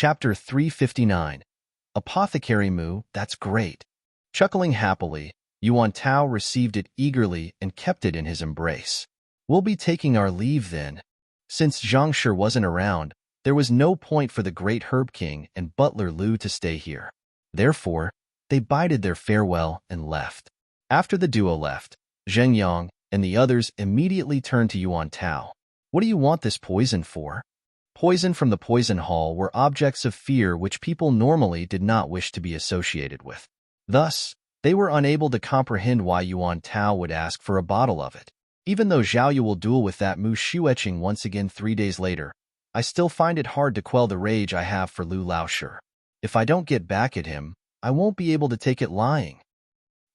Chapter 359. Apothecary Mu, that's great. Chuckling happily, Yuan Tao received it eagerly and kept it in his embrace. We'll be taking our leave then. Since Zhang Shi wasn't around, there was no point for the great Herb King and butler Lu to stay here. Therefore, they bided their farewell and left. After the duo left, Zheng Yang and the others immediately turned to Yuan Tao. What do you want this poison for? Poison from the poison hall were objects of fear which people normally did not wish to be associated with. Thus, they were unable to comprehend why Yuan Tao would ask for a bottle of it. Even though Zhao Yu will duel with that Mu Shueching once again 3 days later, I still find it hard to quell the rage I have for Lu Laoshi. If I don't get back at him, I won't be able to take it lying.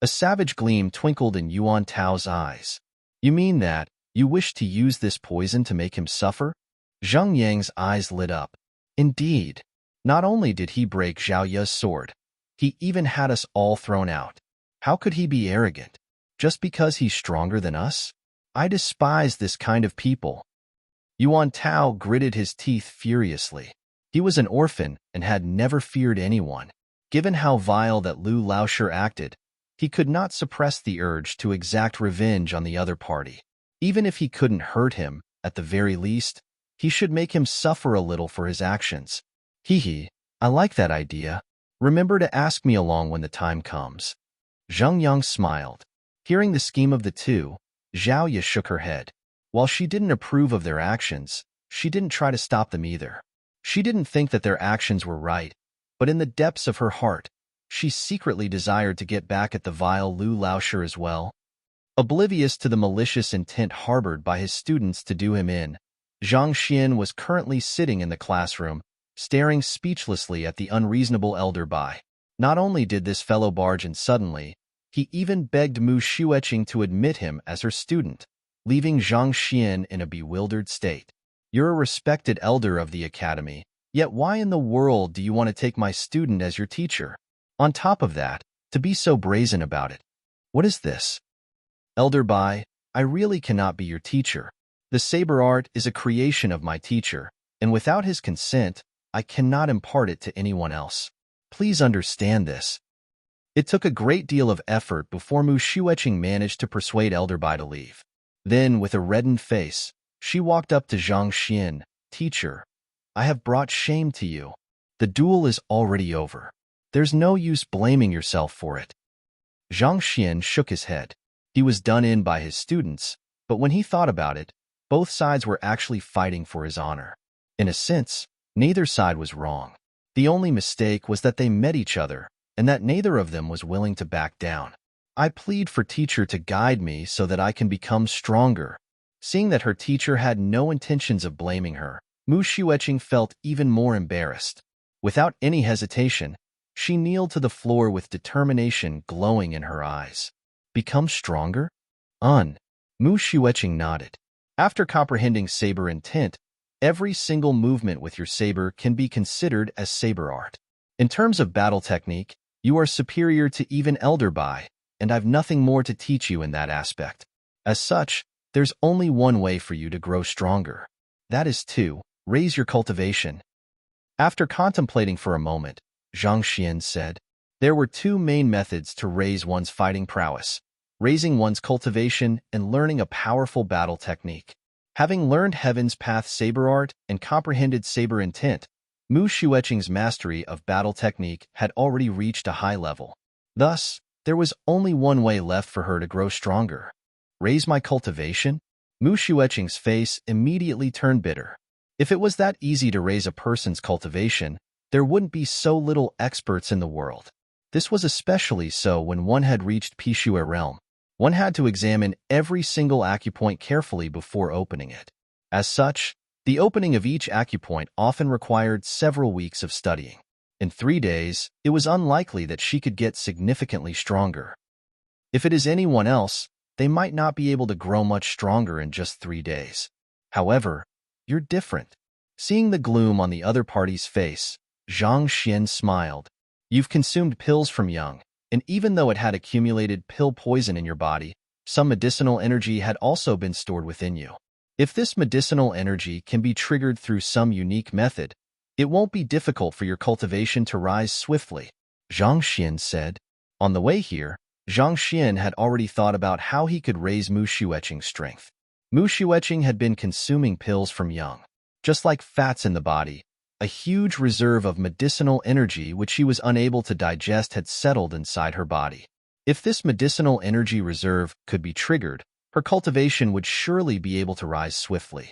A savage gleam twinkled in Yuan Tao's eyes. You mean that you wish to use this poison to make him suffer? Zheng Yang's eyes lit up. Indeed. Not only did he break Zhao Yu's sword, he even had us all thrown out. How could he be arrogant? Just because he's stronger than us? I despise this kind of people. Yuan Tao gritted his teeth furiously. He was an orphan and had never feared anyone. Given how vile that Lu Laoshi acted, he could not suppress the urge to exact revenge on the other party. Even if he couldn't hurt him, at the very least, he should make him suffer a little for his actions. Hee, I like that idea. Remember to ask me along when the time comes. Zheng Yang smiled. Hearing the scheme of the two, Zhao Yu shook her head. While she didn't approve of their actions, she didn't try to stop them either. She didn't think that their actions were right, but in the depths of her heart, she secretly desired to get back at the vile Lu Laoshi as well. Oblivious to the malicious intent harbored by his students to do him in, Zhang Xian was currently sitting in the classroom, staring speechlessly at the unreasonable elder Bai. Not only did this fellow barge in suddenly, he even begged Mu Shueching to admit him as her student, leaving Zhang Xian in a bewildered state. You're a respected elder of the academy, yet why in the world do you want to take my student as your teacher? On top of that, to be so brazen about it. What is this? Elder Bai, I really cannot be your teacher. The saber art is a creation of my teacher, and without his consent, I cannot impart it to anyone else. Please understand this. It took a great deal of effort before Mu Shueching managed to persuade Elder Bai to leave. Then, with a reddened face, she walked up to Zhang Xian. Teacher, I have brought shame to you. The duel is already over. There's no use blaming yourself for it. Zhang Xian shook his head. He was done in by his students, but when he thought about it, both sides were actually fighting for his honor. In a sense, neither side was wrong. The only mistake was that they met each other, and that neither of them was willing to back down. I plead for teacher to guide me so that I can become stronger. Seeing that her teacher had no intentions of blaming her, Mu Shueching felt even more embarrassed. Without any hesitation, she kneeled to the floor with determination glowing in her eyes. Become stronger? Mu Shueching nodded. After comprehending saber intent, every single movement with your saber can be considered as saber art. In terms of battle technique, you are superior to even Elder Bai, and I've nothing more to teach you in that aspect. As such, there's only one way for you to grow stronger. That is to raise your cultivation. After contemplating for a moment, Zhang Xian said, there were two main methods to raise one's fighting prowess: raising one's cultivation and learning a powerful battle technique. Having learned Heaven's Path saber art and comprehended saber intent, Mu Shueching's mastery of battle technique had already reached a high level. Thus, there was only one way left for her to grow stronger. Raise my cultivation? Mu Shueching's face immediately turned bitter. If it was that easy to raise a person's cultivation, there wouldn't be so little experts in the world. This was especially so when one had reached Pishue realm. One had to examine every single acupoint carefully before opening it. As such, the opening of each acupoint often required several weeks of studying. In 3 days, it was unlikely that she could get significantly stronger. If it is anyone else, they might not be able to grow much stronger in just 3 days. However, you're different. Seeing the gloom on the other party's face, Zhang Xian smiled. You've consumed pills from young, and even though it had accumulated pill poison in your body, some medicinal energy had also been stored within you. If this medicinal energy can be triggered through some unique method, It won't be difficult for your cultivation to rise swiftly, Zhang Xian said. On the way here, Zhang Xian had already thought about how he could raise Mu Xueqing's strength. Mu Xueqing had been consuming pills from young. Just like fats in the body, a huge reserve of medicinal energy which she was unable to digest had settled inside her body. If this medicinal energy reserve could be triggered, her cultivation would surely be able to rise swiftly.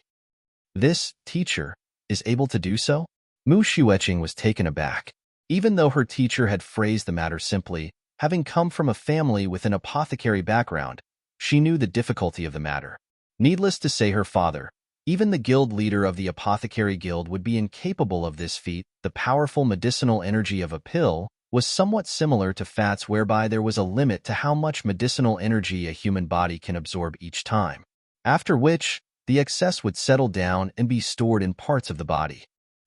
This teacher is able to do so? Mu Xueqing was taken aback. Even though her teacher had phrased the matter simply, having come from a family with an apothecary background, she knew the difficulty of the matter. Needless to say, her father, even the guild leader of the apothecary guild, would be incapable of this feat. The powerful medicinal energy of a pill was somewhat similar to fats, whereby there was a limit to how much medicinal energy a human body can absorb each time, after which the excess would settle down and be stored in parts of the body.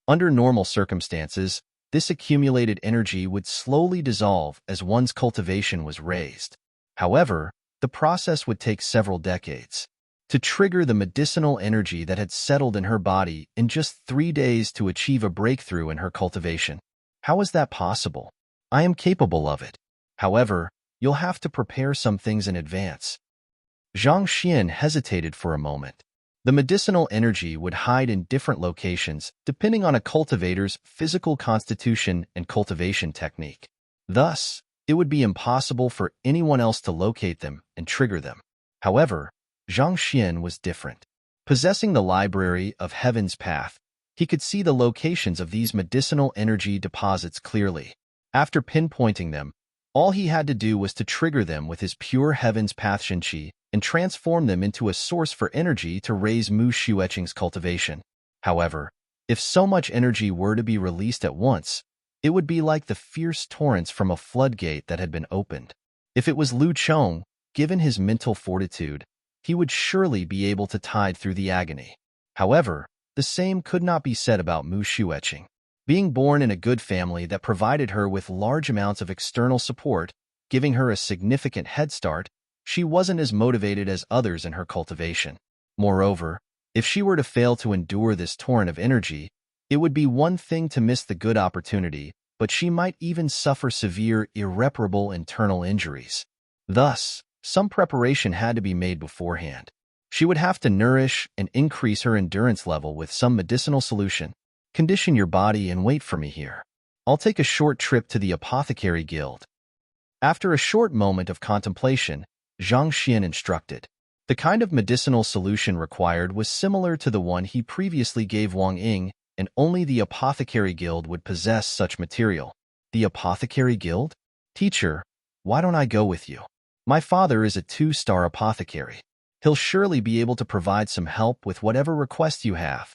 Under normal circumstances, this accumulated energy would slowly dissolve as one's cultivation was raised. However, the process would take several decades. To trigger the medicinal energy that had settled in her body in just 3 days to achieve a breakthrough in her cultivation. How is that possible? I am capable of it. However, you'll have to prepare some things in advance. Zhang Xian hesitated for a moment. The medicinal energy would hide in different locations depending on a cultivator's physical constitution and cultivation technique. Thus, it would be impossible for anyone else to locate them and trigger them. However, Zhang Xian was different. Possessing the library of Heaven's Path, he could see the locations of these medicinal energy deposits clearly. After pinpointing them, all he had to do was to trigger them with his pure Heaven's Path Shenqi and transform them into a source for energy to raise Mu Xueqing's cultivation. However, if so much energy were to be released at once, it would be like the fierce torrents from a floodgate that had been opened. If it was Lu Chong, given his mental fortitude, he would surely be able to tide through the agony. However, the same could not be said about Mu Xueqing. Being born in a good family that provided her with large amounts of external support, giving her a significant head start, she wasn't as motivated as others in her cultivation. Moreover, if she were to fail to endure this torrent of energy, it would be one thing to miss the good opportunity, but she might even suffer severe, irreparable internal injuries. Thus, some preparation had to be made beforehand. She would have to nourish and increase her endurance level with some medicinal solution. Condition your body and wait for me here. I'll take a short trip to the apothecary guild. After a short moment of contemplation, Zhang Xian instructed. The kind of medicinal solution required was similar to the one he previously gave Wang Ying, and only the apothecary guild would possess such material. The apothecary guild? Teacher, why don't I go with you? My father is a 2-star apothecary. He'll surely be able to provide some help with whatever request you have.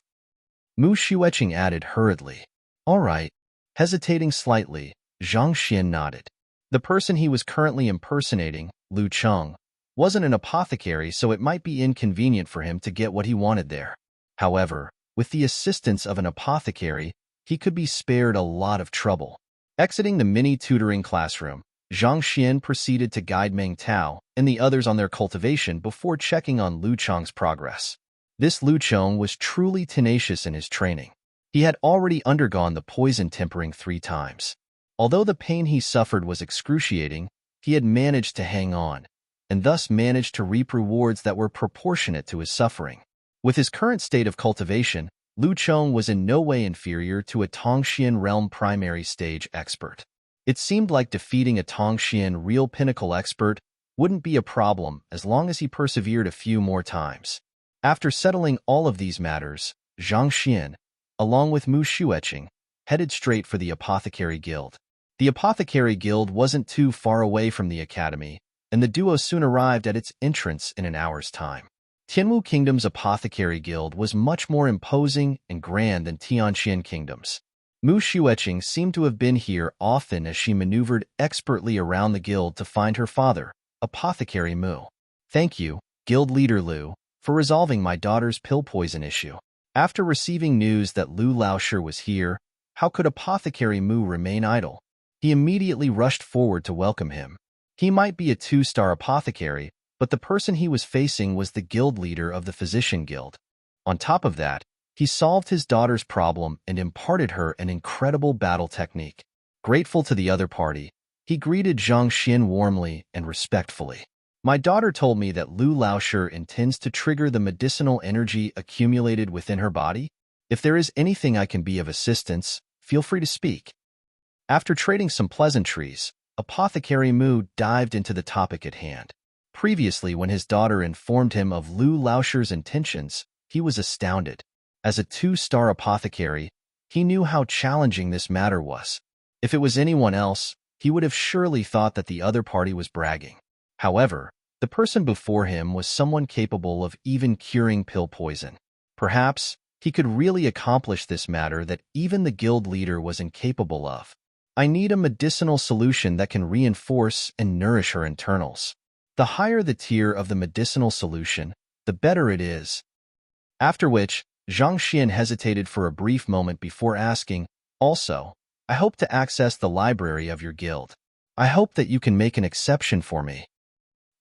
Mu Xueqing added hurriedly. All right. Hesitating slightly, Zhang Xian nodded. The person he was currently impersonating, Lu Chong, wasn't an apothecary, so it might be inconvenient for him to get what he wanted there. However, with the assistance of an apothecary, he could be spared a lot of trouble. Exiting the mini-tutoring classroom, Zhang Xian proceeded to guide Meng Tao and the others on their cultivation before checking on Lu Chong's progress. This Lu Chong was truly tenacious in his training. He had already undergone the poison tempering 3 times. Although the pain he suffered was excruciating, he had managed to hang on, and thus managed to reap rewards that were proportionate to his suffering. With his current state of cultivation, Lu Chong was in no way inferior to a Tongxian realm primary stage expert. It seemed like defeating a Tongxian real pinnacle expert wouldn't be a problem as long as he persevered a few more times. After settling all of these matters, Zhang Xian, along with Mu Xueqing, headed straight for the apothecary guild. The apothecary guild wasn't too far away from the academy, and the duo soon arrived at its entrance in an hour's time. Tianwu Kingdom's apothecary guild was much more imposing and grand than Tianqian Kingdom's. Mu Xueqing seemed to have been here often as she maneuvered expertly around the guild to find her father, Apothecary Mu. Thank you, Guild Leader Lu, for resolving my daughter's pill poison issue. After receiving news that Lu Laoshi was here, how could Apothecary Mu remain idle? He immediately rushed forward to welcome him. He might be a 2-star apothecary, but the person he was facing was the guild leader of the Physician Guild. On top of that, He solved his daughter's problem and imparted her an incredible battle technique. Grateful to the other party, he greeted Zhang Xian warmly and respectfully. My daughter told me that Lu Laoshi intends to trigger the medicinal energy accumulated within her body. If there is anything I can be of assistance, feel free to speak. After trading some pleasantries, Apothecary Mu dived into the topic at hand. Previously, when his daughter informed him of Lu Laoshi's intentions, he was astounded. As a 2-star apothecary, he knew how challenging this matter was. If it was anyone else, he would have surely thought that the other party was bragging. However, the person before him was someone capable of even curing pill poison. Perhaps he could really accomplish this matter that even the guild leader was incapable of. I need a medicinal solution that can reinforce and nourish her internals. The higher the tier of the medicinal solution, the better it is. After which, Zhang Xian hesitated for a brief moment before asking, also, I hope to access the library of your guild. I hope that you can make an exception for me.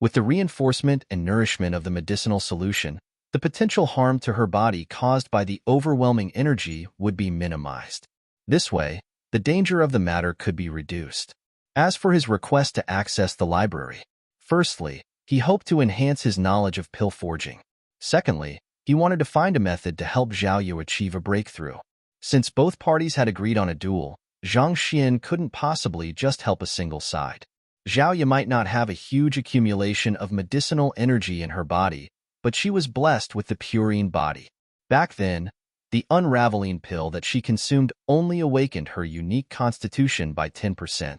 With the reinforcement and nourishment of the medicinal solution, the potential harm to her body caused by the overwhelming energy would be minimized. This way, the danger of the matter could be reduced. As for his request to access the library, firstly, he hoped to enhance his knowledge of pill forging. Secondly, he wanted to find a method to help Zhao Yu achieve a breakthrough. Since both parties had agreed on a duel, Zhang Xian couldn't possibly just help a single side. Zhao Yu might not have a huge accumulation of medicinal energy in her body, but she was blessed with the purine body. Back then, the unraveling pill that she consumed only awakened her unique constitution by 10%.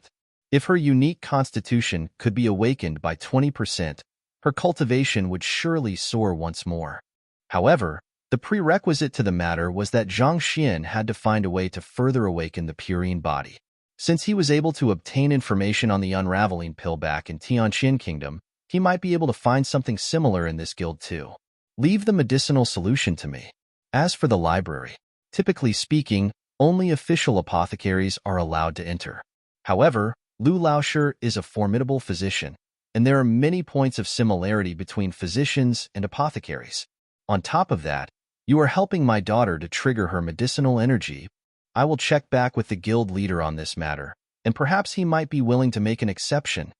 If her unique constitution could be awakened by 20%, her cultivation would surely soar once more. However, the prerequisite to the matter was that Zhang Xian had to find a way to further awaken the purine body. Since he was able to obtain information on the unraveling pill back in Tianqin Kingdom, he might be able to find something similar in this guild too. Leave the medicinal solution to me. As for the library, typically speaking, only official apothecaries are allowed to enter. However, Lu Laoshi is a formidable physician, and there are many points of similarity between physicians and apothecaries. On top of that, you are helping my daughter to trigger her medicinal energy. I will check back with the guild leader on this matter, and perhaps he might be willing to make an exception.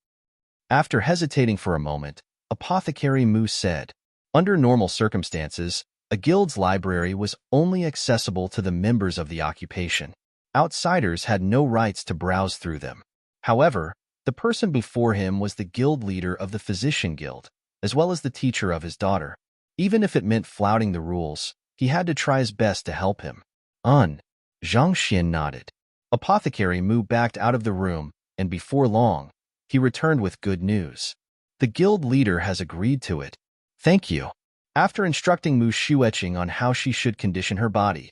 After hesitating for a moment, Apothecary Mu said, under normal circumstances, a guild's library was only accessible to the members of the occupation. Outsiders had no rights to browse through them. However, the person before him was the guild leader of the Physician Guild, as well as the teacher of his daughter. Even if it meant flouting the rules, he had to try his best to help him. Zhang Xian nodded. Apothecary Mu backed out of the room, and before long, he returned with good news. The guild leader has agreed to it. Thank you. After instructing Mu Xueqing on how she should condition her body,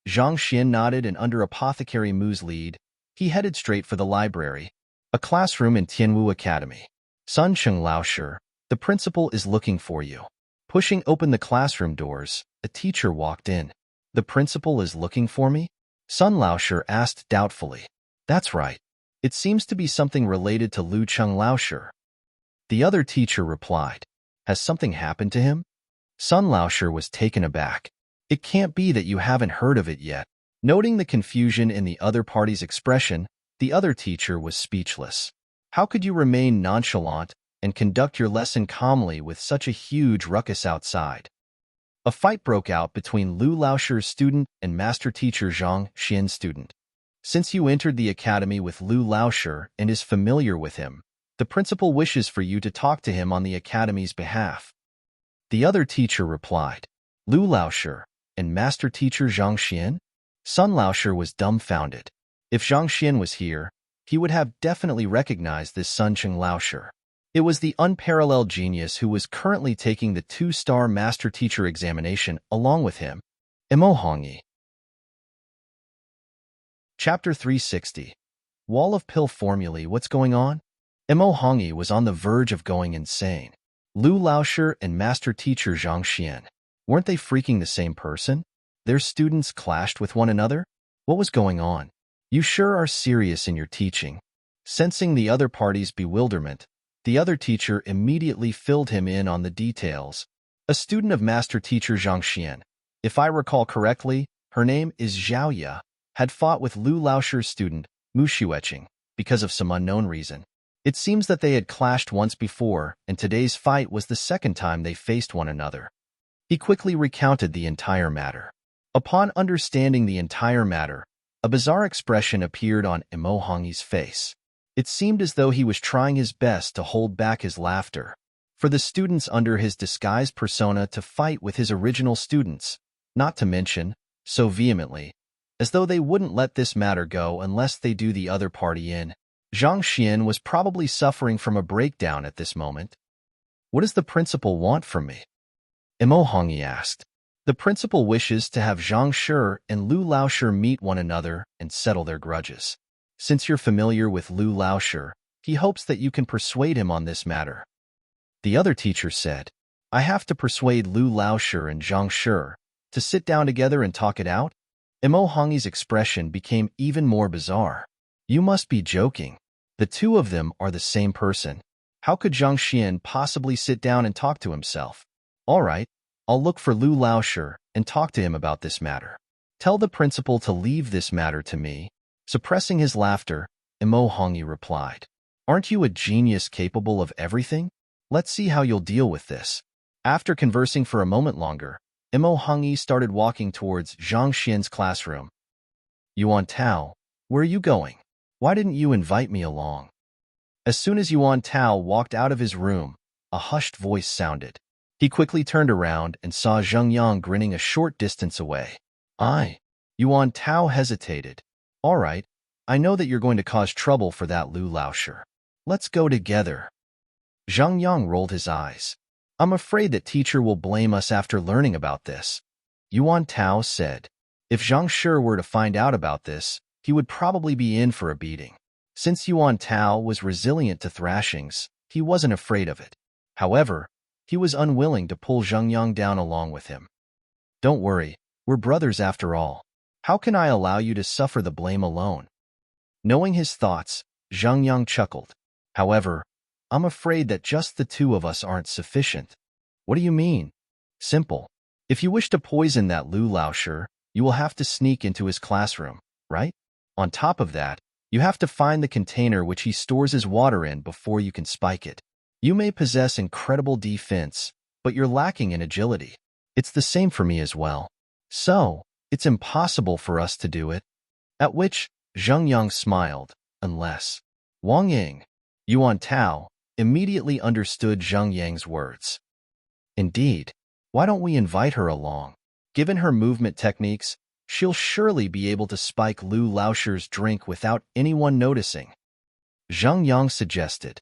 Zhang Xian nodded, and under Apothecary Mu's lead, he headed straight for the library, a classroom in Tianwu Academy. Sun Cheng Laoshi, the principal is looking for you. Pushing open the classroom doors, a teacher walked in. The principal is looking for me? Sun Laoshi asked doubtfully. That's right. It seems to be something related to Lu Cheng Laoshi. The other teacher replied. Has something happened to him? Sun Laoshi was taken aback. It can't be that you haven't heard of it yet. Noting the confusion in the other party's expression, the other teacher was speechless. How could you remain nonchalant and conduct your lesson calmly with such a huge ruckus outside? A fight broke out between Lu Laoshi's student and master teacher Zhang Xian's student. Since you entered the academy with Lu Laoshi and is familiar with him, the principal wishes for you to talk to him on the academy's behalf. The other teacher replied. Lu Laoshi and master teacher Zhang Xian? Sun Laoshi was dumbfounded. If Zhang Xian was here, he would have definitely recognized this Sun Cheng Laoshi. It was the unparalleled genius who was currently taking the 2-star master teacher examination along with him. Emohongyi. Chapter 360. Wall of Pill Formulae. What's going on? Emohongyi was on the verge of going insane. Lu Laoshi and master teacher Zhang Xian. Weren't they freaking the same person? Their students clashed with one another? What was going on? You sure are serious in your teaching. Sensing the other party's bewilderment, the other teacher immediately filled him in on the details. A student of master teacher Zhang Xian, If I recall correctly, her name is Zhaoya, had fought with Lu Laoshir's student, Mu Xueqing, because of some unknown reason. It seems that they had clashed once before, and today's fight was the second time they faced one another. He quickly recounted the entire matter. Upon understanding the entire matter, a bizarre expression appeared on Imo Hongyi's face. It seemed as though he was trying his best to hold back his laughter. For the students under his disguised persona to fight with his original students, not to mention, so vehemently, as though they wouldn't let this matter go unless they do the other party in. Zhang Xian was probably suffering from a breakdown at this moment. What does the principal want from me? Imo Hongyi asked. The principal wishes to have Zhang Shi and Lu Laoshi meet one another and settle their grudges. Since you're familiar with Lu Laoshi, he hopes that you can persuade him on this matter. The other teacher said, I have to persuade Lu Laoshi and Zhang Shi to sit down together and talk it out? Imo Hongyi's expression became even more bizarre. You must be joking. The two of them are the same person. How could Zhang Xian possibly sit down and talk to himself? All right, I'll look for Lu Laoshi and talk to him about this matter. Tell the principal to leave this matter to me. Suppressing his laughter, Imo Hongyi replied, Aren't you a genius capable of everything? Let's see how you'll deal with this. After conversing for a moment longer, Imo Hongyi started walking towards Zhang Xian's classroom. Yuan Tao, where are you going? Why didn't you invite me along? As soon as Yuan Tao walked out of his room, a hushed voice sounded. He quickly turned around and saw Zheng Yang grinning a short distance away. Yuan Tao hesitated. All right, I know that you're going to cause trouble for that Lu Laoshi. Let's go together. Zheng Yang rolled his eyes. I'm afraid that teacher will blame us after learning about this. Yuan Tao said. If Zhang Shi were to find out about this, he would probably be in for a beating. Since Yuan Tao was resilient to thrashings, he wasn't afraid of it. However, he was unwilling to pull Zheng Yang down along with him. Don't worry, we're brothers after all. How can I allow you to suffer the blame alone? Knowing his thoughts, Zheng Yang chuckled. However, I'm afraid that just the two of us aren't sufficient. What do you mean? Simple. If you wish to poison that Lu Laoshi, you will have to sneak into his classroom, right? On top of that, you have to find the container which he stores his water in before you can spike it. You may possess incredible defense, but you're lacking in agility. It's the same for me as well. So, it's impossible for us to do it. At which, Zheng Yang smiled, unless Wang Ying, Yuan Tao, immediately understood Zheng Yang's words. Indeed, why don't we invite her along? Given her movement techniques, she'll surely be able to spike Lu Laoshi's drink without anyone noticing. Zheng Yang suggested.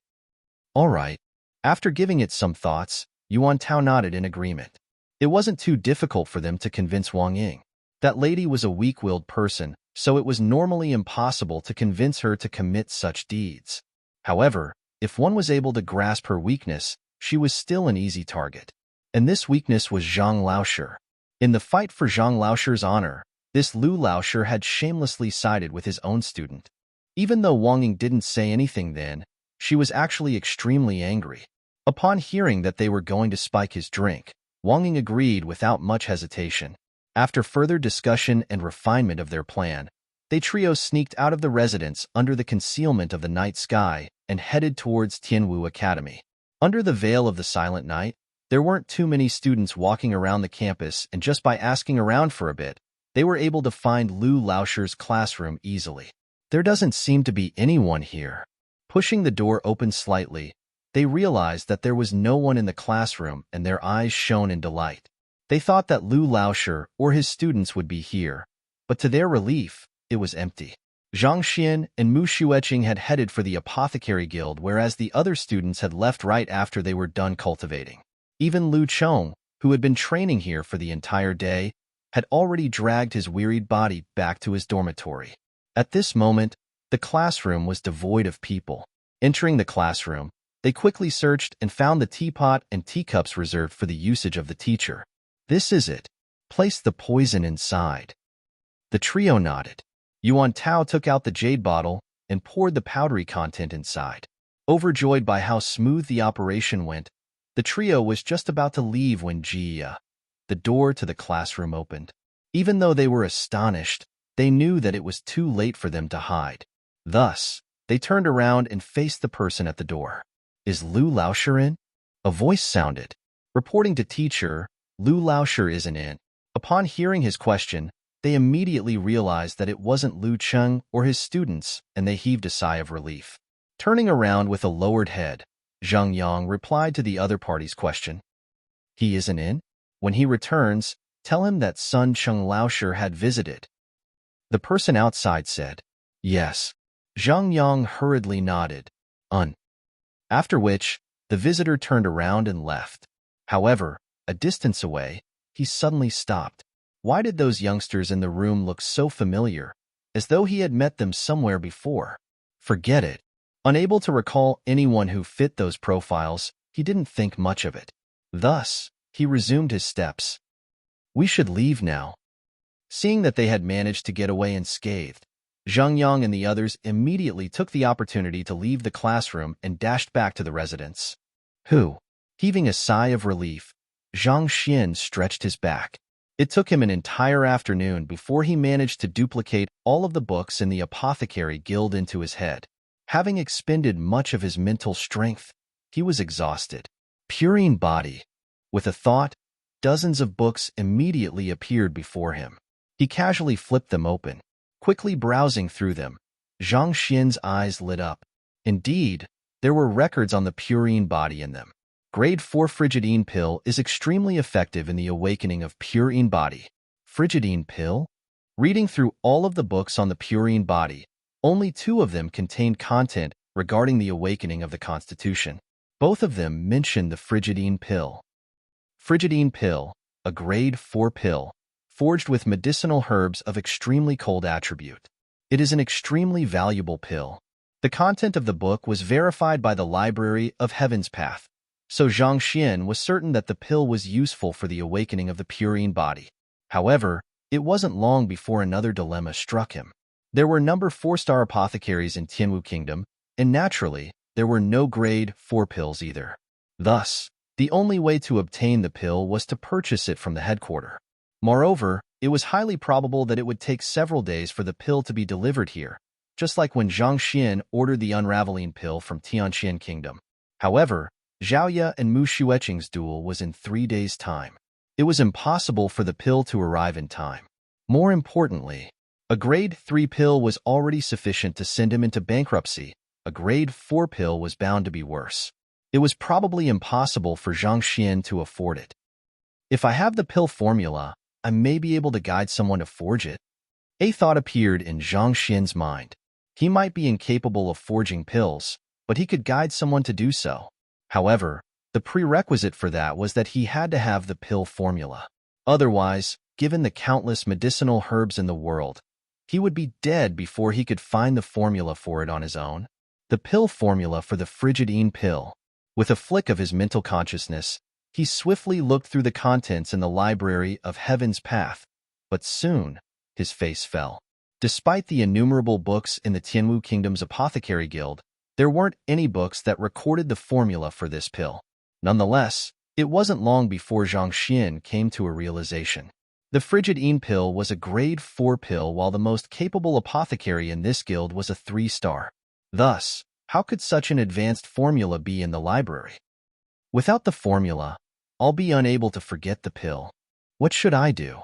All right. After giving it some thoughts, Yuan Tao nodded in agreement. It wasn't too difficult for them to convince Wang Ying. That lady was a weak-willed person, so it was normally impossible to convince her to commit such deeds. However, if one was able to grasp her weakness, she was still an easy target. And this weakness was Zhang Laoshi. In the fight for Zhang Laoshi's honor, this Lu Laoshi had shamelessly sided with his own student. Even though Wang Ying didn't say anything then, she was actually extremely angry. Upon hearing that they were going to spike his drink, Wang Ying agreed without much hesitation. After further discussion and refinement of their plan, they trio sneaked out of the residence under the concealment of the night sky and headed towards Tianwu Academy. Under the veil of the silent night, there weren't too many students walking around the campus, and just by asking around for a bit, they were able to find Lu Laoshi's classroom easily. There doesn't seem to be anyone here. Pushing the door open slightly, they realized that there was no one in the classroom, and their eyes shone in delight. They thought that Lu Laoshi or his students would be here, but to their relief, it was empty. Zhang Xian and Mu Xueqing had headed for the Apothecary Guild, whereas the other students had left right after they were done cultivating. Even Lu Chong, who had been training here for the entire day, had already dragged his wearied body back to his dormitory. At this moment, the classroom was devoid of people. Entering the classroom, they quickly searched and found the teapot and teacups reserved for the usage of the teacher. This is it. Place the poison inside. The trio nodded. Yuan Tao took out the jade bottle and poured the powdery content inside. Overjoyed by how smooth the operation went, the trio was just about to leave when Jia, the door to the classroom opened. Even though they were astonished, they knew that it was too late for them to hide. Thus, they turned around and faced the person at the door. "Is Lu Laoshi in?" A voice sounded. Reporting to teacher, "Lu Laoshi isn't in." Upon hearing his question, they immediately realized that it wasn't Lu Cheng or his students, and they heaved a sigh of relief. Turning around with a lowered head, Zhang Yang replied to the other party's question. "He isn't in? When he returns, tell him that Sun Cheng Laoshi had visited." The person outside said, "Yes." Zhang Yang hurriedly nodded. After which, the visitor turned around and left. However, a distance away, he suddenly stopped. Why did those youngsters in the room look so familiar, as though he had met them somewhere before? Forget it. Unable to recall anyone who fit those profiles, he didn't think much of it. Thus, he resumed his steps. "We should leave now." Seeing that they had managed to get away unscathed, Zhang Yang and the others immediately took the opportunity to leave the classroom and dashed back to the residence. Heaving a sigh of relief, Zhang Xian stretched his back. It took him an entire afternoon before he managed to duplicate all of the books in the Apothecary Guild into his head. Having expended much of his mental strength, he was exhausted. Purine body. With a thought, dozens of books immediately appeared before him. He casually flipped them open. Quickly browsing through them, Zhang Xian's eyes lit up. Indeed, there were records on the purine body in them. Grade 4 Frigidine pill is extremely effective in the awakening of purine body. Frigidine pill? Reading through all of the books on the purine body, only 2 of them contained content regarding the awakening of the constitution. Both of them mentioned the Frigidine pill. Frigidine pill, a grade 4 pill, forged with medicinal herbs of extremely cold attribute. It is an extremely valuable pill. The content of the book was verified by the Library of Heaven's Path, so Zhang Xian was certain that the pill was useful for the awakening of the purine body. However, it wasn't long before another dilemma struck him. There were number 4-star apothecaries in Tianwu Kingdom, and naturally, there were no grade 4 pills either. Thus, the only way to obtain the pill was to purchase it from the headquarters. Moreover, it was highly probable that it would take several days for the pill to be delivered here, just like when Zhang Xian ordered the unraveling pill from Tianqian Kingdom. However, Zhaoye and Mu Xueqing's duel was in 3 days' time. It was impossible for the pill to arrive in time. More importantly, a grade 3 pill was already sufficient to send him into bankruptcy. A grade 4 pill was bound to be worse. It was probably impossible for Zhang Xian to afford it. If I have the pill formula, I may be able to guide someone to forge it. A thought appeared in Zhang Xian's mind. He might be incapable of forging pills, but he could guide someone to do so. However, the prerequisite for that was that he had to have the pill formula. Otherwise, given the countless medicinal herbs in the world, he would be dead before he could find the formula for it on his own. The pill formula for the Frigidine pill. With a flick of his mental consciousness, he swiftly looked through the contents in the Library of Heaven's Path, but soon his face fell. Despite the innumerable books in the Tianwu Kingdom's Apothecary Guild, there weren't any books that recorded the formula for this pill. Nonetheless, it wasn't long before Zhang Xian came to a realization. The Frigidine pill was a grade 4 pill, while the most capable apothecary in this guild was a 3-star. Thus, how could such an advanced formula be in the library? Without the formula, I'll be unable to forget the pill. What should I do?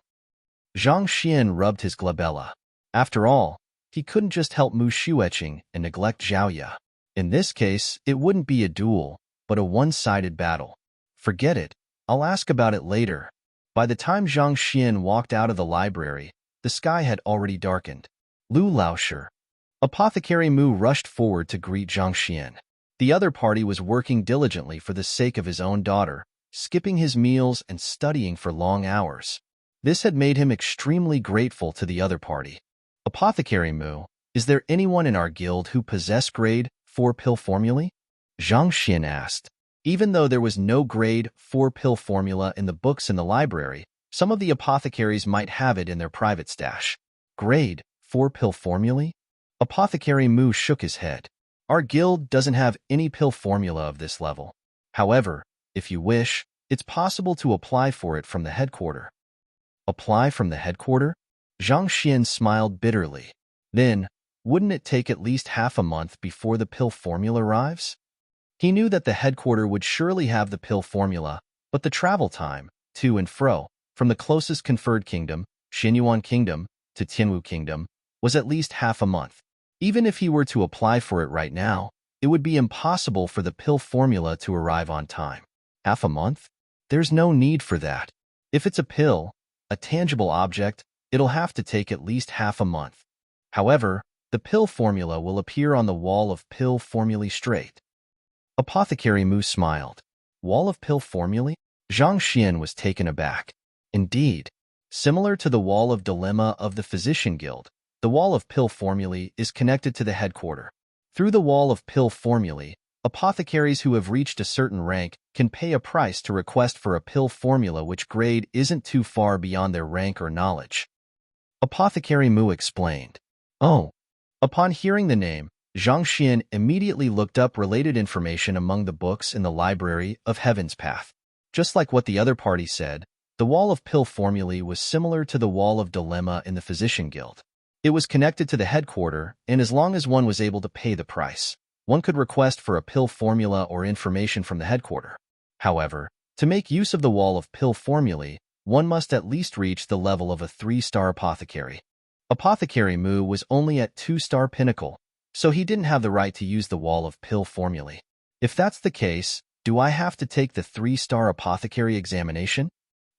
Zhang Xian rubbed his glabella. After all, he couldn't just help Mu Xueqing and neglect Zhaoye. In this case, it wouldn't be a duel, but a one-sided battle. Forget it, I'll ask about it later. By the time Zhang Xian walked out of the library, the sky had already darkened. Lu Laoshi. Apothecary Mu rushed forward to greet Zhang Xian. The other party was working diligently for the sake of his own daughter, skipping his meals and studying for long hours. This had made him extremely grateful to the other party. Apothecary Mu, is there anyone in our guild who possess grade 4 pill formulae? Zhang Xian asked. Even though there was no grade 4 pill formula in the books in the library, some of the apothecaries might have it in their private stash. Grade 4 pill formulae? Apothecary Mu shook his head. Our guild doesn't have any pill formula of this level. However, if you wish, It's possible to apply for it from the headquarter. Apply from the headquarter? Zhang Xian smiled bitterly. Then, wouldn't it take at least half a month before the pill formula arrives? He knew that the headquarter would surely have the pill formula, but the travel time, to and fro, from the closest conferred kingdom, Xinyuan Kingdom, to Tianwu Kingdom, was at least half a month. Even if he were to apply for it right now, it would be impossible for the pill formula to arrive on time. Half a month? There's no need for that. If it's a pill, a tangible object, it'll have to take at least half a month. However, the pill formula will appear on the wall of pill formulae straight. Apothecary Mu smiled. Wall of pill formulae? Zhang Xian was taken aback. Indeed, similar to the wall of dilemma of the Physician Guild, the wall of pill formulae is connected to the headquarter. Through the wall of pill formulae, apothecaries who have reached a certain rank can pay a price to request for a pill formula which grade isn't too far beyond their rank or knowledge. Apothecary Mu explained. Oh. Upon hearing the name, Zhang Xian immediately looked up related information among the books in the library of Heaven's Path. Just like what the other party said, the wall of pill formulae was similar to the wall of dilemma in the Physician Guild. It was connected to the headquarter, and as long as one was able to pay the price, one could request for a pill formula or information from the headquarter. However, to make use of the wall of pill formulae, one must at least reach the level of a 3-star apothecary. Apothecary Mu was only at 2-star pinnacle, so he didn't have the right to use the wall of pill formulae. If that's the case, do I have to take the 3-star apothecary examination?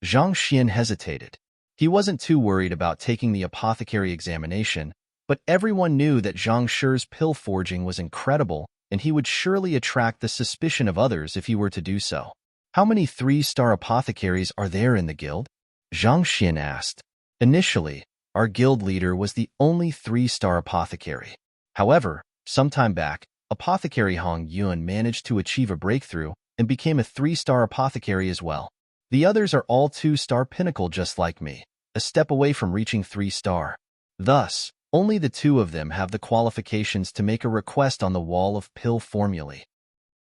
Zhang Xian hesitated. He wasn't too worried about taking the apothecary examination, but everyone knew that Zhang Shi's pill forging was incredible, and he would surely attract the suspicion of others if he were to do so. How many 3-star apothecaries are there in the guild? Zhang Xian asked. Initially, our guild leader was the only 3-star apothecary. However, some time back, Apothecary Hong Yun managed to achieve a breakthrough and became a 3-star apothecary as well. The others are all 2-star pinnacle just like me, a step away from reaching 3-star. Thus, only the 2 of them have the qualifications to make a request on the wall of pill formulae.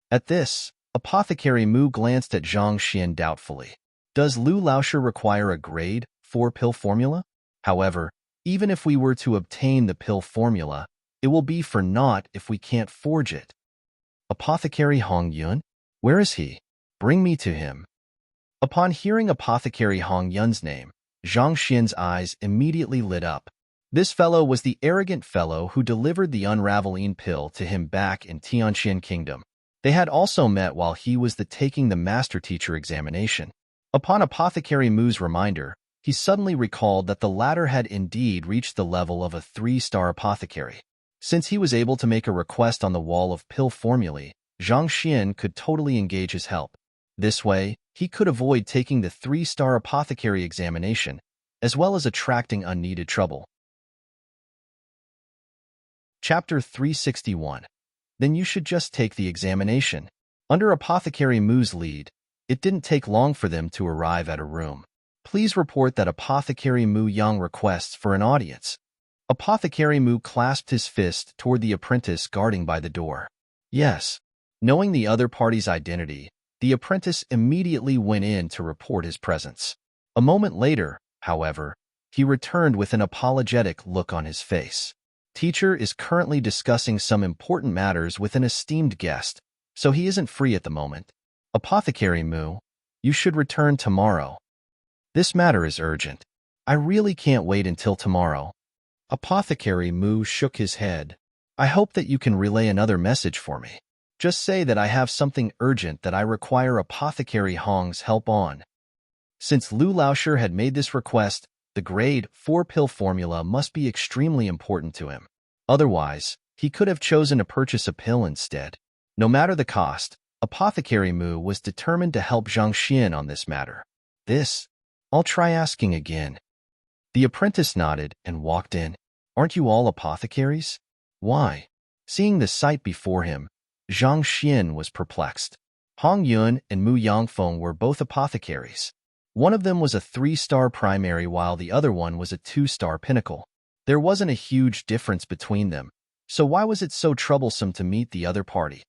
At this, Apothecary Mu glanced at Zhang Xian doubtfully. Does Lu Laoshi require a grade 4 pill formula? However, even if we were to obtain the pill formula, it will be for naught if we can't forge it. Apothecary Hong Yun? Where is he? Bring me to him. Upon hearing Apothecary Hong Yun's name, Zhang Xian's eyes immediately lit up. This fellow was the arrogant fellow who delivered the unraveling pill to him back in Tianqian Kingdom. They had also met while he was taking the master teacher examination. Upon Apothecary Mu's reminder, he suddenly recalled that the latter had indeed reached the level of a 3-star apothecary. Since he was able to make a request on the wall of pill formulae, Zhang Xian could totally engage his help. This way, he could avoid taking the 3-star apothecary examination, as well as attracting unneeded trouble. Chapter 361. Then you should just take the examination. Under Apothecary Mu's lead, it didn't take long for them to arrive at a room. Please report that Apothecary Mu Yang requests for an audience. Apothecary Mu clasped his fist toward the apprentice guarding by the door. Yes. Knowing the other party's identity, the apprentice immediately went in to report his presence. A moment later, however, he returned with an apologetic look on his face. Teacher is currently discussing some important matters with an esteemed guest, so he isn't free at the moment. Apothecary Mu, you should return tomorrow. This matter is urgent. I really can't wait until tomorrow. Apothecary Mu shook his head. I hope that you can relay another message for me. Just say that I have something urgent that I require Apothecary Hong's help on. Since Lu Laoshi had made this request, the grade 4 pill formula must be extremely important to him. Otherwise, he could have chosen to purchase a pill instead. No matter the cost, Apothecary Mu was determined to help Zhang Xian on this matter. I'll try asking again. The apprentice nodded and walked in. Aren't you all apothecaries? Why? Seeing the sight before him, Zhang Xian was perplexed. Hong Yun and Mu Yangfeng were both apothecaries. One of them was a 3-star primary while the other one was a 2-star pinnacle. There wasn't a huge difference between them, so why was it so troublesome to meet the other party?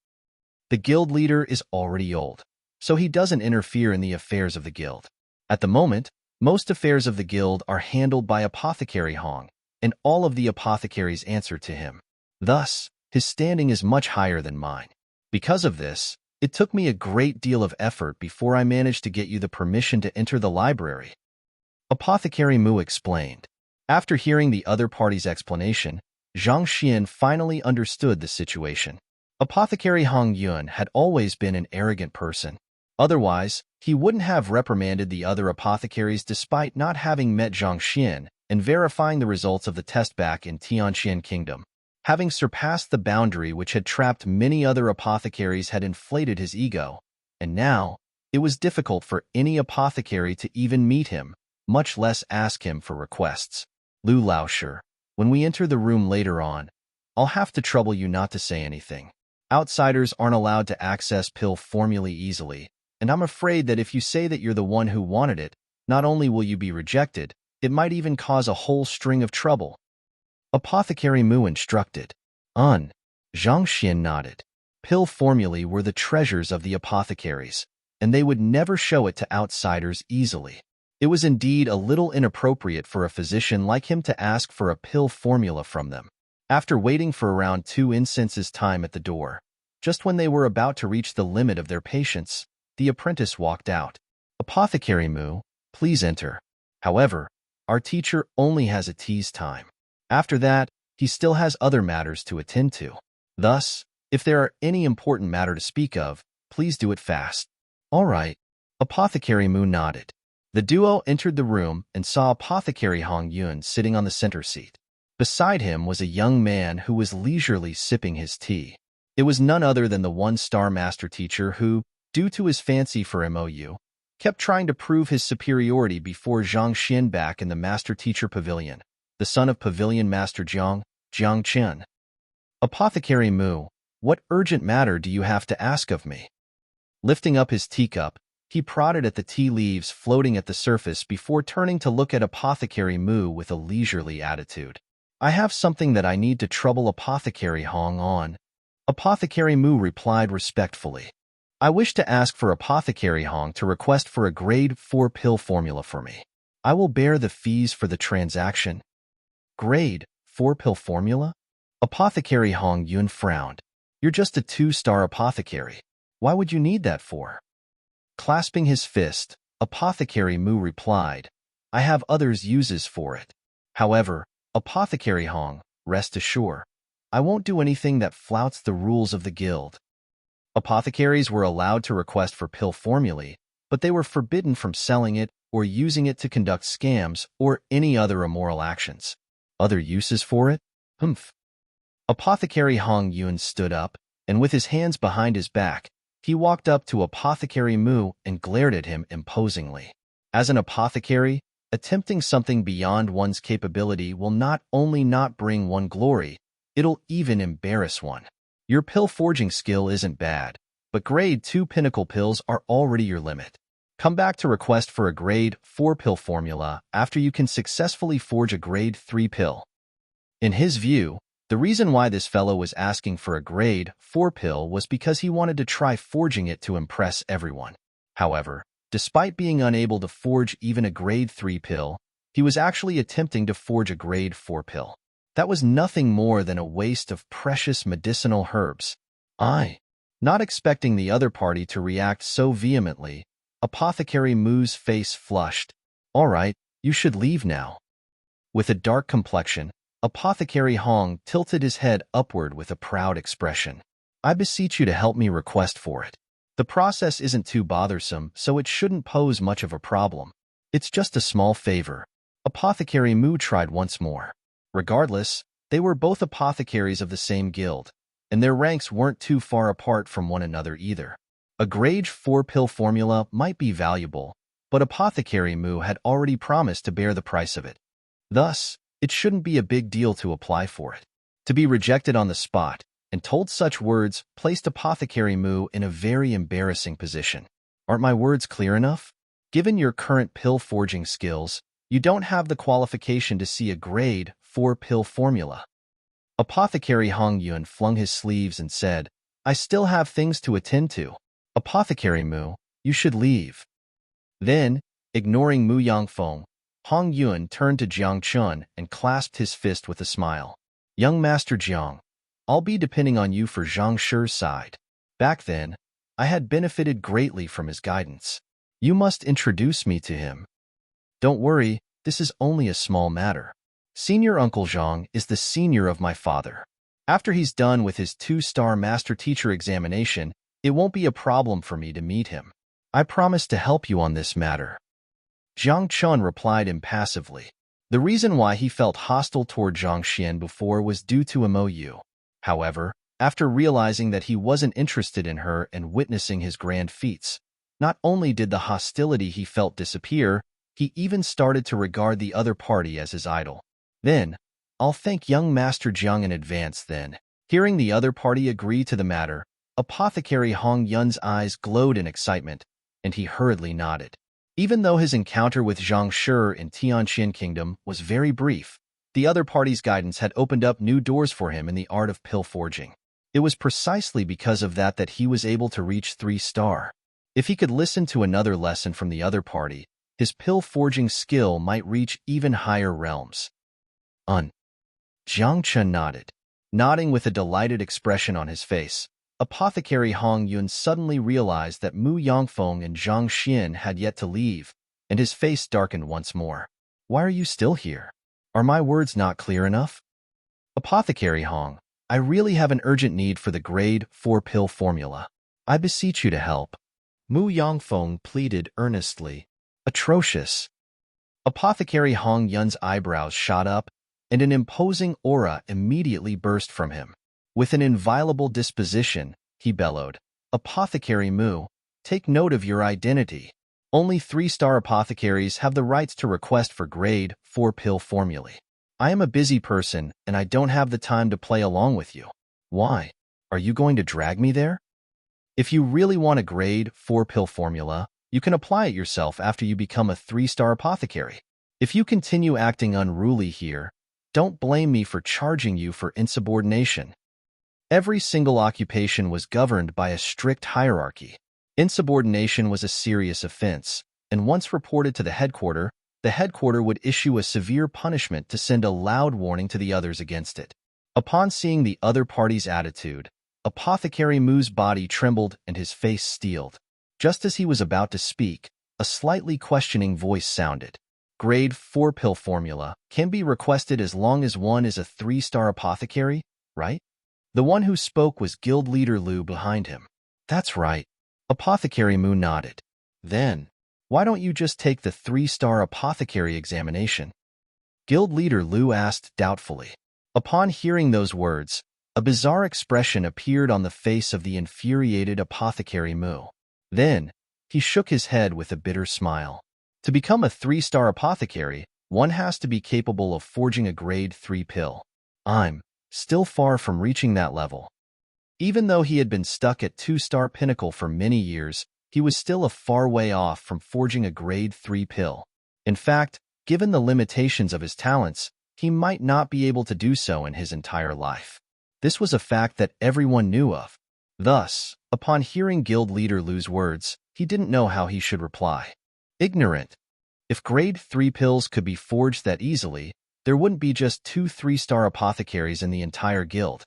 The guild leader is already old. so he doesn't interfere in the affairs of the guild. At the moment, most affairs of the guild are handled by Apothecary Hong, and all of the apothecaries answer to him. Thus, his standing is much higher than mine. Because of this, it took me a great deal of effort before I managed to get you the permission to enter the library. Apothecary Mu explained. After hearing the other party's explanation, Zhang Xian finally understood the situation. Apothecary Hong Yun had always been an arrogant person. Otherwise, he wouldn't have reprimanded the other apothecaries despite not having met Zhang Xian and verifying the results of the test back in Tianqian Kingdom. Having surpassed the boundary which had trapped many other apothecaries had inflated his ego, and now it was difficult for any apothecary to even meet him, much less ask him for requests. Lu Laosher, when we enter the room later on, I'll have to trouble you not to say anything. Outsiders aren't allowed to access pill formulae easily, and I'm afraid that if you say that you're the one who wanted it, not only will you be rejected, it might even cause a whole string of trouble. Apothecary Mu instructed. Zhang Xian nodded. Pill formulae were the treasures of the apothecaries, and they would never show it to outsiders easily. It was indeed a little inappropriate for a physician like him to ask for a pill formula from them. After waiting for around 2 instances time at the door, just when they were about to reach the limit of their patience, the apprentice walked out. Apothecary Mu, please enter. However, our teacher only has a tease time. After that, he still has other matters to attend to. Thus, if there are any important matter to speak of, please do it fast. All right. Apothecary Mu nodded. The duo entered the room and saw Apothecary Hong Yun sitting on the center seat. Beside him was a young man who was leisurely sipping his tea. It was none other than the one-star master teacher who, due to his fancy for MOU, kept trying to prove his superiority before Zhang Xian back in the master teacher pavilion, the son of pavilion master Jiang Chen. Apothecary Mu, what urgent matter do you have to ask of me? Lifting up his teacup, he prodded at the tea leaves floating at the surface before turning to look at Apothecary Mu with a leisurely attitude. I have something that I need to trouble Apothecary Hong on. Apothecary Mu replied respectfully. I wish to ask for Apothecary Hong to request for a grade 4 pill formula for me. I will bear the fees for the transaction. Grade 4 pill formula? Apothecary Hong Yun frowned. You're just a 2-star apothecary. Why would you need that for? Clasping his fist, Apothecary Mu replied, I have others' uses for it. However, Apothecary Hong, rest assured, I won't do anything that flouts the rules of the guild. Apothecaries were allowed to request for pill formulae, but they were forbidden from selling it or using it to conduct scams or any other immoral actions. Other uses for it? Humph. Apothecary Hong Yun stood up, and with his hands behind his back, he walked up to Apothecary Mu and glared at him imposingly. As an apothecary, attempting something beyond one's capability will not only not bring one glory, it'll even embarrass one. Your pill forging skill isn't bad, but grade 2 pinnacle pills are already your limit. Come back to request for a grade 4 pill formula after you can successfully forge a grade 3 pill. In his view, the reason why this fellow was asking for a grade 4 pill was because he wanted to try forging it to impress everyone. However, despite being unable to forge even a grade 3 pill, he was actually attempting to forge a grade 4 pill. That was nothing more than a waste of precious medicinal herbs. Not expecting the other party to react so vehemently, Apothecary Mu's face flushed. All right, you should leave now. With a dark complexion, Apothecary Hong tilted his head upward with a proud expression. I beseech you to help me request for it. The process isn't too bothersome, so it shouldn't pose much of a problem. It's just a small favor. Apothecary Mu tried once more. Regardless, they were both apothecaries of the same guild, and their ranks weren't too far apart from one another either. A grade 4 pill formula might be valuable, but Apothecary Mu had already promised to bear the price of it. Thus, it shouldn't be a big deal to apply for it. To be rejected on the spot and told such words placed Apothecary Mu in a very embarrassing position. Aren't my words clear enough? Given your current pill forging skills, you don't have the qualification to see a grade 4 pill formula. Apothecary Hong Yun flung his sleeves and said, I still have things to attend to. Apothecary Mu, You should leave. Then, ignoring Mu Yangfeng, Hong Yun turned to Jiang Chun and clasped his fist with a smile. Young Master Jiang, I'll be depending on you for Zhang Shi's side. Back then, I had benefited greatly from his guidance. You must introduce me to him. Don't worry, this is only a small matter. Senior Uncle Zhang is the senior of my father. After he's done with his 2-star master teacher examination, it won't be a problem for me to meet him. I promise to help you on this matter. Jiang Chun replied impassively. The reason why he felt hostile toward Zhang Xian before was due to MOU. However, after realizing that he wasn't interested in her and witnessing his grand feats, not only did the hostility he felt disappear, he even started to regard the other party as his idol. Then, I'll thank young Master Jiang in advance then. Hearing the other party agree to the matter, Apothecary Hong Yun's eyes glowed in excitement, and he hurriedly nodded. Even though his encounter with Zhang Shi in Tianqian Kingdom was very brief, the other party's guidance had opened up new doors for him in the art of pill forging. It was precisely because of that that he was able to reach 3-star. If he could listen to another lesson from the other party, his pill forging skill might reach even higher realms. Jiang Chun nodded. Nodding with a delighted expression on his face, Apothecary Hong Yun suddenly realized that Mu Yangfeng and Zhang Xian had yet to leave, and his face darkened once more. Why are you still here? Are my words not clear enough? Apothecary Hong, I really have an urgent need for the grade 4 pill formula. I beseech you to help. Mu Yangfeng pleaded earnestly. Atrocious. Apothecary Hong Yun's eyebrows shot up, and an imposing aura immediately burst from him. With an inviolable disposition, he bellowed, Apothecary Mu, take note of your identity. Only 3-star apothecaries have the rights to request for grade 4 pill formulae. I am a busy person, and I don't have the time to play along with you. Why? Are you going to drag me there? If you really want a grade 4 pill formula, you can apply it yourself after you become a 3-star apothecary. If you continue acting unruly here, don't blame me for charging you for insubordination. Every single occupation was governed by a strict hierarchy. Insubordination was a serious offense, and once reported to the headquarter would issue a severe punishment to send a loud warning to the others against it. Upon seeing the other party's attitude, Apothecary Mu's body trembled and his face steeled. Just as he was about to speak, a slightly questioning voice sounded. Grade 4 pill formula can be requested as long as one is a 3-star apothecary, right? The one who spoke was Guild Leader Lu behind him. That's right. Apothecary Mu nodded. Then, why don't you just take the 3-star apothecary examination? Guild Leader Lu asked doubtfully. Upon hearing those words, a bizarre expression appeared on the face of the infuriated Apothecary Mu. Then, he shook his head with a bitter smile. To become a 3-star apothecary, one has to be capable of forging a grade 3 pill. I'm still far from reaching that level. Even though he had been stuck at 2-star pinnacle for many years, he was still a far way off from forging a grade 3 pill. In fact, given the limitations of his talents, he might not be able to do so in his entire life. This was a fact that everyone knew of. Thus, upon hearing Guild Leader Lu's words, he didn't know how he should reply. Ignorant. If grade 3 pills could be forged that easily, there wouldn't be just 2 3-star apothecaries in the entire guild.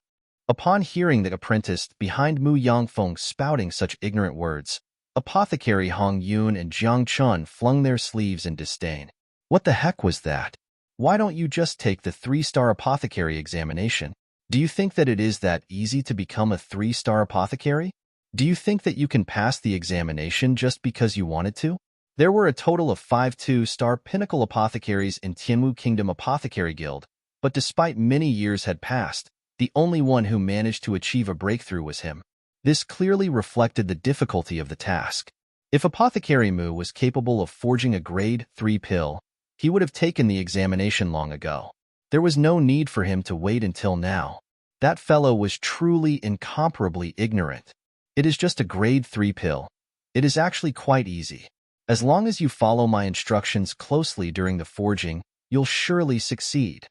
Upon hearing the apprentice behind Mu Yangfeng spouting such ignorant words, Apothecary Hong Yun and Jiang Chun flung their sleeves in disdain. What the heck was that? Why don't you just take the 3-star apothecary examination? Do you think that it is that easy to become a 3-star apothecary? Do you think that you can pass the examination just because you wanted to? There were a total of 5 2-star pinnacle apothecaries in Tianmu Kingdom Apothecary Guild, but despite many years had passed, the only one who managed to achieve a breakthrough was him. This clearly reflected the difficulty of the task. If Apothecary Mu was capable of forging a grade 3 pill, he would have taken the examination long ago. There was no need for him to wait until now. That fellow was truly incomparably ignorant. It is just a grade 3 pill. It is actually quite easy. As long as you follow my instructions closely during the forging, you'll surely succeed.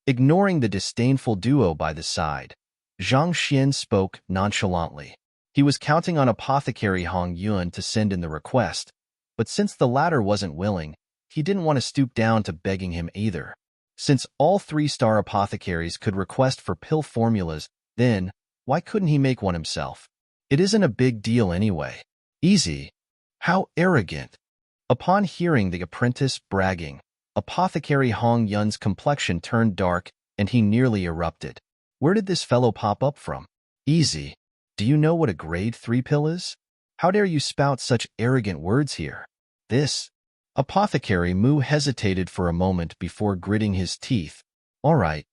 Ignoring the disdainful duo by the side, Zhang Xian spoke nonchalantly. He was counting on Apothecary Hong Yuan to send in the request, but since the latter wasn't willing, he didn't want to stoop down to begging him either. Since all 3-star apothecaries could request for pill formulas, then why couldn't he make one himself? It isn't a big deal anyway. Easy. How arrogant. Upon hearing the apprentice bragging, Apothecary Hong Yun's complexion turned dark and he nearly erupted. Where did this fellow pop up from? Easy. Do you know what a grade 3 pill is? How dare you spout such arrogant words here? This. Apothecary Mu hesitated for a moment before gritting his teeth. All right.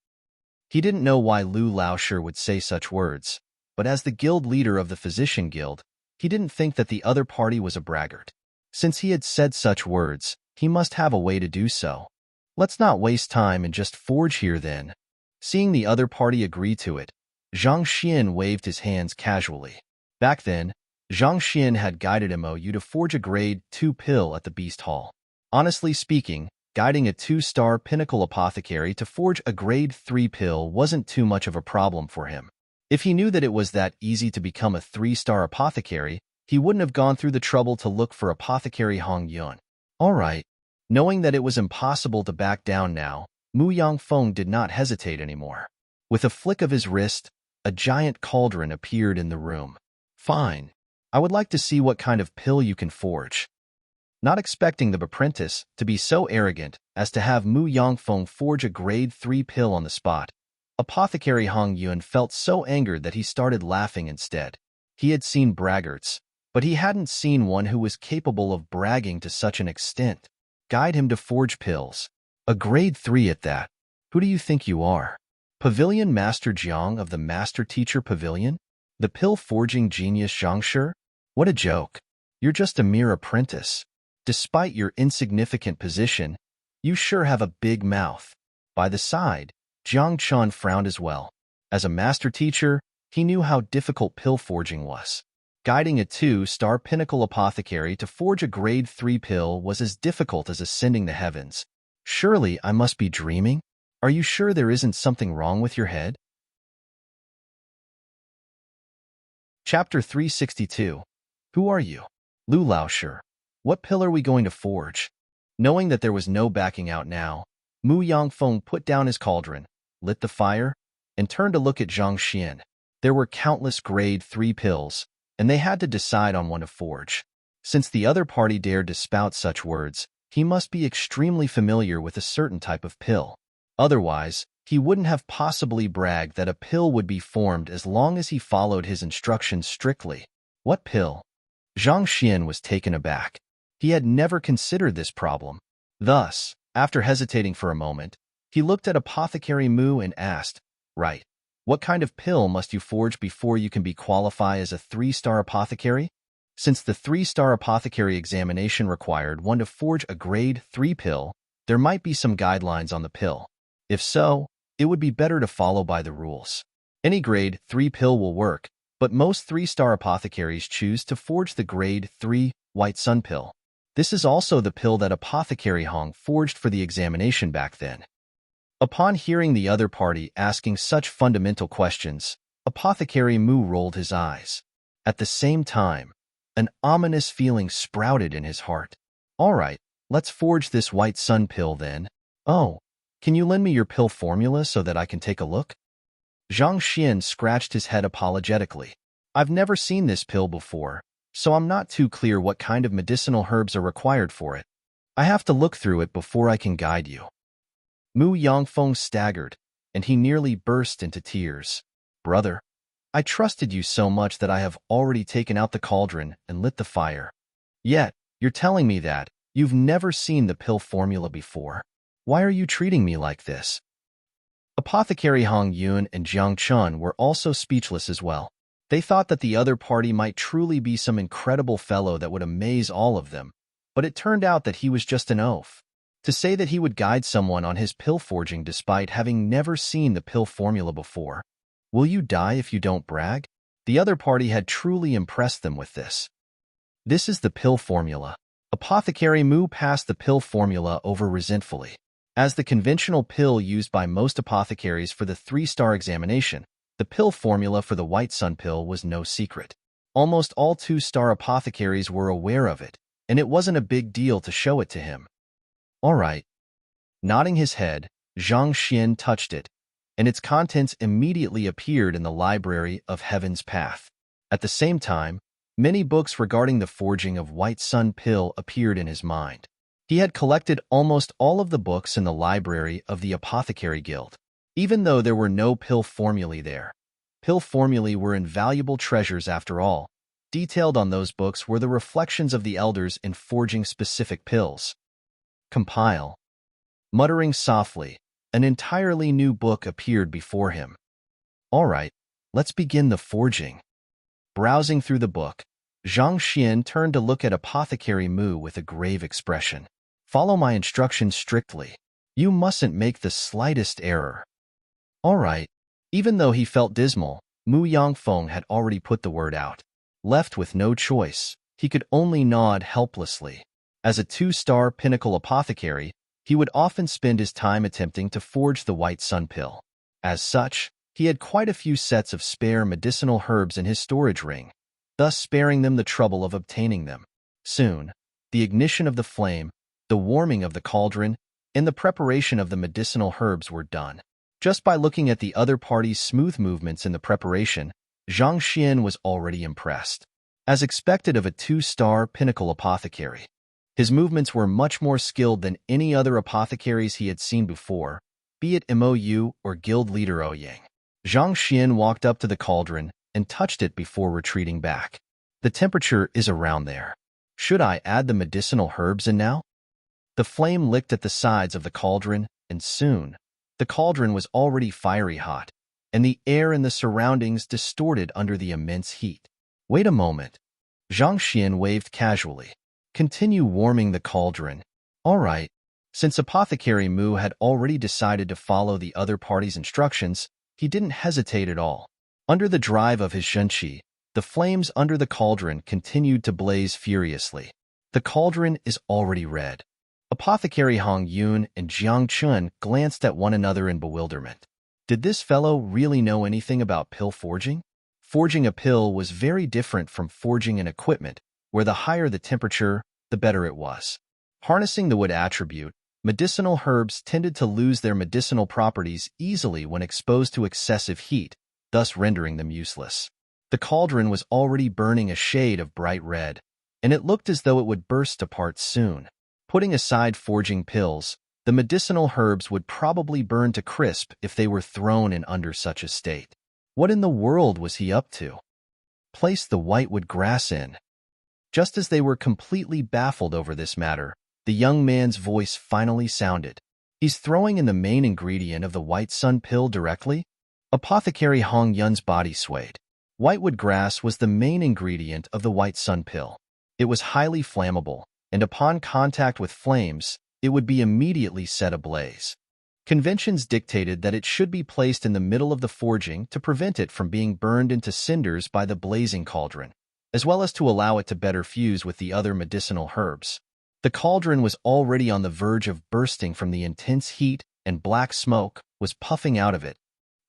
He didn't know why Lu Laoshi would say such words, but as the guild leader of the Physician Guild, he didn't think that the other party was a braggart. Since he had said such words, he must have a way to do so. Let's not waste time and just forge here then. Seeing the other party agree to it, Zhang Xian waved his hands casually. Back then, Zhang Xian had guided Mo to forge a grade 2 pill at the Beast Hall. Honestly speaking, guiding a 2-star pinnacle apothecary to forge a grade 3 pill wasn't too much of a problem for him. If he knew that it was that easy to become a 3-star apothecary, he wouldn't have gone through the trouble to look for Apothecary Hong Yuan. All right. Knowing that it was impossible to back down now, Mu Yangfeng did not hesitate anymore. With a flick of his wrist, a giant cauldron appeared in the room. Fine. I would like to see what kind of pill you can forge. Not expecting the apprentice to be so arrogant as to have Mu Yangfeng forge a grade 3 pill on the spot, Apothecary Hong Yuan felt so angered that he started laughing instead. He had seen braggarts, but he hadn't seen one who was capable of bragging to such an extent. Guide him to forge pills. A grade 3 at that. Who do you think you are? Pavilion Master Jiang of the Master Teacher Pavilion? The pill-forging genius Zhangshi? What a joke. You're just a mere apprentice. Despite your insignificant position, you sure have a big mouth. By the side, Jiang Chun frowned as well. As a master teacher, he knew how difficult pill forging was. Guiding a 2-star pinnacle apothecary to forge a grade 3 pill was as difficult as ascending the heavens. Surely I must be dreaming? Are you sure there isn't something wrong with your head? Chapter 362. Who are you? Lu Laoshi. What pill are we going to forge? Knowing that there was no backing out now, Mu Yangfeng put down his cauldron, lit the fire, and turned to look at Zhang Xian. There were countless grade 3 pills, and they had to decide on one to forge. Since the other party dared to spout such words, he must be extremely familiar with a certain type of pill. Otherwise, he wouldn't have possibly bragged that a pill would be formed as long as he followed his instructions strictly. What pill? Zhang Xian was taken aback. He had never considered this problem. Thus, after hesitating for a moment, he looked at Apothecary Mu and asked, Right, what kind of pill must you forge before you can be qualified as a 3-star apothecary? Since the 3-star apothecary examination required one to forge a grade 3 pill, there might be some guidelines on the pill. If so, it would be better to follow by the rules. Any grade 3 pill will work, but most 3-star apothecaries choose to forge the grade 3 white sun pill. This is also the pill that Apothecary Hong forged for the examination back then. Upon hearing the other party asking such fundamental questions, Apothecary Mu rolled his eyes. At the same time, an ominous feeling sprouted in his heart. All right, let's forge this white sun pill then. Oh, can you lend me your pill formula so that I can take a look? Zhang Xian scratched his head apologetically. I've never seen this pill before, so I'm not too clear what kind of medicinal herbs are required for it. I have to look through it before I can guide you. Mu Yangfeng staggered, and he nearly burst into tears. Brother, I trusted you so much that I have already taken out the cauldron and lit the fire. Yet, you're telling me that you've never seen the pill formula before. Why are you treating me like this? Apothecary Hong Yuan and Jiang Chun were also speechless as well. They thought that the other party might truly be some incredible fellow that would amaze all of them, but it turned out that he was just an oaf. To say that he would guide someone on his pill forging despite having never seen the pill formula before. Will you die if you don't brag? The other party had truly impressed them with this. This is the pill formula. Apothecary Mu passed the pill formula over resentfully. As the conventional pill used by most apothecaries for the 3-star examination, the pill formula for the white sun pill was no secret. Almost all two-star apothecaries were aware of it, and it wasn't a big deal to show it to him. All right. Nodding his head, Zhang Xian touched it, and its contents immediately appeared in the library of Heaven's Path. At the same time, many books regarding the forging of White Sun Pill appeared in his mind. He had collected almost all of the books in the library of the Apothecary Guild. Even though there were no pill formulae there, pill formulae were invaluable treasures after all. Detailed on those books were the reflections of the elders in forging specific pills. Compile. Muttering softly, an entirely new book appeared before him. All right, let's begin the forging. Browsing through the book, Zhang Xian turned to look at Apothecary Mu with a grave expression. Follow my instructions strictly. You mustn't make the slightest error. All right. Even though he felt dismal, Mu Yangfeng had already put the word out. Left with no choice, he could only nod helplessly. As a two-star pinnacle apothecary, he would often spend his time attempting to forge the White Sun Pill. As such, he had quite a few sets of spare medicinal herbs in his storage ring, thus sparing them the trouble of obtaining them. Soon, the ignition of the flame, the warming of the cauldron, and the preparation of the medicinal herbs were done. Just by looking at the other party's smooth movements in the preparation, Zhang Xian was already impressed. As expected of a two-star pinnacle apothecary, his movements were much more skilled than any other apothecaries he had seen before, be it Mou or guild leader Ouyang. Zhang Xian walked up to the cauldron and touched it before retreating back. The temperature is around there. Should I add the medicinal herbs in now? The flame licked at the sides of the cauldron, and soon, the cauldron was already fiery hot, and the air in the surroundings distorted under the immense heat. Wait a moment. Zhang Xian waved casually. Continue warming the cauldron. All right. Since Apothecary Mu had already decided to follow the other party's instructions, he didn't hesitate at all. Under the drive of his zhenqi, the flames under the cauldron continued to blaze furiously. The cauldron is already red. Apothecary Hong Yun and Jiang Chun glanced at one another in bewilderment. Did this fellow really know anything about pill forging? Forging a pill was very different from forging an equipment, where the higher the temperature, the better it was. Harnessing the wood attribute, medicinal herbs tended to lose their medicinal properties easily when exposed to excessive heat, thus rendering them useless. The cauldron was already burning a shade of bright red, and it looked as though it would burst apart soon. Putting aside forging pills, the medicinal herbs would probably burn to crisp if they were thrown in under such a state. What in the world was he up to? Place the whitewood grass in. Just as they were completely baffled over this matter, the young man's voice finally sounded. He's throwing in the main ingredient of the White Sun Pill directly? Apothecary Hong Yun's body swayed. Whitewood grass was the main ingredient of the White Sun Pill. It was highly flammable, and upon contact with flames, it would be immediately set ablaze. Conventions dictated that it should be placed in the middle of the forging to prevent it from being burned into cinders by the blazing cauldron, as well as to allow it to better fuse with the other medicinal herbs. The cauldron was already on the verge of bursting from the intense heat, and black smoke was puffing out of it.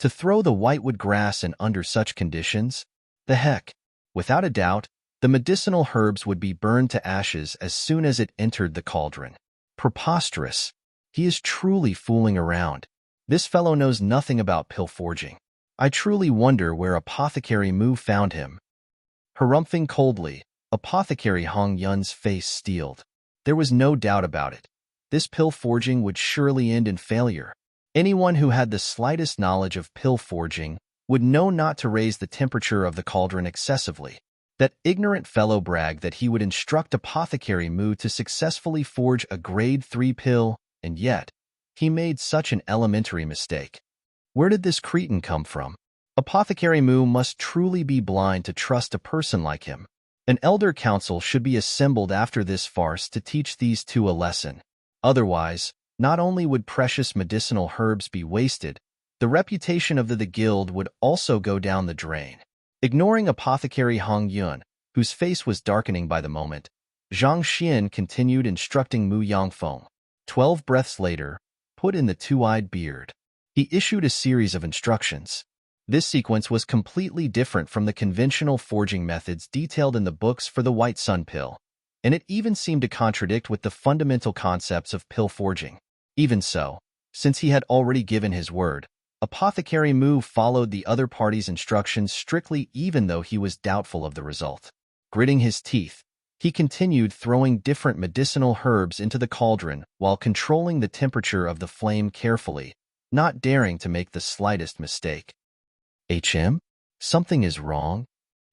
To throw the whitewood grass in under such conditions? The heck! Without a doubt, the medicinal herbs would be burned to ashes as soon as it entered the cauldron. Preposterous! He is truly fooling around. This fellow knows nothing about pill forging. I truly wonder where Apothecary Mu found him. Harumphing coldly, Apothecary Hong Yun's face steeled. There was no doubt about it. This pill forging would surely end in failure. Anyone who had the slightest knowledge of pill forging would know not to raise the temperature of the cauldron excessively. That ignorant fellow bragged that he would instruct Apothecary Mu to successfully forge a grade 3 pill, and yet, he made such an elementary mistake. Where did this cretin come from? Apothecary Mu must truly be blind to trust a person like him. An elder council should be assembled after this farce to teach these two a lesson. Otherwise, not only would precious medicinal herbs be wasted, the reputation of the guild would also go down the drain. Ignoring Apothecary Hong Yun, whose face was darkening by the moment, Zhang Xian continued instructing Mu Yangfeng. 12 breaths later, put in the two-eyed beard. He issued a series of instructions. This sequence was completely different from the conventional forging methods detailed in the books for the White Sun pill, and it even seemed to contradict with the fundamental concepts of pill forging. Even so, since he had already given his word, Apothecary Mu followed the other party's instructions strictly even though he was doubtful of the result. Gritting his teeth, he continued throwing different medicinal herbs into the cauldron while controlling the temperature of the flame carefully, not daring to make the slightest mistake. Something is wrong?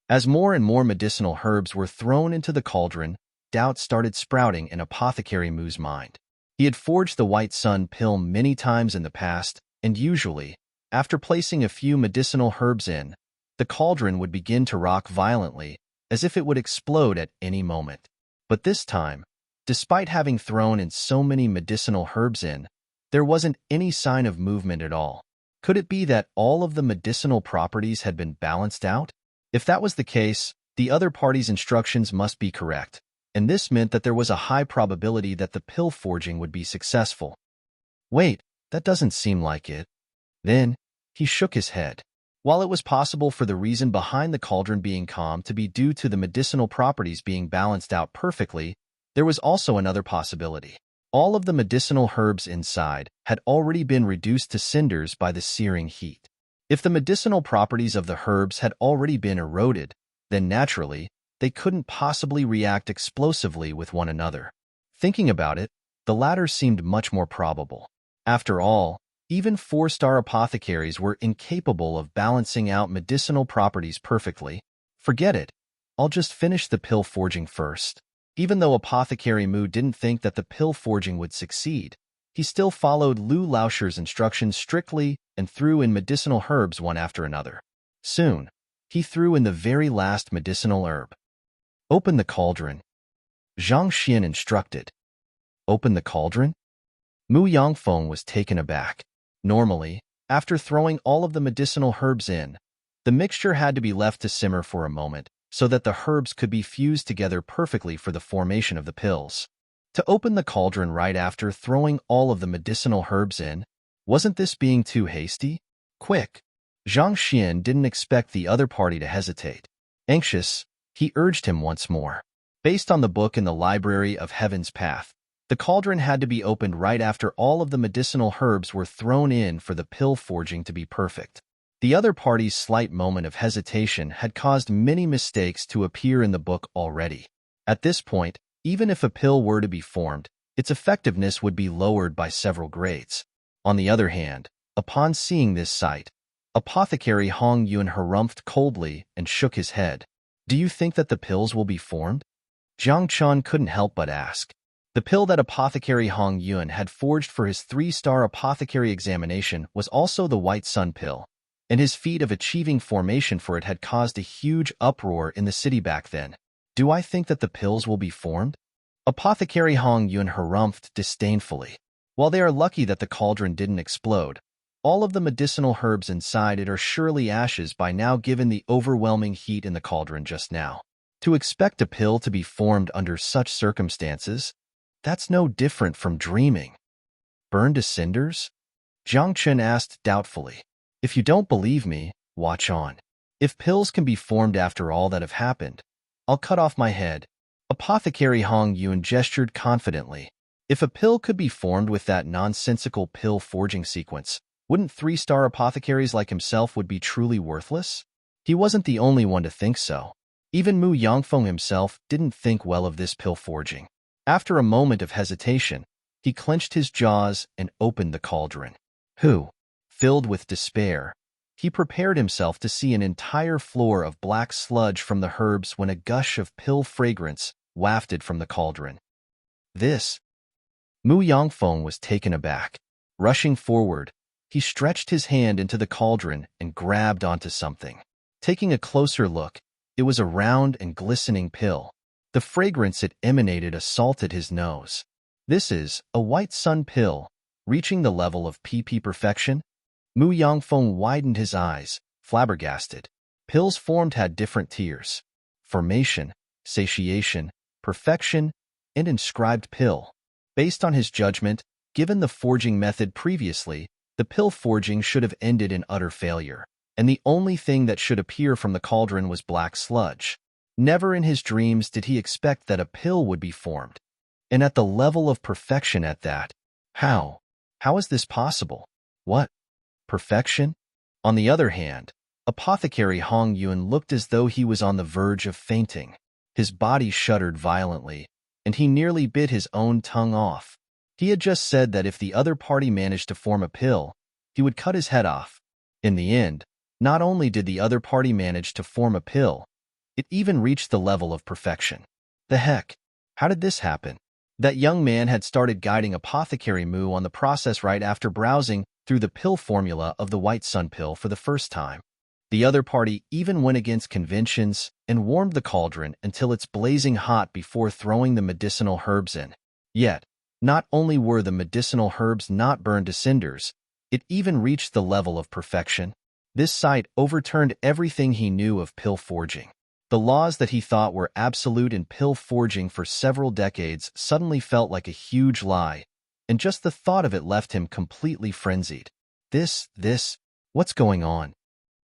As more and more medicinal herbs were thrown into the cauldron, doubt started sprouting in Apothecary Mu's mind. He had forged the White Sun pill many times in the past, and usually, after placing a few medicinal herbs in, the cauldron would begin to rock violently, as if it would explode at any moment. But this time, despite having thrown in so many medicinal herbs in, there wasn't any sign of movement at all. Could it be that all of the medicinal properties had been balanced out? If that was the case, the other party's instructions must be correct, and this meant that there was a high probability that the pill forging would be successful. Wait, that doesn't seem like it. Then, he shook his head. While it was possible for the reason behind the cauldron being calm to be due to the medicinal properties being balanced out perfectly, there was also another possibility. All of the medicinal herbs inside had already been reduced to cinders by the searing heat. If the medicinal properties of the herbs had already been eroded, then naturally, they couldn't possibly react explosively with one another. Thinking about it, the latter seemed much more probable. After all, even 4-star apothecaries were incapable of balancing out medicinal properties perfectly. Forget it. I'll just finish the pill forging first. Even though Apothecary Mu didn't think that the pill forging would succeed, he still followed Lu Laoshir's instructions strictly and threw in medicinal herbs one after another. Soon, he threw in the very last medicinal herb. Open the cauldron. Zhang Xian instructed. Open the cauldron? Mu Yangfeng was taken aback. Normally, after throwing all of the medicinal herbs in, the mixture had to be left to simmer for a moment so that the herbs could be fused together perfectly for the formation of the pills. To open the cauldron right after throwing all of the medicinal herbs in, wasn't this being too hasty? Quick! Zhang Xian didn't expect the other party to hesitate. Anxious, he urged him once more. Based on the book in the Library of Heaven's Path, the cauldron had to be opened right after all of the medicinal herbs were thrown in for the pill forging to be perfect. The other party's slight moment of hesitation had caused many mistakes to appear in the book already. At this point, even if a pill were to be formed, its effectiveness would be lowered by several grades. On the other hand, upon seeing this sight, Apothecary Hong Yun harumphed coldly and shook his head. Do you think that the pills will be formed? Jiang Chun couldn't help but ask. The pill that Apothecary Hong Yun had forged for his 3-star apothecary examination was also the White Sun pill, and his feat of achieving formation for it had caused a huge uproar in the city back then. Do I think that the pills will be formed? Apothecary Hong Yun harumphed disdainfully. While they are lucky that the cauldron didn't explode, all of the medicinal herbs inside it are surely ashes by now given the overwhelming heat in the cauldron just now. To expect a pill to be formed under such circumstances, that's no different from dreaming. Burned to cinders? Jiang Chen asked doubtfully. If you don't believe me, watch on. If pills can be formed after all that have happened, I'll cut off my head. Apothecary Hong Yun gestured confidently. If a pill could be formed with that nonsensical pill forging sequence, wouldn't 3-star apothecaries like himself would be truly worthless? He wasn't the only one to think so. Even Mu Yangfeng himself didn't think well of this pill forging. After a moment of hesitation, he clenched his jaws and opened the cauldron. Filled with despair, he prepared himself to see an entire floor of black sludge from the herbs when a gush of pill fragrance wafted from the cauldron. This? Mu Yangfeng was taken aback. Rushing forward, he stretched his hand into the cauldron and grabbed onto something. Taking a closer look, it was a round and glistening pill. The fragrance it emanated assaulted his nose. This is a White Sun pill, reaching the level of PP perfection? Mu Yangfeng widened his eyes, flabbergasted. Pills formed had different tiers: formation, satiation, perfection, and inscribed pill. Based on his judgment, given the forging method previously, the pill forging should have ended in utter failure. and the only thing that should appear from the cauldron was black sludge. Never in his dreams did he expect that a pill would be formed, and at the level of perfection at that. How? How is this possible? What? Perfection? On the other hand, Apothecary Hong Yun looked as though he was on the verge of fainting. His body shuddered violently, and he nearly bit his own tongue off. He had just said that if the other party managed to form a pill, he would cut his head off. In the end, not only did the other party manage to form a pill, it even reached the level of perfection. The heck? How did this happen? That young man had started guiding Apothecary Mu on the process right after browsing through the pill formula of the White Sun pill for the first time. The other party even went against conventions and warmed the cauldron until it's blazing hot before throwing the medicinal herbs in. Yet, not only were the medicinal herbs not burned to cinders, it even reached the level of perfection. This sight overturned everything he knew of pill forging. The laws that he thought were absolute in pill forging for several decades suddenly felt like a huge lie, and just the thought of it left him completely frenzied. What's going on?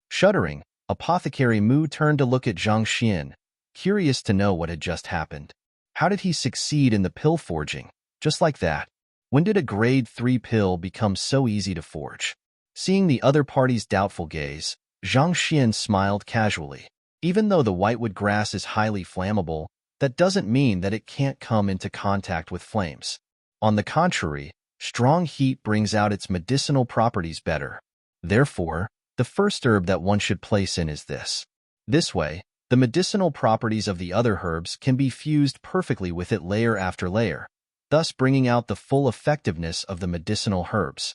Shuddering, Apothecary Mu turned to look at Zhang Xian, curious to know what had just happened. How did he succeed in the pill forging? Just like that. When did a grade 3 pill become so easy to forge? Seeing the other party's doubtful gaze, Zhang Xian smiled casually. Even though the whitewood grass is highly flammable, that doesn't mean that it can't come into contact with flames. On the contrary, strong heat brings out its medicinal properties better. Therefore, the first herb that one should place in is this. This way, the medicinal properties of the other herbs can be fused perfectly with it layer after layer, thus bringing out the full effectiveness of the medicinal herbs.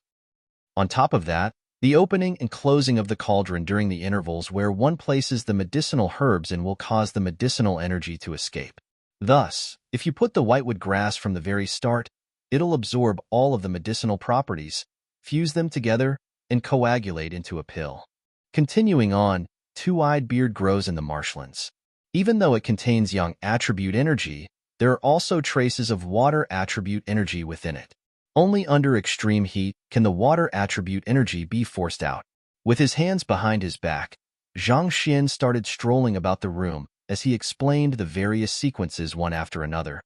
On top of that, the opening and closing of the cauldron during the intervals where one places the medicinal herbs in will cause the medicinal energy to escape. Thus, if you put the whitewood grass from the very start, it'll absorb all of the medicinal properties, fuse them together, and coagulate into a pill. Continuing on, two-eyed beard grows in the marshlands. Even though it contains yang attribute energy, there are also traces of water attribute energy within it. Only under extreme heat can the water attribute energy be forced out. With his hands behind his back, Zhang Xian started strolling about the room as he explained the various sequences one after another.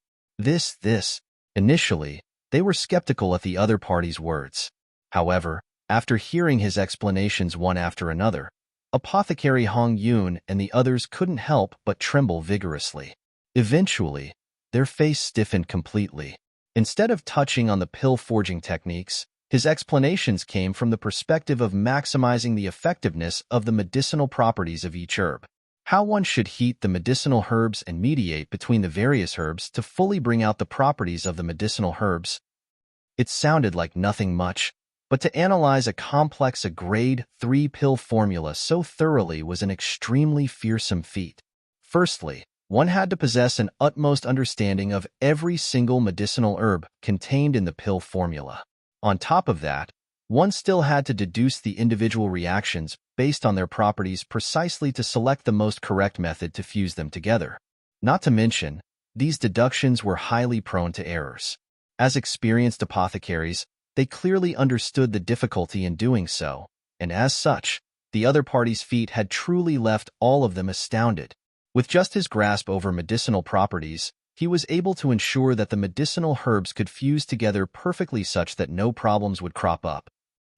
Initially, they were skeptical at the other party's words. However, after hearing his explanations one after another, Apothecary Hong Yun and the others couldn't help but tremble vigorously. Eventually, their face stiffened completely. Instead of touching on the pill forging techniques, his explanations came from the perspective of maximizing the effectiveness of the medicinal properties of each herb. How one should heat the medicinal herbs and mediate between the various herbs to fully bring out the properties of the medicinal herbs. It sounded like nothing much, but to analyze a complex grade 3 pill formula so thoroughly was an extremely fearsome feat. Firstly, one had to possess an utmost understanding of every single medicinal herb contained in the pill formula. On top of that, one still had to deduce the individual reactions based on their properties precisely to select the most correct method to fuse them together. Not to mention, these deductions were highly prone to errors. As experienced apothecaries, they clearly understood the difficulty in doing so, and as such, the other party's feat had truly left all of them astounded. With just his grasp over medicinal properties, he was able to ensure that the medicinal herbs could fuse together perfectly such that no problems would crop up.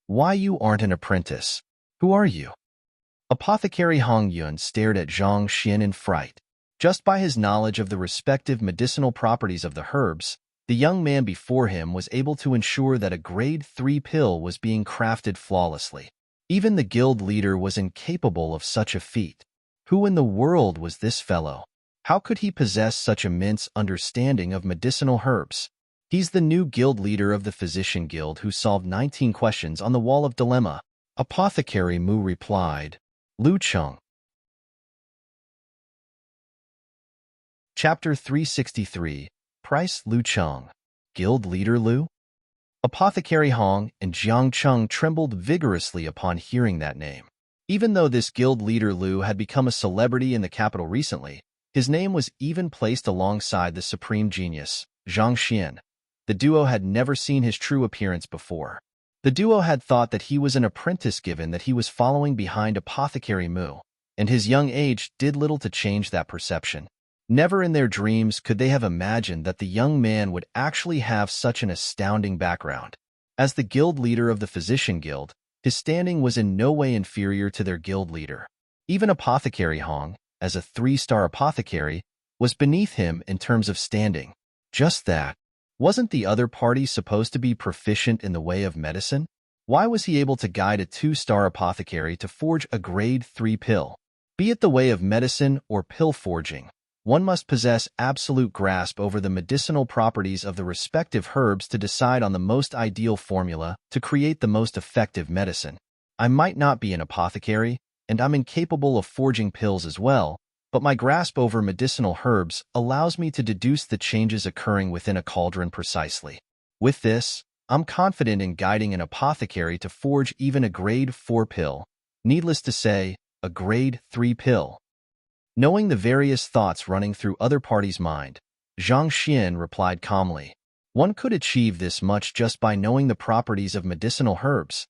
Why you aren't an apprentice? Who are you? Apothecary Hong Yun stared at Zhang Xian in fright. Just by his knowledge of the respective medicinal properties of the herbs, the young man before him was able to ensure that a grade 3 pill was being crafted flawlessly. Even the guild leader was incapable of such a feat. Who in the world was this fellow? How could he possess such immense understanding of medicinal herbs? He's the new guild leader of the Physician Guild who solved 19 questions on the Wall of Dilemma. Apothecary Mu replied. Lu Cheng. Chapter 363. Price Lu Cheng. Guild Leader Lu? Apothecary Hong and Jiang Cheng trembled vigorously upon hearing that name. Even though this guild leader Lu had become a celebrity in the capital recently, his name was even placed alongside the supreme genius, Zhang Xian. The duo had never seen his true appearance before. The duo had thought that he was an apprentice given that he was following behind Apothecary Mu, and his young age did little to change that perception. Never in their dreams could they have imagined that the young man would actually have such an astounding background. As the guild leader of the Physician Guild, his standing was in no way inferior to their guild leader. Even Apothecary Hong, as a 3-star apothecary, was beneath him in terms of standing. Just that. Wasn't the other party supposed to be proficient in the way of medicine? Why was he able to guide a 2-star apothecary to forge a grade 3 pill? Be it the way of medicine or pill forging, one must possess absolute grasp over the medicinal properties of the respective herbs to decide on the most ideal formula to create the most effective medicine. I might not be an apothecary, and I'm incapable of forging pills as well, but my grasp over medicinal herbs allows me to deduce the changes occurring within a cauldron precisely. With this, I'm confident in guiding an apothecary to forge even a grade 4 pill, needless to say, a grade 3 pill. Knowing the various thoughts running through other parties' mind, Zhang Xian replied calmly, "One could achieve this much just by knowing the properties of medicinal herbs."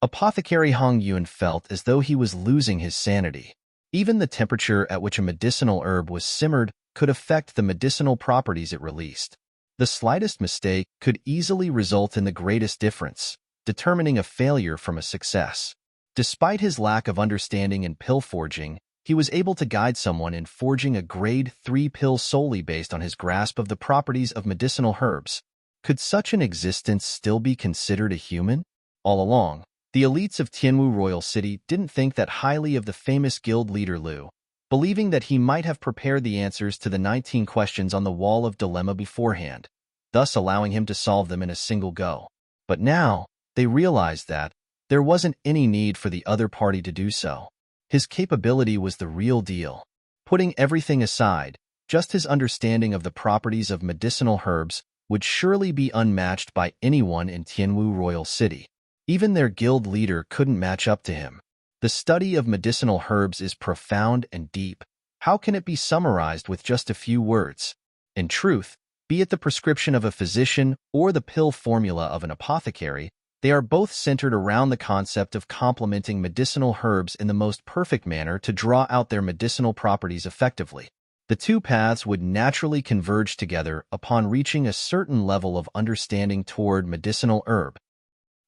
Apothecary Hong Yun felt as though he was losing his sanity. Even the temperature at which a medicinal herb was simmered could affect the medicinal properties it released. The slightest mistake could easily result in the greatest difference, determining a failure from a success. Despite his lack of understanding in pill forging, he was able to guide someone in forging a grade 3 pill solely based on his grasp of the properties of medicinal herbs. Could such an existence still be considered a human? All along, the elites of Tianwu Royal City didn't think that highly of the famous guild leader Liu, believing that he might have prepared the answers to the 19 questions on the wall of dilemma beforehand, thus allowing him to solve them in a single go. But now, they realized that there wasn't any need for the other party to do so. His capability was the real deal. Putting everything aside, just his understanding of the properties of medicinal herbs would surely be unmatched by anyone in Tianwu Royal City. Even their guild leader couldn't match up to him. The study of medicinal herbs is profound and deep. How can it be summarized with just a few words? In truth, be it the prescription of a physician or the pill formula of an apothecary, they are both centered around the concept of complementing medicinal herbs in the most perfect manner to draw out their medicinal properties effectively. The two paths would naturally converge together upon reaching a certain level of understanding toward medicinal herb.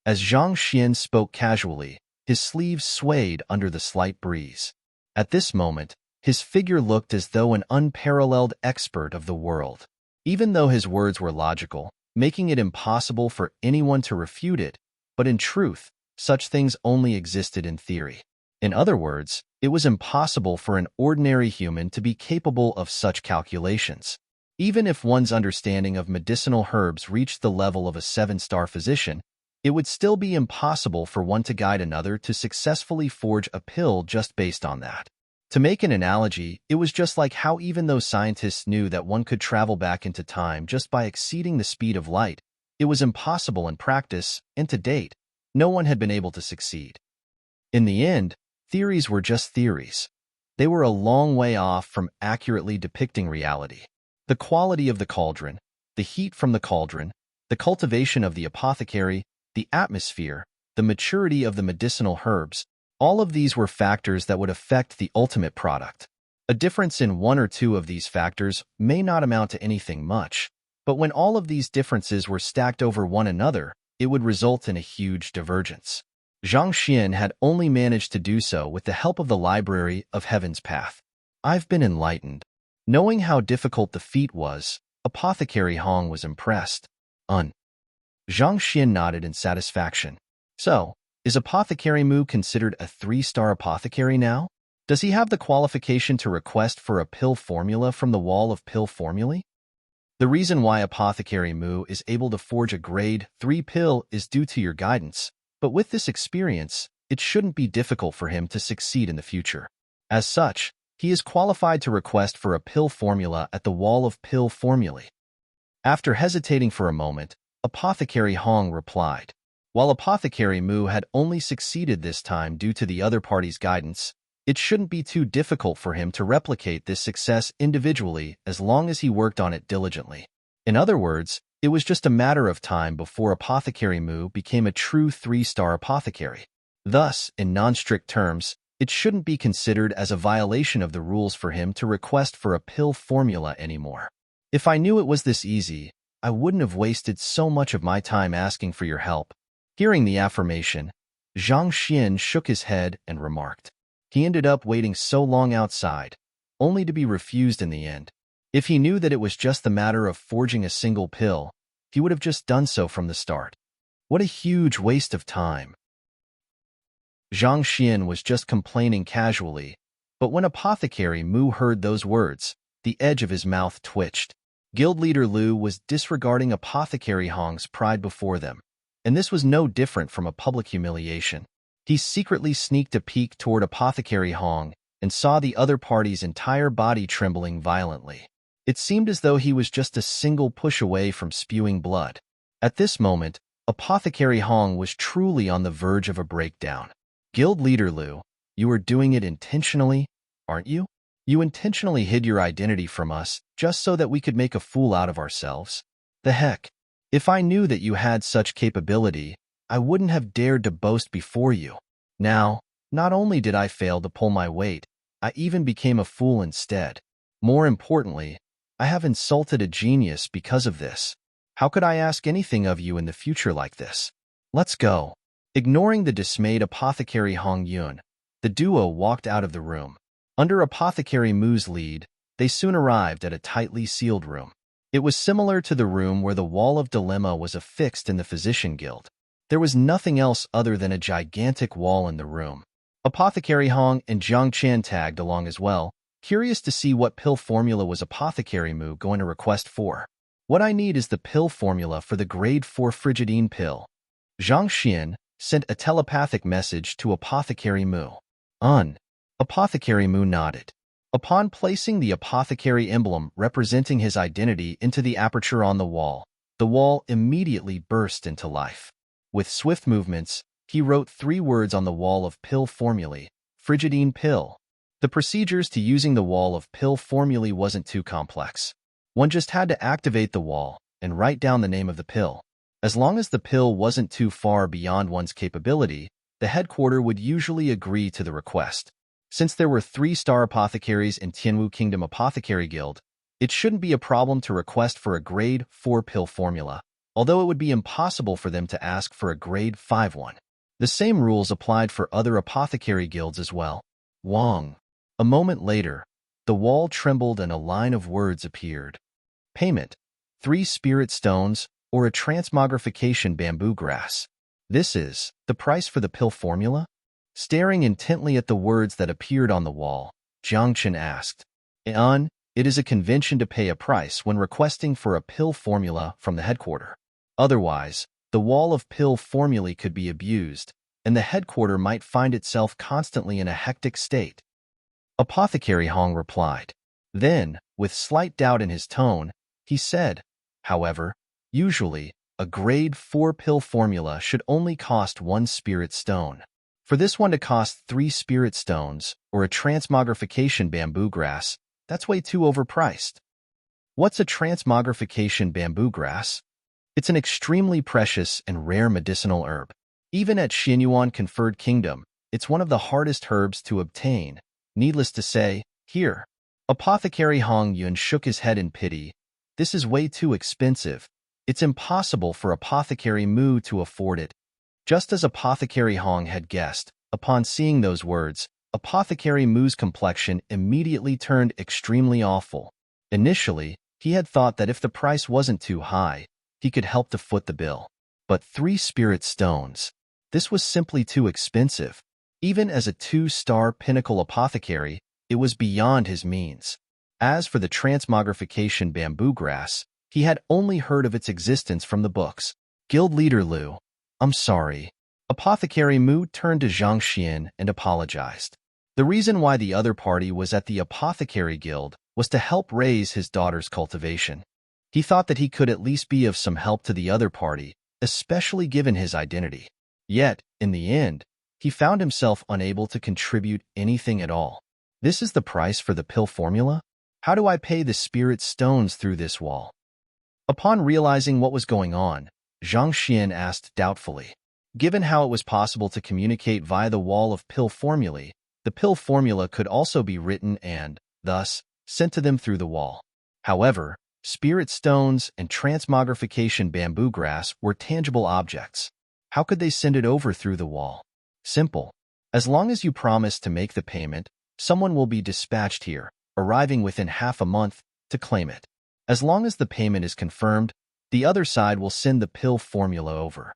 As Zhang Xian spoke casually, his sleeves swayed under the slight breeze. At this moment, his figure looked as though an unparalleled expert of the world. Even though his words were logical, making it impossible for anyone to refute it, but in truth, such things only existed in theory. In other words, it was impossible for an ordinary human to be capable of such calculations. Even if one's understanding of medicinal herbs reached the level of a 7-star physician, it would still be impossible for one to guide another to successfully forge a pill just based on that. To make an analogy, it was just like how even though scientists knew that one could travel back into time just by exceeding the speed of light, it was impossible in practice, and to date, no one had been able to succeed. In the end, theories were just theories. They were a long way off from accurately depicting reality. The quality of the cauldron, the heat from the cauldron, the cultivation of the apothecary, the atmosphere, the maturity of the medicinal herbs, all of these were factors that would affect the ultimate product. A difference in one or two of these factors may not amount to anything much, but when all of these differences were stacked over one another, it would result in a huge divergence. Zhang Xian had only managed to do so with the help of the Library of Heaven's Path. I've been enlightened. Knowing how difficult the feat was, Apothecary Hong was impressed. Zhang Xian nodded in satisfaction. So, is Apothecary Mu considered a 3-star apothecary now? Does he have the qualification to request for a pill formula from the wall of pill formulae? The reason why Apothecary Mu is able to forge a grade 3 pill is due to your guidance, but with this experience, it shouldn't be difficult for him to succeed in the future. As such, he is qualified to request for a pill formula at the wall of pill formulae. After hesitating for a moment, Apothecary Hong replied. While Apothecary Mu had only succeeded this time due to the other party's guidance, it shouldn't be too difficult for him to replicate this success individually as long as he worked on it diligently. In other words, It was just a matter of time before Apothecary Mu became a true 3-star apothecary. Thus, in non-strict terms, it shouldn't be considered as a violation of the rules for him to request for a pill formula anymore. If I knew it was this easy, I wouldn't have wasted so much of my time asking for your help. Hearing the affirmation, Zhang Xian shook his head and remarked. He ended up waiting so long outside, only to be refused in the end. If he knew that it was just the matter of forging a single pill, he would have just done so from the start. What a huge waste of time. Zhang Xian was just complaining casually, but when Apothecary Mu heard those words, the edge of his mouth twitched. Guild leader Liu was disregarding Apothecary Hong's pride before them, and this was no different from a public humiliation. He secretly sneaked a peek toward Apothecary Hong and saw the other party's entire body trembling violently. It seemed as though he was just a single push away from spewing blood. At this moment, Apothecary Hong was truly on the verge of a breakdown. Guild leader Liu, you are doing it intentionally, aren't you? You intentionally hid your identity from us just so that we could make a fool out of ourselves. The heck? If I knew that you had such capability, I wouldn't have dared to boast before you. Now, not only did I fail to pull my weight, I even became a fool instead. More importantly, I have insulted a genius because of this. How could I ask anything of you in the future like this? Let's go. Ignoring the dismayed Apothecary Hong Yun, the duo walked out of the room. Under Apothecary Mu's lead, they soon arrived at a tightly sealed room. It was similar to the room where the Wall of Dilemma was affixed in the Physician Guild. There was nothing else other than a gigantic wall in the room. Apothecary Hong and Zhang Qian tagged along as well, curious to see what pill formula was Apothecary Mu going to request for. What I need is the pill formula for the grade 4 Frigidine pill. Zhang Qian sent a telepathic message to Apothecary Mu. Apothecary Mu nodded. Upon placing the apothecary emblem representing his identity into the aperture on the wall immediately burst into life. With swift movements, he wrote 3 words on the wall of pill formulae, Frigidine pill. The procedures to using the wall of pill formulae wasn't too complex. One just had to activate the wall and write down the name of the pill. As long as the pill wasn't too far beyond one's capability, the headquarter would usually agree to the request. Since there were 3-star apothecaries in Tianwu Kingdom Apothecary Guild, it shouldn't be a problem to request for a grade 4 pill formula, although it would be impossible for them to ask for a grade 5 one. The same rules applied for other apothecary guilds as well. Wong. A moment later, the wall trembled and a line of words appeared. Payment: 3 spirit stones or a transmogrification bamboo grass. This is the price for the pill formula? Staring intently at the words that appeared on the wall, Zhang Qian asked. It is a convention to pay a price when requesting for a pill formula from the headquarter. Otherwise, the wall of pill formulae could be abused, and the headquarter might find itself constantly in a hectic state. Apothecary Hong replied. Then, with slight doubt in his tone, he said, however, usually, a grade 4 pill formula should only cost 1 spirit stone. For this one to cost 3 spirit stones, or a transmogrification bamboo grass, that's way too overpriced. What's a transmogrification bamboo grass? It's an extremely precious and rare medicinal herb. Even at Xinyuan Conferred Kingdom, it's one of the hardest herbs to obtain. Needless to say, here. Apothecary Hong Yun shook his head in pity. This is way too expensive. It's impossible for Apothecary Mu to afford it. Just as Apothecary Hong had guessed, upon seeing those words, Apothecary Mu's complexion immediately turned extremely awful. Initially, he had thought that if the price wasn't too high, he could help to foot the bill. But 3 spirit stones. This was simply too expensive. Even as a 2-star pinnacle apothecary, it was beyond his means. As for the transmogrification bamboo grass, he had only heard of its existence from the books. Guild leader Liu. I'm sorry. Apothecary Mu turned to Zhang Xian and apologized. The reason why the other party was at the Apothecary Guild was to help raise his daughter's cultivation. He thought that he could at least be of some help to the other party, especially given his identity. Yet, in the end, he found himself unable to contribute anything at all. This is the price for the pill formula? How do I pay the spirit stones through this wall? Upon realizing what was going on, Zhang Xian asked doubtfully. Given how it was possible to communicate via the wall of pill formulae, the pill formula could also be written and, thus, sent to them through the wall. However, spirit stones and transmogrification bamboo grass were tangible objects. How could they send it over through the wall? Simple. As long as you promise to make the payment, someone will be dispatched here, arriving within half a month, to claim it. As long as the payment is confirmed, the other side will send the pill formula over.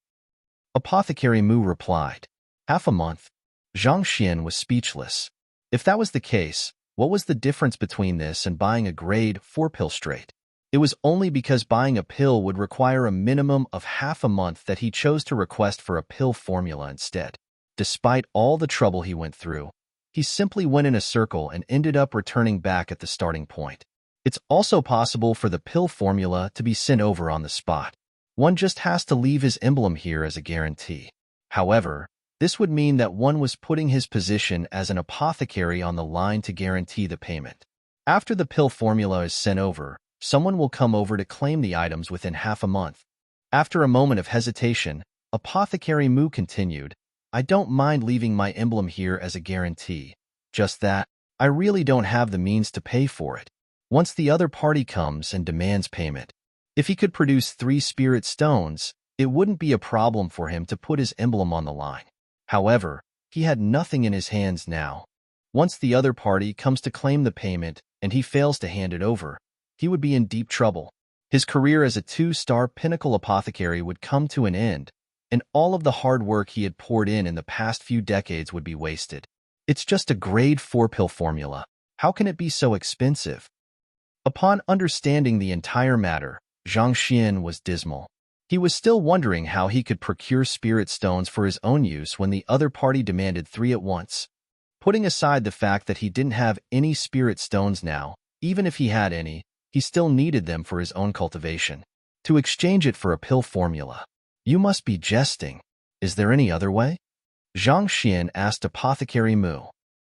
Apothecary Mu replied. Half a month? Zhang Xian was speechless. If that was the case, what was the difference between this and buying a grade 4 pill straight? It was only because buying a pill would require a minimum of half a month that he chose to request for a pill formula instead. Despite all the trouble he went through, he simply went in a circle and ended up returning back at the starting point. It's also possible for the pill formula to be sent over on the spot. One just has to leave his emblem here as a guarantee. However, this would mean that one was putting his position as an apothecary on the line to guarantee the payment. After the pill formula is sent over, someone will come over to claim the items within half a month. After a moment of hesitation, Apothecary Mu continued, I don't mind leaving my emblem here as a guarantee. Just that, I really don't have the means to pay for it. Once the other party comes and demands payment, if he could produce 3 spirit stones, it wouldn't be a problem for him to put his emblem on the line. However, he had nothing in his hands now. Once the other party comes to claim the payment and he fails to hand it over, he would be in deep trouble. His career as a 2-star pinnacle apothecary would come to an end, and all of the hard work he had poured in the past few decades would be wasted. It's just a grade 4 pill formula. How can it be so expensive? Upon understanding the entire matter, Zhang Xian was dismal. He was still wondering how he could procure spirit stones for his own use when the other party demanded 3 at once. Putting aside the fact that he didn't have any spirit stones now, even if he had any, he still needed them for his own cultivation. To exchange it for a pill formula. You must be jesting. Is there any other way? Zhang Xian asked Apothecary Mu.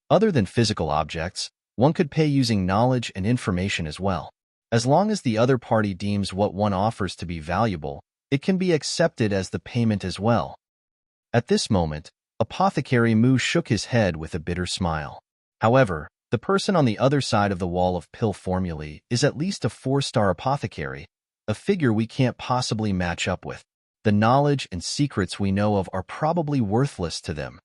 Other than physical objects, one could pay using knowledge and information as well. As long as the other party deems what one offers to be valuable, it can be accepted as the payment as well. At this moment, Apothecary Mu shook his head with a bitter smile. However, the person on the other side of the wall of pill formulae is at least a 4-star apothecary, a figure we can't possibly match up with. The knowledge and secrets we know of are probably worthless to them.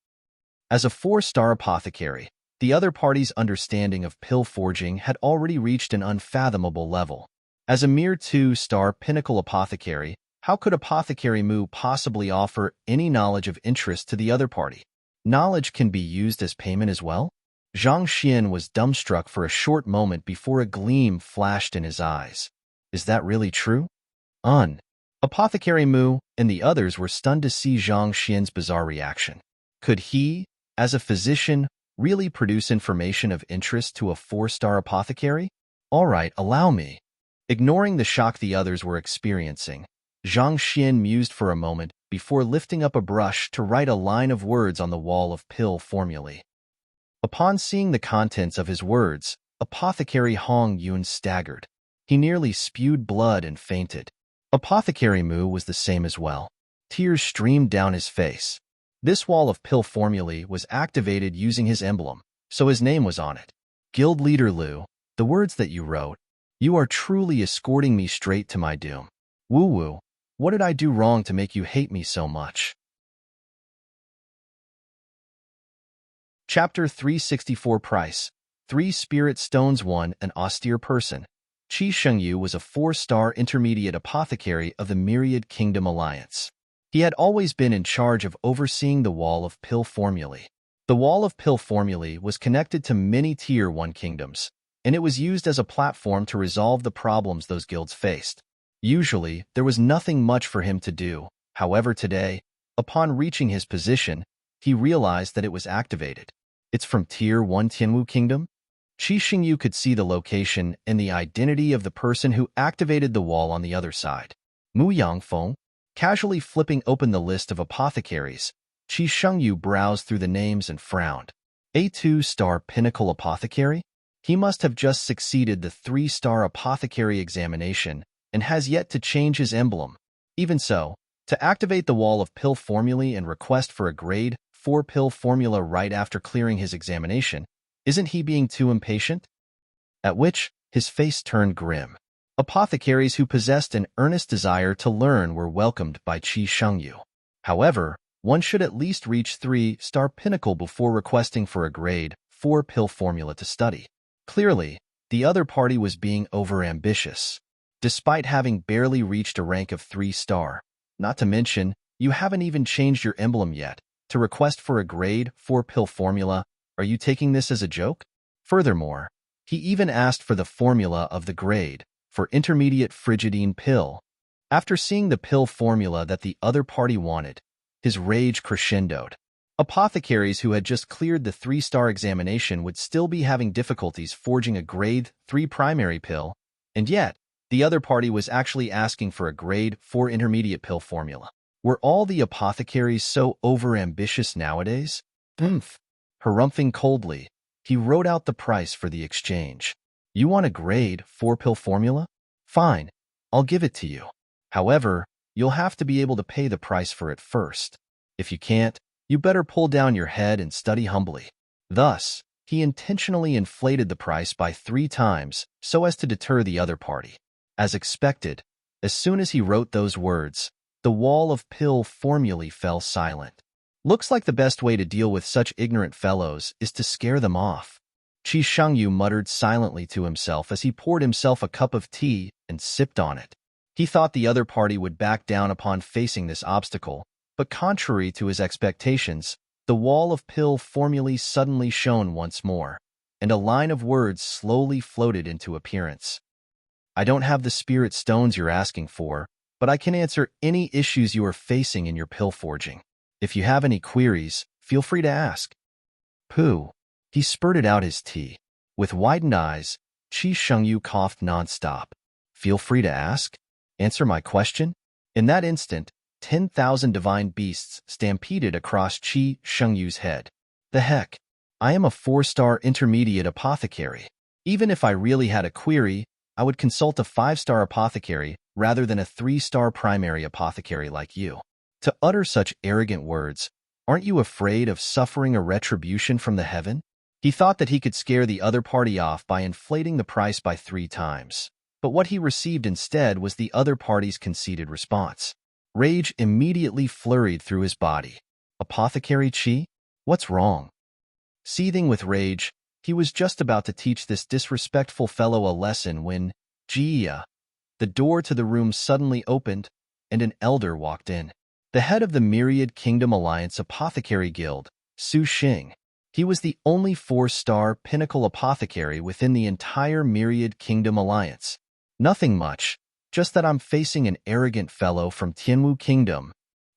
As a 4-star apothecary, the other party's understanding of pill forging had already reached an unfathomable level. As a mere 2-star pinnacle apothecary, how could Apothecary Mu possibly offer any knowledge of interest to the other party? Knowledge can be used as payment as well? Zhang Xian was dumbstruck for a short moment before a gleam flashed in his eyes. Is that really true? Apothecary Mu and the others were stunned to see Zhang Xian's bizarre reaction. Could he, as a physician, really produce information of interest to a 4-star apothecary? All right, allow me. Ignoring the shock the others were experiencing, Zhang Xian mused for a moment before lifting up a brush to write a line of words on the wall of pill formulae. Upon seeing the contents of his words, Apothecary Hong Yun staggered. He nearly spewed blood and fainted. Apothecary Mu was the same as well. Tears streamed down his face. This wall of pill formulae was activated using his emblem, so his name was on it. Guild Leader Liu, the words that you wrote, you are truly escorting me straight to my doom. Woo-woo, what did I do wrong to make you hate me so much? Chapter 364 Price 3 Spirit Stones 1 An austere person. Qi Shengyu was a 4-star intermediate apothecary of the Myriad Kingdom Alliance. He had always been in charge of overseeing the Wall of Pill Formulae. The Wall of Pill Formulae was connected to many Tier 1 kingdoms, and it was used as a platform to resolve the problems those guilds faced. Usually, there was nothing much for him to do. However, today, upon reaching his position, he realized that it was activated. It's from Tier 1 Tianwu Kingdom? Qi Shengyu could see the location and the identity of the person who activated the wall on the other side. Mu Yangfeng. Casually flipping open the list of apothecaries, Qi Shengyu browsed through the names and frowned. A 2-star pinnacle apothecary? He must have just succeeded the 3-star apothecary examination and has yet to change his emblem. Even so, to activate the wall of pill formulae and request for a grade 4 pill formula right after clearing his examination, isn't he being too impatient? At which, his face turned grim. Apothecaries who possessed an earnest desire to learn were welcomed by Qi Shengyu. However, one should at least reach 3-star pinnacle before requesting for a grade 4 pill formula to study. Clearly, the other party was being overambitious. Despite having barely reached a rank of 3-star, not to mention, you haven't even changed your emblem yet, to request for a grade 4 pill formula, are you taking this as a joke? Furthermore, he even asked for the formula of the grade for intermediate frigidine pill. After seeing the pill formula that the other party wanted, his rage crescendoed. Apothecaries who had just cleared the 3-star examination would still be having difficulties forging a grade 3 primary pill, and yet, the other party was actually asking for a grade 4 intermediate pill formula. Were all the apothecaries so overambitious nowadays? Harumphing coldly, he wrote out the price for the exchange. You want a grade 4 pill formula? Fine, I'll give it to you. However, you'll have to be able to pay the price for it first. If you can't, you better pull down your head and study humbly. Thus, he intentionally inflated the price by 3 times so as to deter the other party. As expected, as soon as he wrote those words, the wall of pill formulae fell silent. Looks like the best way to deal with such ignorant fellows is to scare them off. Qi Shengyu muttered silently to himself as he poured himself a cup of tea and sipped on it. He thought the other party would back down upon facing this obstacle, but contrary to his expectations, the wall of pill formulae suddenly shone once more, and a line of words slowly floated into appearance. I don't have the spirit stones you're asking for, but I can answer any issues you are facing in your pill forging. If you have any queries, feel free to ask. Pooh. He spurted out his tea. With widened eyes, Qi Shengyu coughed nonstop. Feel free to ask? Answer my question? In that instant, 10,000 divine beasts stampeded across Qi Shengyu's head. The heck? I am a 4-star intermediate apothecary. Even if I really had a query, I would consult a 5-star apothecary rather than a 3-star primary apothecary like you. To utter such arrogant words, aren't you afraid of suffering a retribution from the heaven? He thought that he could scare the other party off by inflating the price by 3 times. But what he received instead was the other party's conceited response. Rage immediately flurried through his body. Apothecary Qi? What's wrong? Seething with rage, he was just about to teach this disrespectful fellow a lesson when, Jia, the door to the room suddenly opened, and an elder walked in. The head of the Myriad Kingdom Alliance Apothecary Guild, Su Xing. He was the only 4-star pinnacle apothecary within the entire Myriad Kingdom Alliance. Nothing much, just that I'm facing an arrogant fellow from Tianwu Kingdom.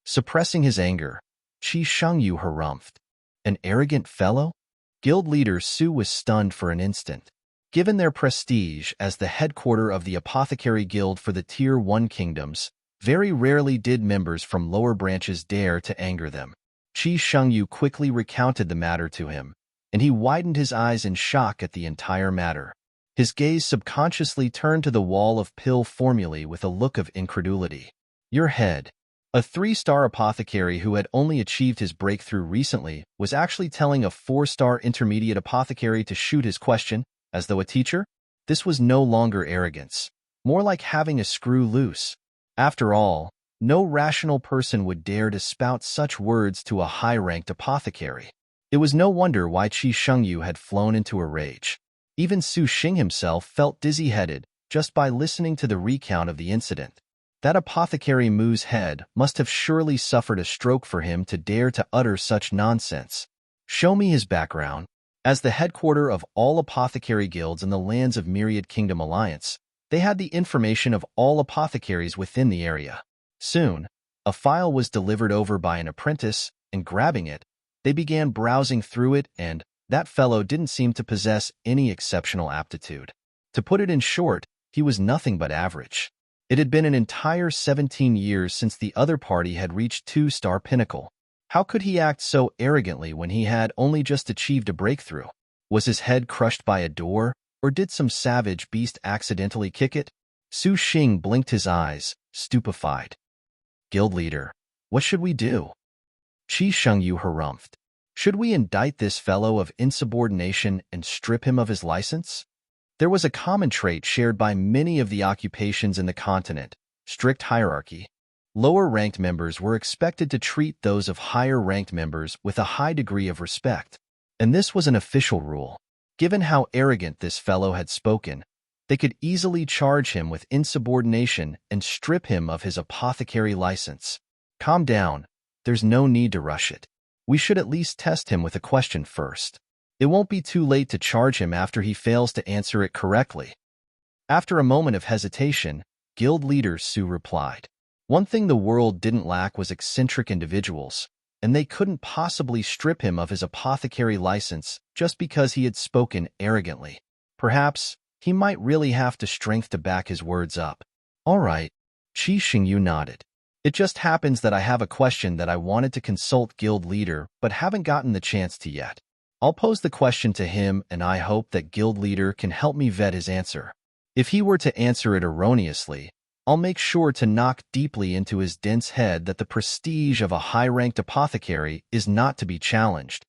Suppressing his anger, Qi Shengyu harumphed. An arrogant fellow? Guild leader Su was stunned for an instant. Given their prestige as the headquarter of the Apothecary Guild for the Tier 1 kingdoms, very rarely did members from lower branches dare to anger them. Qi Shengyu quickly recounted the matter to him, and he widened his eyes in shock at the entire matter. His gaze subconsciously turned to the wall of pill formulae with a look of incredulity. Your head. A 3-star apothecary who had only achieved his breakthrough recently was actually telling a 4-star intermediate apothecary to shoot his question, as though a teacher? This was no longer arrogance, more like having a screw loose. After all, no rational person would dare to spout such words to a high-ranked apothecary. It was no wonder why Qi Shengyu had flown into a rage. Even Su Xing himself felt dizzy-headed just by listening to the recount of the incident. That apothecary Mu's head must have surely suffered a stroke for him to dare to utter such nonsense. Show me his background. As the headquarter of all apothecary guilds in the lands of Myriad Kingdom Alliance, they had the information of all apothecaries within the area. Soon, a file was delivered over by an apprentice, and grabbing it, they began browsing through it, and that fellow didn't seem to possess any exceptional aptitude. To put it in short, he was nothing but average. It had been an entire 17 years since the other party had reached 2-star pinnacle. How could he act so arrogantly when he had only just achieved a breakthrough? Was his head crushed by a door, or did some savage beast accidentally kick it? Su Xing blinked his eyes, stupefied. Guild leader, what should we do? Qi Shengyu harumphed. Should we indict this fellow of insubordination and strip him of his license? There was a common trait shared by many of the occupations in the continent: strict hierarchy. Lower-ranked members were expected to treat those of higher-ranked members with a high degree of respect, and this was an official rule. Given how arrogant this fellow had spoken, they could easily charge him with insubordination and strip him of his apothecary license. Calm down. There's no need to rush it. We should at least test him with a question first. It won't be too late to charge him after he fails to answer it correctly. After a moment of hesitation, guild leader Su replied. One thing the world didn't lack was eccentric individuals, and they couldn't possibly strip him of his apothecary license just because he had spoken arrogantly. Perhaps he might really have the strength to back his words up. All right, Qi Shengyu nodded. It just happens that I have a question that I wanted to consult guild leader but haven't gotten the chance to yet. I'll pose the question to him, and I hope that guild leader can help me vet his answer. If he were to answer it erroneously, I'll make sure to knock deeply into his dense head that the prestige of a high-ranked apothecary is not to be challenged.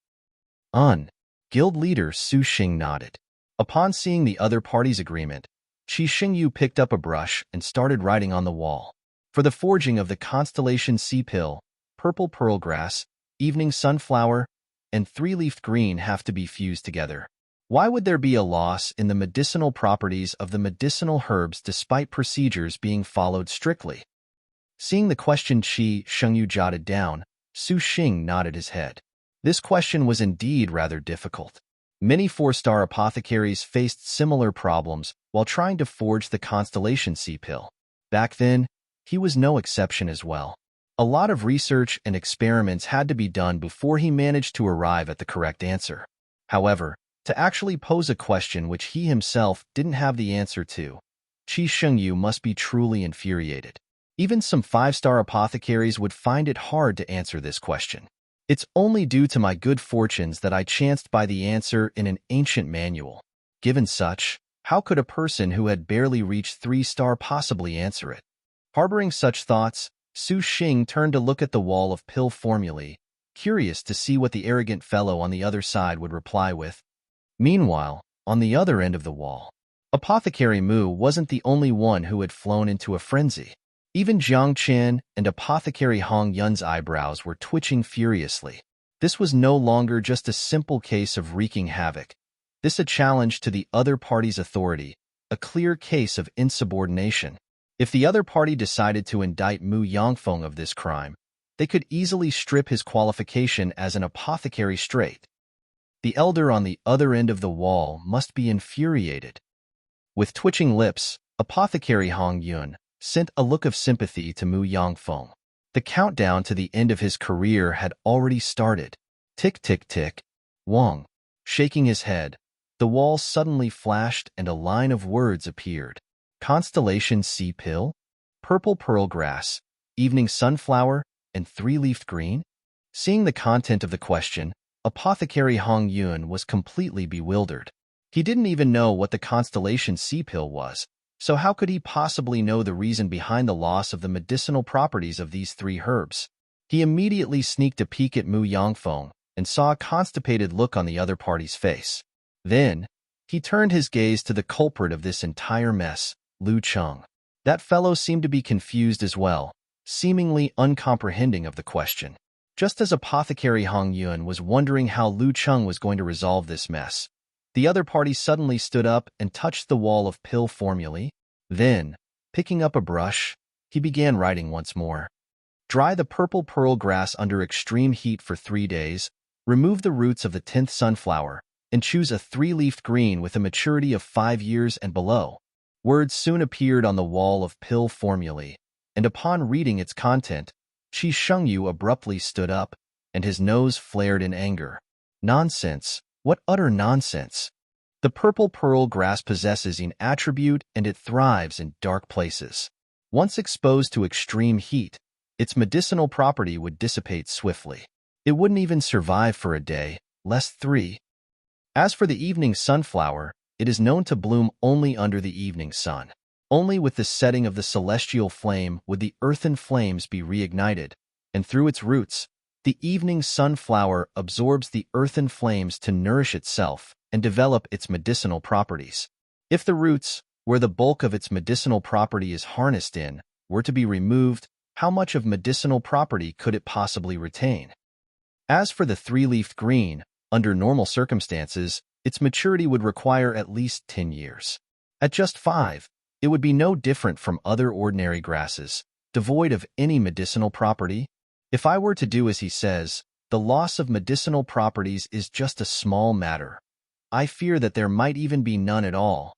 Guild leader Su Xing nodded. Upon seeing the other party's agreement, Qi Shengyu picked up a brush and started writing on the wall. For the forging of the constellation sea pill, purple pearlgrass, evening sunflower, and three-leafed green have to be fused together. Why would there be a loss in the medicinal properties of the medicinal herbs despite procedures being followed strictly? Seeing the question Qi Shengyu jotted down, Su Xing nodded his head. This question was indeed rather difficult. Many four-star apothecaries faced similar problems while trying to forge the constellation sea pill. Back then, he was no exception as well. A lot of research and experiments had to be done before he managed to arrive at the correct answer. However, to actually pose a question which he himself didn't have the answer to, Qi Shengyu must be truly infuriated. Even some five-star apothecaries would find it hard to answer this question. It's only due to my good fortunes that I chanced by the answer in an ancient manual. Given such, how could a person who had barely reached 3-star possibly answer it? Harboring such thoughts, Su Xing turned to look at the wall of pill formulae, curious to see what the arrogant fellow on the other side would reply with. Meanwhile, on the other end of the wall, Apothecary Mu wasn't the only one who had flown into a frenzy. Even Jiang Qian and Apothecary Hong Yun's eyebrows were twitching furiously. This was no longer just a simple case of wreaking havoc. This a challenge to the other party's authority, a clear case of insubordination. If the other party decided to indict Mu Yangfeng of this crime, they could easily strip his qualification as an apothecary straight. The elder on the other end of the wall must be infuriated. With twitching lips, Apothecary Hong Yun sent a look of sympathy to Mu Yangfeng. The countdown to the end of his career had already started. Tick, tick, tick. Wang, shaking his head, the wall suddenly flashed and a line of words appeared. Constellation sea pill, purple pearlgrass, evening sunflower, and three-leafed green? Seeing the content of the question, Apothecary Hong Yun was completely bewildered. He didn't even know what the constellation sea pill was, so how could he possibly know the reason behind the loss of the medicinal properties of these 3 herbs? He immediately sneaked a peek at Mu Yangfeng and saw a constipated look on the other party's face. Then, he turned his gaze to the culprit of this entire mess, Lu Cheng. That fellow seemed to be confused as well, seemingly uncomprehending of the question. Just as Apothecary Hong Yun was wondering how Lu Cheng was going to resolve this mess, the other party suddenly stood up and touched the wall of pill formulae. Then, picking up a brush, he began writing once more. Dry the purple pearl grass under extreme heat for 3 days, remove the roots of the 10th sunflower, and choose a 3-leafed green with a maturity of 5 years and below. Words soon appeared on the wall of pill formulae, and upon reading its content, Qi Shengyu abruptly stood up, and his nose flared in anger. Nonsense! What utter nonsense! The purple pearl grass possesses an attribute and it thrives in dark places. Once exposed to extreme heat, its medicinal property would dissipate swiftly. It wouldn't even survive for a day, less 3. As for the evening sunflower, it is known to bloom only under the evening sun. Only with the setting of the celestial flame would the earthen flames be reignited, and through its roots, the evening sunflower absorbs the earthen flames to nourish itself and develop its medicinal properties. If the roots, where the bulk of its medicinal property is harnessed in, were to be removed, how much of medicinal property could it possibly retain? As for the three-leafed green, under normal circumstances, its maturity would require at least 10 years. At just 5, it would be no different from other ordinary grasses, devoid of any medicinal property. If I were to do as he says, the loss of medicinal properties is just a small matter. I fear that there might even be none at all.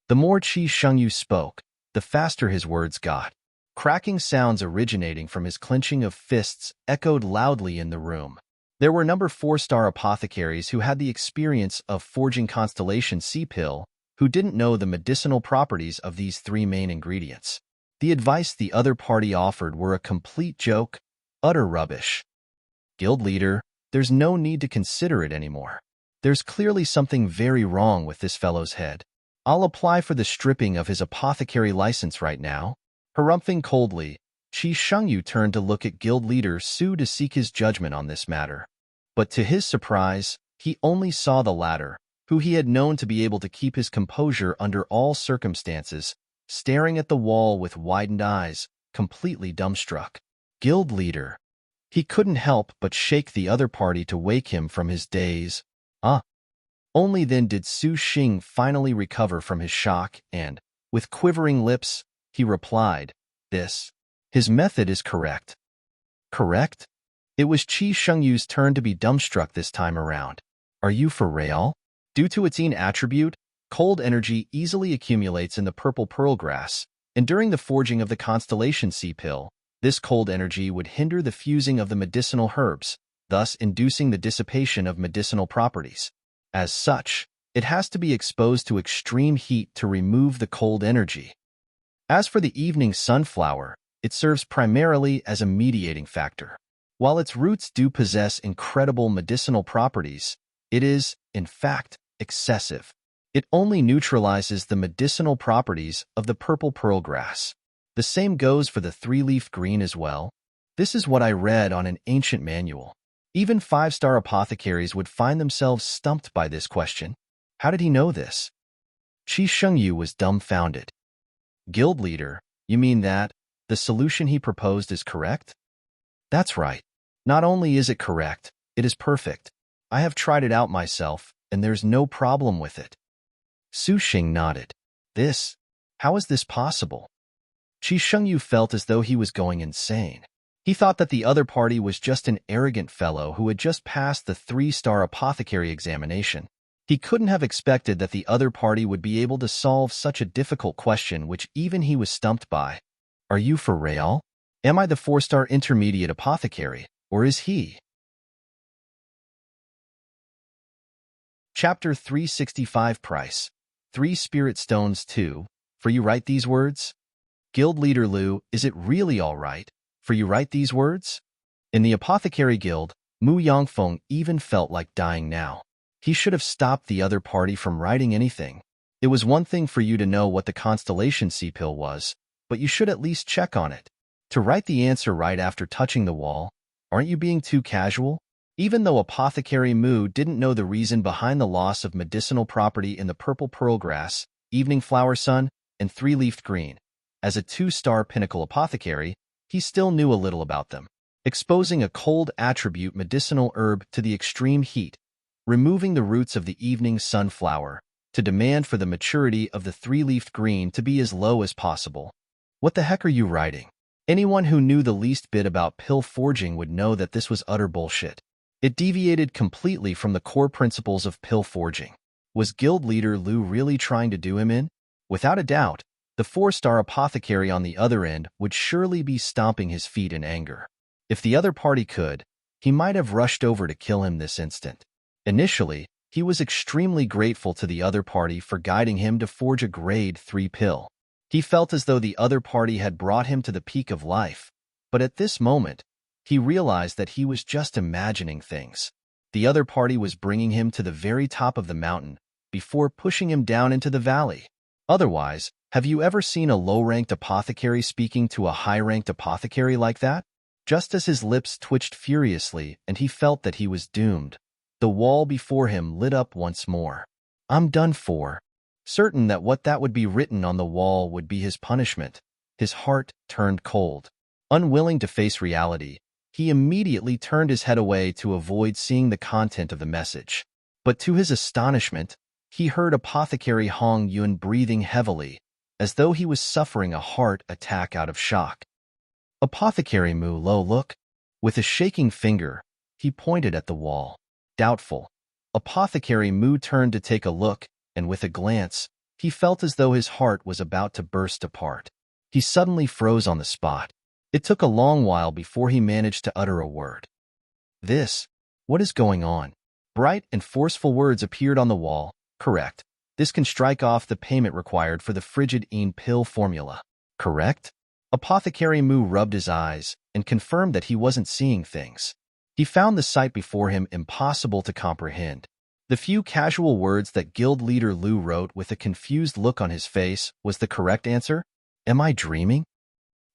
The more Qi Shengyu spoke, the faster his words got. Cracking sounds originating from his clenching of fists echoed loudly in the room. There were number 4-star apothecaries who had the experience of forging Constellation Sea Pill, who didn't know the medicinal properties of these 3 main ingredients. The advice the other party offered were a complete joke, utter rubbish. Guild leader, there's no need to consider it anymore. There's clearly something very wrong with this fellow's head. I'll apply for the stripping of his apothecary license right now. Harumphing coldly, Qi Shengyu turned to look at guild leader Su to seek his judgment on this matter. But to his surprise, he only saw the latter, who he had known to be able to keep his composure under all circumstances, staring at the wall with widened eyes, completely dumbstruck. Guild leader. He couldn't help but shake the other party to wake him from his daze. Only then did Su Xing finally recover from his shock and, with quivering lips, he replied, "This. His method is correct." Correct? It was Qi Shengyu's turn to be dumbstruck this time around. Are you for real? Due to its yin attribute, cold energy easily accumulates in the purple pearl grass, and during the forging of the Constellation Sea Pill, this cold energy would hinder the fusing of the medicinal herbs, thus inducing the dissipation of medicinal properties. As such, it has to be exposed to extreme heat to remove the cold energy. As for the evening sunflower, it serves primarily as a mediating factor. While its roots do possess incredible medicinal properties, it is, in fact, excessive. It only neutralizes the medicinal properties of the purple pearl grass. The same goes for the 3-leaf green as well. This is what I read on an ancient manual. Even 5-star apothecaries would find themselves stumped by this question. How did he know this? Qi Shengyu was dumbfounded. Guild leader, you mean that the solution he proposed is correct? That's right. Not only is it correct, it is perfect. I have tried it out myself, and there's no problem with it. Su Xing nodded. How is this possible? Qi Shengyu felt as though he was going insane. He thought that the other party was just an arrogant fellow who had just passed the 3-star apothecary examination. He couldn't have expected that the other party would be able to solve such a difficult question which even he was stumped by. Are you for real? Am I the 4-star intermediate apothecary, or is he? Chapter 365 Price. 3 Spirit Stones 2. For you write these words? Guild leader Lu, is it really all right? For you write these words? In the apothecary guild, Mu Yangfeng even felt like dying now. He should have stopped the other party from writing anything. It was one thing for you to know what the Constellation Sea Pill was, but you should at least check on it. To write the answer right after touching the wall, aren't you being too casual? Even though Apothecary Mu didn't know the reason behind the loss of medicinal property in the purple pearl grass, evening flower sun, and 3-leafed green, as a 2-star pinnacle apothecary, he still knew a little about them. Exposing a cold attribute medicinal herb to the extreme heat, removing the roots of the evening sunflower, to demand for the maturity of the 3-leafed green to be as low as possible. What the heck are you writing? Anyone who knew the least bit about pill forging would know that this was utter bullshit. It deviated completely from the core principles of pill forging. Was guild leader Lu really trying to do him in? Without a doubt, the 4-star apothecary on the other end would surely be stomping his feet in anger. If the other party could, he might have rushed over to kill him this instant. Initially, he was extremely grateful to the other party for guiding him to forge a grade 3 pill. He felt as though the other party had brought him to the peak of life, but at this moment, he realized that he was just imagining things. The other party was bringing him to the very top of the mountain before pushing him down into the valley. Otherwise, have you ever seen a low-ranked apothecary speaking to a high-ranked apothecary like that? Just as his lips twitched furiously and he felt that he was doomed, the wall before him lit up once more. I'm done for. Certain that what that would be written on the wall would be his punishment, his heart turned cold. Unwilling to face reality, he immediately turned his head away to avoid seeing the content of the message. But to his astonishment, he heard Apothecary Hong Yun breathing heavily, as though he was suffering a heart attack out of shock. Apothecary Mu Lo look. With a shaking finger, he pointed at the wall. Doubtful. Apothecary Mu turned to take a look, and with a glance, he felt as though his heart was about to burst apart. He suddenly froze on the spot. It took a long while before he managed to utter a word. What is going on? Bright and forceful words appeared on the wall. Correct. This can strike off the payment required for the frigid pill formula. Correct? Apothecary Mu rubbed his eyes and confirmed that he wasn't seeing things. He found the sight before him impossible to comprehend. The few casual words that Guild Leader Lu wrote with a confused look on his face was the correct answer. Am I dreaming?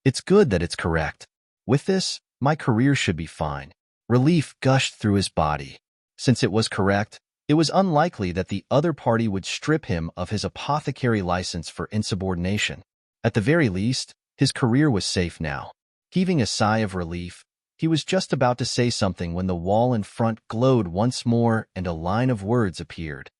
It's good that it's correct. With this, my career should be fine. Relief gushed through his body. Since it was correct, it was unlikely that the other party would strip him of his apothecary license for insubordination. At the very least, his career was safe now. Heaving a sigh of relief, he was just about to say something when the wall in front glowed once more and a line of words appeared.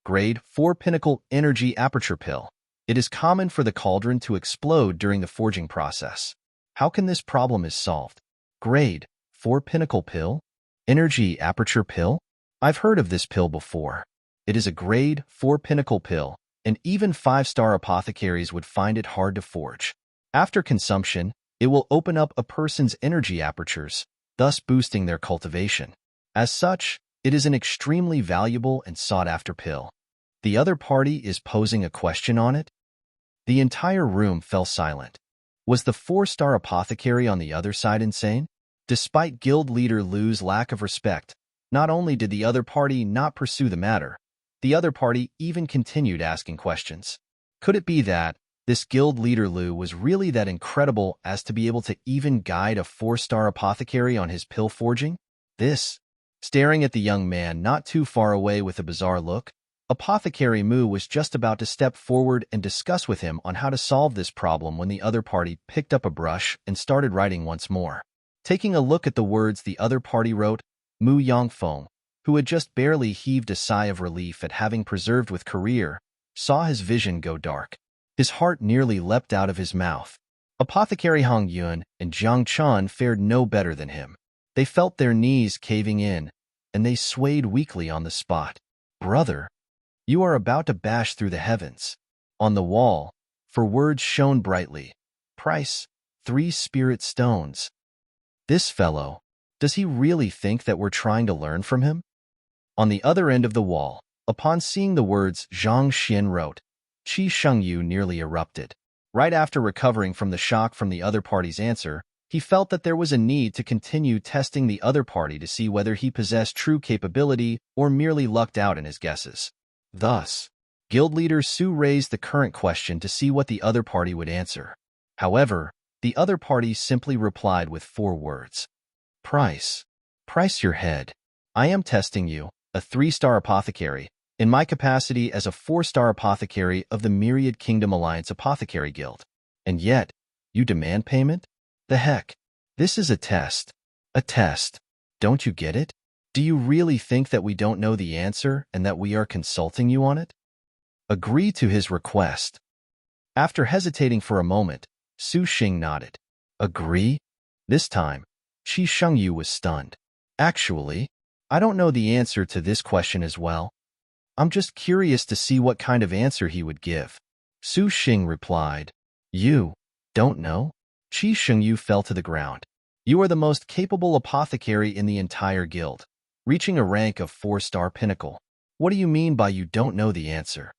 Grade 4 Pinnacle Energy Aperture Pill. It is common for the cauldron to explode during the forging process. How can this problem is solved? Grade 4 Pinnacle Pill? Energy Aperture Pill? I've heard of this pill before. It is a grade 4 Pinnacle Pill, and even 5-star apothecaries would find it hard to forge. After consumption, it will open up a person's energy apertures, thus boosting their cultivation. As such, it is an extremely valuable and sought-after pill. The other party is posing a question on it? The entire room fell silent. Was the 4-star apothecary on the other side insane? Despite Guild Leader Lu's lack of respect, not only did the other party not pursue the matter, the other party even continued asking questions. Could it be that this Guild Leader Lu was really that incredible as to be able to even guide a 4-star apothecary on his pill forging? Staring at the young man not too far away with a bizarre look, Apothecary Mu was just about to step forward and discuss with him on how to solve this problem when the other party picked up a brush and started writing once more. Taking a look at the words the other party wrote, Mu Yongfeng, who had just barely heaved a sigh of relief at having preserved with career, saw his vision go dark. His heart nearly leapt out of his mouth. Apothecary Hong Yun and Jiang Chun fared no better than him. They felt their knees caving in, and they swayed weakly on the spot. Brother, you are about to bash through the heavens. On the wall, for words shone brightly. Price, 3 spirit stones. This fellow, does he really think that we're trying to learn from him? On the other end of the wall, upon seeing the words Zhang Xin wrote, Qi Shengyu nearly erupted. Right after recovering from the shock from the other party's answer, he felt that there was a need to continue testing the other party to see whether he possessed true capability or merely lucked out in his guesses. Thus, Guild Leader Su raised the current question to see what the other party would answer. However, the other party simply replied with 4 words. Price your head. I am testing you, a 3-star apothecary, in my capacity as a 4-star apothecary of the Myriad Kingdom Alliance Apothecary Guild. And yet, you demand payment? The heck? This is a test. A test. Don't you get it? Do you really think that we don't know the answer and that we are consulting you on it? Agree to his request. After hesitating for a moment, Su Xing nodded. Agree? This time, Qi Shengyu was stunned. Actually, I don't know the answer to this question as well. I'm just curious to see what kind of answer he would give. Su Xing replied. You don't know? Qi Shengyu fell to the ground. You are the most capable apothecary in the entire guild, reaching a rank of 4-star pinnacle. What do you mean by you don't know the answer?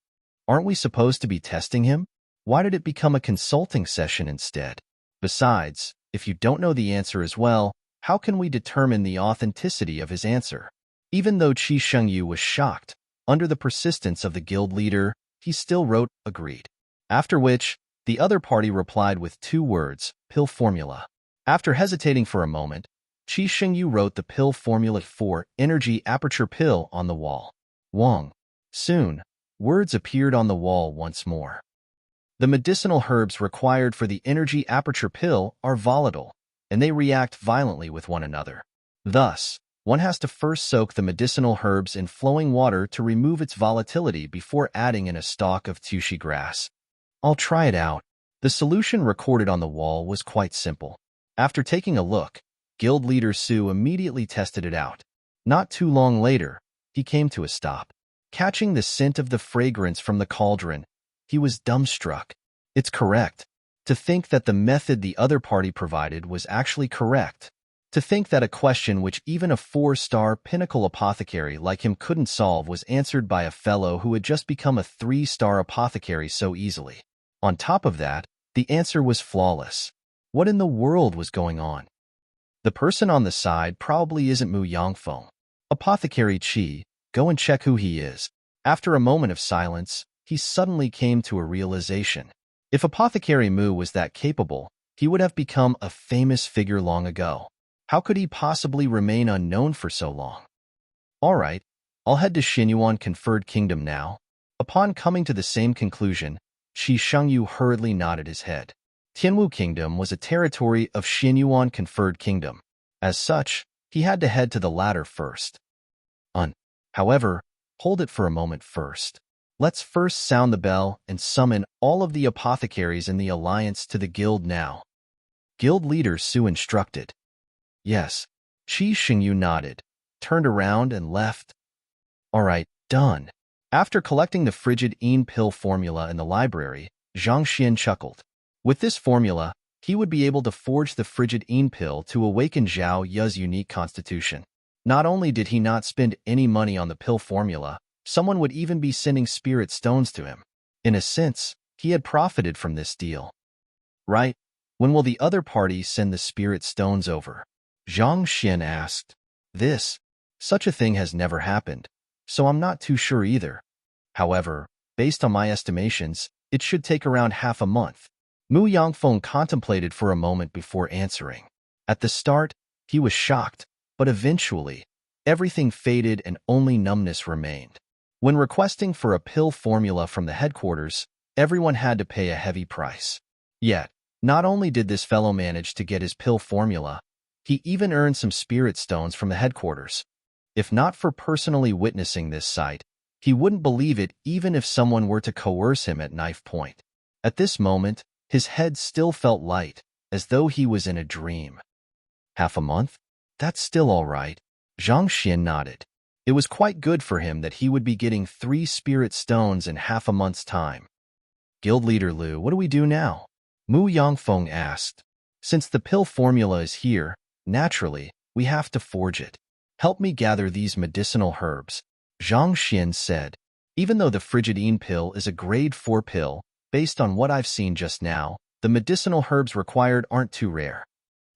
Aren't we supposed to be testing him? Why did it become a consulting session instead? Besides, if you don't know the answer as well, how can we determine the authenticity of his answer? Even though Qi Shengyu was shocked, under the persistence of the guild leader, he still wrote, agreed. After which, the other party replied with 2 words, pill formula. After hesitating for a moment, Qi Xingyu wrote the pill formula for energy aperture pill on the wall. Wang. Soon, words appeared on the wall once more. The medicinal herbs required for the energy aperture pill are volatile, and they react violently with one another. Thus, one has to first soak the medicinal herbs in flowing water to remove its volatility before adding in a stalk of tushi grass. I'll try it out. The solution recorded on the wall was quite simple. After taking a look, guild leader Su immediately tested it out. Not too long later, he came to a stop. Catching the scent of the fragrance from the cauldron, he was dumbstruck. It's correct. To think that the method the other party provided was actually correct. To think that a question which even a 4-star pinnacle apothecary like him couldn't solve was answered by a fellow who had just become a 3-star apothecary so easily. On top of that, the answer was flawless. What in the world was going on? The person on the side probably isn't Mu Yangfeng. Apothecary Qi, go and check who he is. After a moment of silence, he suddenly came to a realization. If Apothecary Mu was that capable, he would have become a famous figure long ago. How could he possibly remain unknown for so long? All right, I'll head to Xinyuan Conferred Kingdom now. Upon coming to the same conclusion, Qi Shengyu hurriedly nodded his head. Tianwu Kingdom was a territory of Xinyuan Conferred Kingdom. As such, he had to head to the latter first. However, hold it for a moment first. Let's first sound the bell and summon all of the apothecaries in the alliance to the guild now. Guild leader Su instructed. Yes. Qi Xingyu nodded, turned around and left. All right, done. After collecting the frigid Yin pill formula in the library, Zhang Xian chuckled. With this formula, he would be able to forge the frigid Yin pill to awaken Zhao Yu's unique constitution. Not only did he not spend any money on the pill formula, someone would even be sending spirit stones to him. In a sense, he had profited from this deal. Right? When will the other party send the spirit stones over? Zhang Xian asked. Such a thing has never happened, so I'm not too sure either. However, based on my estimations, it should take around half a month. Mu Yangfeng contemplated for a moment before answering. At the start, he was shocked, but eventually, everything faded and only numbness remained. When requesting for a pill formula from the headquarters, everyone had to pay a heavy price. Yet, not only did this fellow manage to get his pill formula, he even earned some spirit stones from the headquarters. If not for personally witnessing this sight, he wouldn't believe it even if someone were to coerce him at knife point. At this moment, his head still felt light, as though he was in a dream. Half a month? That's still all right. Zhang Xian nodded. It was quite good for him that he would be getting 3 spirit stones in half a month's time. Guild leader Lu, what do we do now? Mu Yangfeng asked. Since the pill formula is here, naturally, we have to forge it. Help me gather these medicinal herbs, Zhang Xian said. Even though the frigidine pill is a grade 4 pill, based on what I've seen just now, the medicinal herbs required aren't too rare.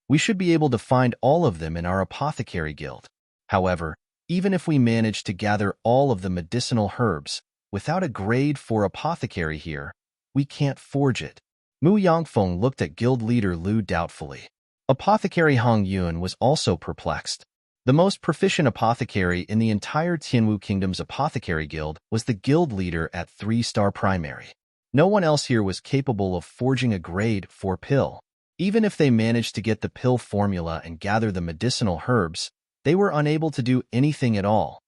We should be able to find all of them in our apothecary guild. However, even if we manage to gather all of the medicinal herbs, without a grade 4 apothecary here, we can't forge it. Mu Yangfeng looked at guild leader Lu doubtfully. Apothecary Hong Yun was also perplexed. The most proficient apothecary in the entire Tianwu Kingdom's apothecary guild was the guild leader at 3-star primary. No one else here was capable of forging a grade 4 pill. Even if they managed to get the pill formula and gather the medicinal herbs, they were unable to do anything at all.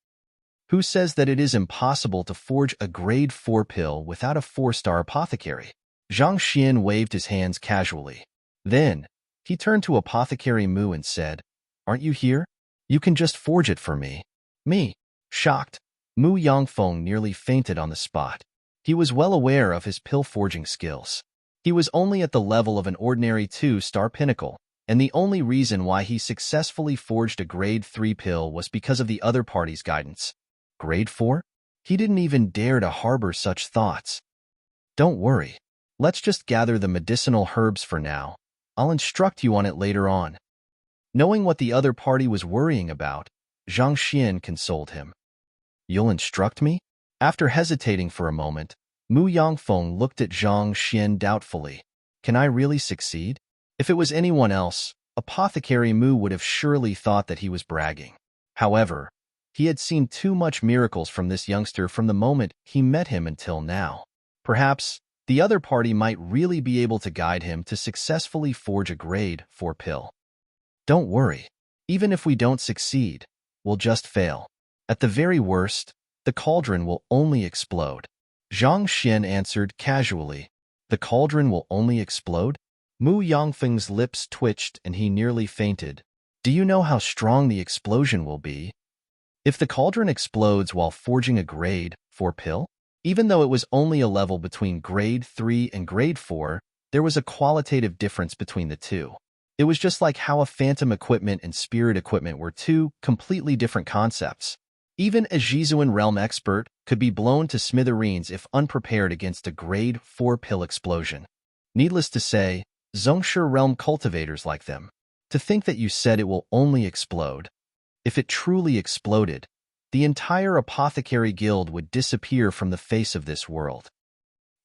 Who says that it is impossible to forge a grade 4 pill without a 4-star apothecary? Zhang Xian waved his hands casually. Then, he turned to Apothecary Mu and said, "Aren't you here? You can just forge it for me." Me? Shocked, Mu Yangfeng nearly fainted on the spot. He was well aware of his pill forging skills. He was only at the level of an ordinary 2-star pinnacle, and the only reason why he successfully forged a grade 3 pill was because of the other party's guidance. Grade 4? He didn't even dare to harbor such thoughts. Don't worry. Let's just gather the medicinal herbs for now. I'll instruct you on it later on. Knowing what the other party was worrying about, Zhang Xian consoled him. You'll instruct me? After hesitating for a moment, Mu Yangfeng looked at Zhang Xian doubtfully. Can I really succeed? If it was anyone else, Apothecary Mu would have surely thought that he was bragging. However, he had seen too much miracles from this youngster from the moment he met him until now. Perhaps the other party might really be able to guide him to successfully forge a grade 4 pill. Don't worry. Even if we don't succeed, we'll just fail. At the very worst, the cauldron will only explode. Zhang Xian answered casually. The cauldron will only explode? Mu Yangfeng's lips twitched and he nearly fainted. Do you know how strong the explosion will be? If the cauldron explodes while forging a grade 4 pill, even though it was only a level between grade 3 and grade 4, there was a qualitative difference between the two. It was just like how a phantom equipment and spirit equipment were two completely different concepts. Even a Jizuan realm expert could be blown to smithereens if unprepared against a grade 4 pill explosion. Needless to say, Zhongshe realm cultivators like them. To think that you said it will only explode. If it truly exploded, the entire Apothecary Guild would disappear from the face of this world.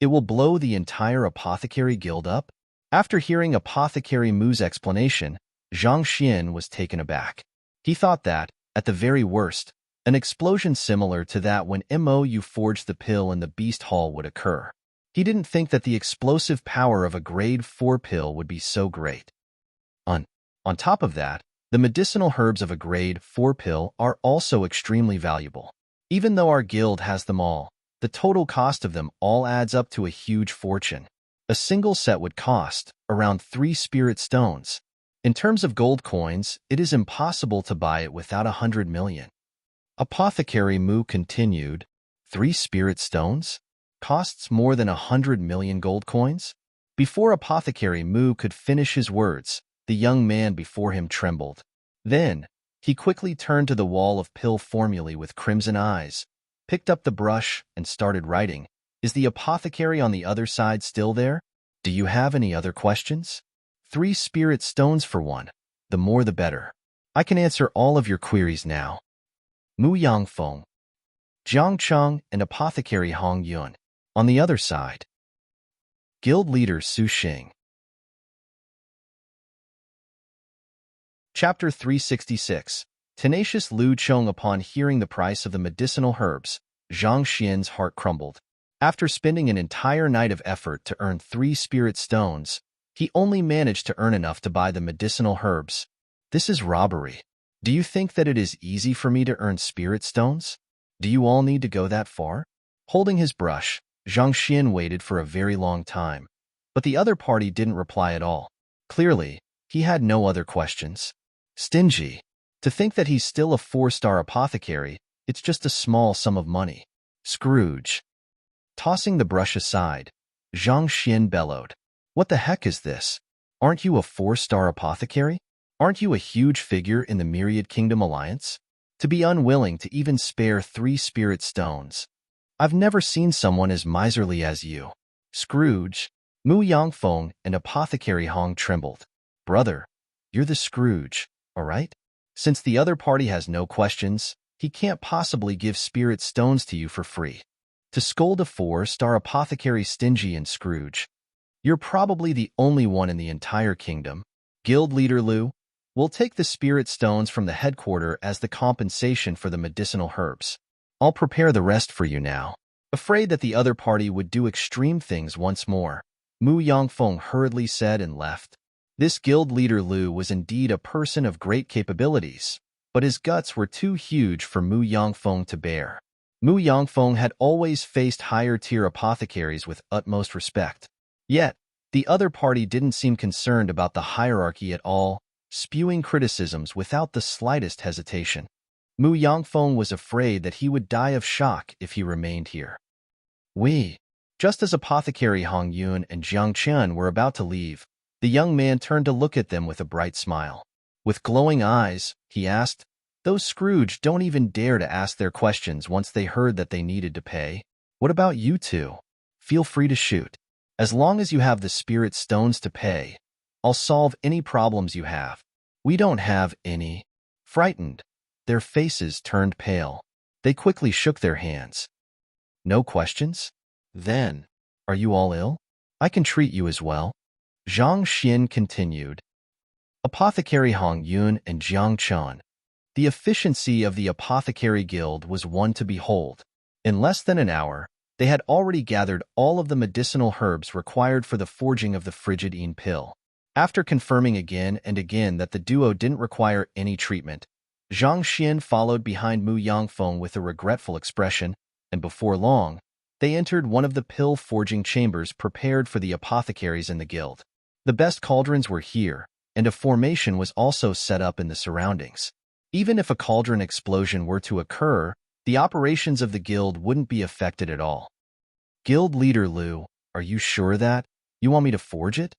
It will blow the entire Apothecary Guild up? After hearing Apothecary Mu's explanation, Zhang Xian was taken aback. He thought that, at the very worst, an explosion similar to that when Mou forged the pill in the Beast Hall would occur. He didn't think that the explosive power of a grade 4 pill would be so great. On top of that, the medicinal herbs of a grade 4 pill are also extremely valuable. Even though our guild has them all, the total cost of them all adds up to a huge fortune. A single set would cost around 3 spirit stones. In terms of gold coins, it is impossible to buy it without 100 million. Apothecary Mu continued, 3 spirit stones? Costs more than 100 million gold coins? Before Apothecary Mu could finish his words, the young man before him trembled. Then, he quickly turned to the wall of pill formulae with crimson eyes, picked up the brush, and started writing. Is the apothecary on the other side still there? Do you have any other questions? 3 spirit stones for one. The more the better. I can answer all of your queries now. Mu Yangfeng, Jiang Cheng, and Apothecary Hong Yun. On the other side. Guild Leader Su Xing. Chapter 366. Tenacious Lu Chong. Upon hearing the price of the medicinal herbs, Zhang Xian's heart crumbled. After spending an entire night of effort to earn 3 spirit stones, he only managed to earn enough to buy the medicinal herbs. This is robbery. Do you think that it is easy for me to earn spirit stones? Do you all need to go that far? Holding his brush, Zhang Xian waited for a very long time, but the other party didn't reply at all. Clearly, he had no other questions. Stingy. To think that he's still a 4-star apothecary, it's just a small sum of money. Scrooge. Tossing the brush aside, Zhang Xian bellowed. What the heck is this? Aren't you a 4-star apothecary? Aren't you a huge figure in the Myriad Kingdom Alliance? To be unwilling to even spare 3 spirit stones. I've never seen someone as miserly as you. Scrooge. Mu Yangfeng and Apothecary Hong trembled. Brother, you're the Scrooge, all right? Since the other party has no questions, he can't possibly give spirit stones to you for free. To scold a 4-star apothecary stingy and Scrooge. You're probably the only one in the entire kingdom. Guild Leader Lu, we'll take the spirit stones from the headquarters as the compensation for the medicinal herbs. I'll prepare the rest for you now. Afraid that the other party would do extreme things once more, Mu Yangfeng hurriedly said and left. This guild leader Lu was indeed a person of great capabilities, but his guts were too huge for Mu Yangfeng to bear. Mu Yangfeng had always faced higher-tier apothecaries with utmost respect. Yet, the other party didn't seem concerned about the hierarchy at all, spewing criticisms without the slightest hesitation. Mu Yangfeng was afraid that he would die of shock if he remained here. Just as Apothecary Hong Yun and Jiang Chen were about to leave, the young man turned to look at them with a bright smile. With glowing eyes, he asked, "Those Scrooge don't even dare to ask their questions once they heard that they needed to pay. What about you two? Feel free to shoot. As long as you have the spirit stones to pay, I'll solve any problems you have." "We don't have any." Frightened, their faces turned pale. They quickly shook their hands. "No questions?" Then, are you all ill? I can treat you as well. Zhang Xian continued. Apothecary Hong Yun and Jiang Chun. The efficiency of the Apothecary Guild was one to behold. In less than an hour, they had already gathered all of the medicinal herbs required for the forging of the Frigidine pill. After confirming again and again that the duo didn't require any treatment, Zhang Xian followed behind Mu Yangfeng with a regretful expression, and before long, they entered one of the pill-forging chambers prepared for the apothecaries in the guild. The best cauldrons were here, and a formation was also set up in the surroundings. Even if a cauldron explosion were to occur, the operations of the guild wouldn't be affected at all. Guild leader Liu, are you sure that? You want me to forge it?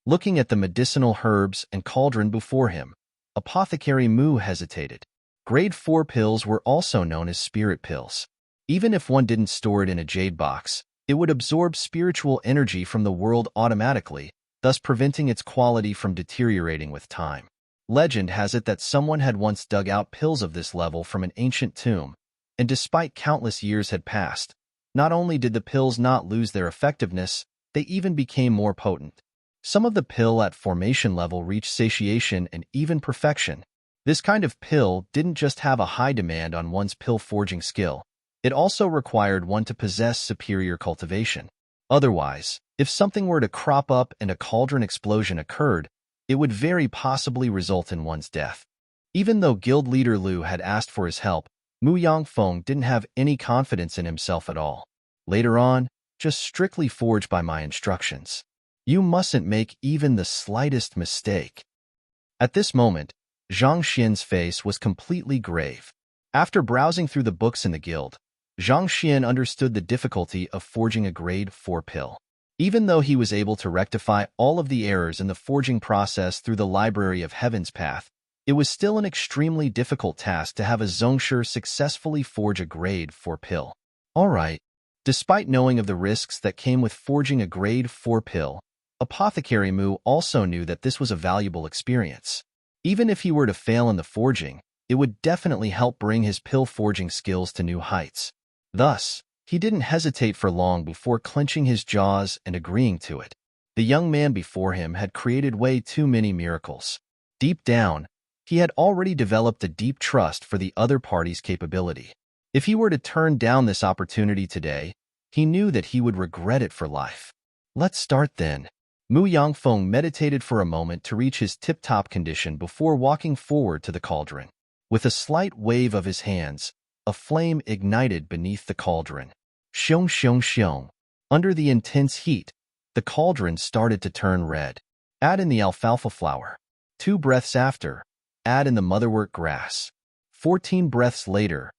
Looking at the medicinal herbs and cauldron before him, Apothecary Mu hesitated. Grade 4 pills were also known as spirit pills. Even if one didn't store it in a jade box, it would absorb spiritual energy from the world automatically, thus preventing its quality from deteriorating with time. Legend has it that someone had once dug out pills of this level from an ancient tomb, and despite countless years had passed, not only did the pills not lose their effectiveness, they even became more potent. Some of the pill at formation level reached satiation and even perfection. This kind of pill didn't just have a high demand on one's pill forging skill, it also required one to possess superior cultivation. Otherwise, if something were to crop up and a cauldron explosion occurred, it would very possibly result in one's death. Even though guild leader Liu had asked for his help, Mu Yangfeng didn't have any confidence in himself at all. Later on, just strictly forge by my instructions. You mustn't make even the slightest mistake. At this moment, Zhang Xian's face was completely grave. After browsing through the books in the guild, Zhang Xian understood the difficulty of forging a grade 4 pill. Even though he was able to rectify all of the errors in the forging process through the Library of Heaven's Path, it was still an extremely difficult task to have a Zhongsher successfully forge a grade 4 pill. Alright, despite knowing of the risks that came with forging a grade 4 pill, Apothecary Mu also knew that this was a valuable experience. Even if he were to fail in the forging, it would definitely help bring his pill forging skills to new heights. Thus, he didn't hesitate for long before clenching his jaws and agreeing to it. The young man before him had created way too many miracles. Deep down, he had already developed a deep trust for the other party's capability. If he were to turn down this opportunity today, he knew that he would regret it for life. Let's start then. Mu Yangfeng meditated for a moment to reach his tip-top condition before walking forward to the cauldron. With a slight wave of his hands, a flame ignited beneath the cauldron. Xiong xiong xiong. Under the intense heat, the cauldron started to turn red. Add in the alfalfa flower. 2 breaths after, add in the motherwort grass. 14 breaths later,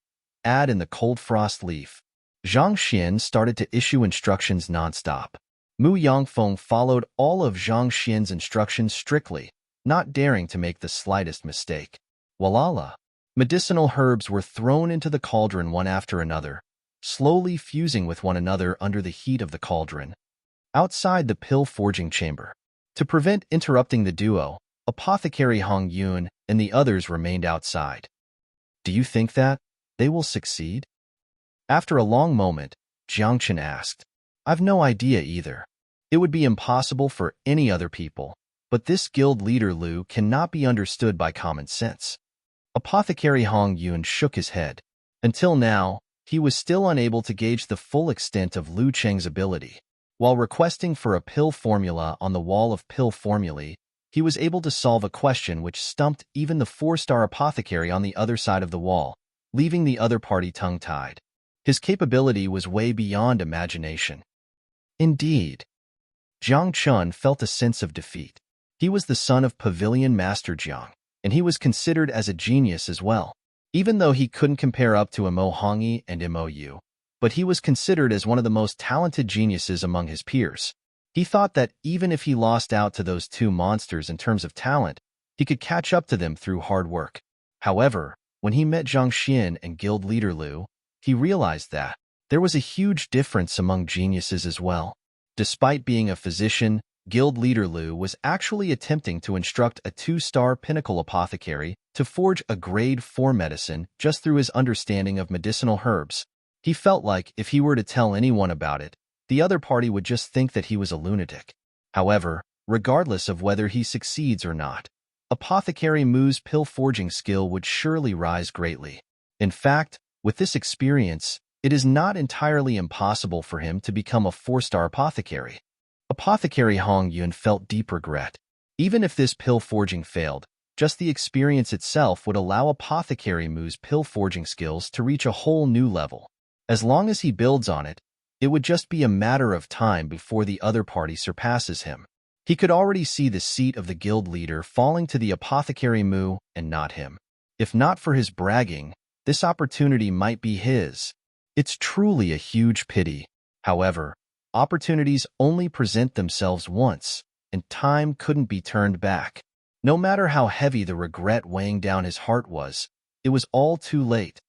add in the cold frost leaf. Zhang Xian started to issue instructions nonstop. Mu Yangfeng followed all of Zhang Xian's instructions strictly, not daring to make the slightest mistake. Walala! Medicinal herbs were thrown into the cauldron one after another, slowly fusing with one another under the heat of the cauldron. Outside the pill-forging chamber, to prevent interrupting the duo, Apothecary Hong Yun and the others remained outside. Do you think that they will succeed? After a long moment, Jiang Chen asked. I've no idea either. It would be impossible for any other people, but this guild leader Liu cannot be understood by common sense. Apothecary Hong Yun shook his head. Until now, he was still unable to gauge the full extent of Liu Cheng's ability. While requesting for a pill formula on the wall of pill formulae, he was able to solve a question which stumped even the 4-star apothecary on the other side of the wall, leaving the other party tongue-tied. His capability was way beyond imagination. Indeed. Jiang Chun felt a sense of defeat. He was the son of Pavilion Master Jiang, and he was considered as a genius as well. Even though he couldn't compare up to Mo Hongyi and Mo Yu, but he was considered as one of the most talented geniuses among his peers. He thought that even if he lost out to those 2 monsters in terms of talent, he could catch up to them through hard work. However, when he met Zhang Xian and guild leader Liu, he realized that there was a huge difference among geniuses as well. Despite being a physician, guild leader Liu was actually attempting to instruct a 2-star pinnacle apothecary to forge a grade 4 medicine just through his understanding of medicinal herbs. He felt like if he were to tell anyone about it, the other party would just think that he was a lunatic. However, regardless of whether he succeeds or not, Apothecary Mu's pill-forging skill would surely rise greatly. In fact, with this experience, it is not entirely impossible for him to become a 4-star apothecary. Apothecary Hong Yun felt deep regret. Even if this pill-forging failed, just the experience itself would allow Apothecary Mu's pill-forging skills to reach a whole new level. As long as he builds on it, it would just be a matter of time before the other party surpasses him. He could already see the seat of the guild leader falling to the Apothecary Mu and not him. If not for his bragging, this opportunity might be his. It's truly a huge pity. However, opportunities only present themselves once, and time couldn't be turned back. No matter how heavy the regret weighing down his heart was, it was all too late.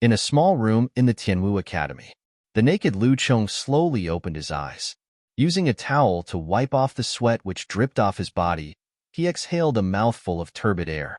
In a small room in the Tianwu Academy, the naked Lu Chong slowly opened his eyes. Using a towel to wipe off the sweat which dripped off his body, he exhaled a mouthful of turbid air.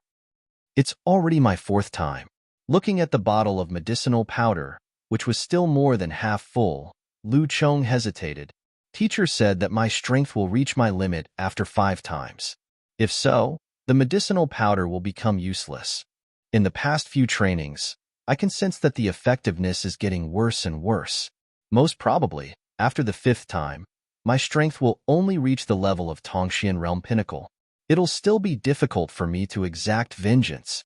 It's already my 4th time. Looking at the bottle of medicinal powder, which was still more than half full, Lu Chong hesitated. Teacher said that my strength will reach my limit after 5 times. If so, the medicinal powder will become useless. In the past few trainings, I can sense that the effectiveness is getting worse and worse. Most probably, after the 5th time, my strength will only reach the level of Tongxian Realm Pinnacle. It'll still be difficult for me to exact vengeance.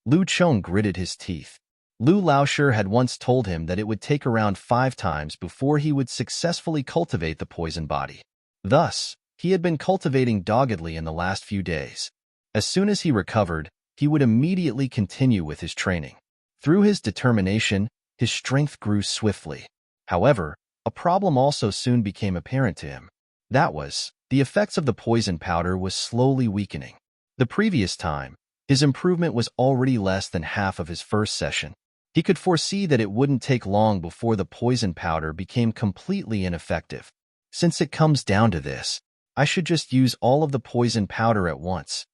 Lu Chong gritted his teeth. Lu Laoshi had once told him that it would take around 5 times before he would successfully cultivate the poison body. Thus, he had been cultivating doggedly in the last few days. As soon as he recovered, he would immediately continue with his training. Through his determination, his strength grew swiftly. However, a problem also soon became apparent to him. That was, the effects of the poison powder was slowly weakening. The previous time, his improvement was already less than half of his first session. He could foresee that it wouldn't take long before the poison powder became completely ineffective. Since it comes down to this, I should just use all of the poison powder at once.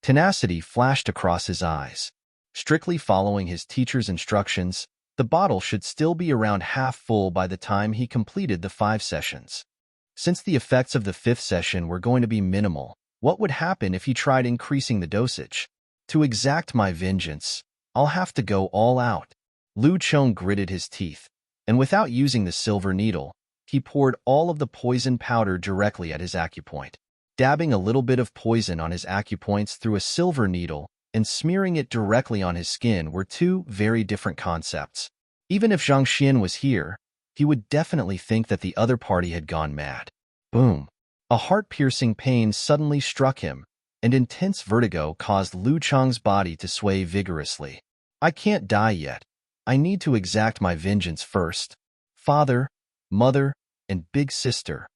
Tenacity flashed across his eyes. Strictly following his teacher's instructions, the bottle should still be around half full by the time he completed the 5 sessions. Since the effects of the 5th session were going to be minimal, what would happen if he tried increasing the dosage? To exact my vengeance, I'll have to go all out. Lu Chong gritted his teeth, and without using the silver needle, he poured all of the poison powder directly at his acupoint. Dabbing a little bit of poison on his acupoints through a silver needle and smearing it directly on his skin were 2 very different concepts. Even if Zhang Xian was here, he would definitely think that the other party had gone mad. Boom! A heart-piercing pain suddenly struck him, and intense vertigo caused Lu Chong's body to sway vigorously. I can't die yet. I need to exact my vengeance first. Father, mother, and big sister,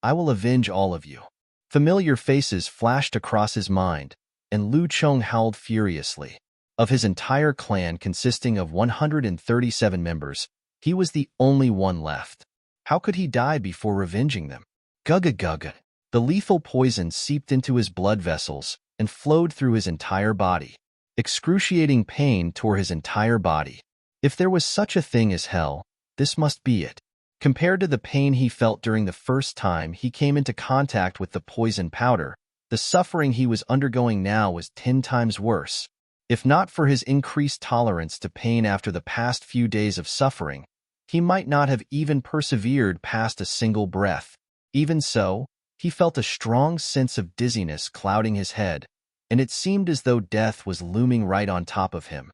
I will avenge all of you. Familiar faces flashed across his mind, and Lu Chong howled furiously. Of his entire clan consisting of 137 members, he was the only one left. How could he die before revenging them? Gugga. The lethal poison seeped into his blood vessels and flowed through his entire body. Excruciating pain tore his entire body. If there was such a thing as hell, this must be it. Compared to the pain he felt during the first time he came into contact with the poison powder, the suffering he was undergoing now was 10 times worse. If not for his increased tolerance to pain after the past few days of suffering, he might not have even persevered past a single breath. Even so, he felt a strong sense of dizziness clouding his head, and it seemed as though death was looming right on top of him.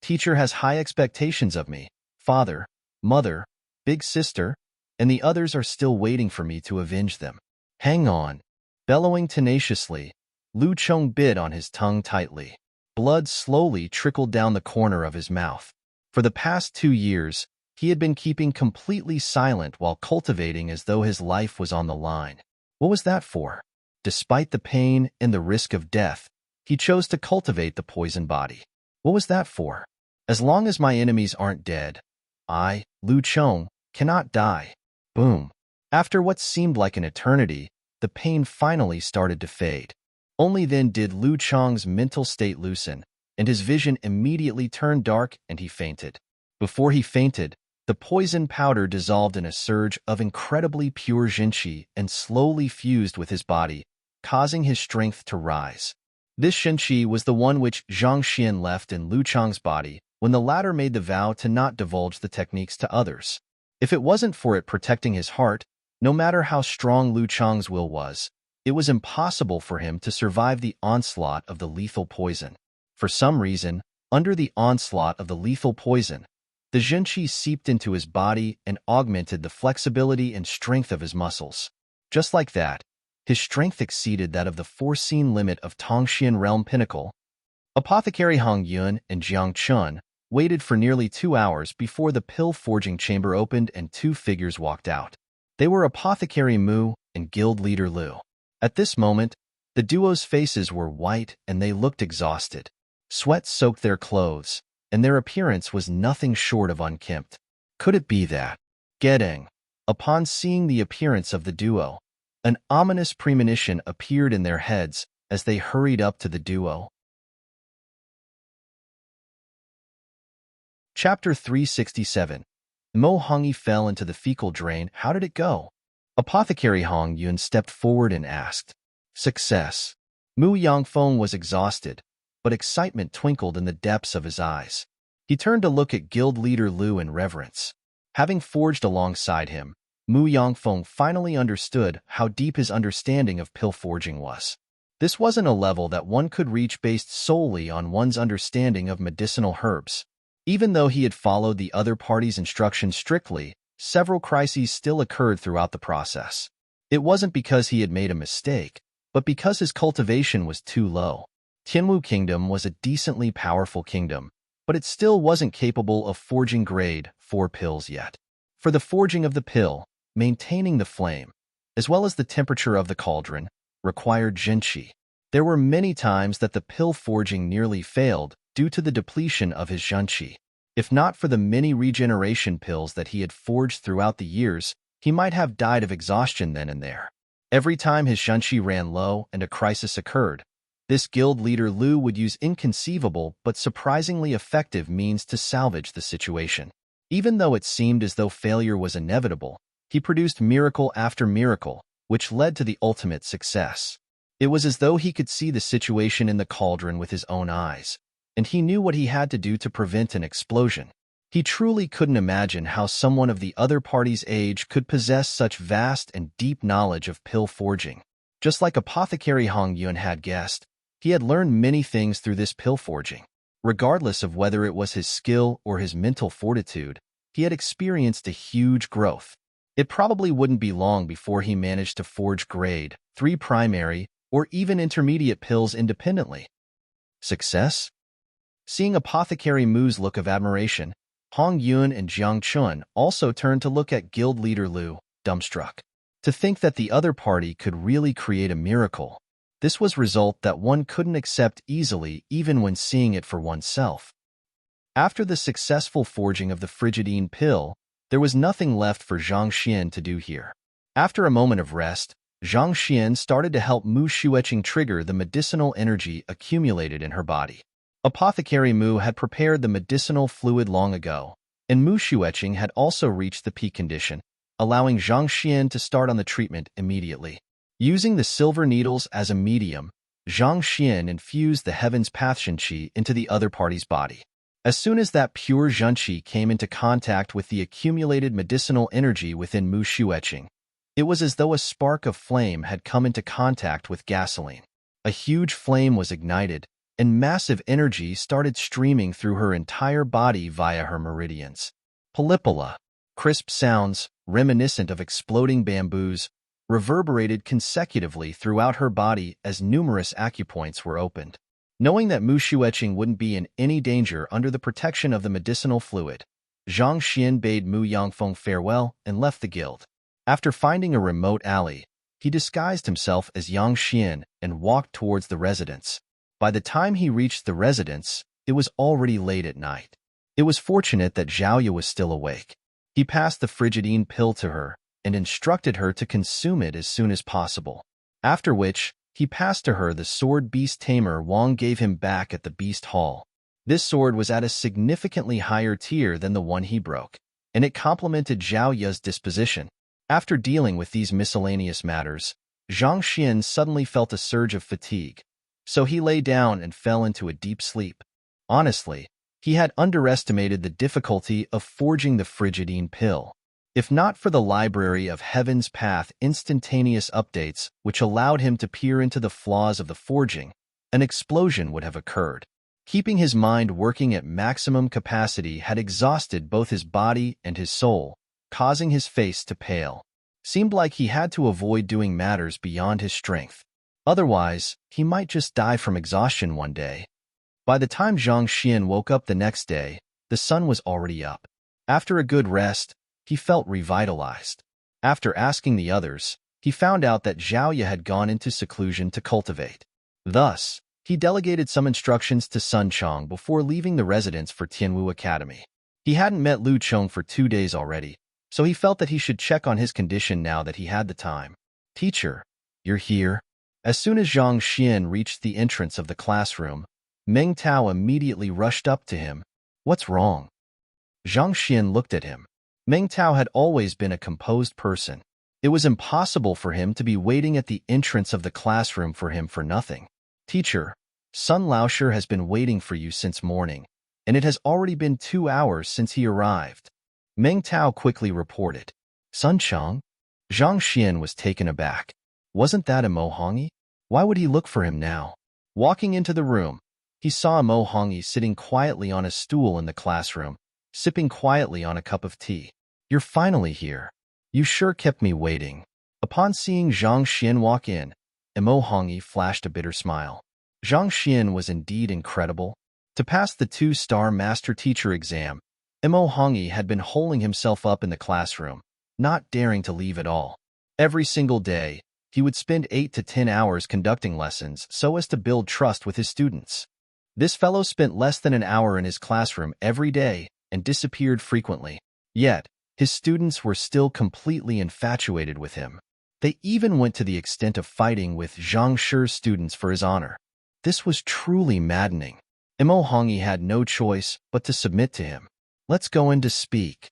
Teacher has high expectations of me. Father, mother, big sister, and the others are still waiting for me to avenge them. Hang on. Bellowing tenaciously, Lu Chong bit on his tongue tightly. Blood slowly trickled down the corner of his mouth. For the past 2 years, he had been keeping completely silent while cultivating as though his life was on the line. What was that for? Despite the pain and the risk of death, he chose to cultivate the poison body. What was that for? As long as my enemies aren't dead, I, Lu Chong, cannot die. Boom. After what seemed like an eternity, the pain finally started to fade. Only then did Lu Chong's mental state loosen, and his vision immediately turned dark and he fainted. Before he fainted, The poison powder dissolved in a surge of incredibly pure jinqi and slowly fused with his body, causing his strength to rise. This jinqi was the one which Zhang Xian left in Lu Chang's body when the latter made the vow to not divulge the techniques to others. If it wasn't for it protecting his heart, no matter how strong Lu Chang's will was, it was impossible for him to survive the onslaught of the lethal poison. For some reason, under the onslaught of the lethal poison, the jinqi seeped into his body and augmented the flexibility and strength of his muscles. Just like that, his strength exceeded that of the foreseen limit of Tongxian Realm Pinnacle. Apothecary Hong Yun and Jiang Chun waited for nearly 2 hours before the pill-forging chamber opened and two figures walked out. They were Apothecary Mu and Guild Leader Lu. At this moment, the duo's faces were white and they looked exhausted. Sweat soaked their clothes, and their appearance was nothing short of unkempt. Could it be that? Gedeng. Upon seeing the appearance of the duo, an ominous premonition appeared in their heads as they hurried up to the duo. Chapter 367. Mo Hongyi fell into the fecal drain. How did it go? Apothecary Hong Yun stepped forward and asked. Success. Mu Yangfeng was exhausted, but excitement twinkled in the depths of his eyes. He turned to look at Guild Leader Lu in reverence. Having forged alongside him, Mu Yangfeng finally understood how deep his understanding of pill forging was. This wasn't a level that one could reach based solely on one's understanding of medicinal herbs. Even though he had followed the other party's instructions strictly, several crises still occurred throughout the process. It wasn't because he had made a mistake, but because his cultivation was too low. Tianwu Kingdom was a decently powerful kingdom, but it still wasn't capable of forging grade 4 pills yet. For the forging of the pill, maintaining the flame, as well as the temperature of the cauldron, required jinqi. There were many times that the pill forging nearly failed due to the depletion of his jinqi. If not for the many regeneration pills that he had forged throughout the years, he might have died of exhaustion then and there. Every time his jinqi ran low and a crisis occurred, this guild leader Lu would use inconceivable but surprisingly effective means to salvage the situation. Even though it seemed as though failure was inevitable, he produced miracle after miracle, which led to the ultimate success. It was as though he could see the situation in the cauldron with his own eyes, and he knew what he had to do to prevent an explosion. He truly couldn't imagine how someone of the other party's age could possess such vast and deep knowledge of pill forging. Just like Apothecary Hong Yun had guessed, he had learned many things through this pill forging. Regardless of whether it was his skill or his mental fortitude, he had experienced a huge growth. It probably wouldn't be long before he managed to forge grade 3 primary or even intermediate pills independently. Success? Seeing Apothecary Mu's look of admiration, Hong Yun and Jiang Chun also turned to look at Guild Leader Lu, dumbstruck. To think that the other party could really create a miracle. This was a result that one couldn't accept easily even when seeing it for oneself. After the successful forging of the Frigidine pill, there was nothing left for Zhang Xian to do here. After a moment of rest, Zhang Xian started to help Mu Xueqing trigger the medicinal energy accumulated in her body. Apothecary Mu had prepared the medicinal fluid long ago, and Mu Xueqing had also reached the peak condition, allowing Zhang Xian to start on the treatment immediately. Using the silver needles as a medium, Zhang Xian infused the Heaven's Path Jinqi into the other party's body. As soon as that pure Jinqi came into contact with the accumulated medicinal energy within Mu Xueqing, it was as though a spark of flame had come into contact with gasoline. A huge flame was ignited, and massive energy started streaming through her entire body via her meridians. Palipala, crisp sounds, reminiscent of exploding bamboos, reverberated consecutively throughout her body as numerous acupoints were opened. Knowing that Mu Xueqing wouldn't be in any danger under the protection of the medicinal fluid, Zhang Xian bade Mu Yangfeng farewell and left the guild. After finding a remote alley, he disguised himself as Yang Xian and walked towards the residence. By the time he reached the residence, it was already late at night. It was fortunate that Zhaoya was still awake. He passed the Frigidine pill to her and instructed her to consume it as soon as possible. After which, he passed to her the sword beast tamer Wang gave him back at the beast hall. This sword was at a significantly higher tier than the one he broke. and it complemented Zhao Ya's disposition. After dealing with these miscellaneous matters, Zhang Xian suddenly felt a surge of fatigue, so he lay down and fell into a deep sleep. Honestly, he had underestimated the difficulty of forging the frigidine pill. If not for the Library of Heaven's Path instantaneous updates which allowed him to peer into the flaws of the forging, an explosion would have occurred. Keeping his mind working at maximum capacity had exhausted both his body and his soul, causing his face to pale. Seemed like he had to avoid doing matters beyond his strength. Otherwise, he might just die from exhaustion one day. By the time Zhang Xian woke up the next day, the sun was already up. After a good rest, he felt revitalized. After asking the others, he found out that Zhao Ye had gone into seclusion to cultivate. Thus, he delegated some instructions to Sun Chong before leaving the residence for Tianwu Academy. He hadn't met Lu Chong for 2 days already, so he felt that he should check on his condition now that he had the time. "Teacher, you're here?" As soon as Zhang Xian reached the entrance of the classroom, Meng Tao immediately rushed up to him. "What's wrong?" Zhang Xian looked at him. Meng Tao had always been a composed person. It was impossible for him to be waiting at the entrance of the classroom for him for nothing. "Teacher, Sun Laosher has been waiting for you since morning, and it has already been 2 hours since he arrived," Meng Tao quickly reported. "Sun Chong?" Zhang Xian was taken aback. Wasn't that a Mo Hongyi? Why would he look for him now? Walking into the room, he saw Mo Hongyi sitting quietly on a stool in the classroom, sipping quietly on a cup of tea. "You're finally here. You sure kept me waiting." Upon seeing Zhang Xian walk in, Mo Hongyi flashed a bitter smile. Zhang Xian was indeed incredible. To pass the 2-star master teacher exam, Mo Hongyi had been holding himself up in the classroom, not daring to leave at all. Every single day, he would spend 8 to 10 hours conducting lessons so as to build trust with his students. This fellow spent less than an hour in his classroom every day and disappeared frequently. Yet, his students were still completely infatuated with him. They even went to the extent of fighting with Zhang Shi's students for his honor. This was truly maddening. Mo Hongyi had no choice but to submit to him. "Let's go in to speak."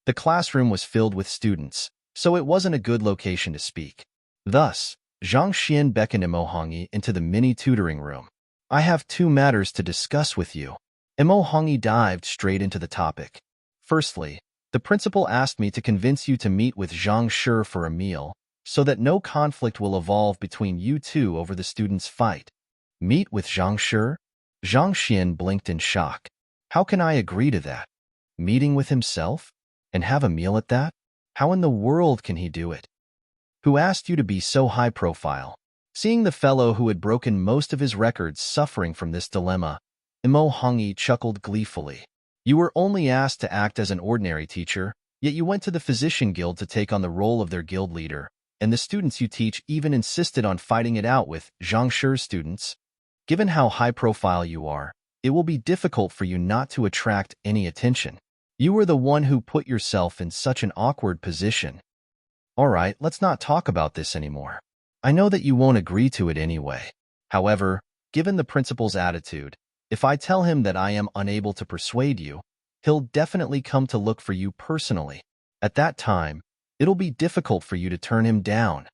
The classroom was filled with students, so it wasn't a good location to speak. Thus, Zhang Xian beckoned Mo Hongyi into the mini tutoring room. "I have 2 matters to discuss with you." Mo Hongyi dived straight into the topic. "Firstly, the principal asked me to convince you to meet with Zhang Shi for a meal, so that no conflict will evolve between you two over the students' fight." "Meet with Zhang Shi?" Zhang Xian blinked in shock. "How can I agree to that? Meeting with himself? And have a meal at that? How in the world can he do it? Who asked you to be so high profile?" Seeing the fellow who had broken most of his records suffering from this dilemma, Mo Hongyi chuckled gleefully. "You were only asked to act as an ordinary teacher, yet you went to the physician guild to take on the role of their guild leader, and the students you teach even insisted on fighting it out with Zhang Shi's students. Given how high profile you are, it will be difficult for you not to attract any attention. You were the one who put yourself in such an awkward position. All right, let's not talk about this anymore. I know that you won't agree to it anyway. However, given the principal's attitude, if I tell him that I am unable to persuade you, he'll definitely come to look for you personally. At that time, it'll be difficult for you to turn him down."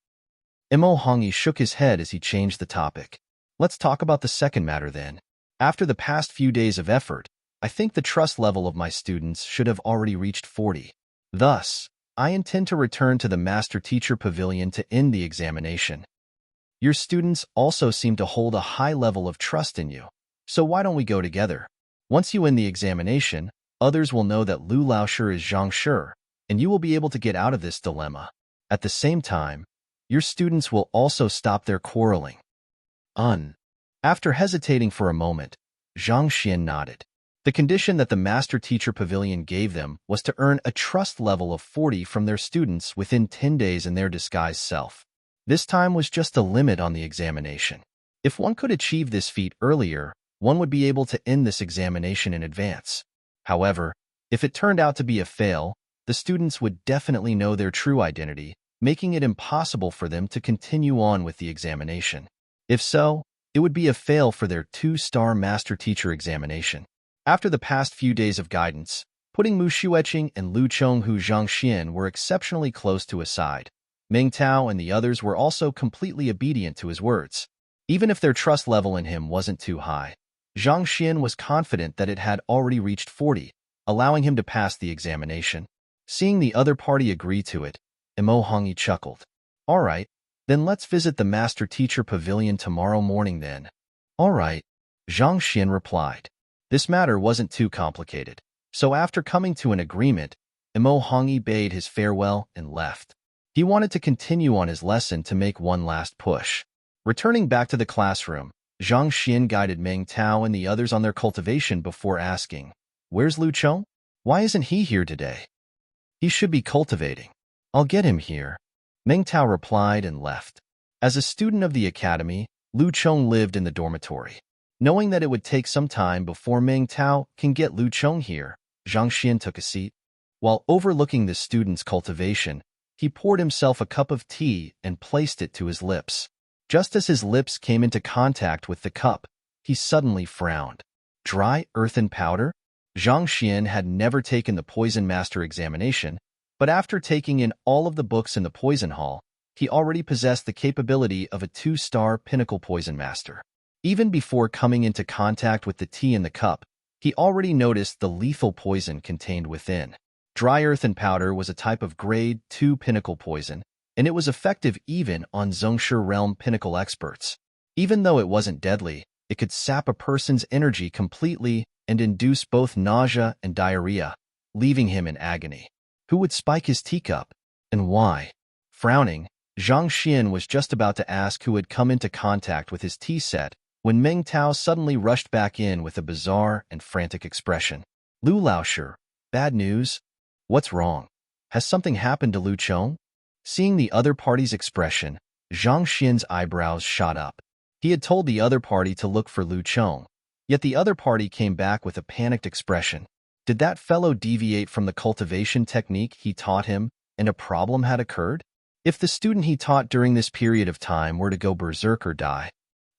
Mo Hongyi shook his head as he changed the topic. "Let's talk about the second matter then. After the past few days of effort, I think the trust level of my students should have already reached 40. Thus, I intend to return to the Master Teacher Pavilion to end the examination. Your students also seem to hold a high level of trust in you, so why don't we go together? Once you end the examination, others will know that Lu Laosher is Zhang Shi, and you will be able to get out of this dilemma. At the same time, your students will also stop their quarreling." After hesitating for a moment, Zhang Xian nodded. The condition that the Master Teacher Pavilion gave them was to earn a trust level of 40 from their students within 10 days in their disguised self. This time was just a limit on the examination. If one could achieve this feat earlier, one would be able to end this examination in advance. However, if it turned out to be a fail, the students would definitely know their true identity, making it impossible for them to continue on with the examination. If so, it would be a fail for their 2-star Master Teacher examination. After the past few days of guidance, Putting Mu Xueqing and Lu Chong Hu Zhangxian were exceptionally close to his side. Meng Tao and the others were also completely obedient to his words. Even if their trust level in him wasn't too high, Zhangxian was confident that it had already reached 40, allowing him to pass the examination. Seeing the other party agree to it, Imo Hongyi chuckled. All right, then let's visit the master-teacher pavilion tomorrow morning then. All right, Zhangxian replied. This matter wasn't too complicated, so after coming to an agreement, Imo Hongyi bade his farewell and left. He wanted to continue on his lesson to make one last push. Returning back to the classroom, Zhangxian guided Meng Tao and the others on their cultivation before asking, Where's Lu Chong? Why isn't he here today? He should be cultivating. I'll get him here. Meng Tao replied and left. As a student of the academy, Lu Chong lived in the dormitory. Knowing that it would take some time before Meng Tao can get Lu Chong here, Zhangxian took a seat. While overlooking the student's cultivation, he poured himself a cup of tea and placed it to his lips. Just as his lips came into contact with the cup, he suddenly frowned. Dry earthen powder? Zhangxian had never taken the Poison Master examination, but after taking in all of the books in the Poison Hall, he already possessed the capability of a 2-star Pinnacle Poison Master. Even before coming into contact with the tea in the cup, he already noticed the lethal poison contained within. Dry earthen powder was a type of Grade 2 Pinnacle poison, and it was effective even on Zhongshe realm Pinnacle experts. Even though it wasn't deadly, it could sap a person's energy completely and induce both nausea and diarrhea, leaving him in agony. Who would spike his teacup, and why? Frowning, Zhangxian was just about to ask who had come into contact with his tea set when Meng Tao suddenly rushed back in with a bizarre and frantic expression. Lu Laoshi, bad news? What's wrong? Has something happened to Lu Chong? Seeing the other party's expression, Zhangxian's eyebrows shot up. He had told the other party to look for Lu Chong, yet the other party came back with a panicked expression. Did that fellow deviate from the cultivation technique he taught him, and a problem had occurred? If the student he taught during this period of time were to go berserk or die,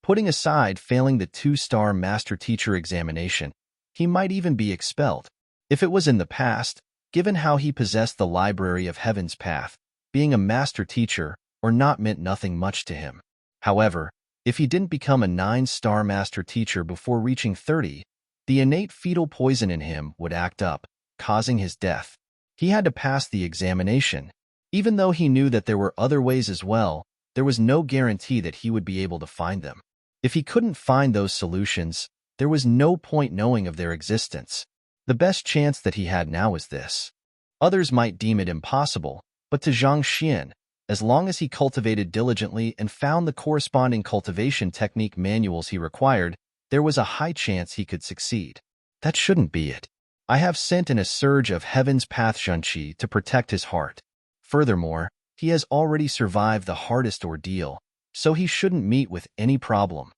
putting aside failing the 2-star master-teacher examination, he might even be expelled. If it was in the past, given how he possessed the library of Heaven's Path, being a master-teacher or not meant nothing much to him. However, if he didn't become a 9-star master-teacher before reaching 30, the innate fetal poison in him would act up, causing his death. He had to pass the examination. Even though he knew that there were other ways as well, there was no guarantee that he would be able to find them. If he couldn't find those solutions, there was no point knowing of their existence. The best chance that he had now was this. Others might deem it impossible, but to Zhangxian, as long as he cultivated diligently and found the corresponding cultivation technique manuals he required, there was a high chance he could succeed. That shouldn't be it. I have sent in a surge of Heaven's Path Zhenqi to protect his heart. Furthermore, he has already survived the hardest ordeal, so he shouldn't meet with any problem.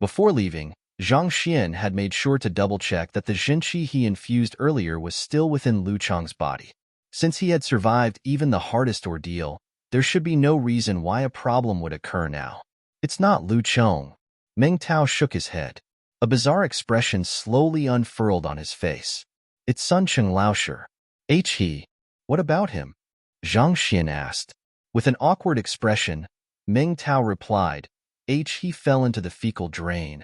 Before leaving, Zhangxian had made sure to double-check that the Zhenqi he infused earlier was still within Lu Chong's body. Since he had survived even the hardest ordeal, there should be no reason why a problem would occur now. It's not Lu Chong. Meng Tao shook his head. A bizarre expression slowly unfurled on his face. It's Sun Cheng Laoshi. He. What about him? Zhangxian asked. With an awkward expression, Meng Tao replied, He fell into the fecal drain.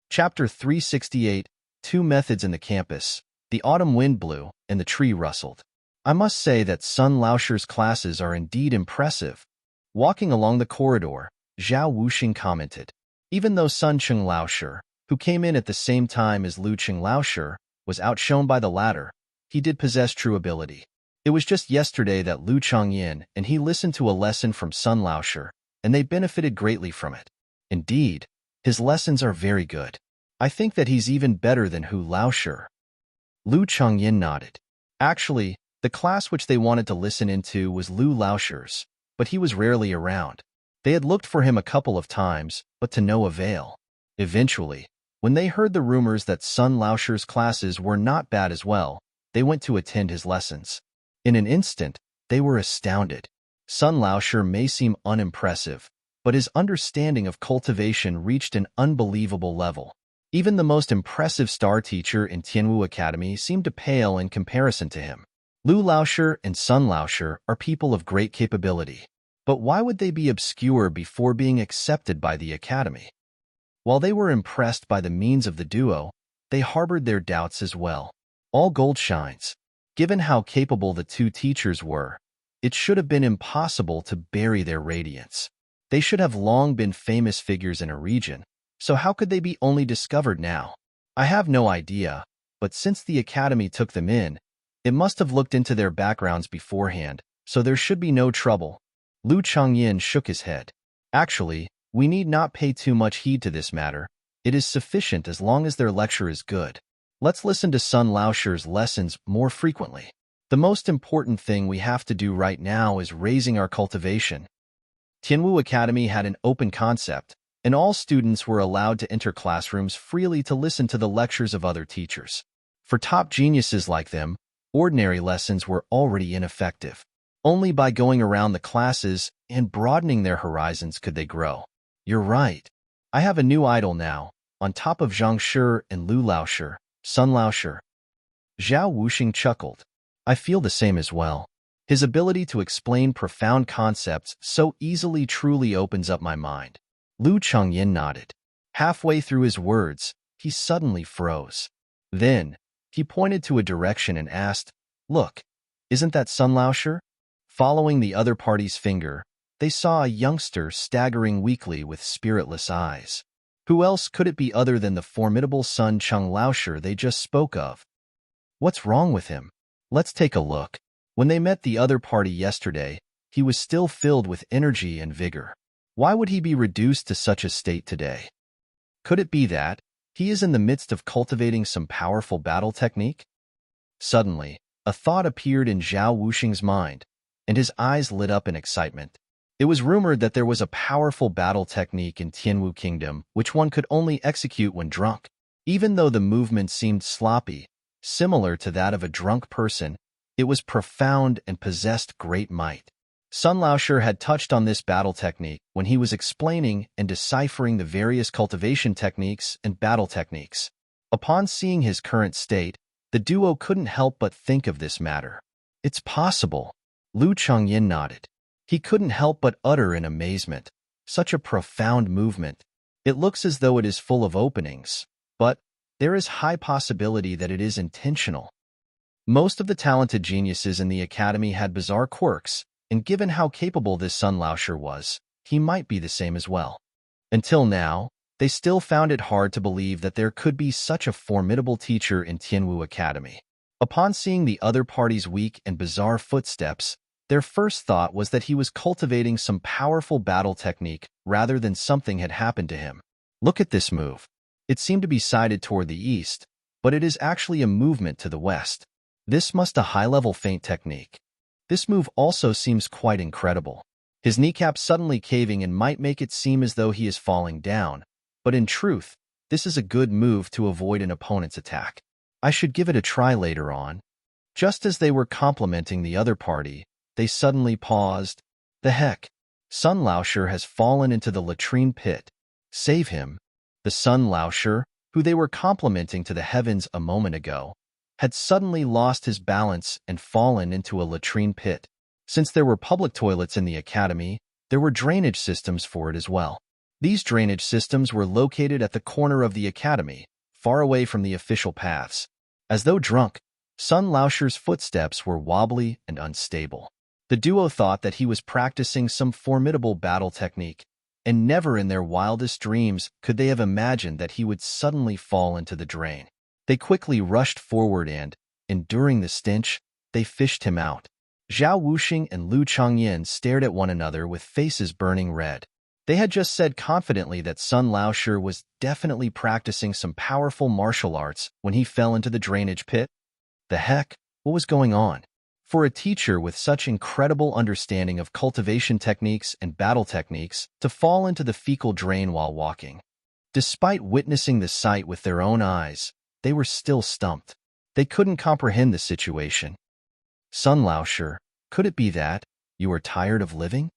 Chapter 368, 2 Methods in the Campus. The autumn wind blew, and the tree rustled. I must say that Sun Laoshi's classes are indeed impressive. Walking along the corridor, Zhao Wuxing commented. Even though Sun Cheng Laoshi, who came in at the same time as Lu Cheng Laoshi, was outshone by the latter, he did possess true ability. It was just yesterday that Lu Chongyin and he listened to a lesson from Sun Laoshi, and they benefited greatly from it. Indeed, his lessons are very good. I think that he's even better than Hu Laoshi. Lu Chongyin nodded. Actually, the class which they wanted to listen into was Lu Laoshi's, but he was rarely around. They had looked for him a couple of times, but to no avail. Eventually, when they heard the rumors that Sun Laoshi's classes were not bad as well, they went to attend his lessons. In an instant, they were astounded. Sun Laoshi may seem unimpressive, but his understanding of cultivation reached an unbelievable level. Even the most impressive star teacher in Tianwu Academy seemed to pale in comparison to him. Lu Laoshi and Sun Laoshi are people of great capability. But why would they be obscure before being accepted by the academy? While they were impressed by the means of the duo, they harbored their doubts as well. All gold shines. Given how capable the two teachers were, it should have been impossible to bury their radiance. They should have long been famous figures in a region, so how could they be only discovered now? I have no idea, but since the academy took them in, it must have looked into their backgrounds beforehand, so there should be no trouble. Lu Changyin shook his head. Actually, we need not pay too much heed to this matter. It is sufficient as long as their lecture is good. Let's listen to Sun Laoshi's lessons more frequently. The most important thing we have to do right now is raising our cultivation. Tianwu Academy had an open concept, and all students were allowed to enter classrooms freely to listen to the lectures of other teachers. For top geniuses like them, ordinary lessons were already ineffective. Only by going around the classes and broadening their horizons could they grow. You're right. I have a new idol now, on top of Zhang Shi and Lu Laoshi, Sun Laoshi. Zhao Wuxing chuckled. I feel the same as well. His ability to explain profound concepts so easily truly opens up my mind. Lu Changyin nodded. Halfway through his words, he suddenly froze. Then, he pointed to a direction and asked, Look, isn't that Sun Laoshi? Following the other party's finger, they saw a youngster staggering weakly with spiritless eyes. Who else could it be other than the formidable Sun Cheng Laoshi they just spoke of? What's wrong with him? Let's take a look. When they met the other party yesterday, he was still filled with energy and vigor. Why would he be reduced to such a state today? Could it be that he is in the midst of cultivating some powerful battle technique? Suddenly, a thought appeared in Zhao Wuxing's mind, and his eyes lit up in excitement. It was rumored that there was a powerful battle technique in Tianwu Kingdom which one could only execute when drunk. Even though the movement seemed sloppy, similar to that of a drunk person, it was profound and possessed great might. Sun Laoshi had touched on this battle technique when he was explaining and deciphering the various cultivation techniques and battle techniques. Upon seeing his current state, the duo couldn't help but think of this matter. It's possible. Lu Changyin nodded. He couldn't help but utter in amazement. Such a profound movement. It looks as though it is full of openings, but there is high possibility that it is intentional. Most of the talented geniuses in the academy had bizarre quirks, and given how capable this Sun Laoshi was, he might be the same as well. Until now, they still found it hard to believe that there could be such a formidable teacher in Tianwu Academy. Upon seeing the other party's weak and bizarre footsteps, their first thought was that he was cultivating some powerful battle technique rather than something had happened to him. Look at this move. It seemed to be sided toward the east, but it is actually a movement to the west. This must a high-level feint technique. This move also seems quite incredible. His kneecap suddenly caving in might make it seem as though he is falling down, but in truth, this is a good move to avoid an opponent's attack. I should give it a try later on. Just as they were complimenting the other party, they suddenly paused. The heck? Sun Laoshi has fallen into the latrine pit. Save him. The Sun Laoshi, who they were complimenting to the heavens a moment ago, had suddenly lost his balance and fallen into a latrine pit. Since there were public toilets in the academy, there were drainage systems for it as well. These drainage systems were located at the corner of the academy, far away from the official paths. As though drunk, Sun Laoshi's footsteps were wobbly and unstable. The duo thought that he was practicing some formidable battle technique, and never in their wildest dreams could they have imagined that he would suddenly fall into the drain. They quickly rushed forward and, enduring the stench, they fished him out. Zhao Wuxing and Lu Changyin stared at one another with faces burning red. They had just said confidently that Sun Laoshi was definitely practicing some powerful martial arts when he fell into the drainage pit. The heck? What was going on? For a teacher with such incredible understanding of cultivation techniques and battle techniques to fall into the fecal drain while walking. Despite witnessing the sight with their own eyes, they were still stumped. They couldn't comprehend the situation. Sun Laoshi, could it be that you are tired of living?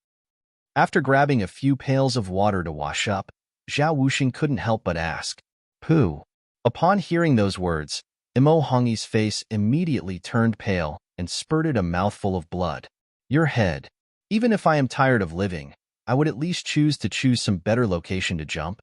After grabbing a few pails of water to wash up, Zhao Wuxing couldn't help but ask, Pooh, Upon hearing those words, Imo Hongi's face immediately turned pale and spurted a mouthful of blood. Your head. Even if I am tired of living, I would at least choose some better location to jump.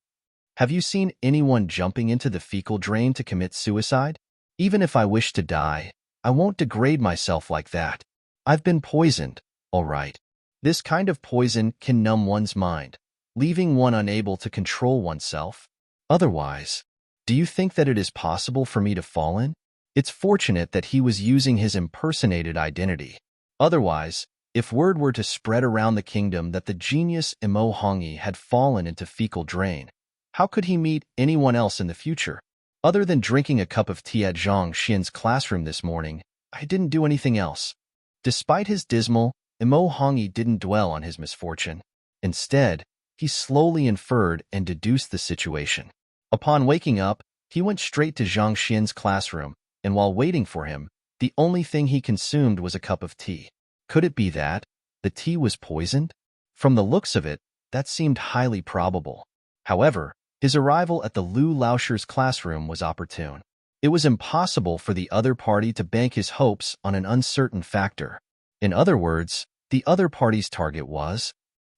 Have you seen anyone jumping into the fecal drain to commit suicide? Even if I wish to die, I won't degrade myself like that. I've been poisoned, all right. This kind of poison can numb one's mind, leaving one unable to control oneself. Otherwise, do you think that it is possible for me to fall in? It's fortunate that he was using his impersonated identity. Otherwise, if word were to spread around the kingdom that the genius Imo Hongi had fallen into fecal drain, how could he meet anyone else in the future? Other than drinking a cup of tea at Zhang Xian's classroom this morning, I didn't do anything else. Despite his dismal, Imo Hongi didn't dwell on his misfortune. Instead, he slowly inferred and deduced the situation. Upon waking up, he went straight to Zhang Xian's classroom, and while waiting for him, the only thing he consumed was a cup of tea. Could it be that the tea was poisoned? From the looks of it, that seemed highly probable. However, his arrival at the Lu Laoshir's classroom was opportune. It was impossible for the other party to bank his hopes on an uncertain factor. In other words, the other party's target was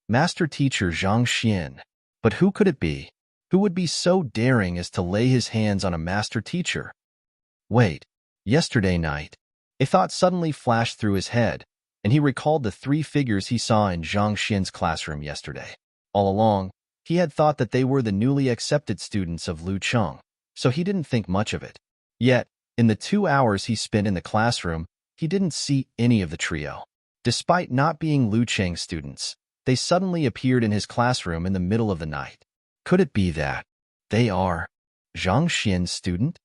Master Teacher Zhang Xian. But who could it be? Who would be so daring as to lay his hands on a master teacher? Wait, yesterday night. A thought suddenly flashed through his head, and he recalled the three figures he saw in Zhang Xian's classroom yesterday. All along, he had thought that they were the newly accepted students of Lu Cheng, so he didn't think much of it. Yet, in the 2 hours he spent in the classroom, he didn't see any of the trio. Despite not being Lu Cheng students, they suddenly appeared in his classroom in the middle of the night. Could it be that they are Zhang Xian's student?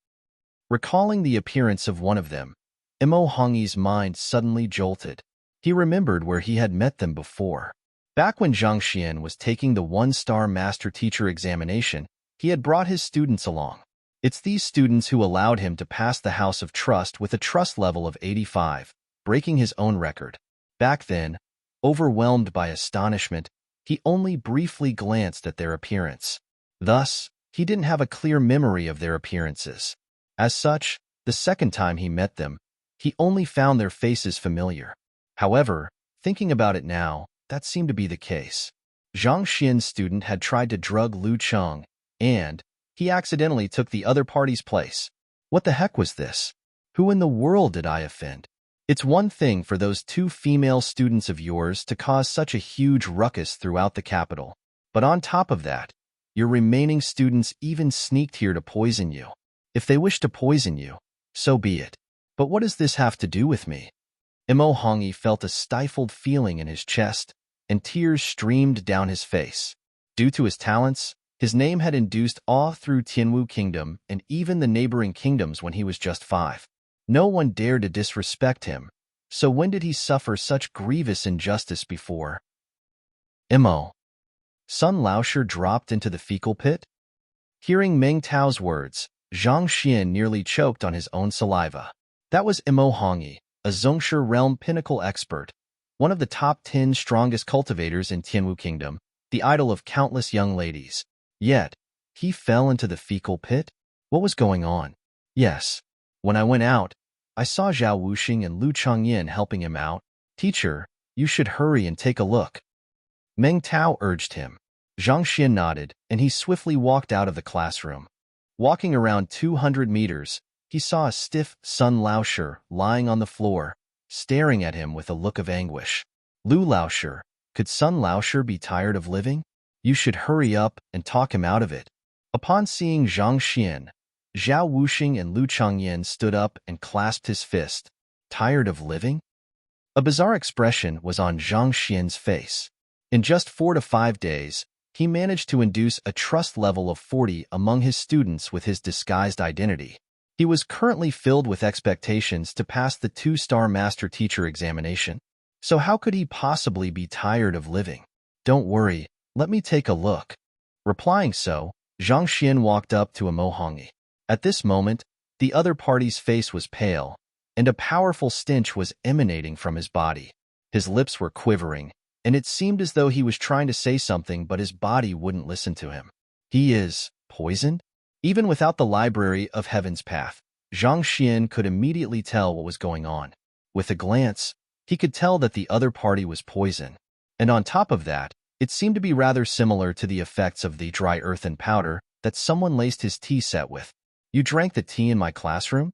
Recalling the appearance of one of them, Imo Hongi's mind suddenly jolted. He remembered where he had met them before. Back when Zhang Xian was taking the one-star master teacher examination, he had brought his students along. It's these students who allowed him to pass the House of Trust with a trust level of 85, breaking his own record. Back then, overwhelmed by astonishment, he only briefly glanced at their appearance. Thus, he didn't have a clear memory of their appearances. As such, the second time he met them, he only found their faces familiar. However, thinking about it now, that seemed to be the case. Zhang Xian's student had tried to drug Lu Cheng, and he accidentally took the other party's place. What the heck was this? Who in the world did I offend? It's one thing for those two female students of yours to cause such a huge ruckus throughout the capital, but on top of that, your remaining students even sneaked here to poison you. If they wish to poison you, so be it. But what does this have to do with me? Imo Hongi felt a stifled feeling in his chest, and tears streamed down his face. Due to his talents, his name had induced awe through Tianwu Kingdom and even the neighboring kingdoms when he was just 5. No one dared to disrespect him, so when did he suffer such grievous injustice before? Imo. Sun Laoshi dropped into the fecal pit? Hearing Meng Tao's words, Zhang Xian nearly choked on his own saliva. That was Imo Hongi, a Zhongshu realm pinnacle expert, one of the top 10 strongest cultivators in Tianwu Kingdom, the idol of countless young ladies. Yet, he fell into the fecal pit? What was going on? Yes. When I went out, I saw Zhao Wuxing and Lu Changyin helping him out. Teacher, you should hurry and take a look. Meng Tao urged him. Zhang Xian nodded, and he swiftly walked out of the classroom. Walking around 200 meters, he saw a stiff Sun Laoshi lying on the floor, staring at him with a look of anguish. Lu Laoshi, could Sun Laoshi be tired of living? You should hurry up and talk him out of it. Upon seeing Zhang Xian, Zhao Wuxing and Lu Changyin stood up and clasped his fist. Tired of living? A bizarre expression was on Zhang Xian's face. In just 4 to 5 days, he managed to induce a trust level of 40 among his students with his disguised identity. He was currently filled with expectations to pass the 2-star master teacher examination. So how could he possibly be tired of living? Don't worry, let me take a look. Replying so, Zhang Xian walked up to Imo Hongi. At this moment, the other party's face was pale, and a powerful stench was emanating from his body. His lips were quivering, and it seemed as though he was trying to say something but his body wouldn't listen to him. He is poisoned? Even without the library of Heaven's Path, Zhang Xian could immediately tell what was going on. With a glance, he could tell that the other party was poison. And on top of that, it seemed to be rather similar to the effects of the dry earthen powder that someone laced his tea set with. You drank the tea in my classroom?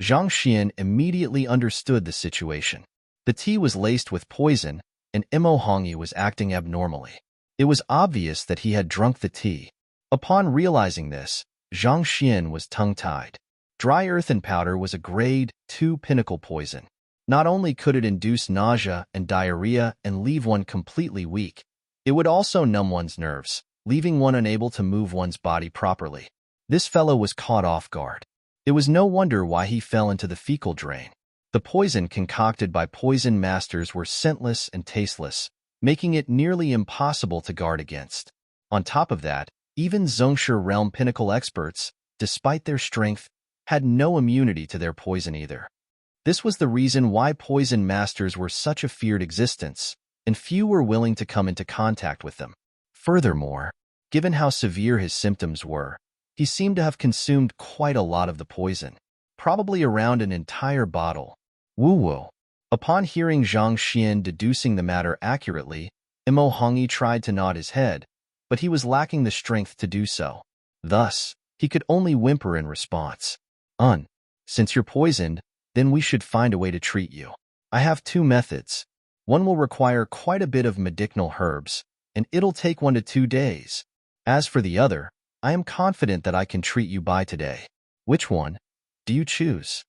Zhang Xian immediately understood the situation. The tea was laced with poison, and Imo Hongyi was acting abnormally. It was obvious that he had drunk the tea. Upon realizing this, Zhang Xian was tongue-tied. Dry earthen powder was a grade 2 pinnacle poison. Not only could it induce nausea and diarrhea and leave one completely weak, it would also numb one's nerves, leaving one unable to move one's body properly. This fellow was caught off guard. It was no wonder why he fell into the fecal drain. The poison concocted by poison masters were scentless and tasteless, making it nearly impossible to guard against. On top of that, even Zhongshe realm pinnacle experts, despite their strength, had no immunity to their poison either. This was the reason why poison masters were such a feared existence, and few were willing to come into contact with them. Furthermore, given how severe his symptoms were, he seemed to have consumed quite a lot of the poison, probably around an entire bottle. Woo-woo. Upon hearing Zhang Xian deducing the matter accurately, Imo Hongyi tried to nod his head, but he was lacking the strength to do so. Thus, he could only whimper in response. Since you're poisoned, then we should find a way to treat you. I have 2 methods. One will require quite a bit of medicinal herbs, and it'll take 1 to 2 days. As for the other, I am confident that I can treat you by today. Which one do you choose?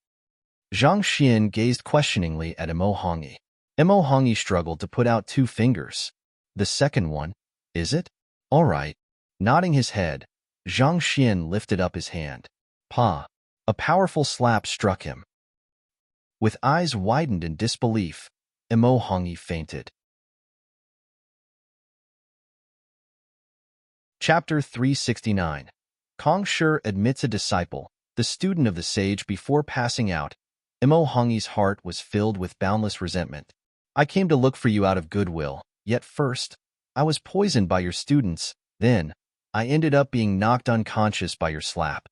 Zhang Xian gazed questioningly at Imo Hongyi. Imo Hongyi struggled to put out 2 fingers. The second one, is it? All right. Nodding his head, Zhang Xian lifted up his hand. Pa! A powerful slap struck him. With eyes widened in disbelief, Imo Hongyi fainted. Chapter 369. Kong Shi admits a disciple, the student of the sage. Before passing out, Imo Hongyi's heart was filled with boundless resentment. I came to look for you out of goodwill, yet first, I was poisoned by your students, then, I ended up being knocked unconscious by your slap.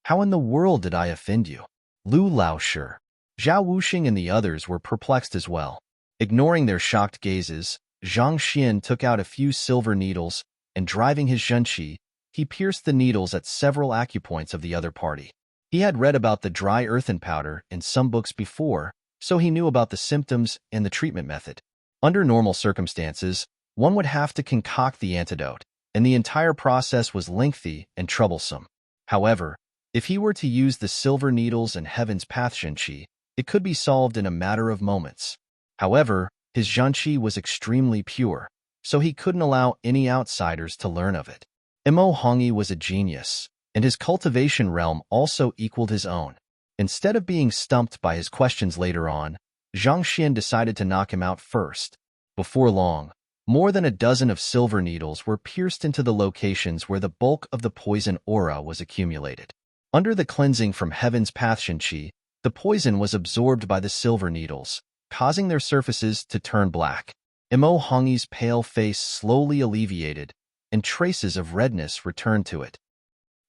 How in the world did I offend you? Lu Laoshi, Zhao Wuxing and the others were perplexed as well. Ignoring their shocked gazes, Zhang Xian took out a few silver needles, and driving his zhenqi, he pierced the needles at several acupoints of the other party. He had read about the dry earthen powder in some books before, so he knew about the symptoms and the treatment method. Under normal circumstances, one would have to concoct the antidote, and the entire process was lengthy and troublesome. However, if he were to use the silver needles and Heaven's Path zhenqi, it could be solved in a matter of moments. However, his zhenqi was extremely pure, so he couldn't allow any outsiders to learn of it. Imo Hongyi was a genius, and his cultivation realm also equaled his own. Instead of being stumped by his questions later on, Zhang Xian decided to knock him out first. Before long, more than a dozen of silver needles were pierced into the locations where the bulk of the poison aura was accumulated. Under the cleansing from Heaven's Path zhenqi, the poison was absorbed by the silver needles, causing their surfaces to turn black. Imo Hongyi's pale face slowly alleviated, and traces of redness returned to it.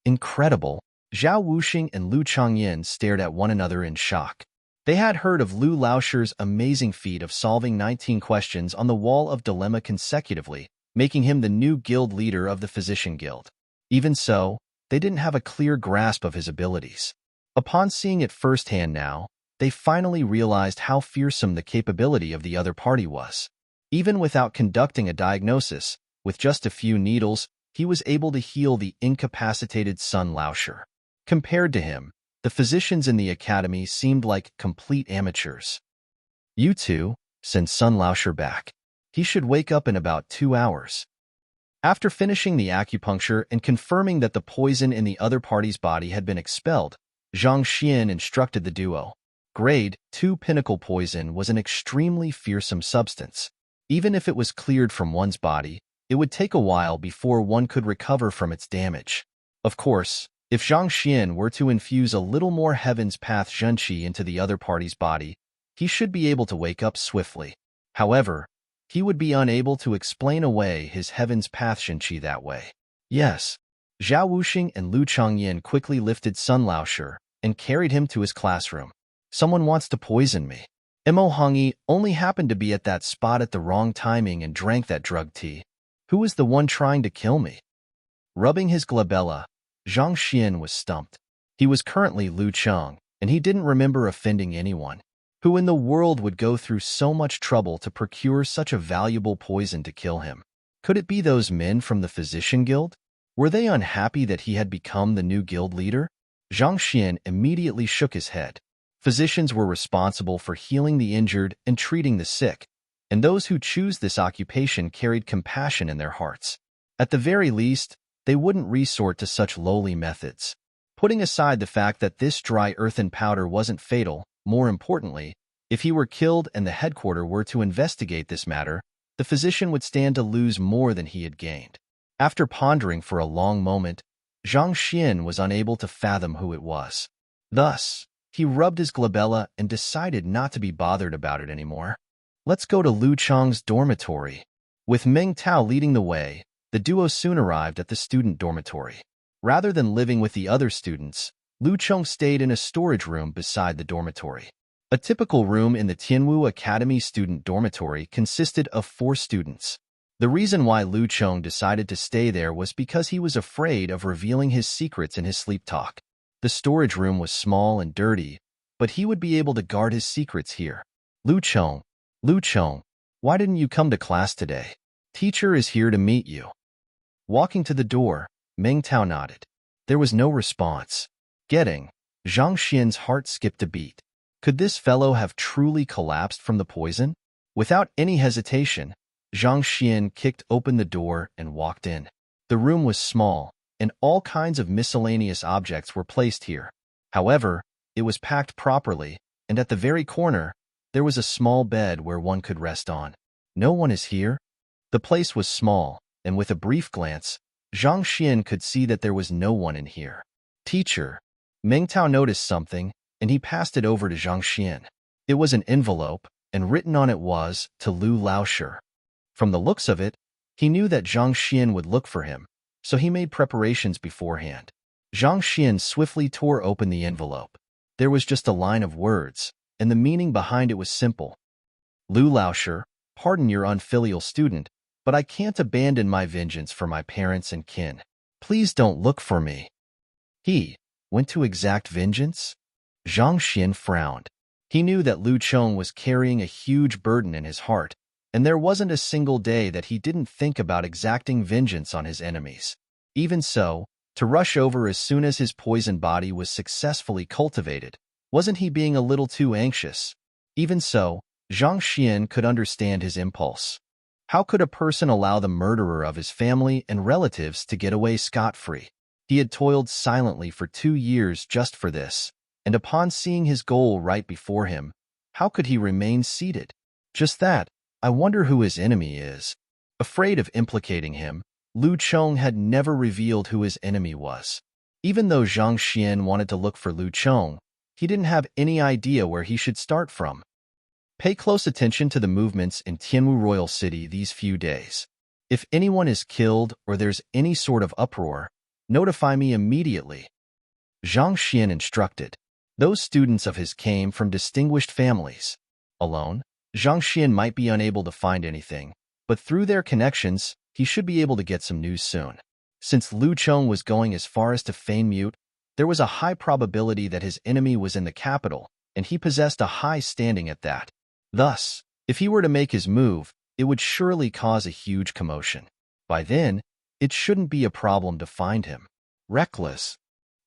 Incredible! Zhao Wuxing and Lu Changyin stared at one another in shock. They had heard of Lu Laoshi's amazing feat of solving 19 questions on the Wall of Dilemma consecutively, making him the new guild leader of the Physician Guild. Even so, they didn't have a clear grasp of his abilities. Upon seeing it firsthand now, they finally realized how fearsome the capability of the other party was. Even without conducting a diagnosis, with just a few needles, he was able to heal the incapacitated Sun Laoshi. Compared to him, the physicians in the academy seemed like complete amateurs. You two, send Sun Laoshi back. He should wake up in about 2 hours. After finishing the acupuncture and confirming that the poison in the other party's body had been expelled, Zhang Xian instructed the duo. Grade 2 pinnacle poison was an extremely fearsome substance. Even if it was cleared from one's body, it would take a while before one could recover from its damage. Of course, if Zhang Xian were to infuse a little more Heaven's Path zhenqi into the other party's body, he should be able to wake up swiftly. However, he would be unable to explain away his Heaven's Path zhenqi that way. Yes, Zhao Wuxing and Lu Chongyin quickly lifted Sun Laoshe and carried him to his classroom. Someone wants to poison me. Mo Hongyi only happened to be at that spot at the wrong timing and drank that drug tea. Who was the one trying to kill me? Rubbing his glabella, Zhang Xian was stumped. He was currently Lu Cheng, and he didn't remember offending anyone. Who in the world would go through so much trouble to procure such a valuable poison to kill him? Could it be those men from the Physician Guild? Were they unhappy that he had become the new guild leader? Zhang Xian immediately shook his head. Physicians were responsible for healing the injured and treating the sick, and those who choose this occupation carried compassion in their hearts. At the very least, they wouldn't resort to such lowly methods. Putting aside the fact that this dry earthen powder wasn't fatal, more importantly, if he were killed and the headquarters were to investigate this matter, the physician would stand to lose more than he had gained. After pondering for a long moment, Zhang Xian was unable to fathom who it was. Thus, he rubbed his glabella and decided not to be bothered about it anymore. Let's go to Lu Cheng's dormitory. With Meng Tao leading the way, the duo soon arrived at the student dormitory. Rather than living with the other students, Lu Cheng stayed in a storage room beside the dormitory. A typical room in the Tianwu Academy student dormitory consisted of 4 students. The reason why Lu Cheng decided to stay there was because he was afraid of revealing his secrets in his sleep talk. The storage room was small and dirty, but he would be able to guard his secrets here. Lu Cheng, why didn't you come to class today? Teacher is here to meet you. Walking to the door, Meng Tao nodded. There was no response. Zhang Xian's heart skipped a beat. Could this fellow have truly collapsed from the poison? Without any hesitation, Zhang Xian kicked open the door and walked in. The room was small, and all kinds of miscellaneous objects were placed here. However, it was packed properly, and at the very corner, there was a small bed where one could rest on. No one is here? The place was small, and with a brief glance, Zhang Xian could see that there was no one in here. Teacher. Meng Tao noticed something, and he passed it over to Zhang Xian. It was an envelope, and written on it was, to Lu Laoshe. From the looks of it, he knew that Zhang Xian would look for him, so he made preparations beforehand. Zhang Xian swiftly tore open the envelope. There was just a line of words, and the meaning behind it was simple. Lu Laoshe, pardon your unfilial student, but I can't abandon my vengeance for my parents and kin. Please don't look for me. He went to exact vengeance? Zhang Xian frowned. He knew that Lu Cheng was carrying a huge burden in his heart, and there wasn't a single day that he didn't think about exacting vengeance on his enemies. Even so, to rush over as soon as his poison body was successfully cultivated, wasn't he being a little too anxious? Even so, Zhang Xian could understand his impulse. How could a person allow the murderer of his family and relatives to get away scot-free? He had toiled silently for 2 years just for this, and upon seeing his goal right before him, how could he remain seated? Just that, I wonder who his enemy is. Afraid of implicating him, Lu Cheng had never revealed who his enemy was. Even though Zhang Xian wanted to look for Lu Cheng, he didn't have any idea where he should start from. Pay close attention to the movements in Tianwu Royal City these few days. If anyone is killed or there's any sort of uproar, notify me immediately. Zhang Xian instructed. Those students of his came from distinguished families. Alone, Zhang Xian might be unable to find anything, but through their connections, he should be able to get some news soon. Since Lu Cheng was going as far as to feign mute, there was a high probability that his enemy was in the capital, and he possessed a high standing at that. Thus, if he were to make his move, it would surely cause a huge commotion. By then, it shouldn't be a problem to find him. Reckless.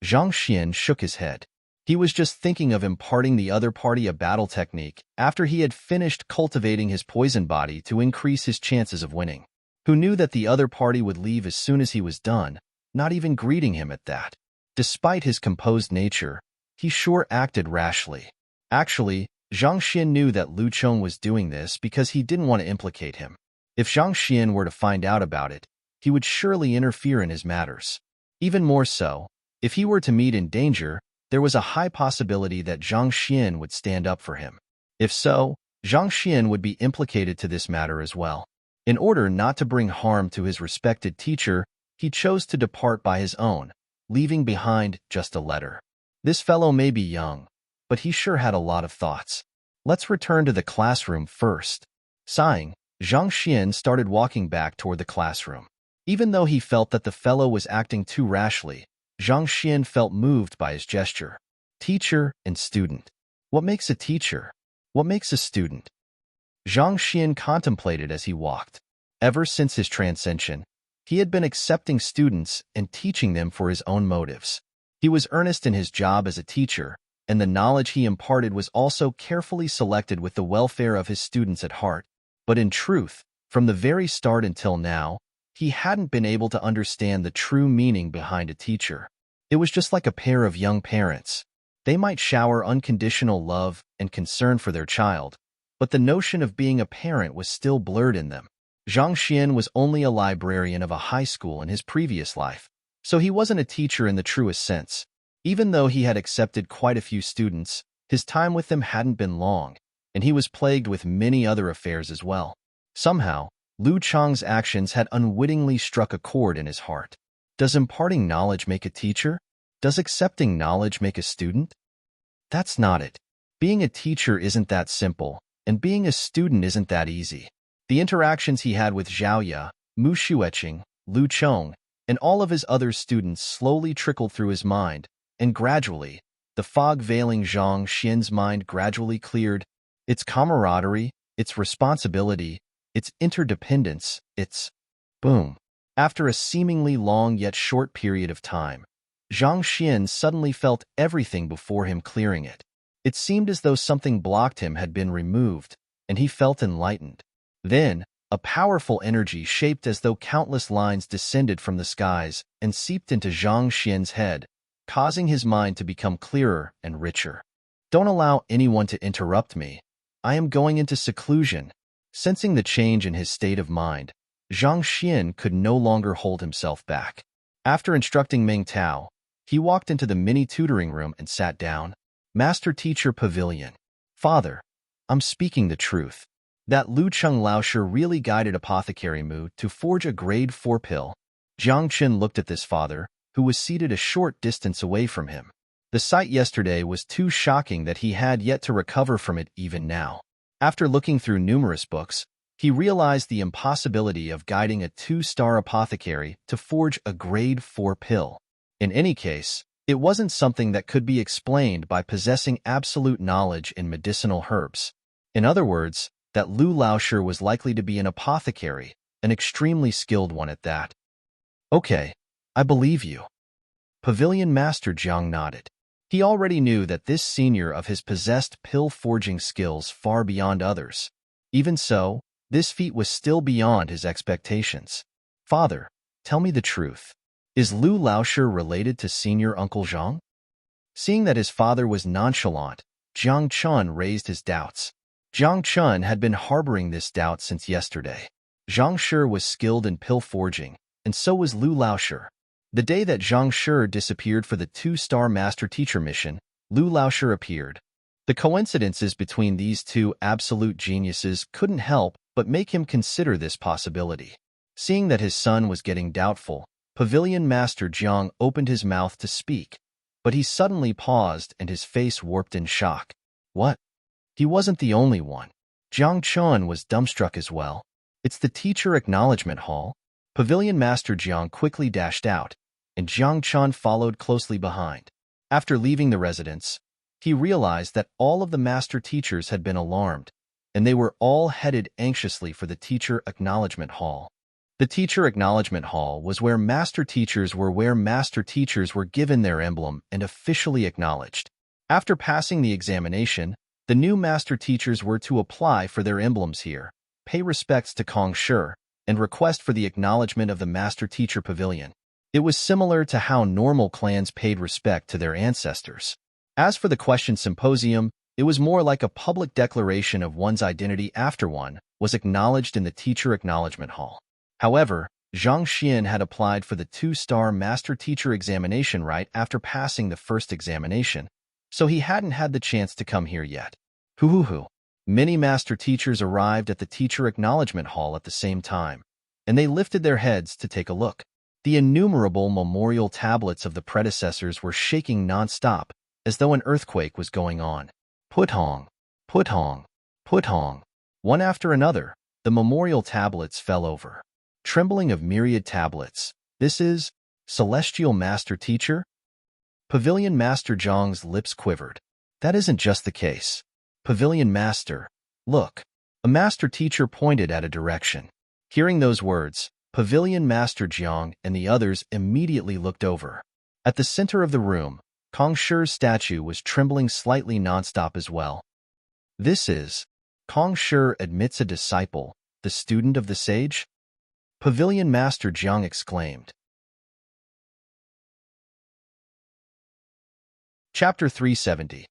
Zhang Xian shook his head. He was just thinking of imparting the other party a battle technique after he had finished cultivating his poison body to increase his chances of winning. Who knew that the other party would leave as soon as he was done, not even greeting him at that. Despite his composed nature, he sure acted rashly. Actually, Zhang Xian knew that Lu Cheng was doing this because he didn't want to implicate him. If Zhang Xian were to find out about it, he would surely interfere in his matters. Even more so, if he were to meet in danger, there was a high possibility that Zhang Xian would stand up for him. If so, Zhang Xian would be implicated to this matter as well. In order not to bring harm to his respected teacher, He chose to depart by his own, leaving behind just a letter. This fellow may be young, but he sure had a lot of thoughts. Let's return to the classroom first. Sighing, Zhang Xian started walking back toward the classroom. Even though he felt that the fellow was acting too rashly, Zhang Xian felt moved by his gesture. Teacher and student. What makes a teacher? What makes a student? Zhang Xian contemplated as he walked. Ever since his transcension, he had been accepting students and teaching them for his own motives. He was earnest in his job as a teacher, and the knowledge he imparted was also carefully selected with the welfare of his students at heart. But in truth, from the very start until now, he hadn't been able to understand the true meaning behind a teacher. It was just like a pair of young parents. They might shower unconditional love and concern for their child, but the notion of being a parent was still blurred in them. Zhang Xian was only a librarian of a high school in his previous life, so he wasn't a teacher in the truest sense. Even though he had accepted quite a few students, his time with them hadn't been long, and he was plagued with many other affairs as well. Somehow, Lu Chang's actions had unwittingly struck a chord in his heart. Does imparting knowledge make a teacher? Does accepting knowledge make a student? That's not it. Being a teacher isn't that simple, and being a student isn't that easy. The interactions he had with Zhaoya, Mu Xueqing, Lu Chong, and all of his other students slowly trickled through his mind, and gradually, the fog veiling Zhang Xian's mind gradually cleared. Its camaraderie, its responsibility, its interdependence, its boom. After a seemingly long yet short period of time, Zhang Xian suddenly felt everything before him clearing it. It seemed as though something blocked him had been removed, and he felt enlightened. Then, a powerful energy shaped as though countless lines descended from the skies and seeped into Zhang Xian's head, causing his mind to become clearer and richer. Don't allow anyone to interrupt me. I am going into seclusion. Sensing the change in his state of mind, Zhang Xian could no longer hold himself back. After instructing Ming Tao, he walked into the mini tutoring room and sat down. Master Teacher Pavilion. Father, I'm speaking the truth. That Lu Cheng Laosher really guided Apothecary Mu to forge a grade 4 pill. Jiang Chen looked at this father, who was seated a short distance away from him. The sight yesterday was too shocking that he had yet to recover from it even now. After looking through numerous books, he realized the impossibility of guiding a 2-star apothecary to forge a grade 4 pill. In any case, it wasn't something that could be explained by possessing absolute knowledge in medicinal herbs. In other words, that Lu Laosher was likely to be an apothecary, an extremely skilled one at that. Okay, I believe you. Pavilion Master Jiang nodded. He already knew that this senior of his possessed pill-forging skills far beyond others. Even so, this feat was still beyond his expectations. Father, tell me the truth. Is Lu Laosher related to Senior Uncle Zhang? Seeing that his father was nonchalant, Jiang Chun raised his doubts. Jiang Chun had been harboring this doubt since yesterday. Zhang Shi was skilled in pill forging, and so was Lu Laosher. The day that Zhang Shi disappeared for the 2-star master-teacher mission, Lu Laosher appeared. The coincidences between these two absolute geniuses couldn't help but make him consider this possibility. Seeing that his son was getting doubtful, Pavilion Master Jiang opened his mouth to speak, but he suddenly paused and his face warped in shock. What? He wasn't the only one. Jiang Chun was dumbstruck as well. It's the teacher acknowledgement hall. Pavilion Master Jiang quickly dashed out, and Jiang Chun followed closely behind. After leaving the residence, he realized that all of the master teachers had been alarmed, and they were all headed anxiously for the teacher acknowledgement hall. The teacher acknowledgement hall was where master teachers were given their emblem and officially acknowledged. After passing the examination, the new master teachers were to apply for their emblems here, pay respects to Kong Shi, and request for the acknowledgement of the master teacher pavilion. It was similar to how normal clans paid respect to their ancestors. As for the question symposium, it was more like a public declaration of one's identity after one was acknowledged in the teacher acknowledgement hall. However, Zhang Xian had applied for the 2-star master teacher examination right after passing the first examination, so he hadn't had the chance to come here yet. Hoo. Many master teachers arrived at the teacher acknowledgement hall at the same time, and they lifted their heads to take a look. The innumerable memorial tablets of the predecessors were shaking nonstop, as though an earthquake was going on. Putong, putong, putong. One after another, the memorial tablets fell over. Trembling of myriad tablets. This is Celestial Master Teacher? Pavilion Master Zhang's lips quivered. That isn't just the case. Pavilion Master, look. A master teacher pointed at a direction. Hearing those words, Pavilion Master Jiang and the others immediately looked over. At the center of the room, Kong Shi's statue was trembling slightly nonstop as well. This is Kong Shi admits a disciple, the student of the sage? Pavilion Master Jiang exclaimed. Chapter 370.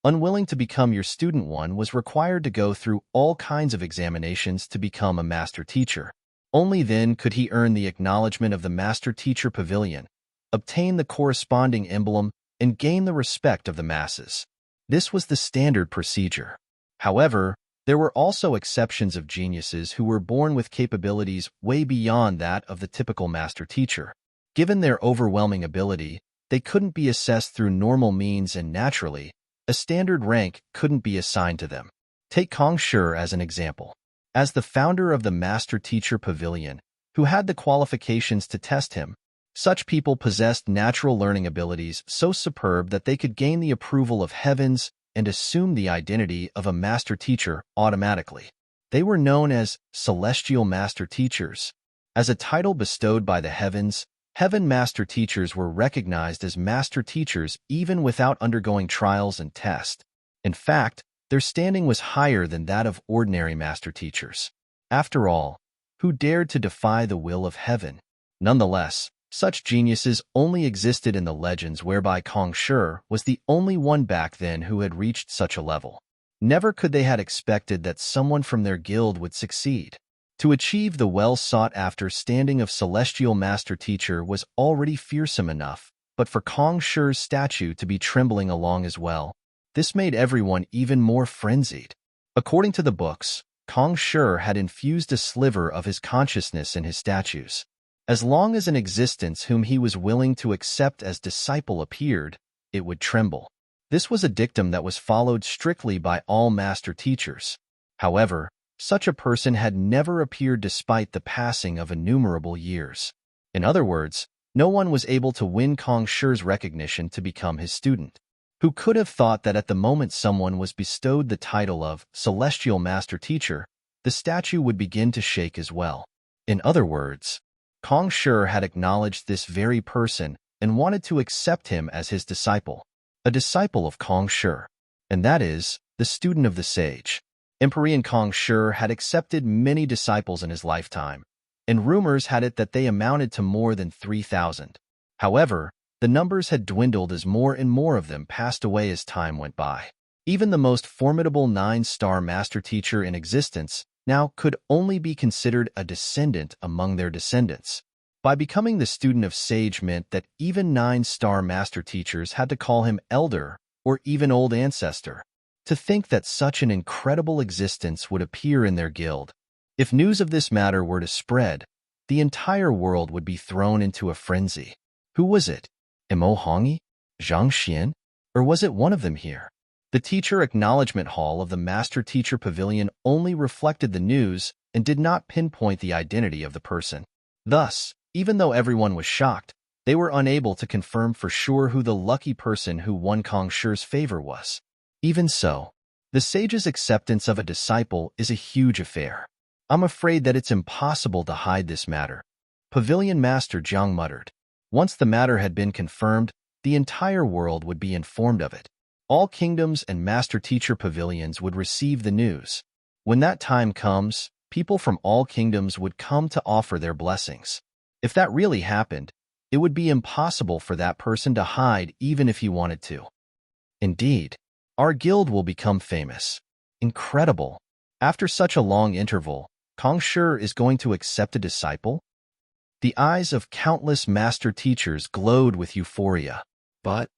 Unwilling to become your student, one was required to go through all kinds of examinations to become a master teacher. Only then could he earn the acknowledgement of the master teacher pavilion, obtain the corresponding emblem, and gain the respect of the masses. This was the standard procedure. However, there were also exceptions of geniuses who were born with capabilities way beyond that of the typical master teacher. Given their overwhelming ability, they couldn't be assessed through normal means, and naturally, a standard rank couldn't be assigned to them. Take Kong Shi as an example. As the founder of the Master Teacher Pavilion, who had the qualifications to test him, such people possessed natural learning abilities so superb that they could gain the approval of heavens and assume the identity of a master teacher automatically. They were known as Celestial Master Teachers. As a title bestowed by the heavens, Heaven Master Teachers were recognized as master teachers even without undergoing trials and tests. In fact, their standing was higher than that of ordinary master teachers. After all, who dared to defy the will of heaven? Nonetheless, such geniuses only existed in the legends, whereby Kong Shi was the only one back then who had reached such a level. Never could they had expected that someone from their guild would succeed. To achieve the well-sought-after standing of Celestial Master Teacher was already fearsome enough, but for Kong Shi's statue to be trembling along as well, this made everyone even more frenzied. According to the books, Kong Shi had infused a sliver of his consciousness in his statues. As long as an existence whom he was willing to accept as disciple appeared, it would tremble. This was a dictum that was followed strictly by all master teachers. However, such a person had never appeared despite the passing of innumerable years. In other words, no one was able to win Kong Shi's recognition to become his student. Who could have thought that at the moment someone was bestowed the title of Celestial Master Teacher, the statue would begin to shake as well? In other words, Kong Shi had acknowledged this very person and wanted to accept him as his disciple, a disciple of Kong Shi, and that is, the student of the sage. Emperor Kong Shi had accepted many disciples in his lifetime, and rumors had it that they amounted to more than 3,000. However, the numbers had dwindled as more and more of them passed away as time went by. Even the most formidable 9-star master teacher in existence now could only be considered a descendant among their descendants. By becoming the student of sage meant that even 9-star master teachers had to call him elder or even old ancestor. To think that such an incredible existence would appear in their guild. If news of this matter were to spread, the entire world would be thrown into a frenzy. Who was it? Mo Hongi? Zhang Xian? Or was it one of them here? The teacher acknowledgement hall of the Master Teacher Pavilion only reflected the news and did not pinpoint the identity of the person. Thus, even though everyone was shocked, they were unable to confirm for sure who the lucky person who won Kong Shi's favor was. Even so, the sage's acceptance of a disciple is a huge affair. I'm afraid that it's impossible to hide this matter, Pavilion Master Jiang muttered. Once the matter had been confirmed, the entire world would be informed of it. All kingdoms and master teacher pavilions would receive the news. When that time comes, people from all kingdoms would come to offer their blessings. If that really happened, it would be impossible for that person to hide even if he wanted to. Indeed, our guild will become famous. Incredible. After such a long interval, Kong Shi is going to accept a disciple? The eyes of countless master teachers glowed with euphoria. But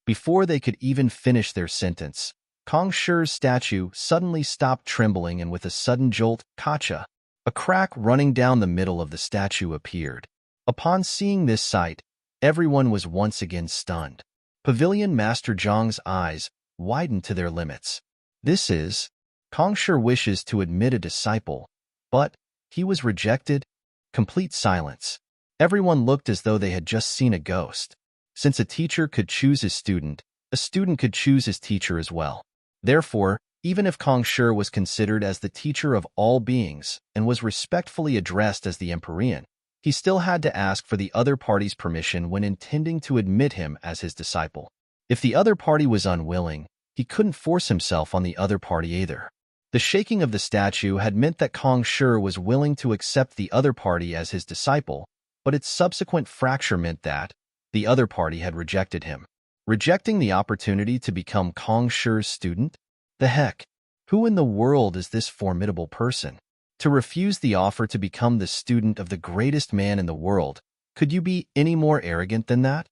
before they could even finish their sentence, Kong Shi's statue suddenly stopped trembling, and with a sudden jolt, kacha, a crack running down the middle of the statue appeared. Upon seeing this sight, everyone was once again stunned. Pavilion Master Zhang's eyes widened to their limits. This is, Kong Shi wishes to admit a disciple, but he was rejected. Complete silence. Everyone looked as though they had just seen a ghost. Since a teacher could choose his student, a student could choose his teacher as well. Therefore, even if Kong Shi was considered as the teacher of all beings and was respectfully addressed as the Empyrean, he still had to ask for the other party's permission when intending to admit him as his disciple. If the other party was unwilling, he couldn't force himself on the other party either. The shaking of the statue had meant that Kong Shi was willing to accept the other party as his disciple, but its subsequent fracture meant that the other party had rejected him. Rejecting the opportunity to become Kong Shi's student? The heck? Who in the world is this formidable person? To refuse the offer to become the student of the greatest man in the world, could you be any more arrogant than that?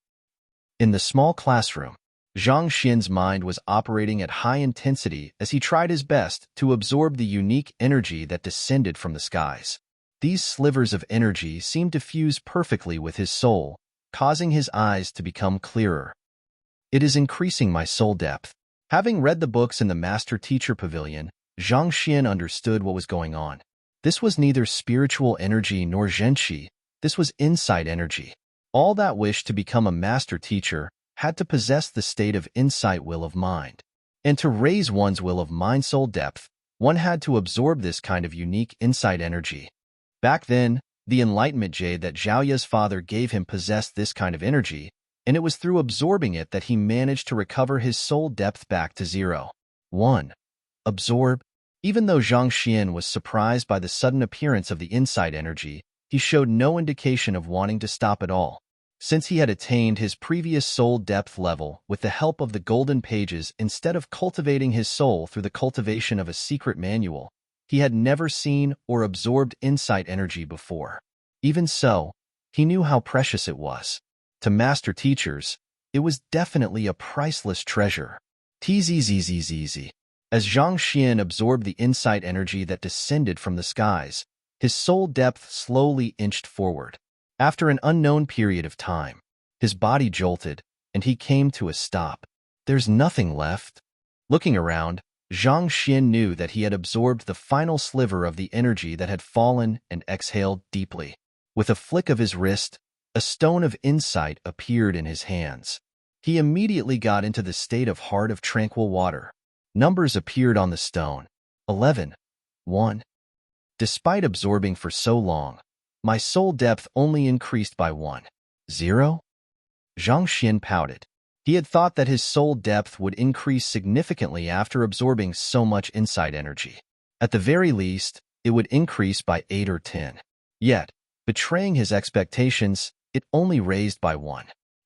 In the small classroom, Zhang Xian's mind was operating at high intensity as he tried his best to absorb the unique energy that descended from the skies. These slivers of energy seemed to fuse perfectly with his soul, causing his eyes to become clearer. It is increasing my soul depth. Having read the books in the Master-Teacher Pavilion, Zhang Xian understood what was going on. This was neither spiritual energy nor zhenqi, this was insight energy. All that wished to become a master teacher had to possess the state of insight will of mind. And to raise one's will of mind soul depth, one had to absorb this kind of unique insight energy. Back then, the enlightenment jade that Zhao Ye's father gave him possessed this kind of energy, and it was through absorbing it that he managed to recover his soul depth back to 0. 1. Absorb. Even though Zhang Xian was surprised by the sudden appearance of the insight energy, he showed no indication of wanting to stop at all. Since he had attained his previous soul depth level with the help of the golden pages instead of cultivating his soul through the cultivation of a secret manual, he had never seen or absorbed insight energy before. Even so, he knew how precious it was. To master teachers, it was definitely a priceless treasure. Tzzzzzz. As Zhang Xian absorbed the insight energy that descended from the skies, his soul depth slowly inched forward. After an unknown period of time, his body jolted, and he came to a stop. There's nothing left. Looking around, Zhang Xian knew that he had absorbed the final sliver of the energy that had fallen and exhaled deeply. With a flick of his wrist, a stone of insight appeared in his hands. He immediately got into the state of heart of tranquil water. Numbers appeared on the stone. 11. 1. Despite absorbing for so long, my soul depth only increased by 1. 0? Zhang Xian pouted. He had thought that his soul depth would increase significantly after absorbing so much insight energy. At the very least, it would increase by 8 or 10. Yet, betraying his expectations, it only raised by 1.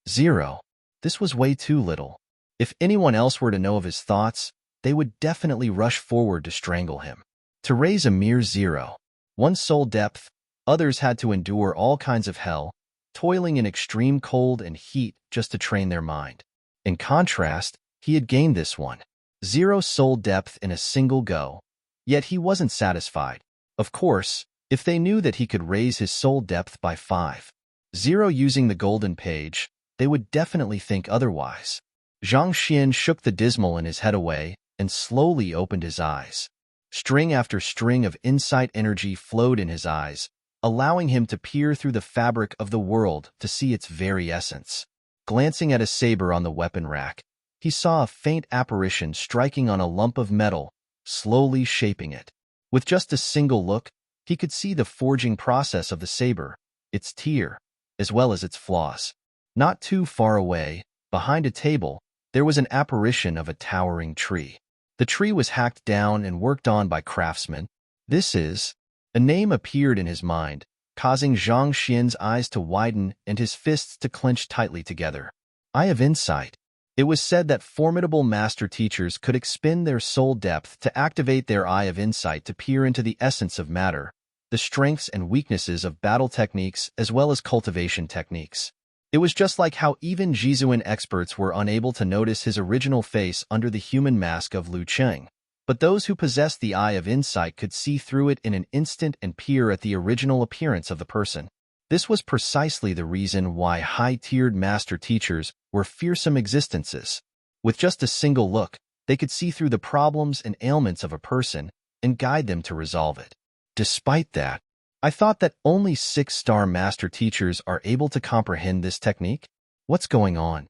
0. This was way too little. If anyone else were to know of his thoughts, they would definitely rush forward to strangle him. To raise a mere 0. 1 soul depth, others had to endure all kinds of hell, toiling in extreme cold and heat just to train their mind. In contrast, he had gained this 1. 0 soul depth in a single go. Yet he wasn't satisfied. Of course, if they knew that he could raise his soul depth by 5. 0 using the golden page, they would definitely think otherwise. Zhang Xian shook the dismal in his head away and slowly opened his eyes. String after string of insight energy flowed in his eyes, allowing him to peer through the fabric of the world to see its very essence. Glancing at a saber on the weapon rack, he saw a faint apparition striking on a lump of metal, slowly shaping it. With just a single look, he could see the forging process of the saber, its tear, as well as its flaws. Not too far away, behind a table, there was an apparition of a towering tree. The tree was hacked down and worked on by craftsmen. This is... A name appeared in his mind, causing Zhang Xian's eyes to widen and his fists to clench tightly together. Eye of Insight. It was said that formidable master teachers could expend their soul depth to activate their Eye of Insight to peer into the essence of matter, the strengths and weaknesses of battle techniques as well as cultivation techniques. It was just like how even Jizuan experts were unable to notice his original face under the human mask of Lu Cheng. But those who possessed the Eye of Insight could see through it in an instant and peer at the original appearance of the person. This was precisely the reason why high-tiered master teachers were fearsome existences. With just a single look, they could see through the problems and ailments of a person and guide them to resolve it. Despite that, I thought that only 6-star master teachers are able to comprehend this technique. What's going on?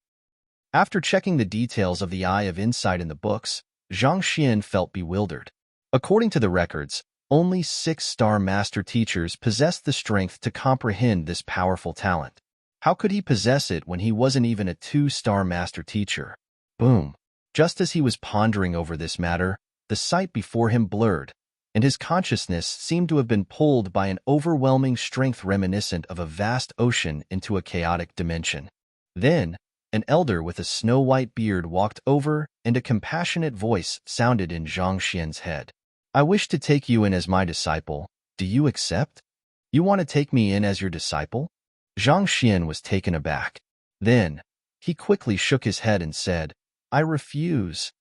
After checking the details of the Eye of Insight in the books, Zhang Xian felt bewildered. According to the records, only 6-star master teachers possessed the strength to comprehend this powerful talent. How could he possess it when he wasn't even a 2-star master teacher? Boom! Just as he was pondering over this matter, the sight before him blurred, and his consciousness seemed to have been pulled by an overwhelming strength reminiscent of a vast ocean into a chaotic dimension. Then, an elder with a snow-white beard walked over, and a compassionate voice sounded in Zhang Xian's head. "I wish to take you in as my disciple. Do you accept? You want to take me in as your disciple?" Zhang Xian was taken aback. Then, he quickly shook his head and said, "I refuse."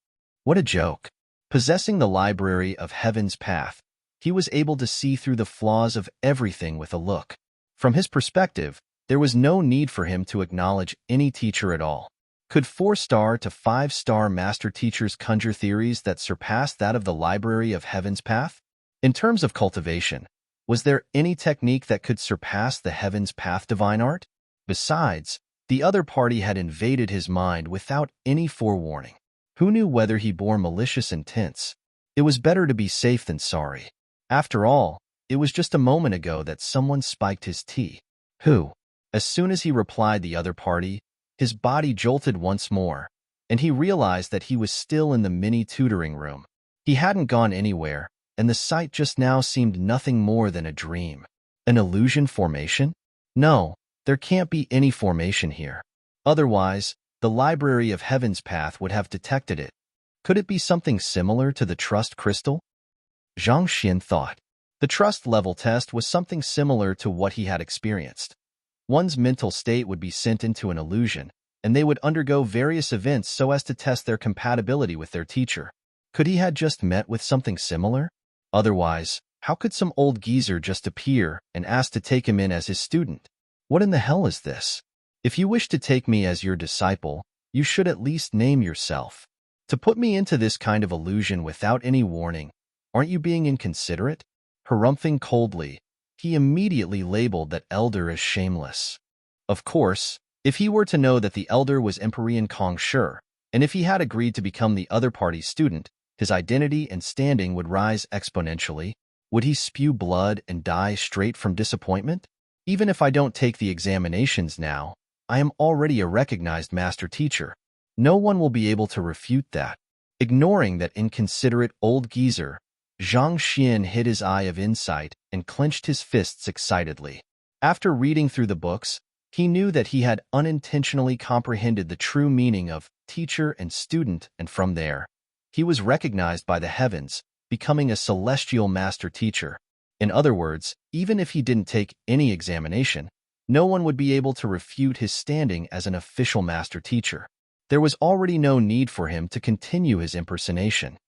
What a joke. Possessing the library of Heaven's Path, he was able to see through the flaws of everything with a look. From his perspective, there was no need for him to acknowledge any teacher at all. Could 4-star to 5-star master teachers conjure theories that surpassed that of the library of Heaven's Path? In terms of cultivation, was there any technique that could surpass the Heaven's Path divine art? Besides, the other party had invaded his mind without any forewarning. Who knew whether he bore malicious intents? It was better to be safe than sorry. After all, it was just a moment ago that someone spiked his tea. Who? As soon as he replied the other party, his body jolted once more, and he realized that he was still in the mini-tutoring room. He hadn't gone anywhere, and the sight just now seemed nothing more than a dream. An illusion formation? No, there can't be any formation here. Otherwise, the Library of Heaven's Path would have detected it. Could it be something similar to the trust crystal? Zhang Xian thought. The trust level test was something similar to what he had experienced. One's mental state would be sent into an illusion, and they would undergo various events so as to test their compatibility with their teacher. Could he had just met with something similar? Otherwise, how could some old geezer just appear and ask to take him in as his student? What in the hell is this? If you wish to take me as your disciple, you should at least name yourself. To put me into this kind of illusion without any warning, aren't you being inconsiderate? Harumphing coldly, he immediately labeled that elder as shameless. Of course, if he were to know that the elder was Empyrean Kong Shi, and if he had agreed to become the other party's student, his identity and standing would rise exponentially. Would he spew blood and die straight from disappointment? Even if I don't take the examinations now, I am already a recognized master teacher. No one will be able to refute that. Ignoring that inconsiderate old geezer, Zhang Xian hid his eye of insight and clenched his fists excitedly. After reading through the books, he knew that he had unintentionally comprehended the true meaning of teacher and student, and from there, he was recognized by the heavens, becoming a celestial master teacher. In other words, even if he didn't take any examination, no one would be able to refute his standing as an official master teacher. There was already no need for him to continue his impersonation.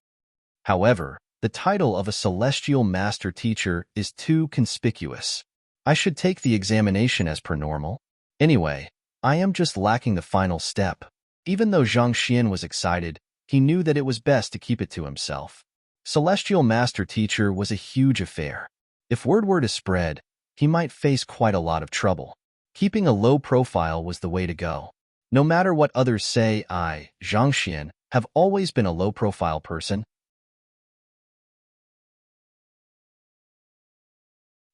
However, the title of a celestial master teacher is too conspicuous. I should take the examination as per normal. Anyway, I am just lacking the final step. Even though Zhang Xian was excited, he knew that it was best to keep it to himself. Celestial master teacher was a huge affair. If word were to spread, he might face quite a lot of trouble. Keeping a low profile was the way to go. No matter what others say, I, Zhang Xian, have always been a low-profile person.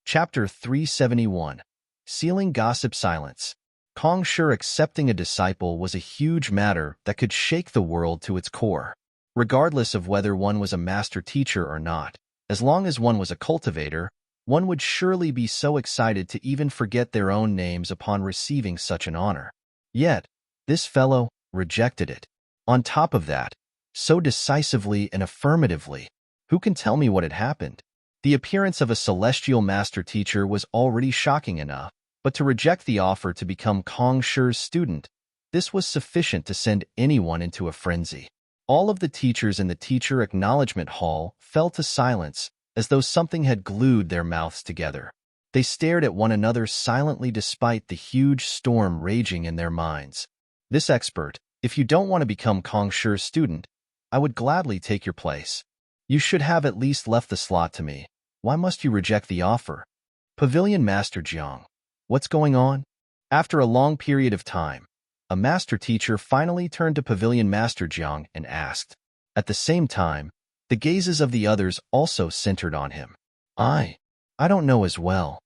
Chapter 371. Sealing Gossip Silence. Kong Shi accepting a disciple was a huge matter that could shake the world to its core. Regardless of whether one was a master teacher or not, as long as one was a cultivator, one would surely be so excited to even forget their own names upon receiving such an honor. Yet, this fellow rejected it. On top of that, so decisively and affirmatively. Who can tell me what had happened? The appearance of a celestial master teacher was already shocking enough, but to reject the offer to become Kong Shi's student, this was sufficient to send anyone into a frenzy. All of the teachers in the teacher acknowledgement hall fell to silence, as though something had glued their mouths together. They stared at one another silently despite the huge storm raging in their minds. This expert, if you don't want to become Kong Shi's student, I would gladly take your place. You should have at least left the slot to me. Why must you reject the offer? Pavilion Master Jiang. What's going on? After a long period of time, a master teacher finally turned to Pavilion Master Jiang and asked. At the same time, the gazes of the others also centered on him. I don't know as well.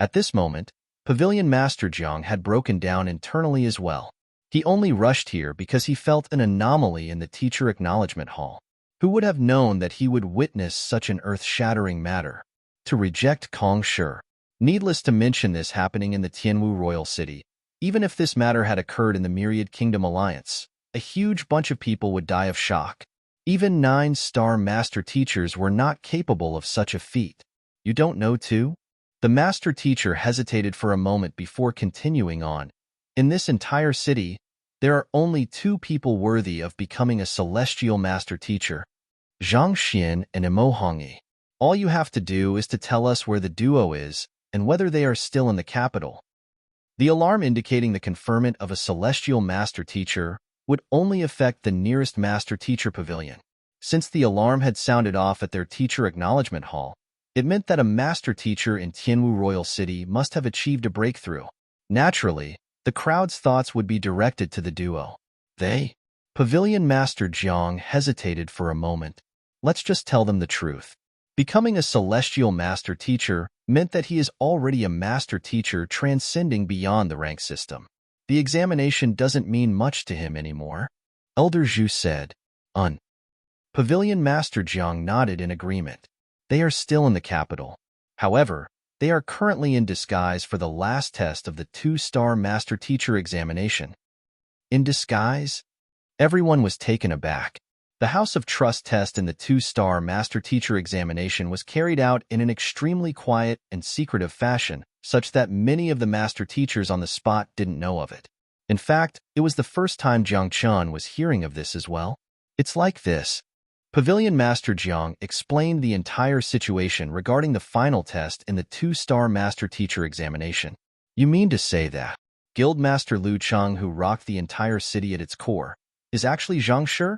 At this moment, Pavilion Master Jiang had broken down internally as well. He only rushed here because he felt an anomaly in the teacher acknowledgement hall. Who would have known that he would witness such an earth-shattering matter? To reject Kong Shi. Needless to mention this happening in the Tianwu royal city. Even if this matter had occurred in the Myriad Kingdom Alliance, a huge bunch of people would die of shock. Even 9-star master teachers were not capable of such a feat. You don't know too? The master teacher hesitated for a moment before continuing on. In this entire city, there are only 2 people worthy of becoming a celestial master teacher, Zhang Xian and Imo Hongyi. All you have to do is to tell us where the duo is and whether they are still in the capital. The alarm indicating the conferment of a celestial master teacher would only affect the nearest master teacher pavilion. Since the alarm had sounded off at their teacher acknowledgement hall, it meant that a master teacher in Tianwu Royal City must have achieved a breakthrough. Naturally, the crowd's thoughts would be directed to the duo. Pavilion Master Jiang hesitated for a moment. Let's just tell them the truth. Becoming a celestial master teacher meant that he is already a master teacher transcending beyond the rank system. The examination doesn't mean much to him anymore. Elder Zhu said. Pavilion Master Jiang nodded in agreement. They are still in the capital. However, they are currently in disguise for the last test of the 2-star master teacher examination. In disguise? Everyone was taken aback. The House of Trust test in the 2-star master teacher examination was carried out in an extremely quiet and secretive fashion, such that many of the master teachers on the spot didn't know of it. In fact, it was the first time Jiang Chun was hearing of this as well. It's like this. Pavilion Master Jiang explained the entire situation regarding the final test in the 2-star master teacher examination. You mean to say that Guildmaster Liu Cheng, who rocked the entire city at its core, is actually Zhang Shi?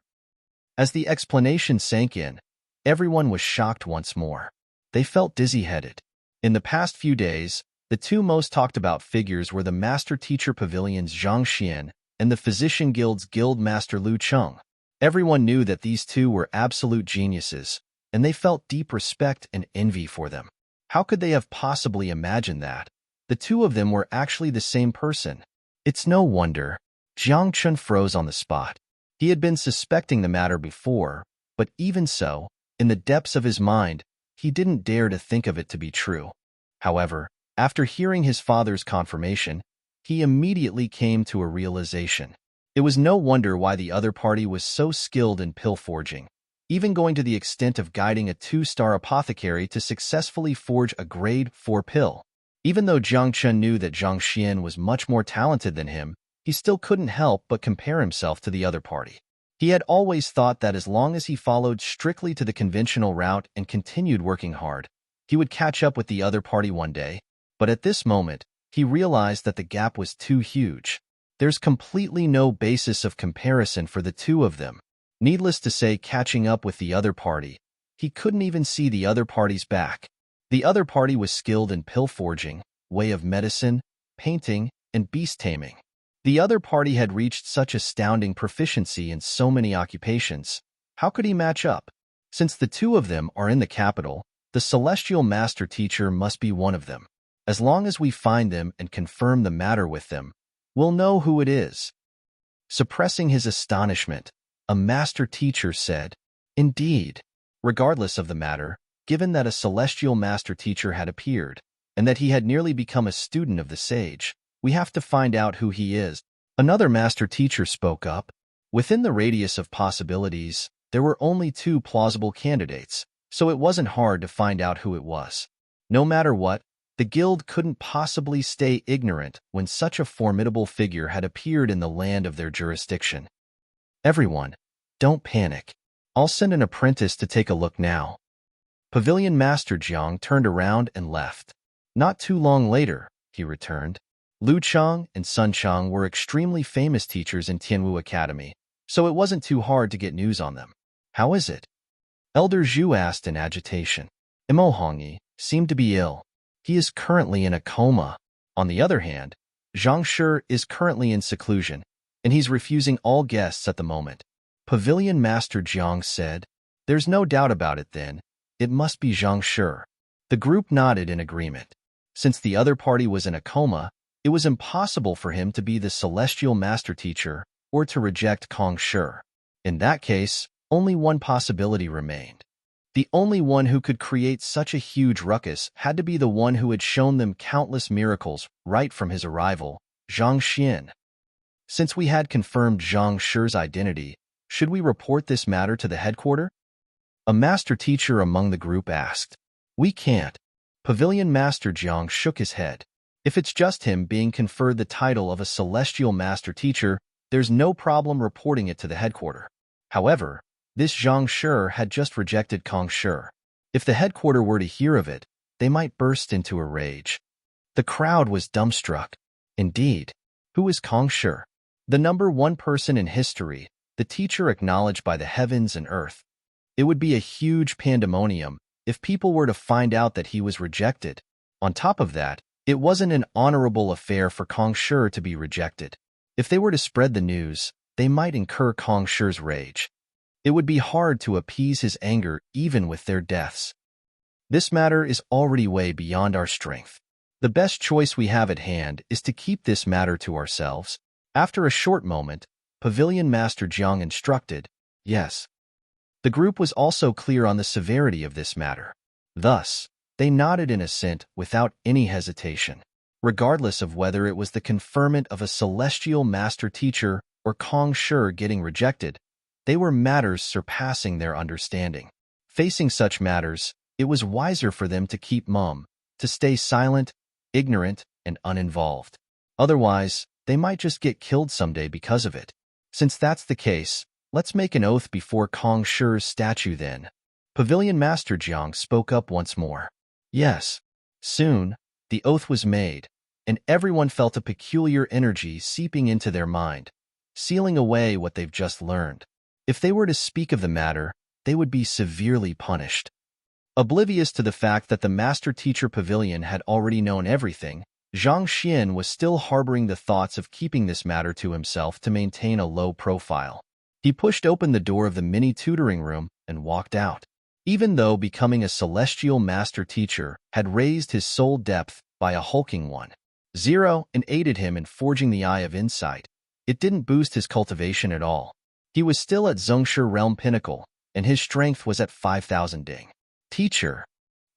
As the explanation sank in, everyone was shocked once more. They felt dizzy-headed. In the past few days, the 2 most talked about figures were the Master Teacher Pavilion's Zhang Xian and the Physician Guild's Guildmaster Liu Cheng. Everyone knew that these 2 were absolute geniuses, and they felt deep respect and envy for them. How could they have possibly imagined that? The 2 of them were actually the same person. It's no wonder. Jiang Chun froze on the spot. He had been suspecting the matter before, but even so, in the depths of his mind, he didn't dare to think of it to be true. However, after hearing his father's confirmation, he immediately came to a realization. It was no wonder why the other party was so skilled in pill forging, even going to the extent of guiding a 2-star apothecary to successfully forge a grade 4 pill. Even though Jiang Chun knew that Zhang Xian was much more talented than him, he still couldn't help but compare himself to the other party. He had always thought that as long as he followed strictly to the conventional route and continued working hard, he would catch up with the other party one day, but at this moment, he realized that the gap was too huge. There's completely no basis of comparison for the 2 of them. Needless to say, catching up with the other party, he couldn't even see the other party's back. The other party was skilled in pill forging, way of medicine, painting, and beast taming. The other party had reached such astounding proficiency in so many occupations. How could he match up? Since the 2 of them are in the capital, the celestial master teacher must be one of them. As long as we find them and confirm the matter with them, we'll know who it is. Suppressing his astonishment, a master teacher said, Indeed. Regardless of the matter, given that a celestial master teacher had appeared, and that he had nearly become a student of the sage, we have to find out who he is. Another master teacher spoke up. Within the radius of possibilities, there were only 2 plausible candidates, so it wasn't hard to find out who it was. No matter what, the guild couldn't possibly stay ignorant when such a formidable figure had appeared in the land of their jurisdiction. Everyone, don't panic. I'll send an apprentice to take a look now. Pavilion Master Jiang turned around and left. Not too long later, he returned. Lu Chang and Sun Chang were extremely famous teachers in Tianwu Academy, so it wasn't too hard to get news on them. How is it? Elder Zhu asked in agitation. Imo Hongyi seemed to be ill. He is currently in a coma. On the other hand, Zhang Shi is currently in seclusion, and he's refusing all guests at the moment. Pavilion Master Jiang said. There's no doubt about it then. It must be Zhang Shi. The group nodded in agreement. Since the other party was in a coma, it was impossible for him to be the celestial master teacher or to reject Kong Shi. In that case, only one possibility remained. The only one who could create such a huge ruckus had to be the one who had shown them countless miracles right from his arrival, Zhang Xian. Since we had confirmed Zhang Shi's identity, should we report this matter to the headquarters? A master teacher among the group asked. We can't. Pavilion Master Jiang shook his head. If it's just him being conferred the title of a celestial master teacher, there's no problem reporting it to the headquarters. However, this Zhang Shi had just rejected Kong Shi. If the headquarters were to hear of it, they might burst into a rage. The crowd was dumbstruck. Indeed, who is Kong Shi? The number one person in history, the teacher acknowledged by the heavens and earth. It would be a huge pandemonium if people were to find out that he was rejected. On top of that, it wasn't an honorable affair for Kong Shi to be rejected. If they were to spread the news, they might incur Kong Shi's rage. It would be hard to appease his anger even with their deaths. This matter is already way beyond our strength. The best choice we have at hand is to keep this matter to ourselves. After a short moment, Pavilion Master Jiang instructed, yes. The group was also clear on the severity of this matter. Thus, they nodded in assent without any hesitation. Regardless of whether it was the conferment of a celestial master teacher or Kong Shi getting rejected, they were matters surpassing their understanding. Facing such matters, it was wiser for them to keep mum, to stay silent, ignorant, and uninvolved. Otherwise, they might just get killed someday because of it. Since that's the case, let's make an oath before Kong Shi's statue then. Pavilion Master Jiang spoke up once more. Yes. Soon, the oath was made, and everyone felt a peculiar energy seeping into their mind, sealing away what they've just learned. If they were to speak of the matter, they would be severely punished. Oblivious to the fact that the master teacher Pavilion had already known everything, Zhang Xian was still harboring the thoughts of keeping this matter to himself to maintain a low profile. He pushed open the door of the mini tutoring room and walked out. Even though becoming a celestial master teacher had raised his soul depth by a hulking 1.0 and aided him in forging the Eye of Insight, it didn't boost his cultivation at all. He was still at Zhongshi Realm Pinnacle, and his strength was at 5,000 ding. Teacher.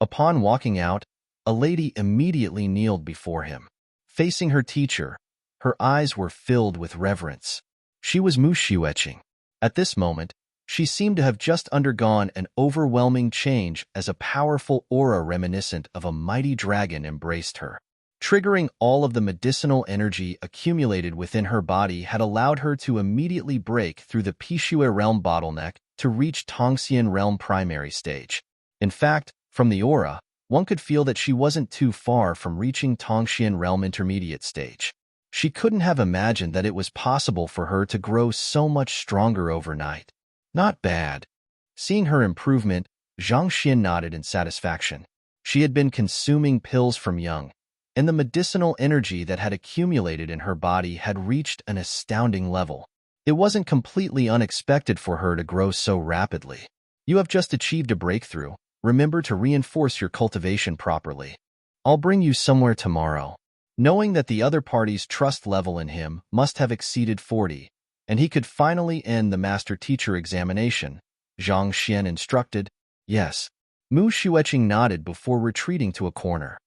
Upon walking out, a lady immediately kneeled before him. Facing her teacher, her eyes were filled with reverence. She was Mu Xueqing. At this moment, she seemed to have just undergone an overwhelming change as a powerful aura reminiscent of a mighty dragon embraced her. Triggering all of the medicinal energy accumulated within her body had allowed her to immediately break through the Pishue realm bottleneck to reach Tongxian realm primary stage. In fact, from the aura, one could feel that she wasn't too far from reaching Tongxian realm intermediate stage. She couldn't have imagined that it was possible for her to grow so much stronger overnight. Not bad. Seeing her improvement, Zhang Xian nodded in satisfaction. She had been consuming pills from young, and the medicinal energy that had accumulated in her body had reached an astounding level. It wasn't completely unexpected for her to grow so rapidly. You have just achieved a breakthrough. Remember to reinforce your cultivation properly. I'll bring you somewhere tomorrow. Knowing that the other party's trust level in him must have exceeded 40, and he could finally end the master-teacher examination, Zhang Xian instructed, yes. Mu Xueqing nodded before retreating to a corner.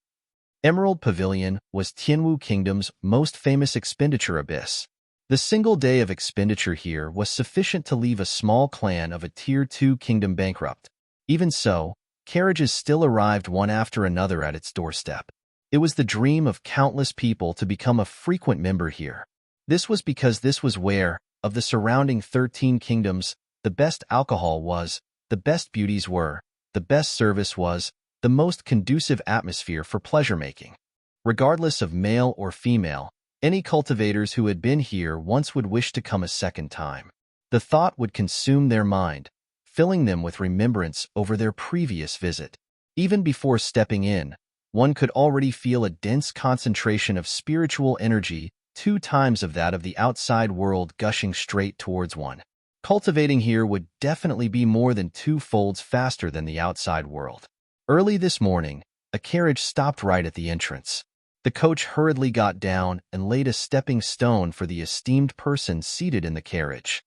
Emerald Pavilion was Tianwu Kingdom's most famous expenditure abyss. The single day of expenditure here was sufficient to leave a small clan of a Tier 2 kingdom bankrupt. Even so, carriages still arrived one after another at its doorstep. It was the dream of countless people to become a frequent member here. This was because this was where, of the surrounding 13 kingdoms, the best alcohol was, the best beauties were, the best service was, the most conducive atmosphere for pleasure-making. Regardless of male or female, any cultivators who had been here once would wish to come a second time. The thought would consume their mind, filling them with remembrance over their previous visit. Even before stepping in, one could already feel a dense concentration of spiritual energy, 2 times of that of the outside world gushing straight towards one. Cultivating here would definitely be more than 2 folds faster than the outside world. Early this morning, a carriage stopped right at the entrance. The coach hurriedly got down and laid a stepping stone for the esteemed person seated in the carriage.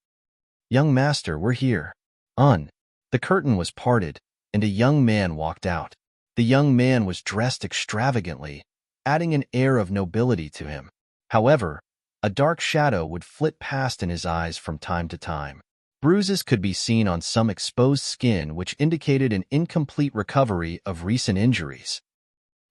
"Young master, we're here." The curtain was parted, and a young man walked out. The young man was dressed extravagantly, adding an air of nobility to him. However, a dark shadow would flit past in his eyes from time to time. Bruises could be seen on some exposed skin, which indicated an incomplete recovery of recent injuries.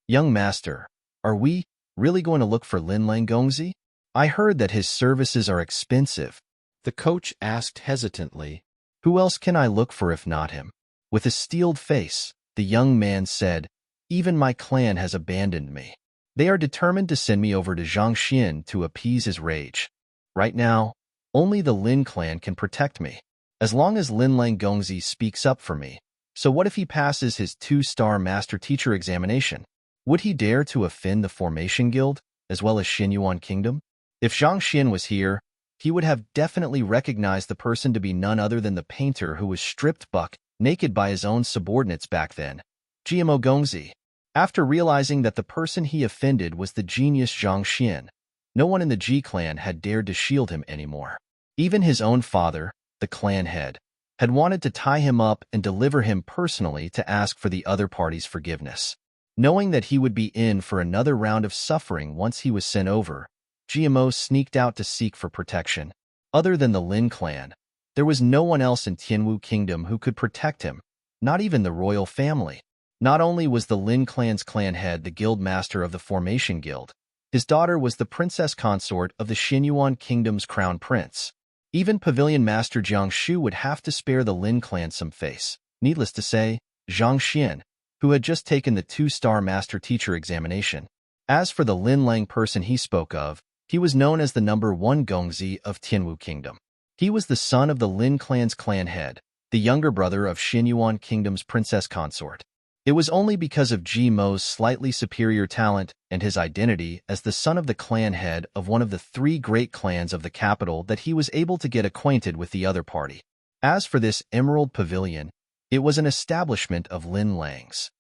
"Young master, are we really going to look for Lin Lang Gongzi? I heard that his services are expensive." The coach asked hesitantly. "Who else can I look for if not him?" With a steeled face, the young man said, "Even my clan has abandoned me. They are determined to send me over to Zhangxian to appease his rage. Right now, only the Lin clan can protect me, as long as Lin Lang Gongzi speaks up for me. So what if he passes his 2-star master-teacher examination? Would he dare to offend the Formation Guild, as well as Xinyuan Kingdom? If Zhangxian was here, he would have definitely recognized the person to be none other than the painter who was stripped buck naked by his own subordinates back then, GMO Gongzi. After realizing that the person he offended was the genius Zhangxian, no one in the G clan had dared to shield him anymore. Even his own father, the clan head, had wanted to tie him up and deliver him personally to ask for the other party's forgiveness. Knowing that he would be in for another round of suffering once he was sent over, GMO sneaked out to seek for protection. Other than the Lin clan, there was no one else in Tianwu Kingdom who could protect him, not even the royal family. Not only was the Lin clan's clan head the guild master of the Formation Guild, his daughter was the princess consort of the Xinyuan Kingdom's crown prince. Even Pavilion Master Jiang Shu would have to spare the Lin clan some face. Needless to say, Zhangxian, who had just taken the 2-star master-teacher examination. As for the Lin Lang person he spoke of, he was known as the number 1 Gongzi of Tianwu Kingdom. He was the son of the Lin clan's clan head, the younger brother of Xinyuan Kingdom's princess consort. It was only because of Ji Mo's slightly superior talent and his identity as the son of the clan head of one of the 3 great clans of the capital that he was able to get acquainted with the other party. As for this Emerald Pavilion, it was an establishment of Lin Lang's.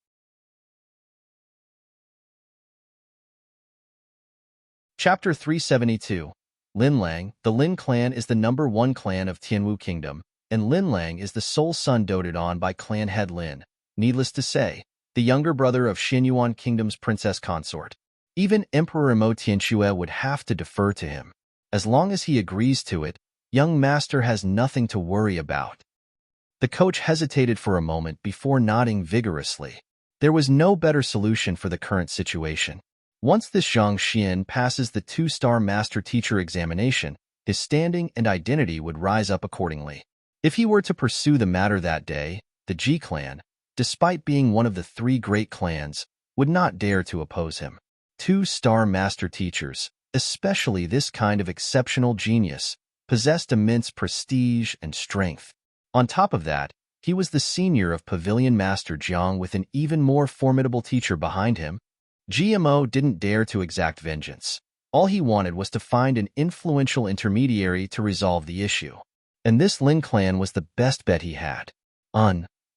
Chapter 372. Lin Lang. The Lin clan is the number 1 clan of Tianwu Kingdom, and Lin Lang is the sole son doted on by clan head Lin. Needless to say, the younger brother of Xinyuan Kingdom's princess consort. Even Emperor Mo Tianxue would have to defer to him. As long as he agrees to it, young master has nothing to worry about. The coach hesitated for a moment before nodding vigorously. There was no better solution for the current situation. Once this Zhangxian passes the 2-star master-teacher examination, his standing and identity would rise up accordingly. If he were to pursue the matter that day, the Ji clan, despite being one of the 3 great clans, would not dare to oppose him. 2-star master-teachers, especially this kind of exceptional genius, possessed immense prestige and strength. On top of that, he was the senior of Pavilion Master Jiang with an even more formidable teacher behind him. GMO didn't dare to exact vengeance. All he wanted was to find an influential intermediary to resolve the issue. And this Lin clan was the best bet he had.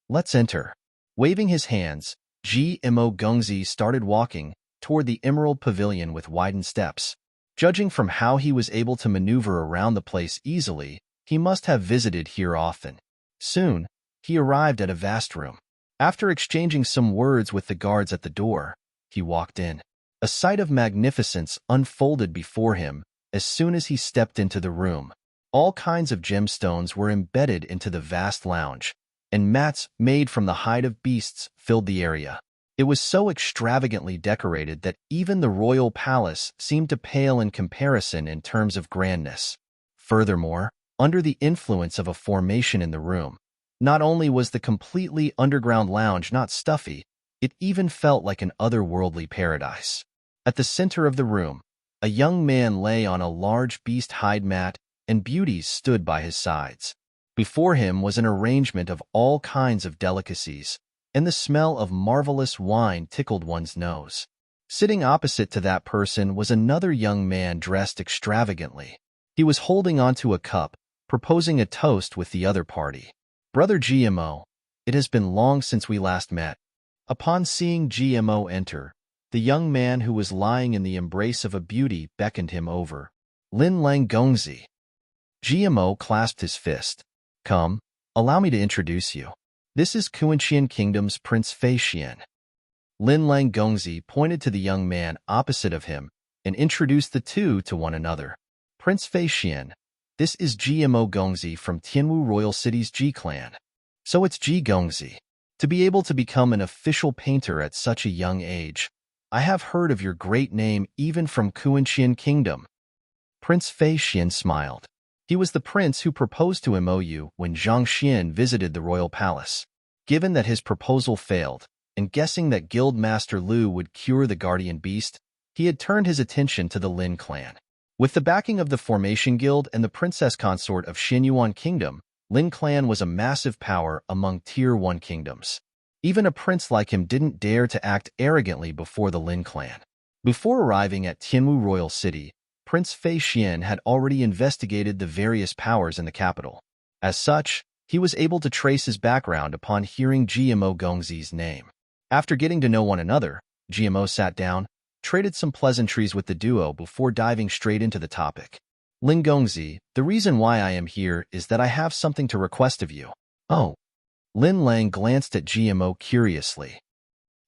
Let's enter. Waving his hands, GMO Gongzi started walking toward the Emerald Pavilion with widened steps. Judging from how he was able to maneuver around the place easily, he must have visited here often. Soon, he arrived at a vast room. After exchanging some words with the guards at the door, he walked in. A sight of magnificence unfolded before him as soon as he stepped into the room. All kinds of gemstones were embedded into the vast lounge, and mats made from the hide of beasts filled the area. It was so extravagantly decorated that even the royal palace seemed to pale in comparison in terms of grandness. Furthermore, under the influence of a formation in the room, not only was the completely underground lounge not stuffy, It even felt like an otherworldly paradise. At the center of the room, a young man lay on a large beast hide mat, and beauties stood by his sides. Before him was an arrangement of all kinds of delicacies, and the smell of marvelous wine tickled one's nose. Sitting opposite to that person was another young man dressed extravagantly. He was holding onto a cup, proposing a toast with the other party. "Brother GMO, it has been long since we last met." Upon seeing GMO enter, the young man who was lying in the embrace of a beauty beckoned him over. "Lin Lang Gongzi." GMO clasped his fist. "Come, allow me to introduce you. This is Kuanqian Kingdom's Prince Fei Xian." Lin Lang Gongzi pointed to the young man opposite of him and introduced the two to one another. "Prince Fei Xian, this is GMO Gongzi from Tianwu Royal City's G clan. So it's G Gongzi. To be able to become an official painter at such a young age, I have heard of your great name even from Kuanqian Kingdom." Prince Fei Xian smiled. He was the prince who proposed to Mou when Zhang Xian visited the royal palace. Given that his proposal failed, and guessing that Guild Master Lu would cure the guardian beast, he had turned his attention to the Lin clan. With the backing of the Formation Guild and the princess consort of Xinyuan Kingdom, Lin clan was a massive power among Tier 1 kingdoms. Even a prince like him didn't dare to act arrogantly before the Lin clan. Before arriving at Tianwu Royal City, Prince Fei Xian had already investigated the various powers in the capital. As such, he was able to trace his background upon hearing GMO Gongzi's name. After getting to know one another, GMO sat down, traded some pleasantries with the duo before diving straight into the topic. "Lin Gongzi, the reason why I am here is that I have something to request of you." "Oh." Lin Lang glanced at GMO curiously.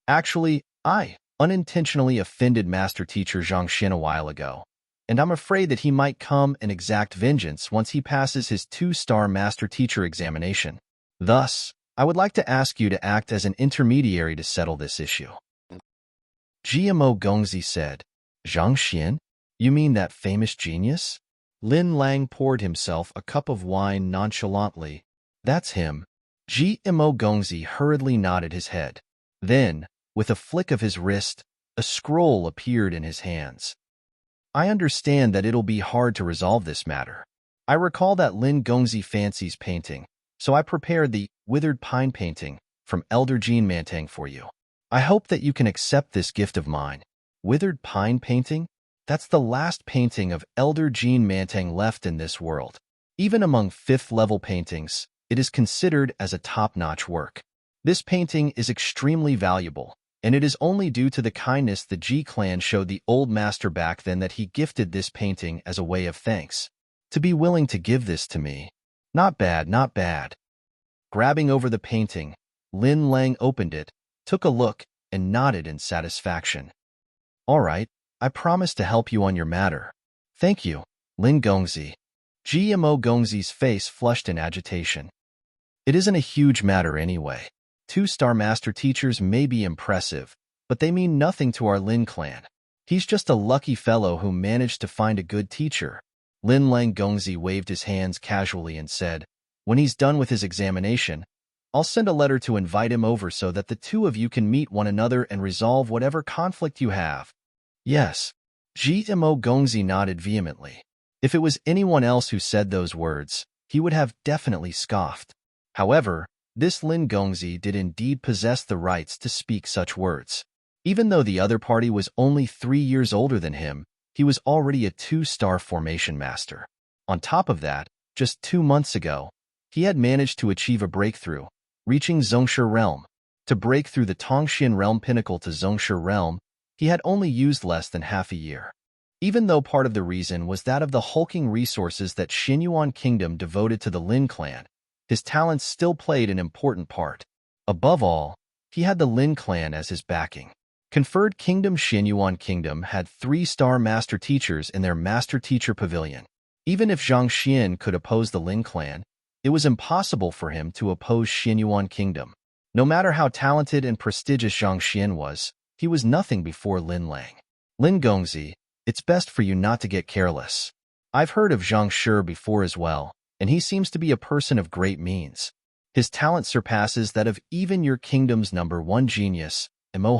"Actually, I unintentionally offended Master Teacher Zhang Xin a while ago, and I'm afraid that he might come and exact vengeance once he passes his 2-star Master Teacher examination. Thus, I would like to ask you to act as an intermediary to settle this issue." GMO Gongzi said. "Zhang Xian? You mean that famous genius?" Lin Lang poured himself a cup of wine nonchalantly. "That's him." GMO Gongzi hurriedly nodded his head. Then, with a flick of his wrist, a scroll appeared in his hands. "I understand that it'll be hard to resolve this matter. I recall that Lin Gongzi fancies painting, so I prepared the Withered Pine painting from Elder Jean Mantang for you. I hope that you can accept this gift of mine." Withered Pine painting? That's the last painting of Elder Jean Mantang left in this world. Even among 5th-level paintings, it is considered as a top-notch work. This painting is extremely valuable, and it is only due to the kindness the G clan showed the old master back then that he gifted this painting as a way of thanks. To be willing to give this to me. Not bad, not bad. Grabbing over the painting, Lin Lang opened it, took a look, and nodded in satisfaction. "All right, I promise to help you on your matter." "Thank you, Lin Gongzi." GMO Gongzi's face flushed in agitation. "It isn't a huge matter anyway. 2-star master teachers may be impressive, but they mean nothing to our Lin clan. He's just a lucky fellow who managed to find a good teacher." Lin Lang Gongzi waved his hands casually and said, "When he's done with his examination, I'll send a letter to invite him over so that the two of you can meet one another and resolve whatever conflict you have." "Yes." GMO Gongzi nodded vehemently. If it was anyone else who said those words, he would have definitely scoffed. However, this Lin Gongzi did indeed possess the rights to speak such words. Even though the other party was only 3 years older than him, he was already a 2-star formation master. On top of that, just 2 months ago, he had managed to achieve a breakthrough, reaching Zhongshe Realm. To break through the Tongxian Realm pinnacle to Zhongshe Realm, he had only used less than half a year. Even though part of the reason was that of the hulking resources that Xinyuan Kingdom devoted to the Lin clan, his talents still played an important part. Above all, he had the Lin clan as his backing. Conferred Kingdom Xinyuan Kingdom had 3-star master teachers in their master teacher pavilion. Even if Zhang Xian could oppose the Lin clan, it was impossible for him to oppose Xinyuan Kingdom. No matter how talented and prestigious Zhang Xian was, he was nothing before Lin Lang. "Lin Gongzi, it's best for you not to get careless. I've heard of Zhang Shi before as well, and he seems to be a person of great means. His talent surpasses that of even your kingdom's #1 genius, Imo.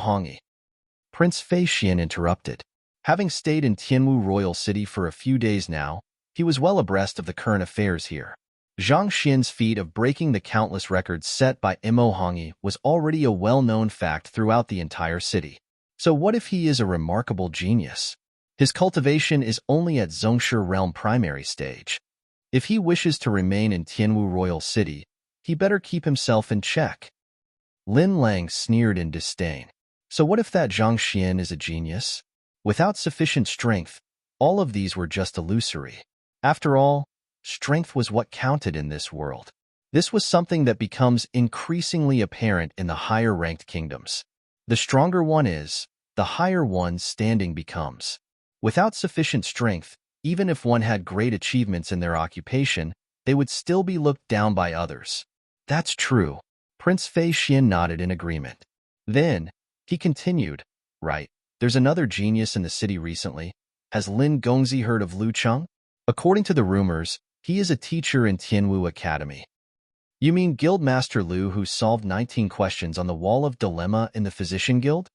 Prince Fei Xian interrupted. Having stayed in Tianwu Royal City for a few days now, he was well abreast of the current affairs here. Zhang Xian's feat of breaking the countless records set by Imo was already a well-known fact throughout the entire city. So what if he is a remarkable genius? His cultivation is only at Zhongshe Realm primary stage. If he wishes to remain in Tianwu Royal City, he better keep himself in check. Lin Lang sneered in disdain. So what if that Zhang Xian is a genius? Without sufficient strength, all of these were just illusory. After all, strength was what counted in this world. This was something that becomes increasingly apparent in the higher-ranked kingdoms. The stronger one is, the higher one's standing becomes. Without sufficient strength, even if one had great achievements in their occupation, they would still be looked down by others. That's true. Prince Fei Xian nodded in agreement. Then, he continued, right, there's another genius in the city recently. Has Lin Gongzi heard of Lu Cheng? According to the rumors, he is a teacher in Tianwu Academy. You mean Guildmaster Lu who solved 19 questions on the Wall of Dilemma in the Physician Guild?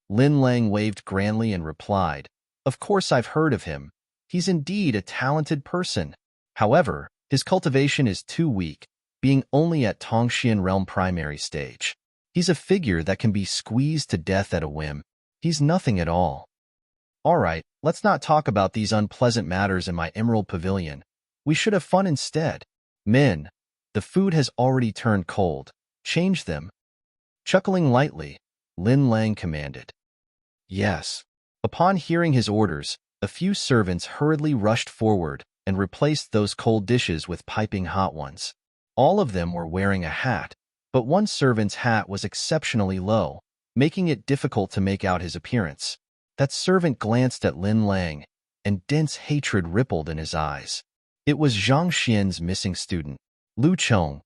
Lin Lang waved grandly and replied, Of course I've heard of him. He's indeed a talented person. However, his cultivation is too weak, being only at Tongxian Realm primary stage. He's a figure that can be squeezed to death at a whim. He's nothing at all. All right, let's not talk about these unpleasant matters in my Emerald Pavilion. We should have fun instead. Men, the food has already turned cold. Change them. Chuckling lightly, Lin Lang commanded. Yes. Upon hearing his orders, a few servants hurriedly rushed forward and replaced those cold dishes with piping hot ones. All of them were wearing a hat, but one servant's hat was exceptionally low, making it difficult to make out his appearance. That servant glanced at Lin Lang, and dense hatred rippled in his eyes. It was Zhang Xian's missing student, Lu Cheng.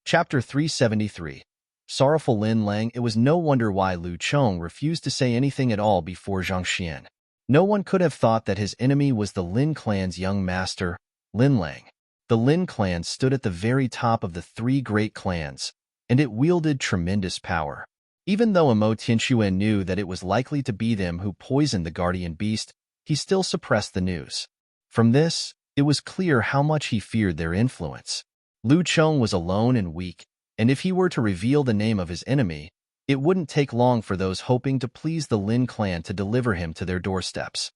Chapter 373. Sorrowful Lin Lang. It was no wonder why Lu Cheng refused to say anything at all before Zhang Xian. No one could have thought that his enemy was the Lin clan's young master, Lin Lang. The Lin clan stood at the very top of the three great clans, and it wielded tremendous power. Even though Imo Tianxuan knew that it was likely to be them who poisoned the guardian beast, he still suppressed the news. From this, it was clear how much he feared their influence. Lu Cheng was alone and weak, and if he were to reveal the name of his enemy, it wouldn't take long for those hoping to please the Lin clan to deliver him to their doorsteps.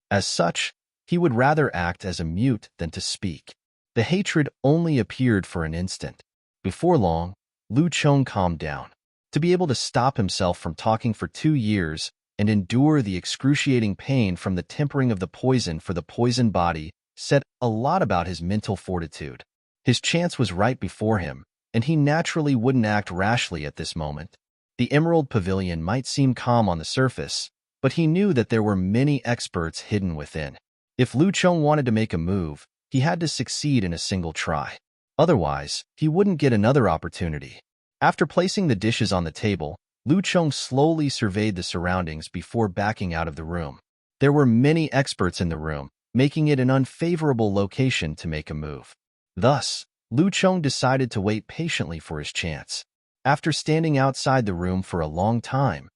As such, he would rather act as a mute than to speak. The hatred only appeared for an instant. Before long, Lu Cheng calmed down. To be able to stop himself from talking for 2 years and endure the excruciating pain from the tempering of the poison for the poisoned body said a lot about his mental fortitude. His chance was right before him, and he naturally wouldn't act rashly at this moment. The Emerald Pavilion might seem calm on the surface, but he knew that there were many experts hidden within. If Lu Cheng wanted to make a move, he had to succeed in a single try. Otherwise, he wouldn't get another opportunity. After placing the dishes on the table, Lu Cheng slowly surveyed the surroundings before backing out of the room. There were many experts in the room, making it an unfavorable location to make a move. Thus, Lu Cheng decided to wait patiently for his chance. After standing outside the room for a long time,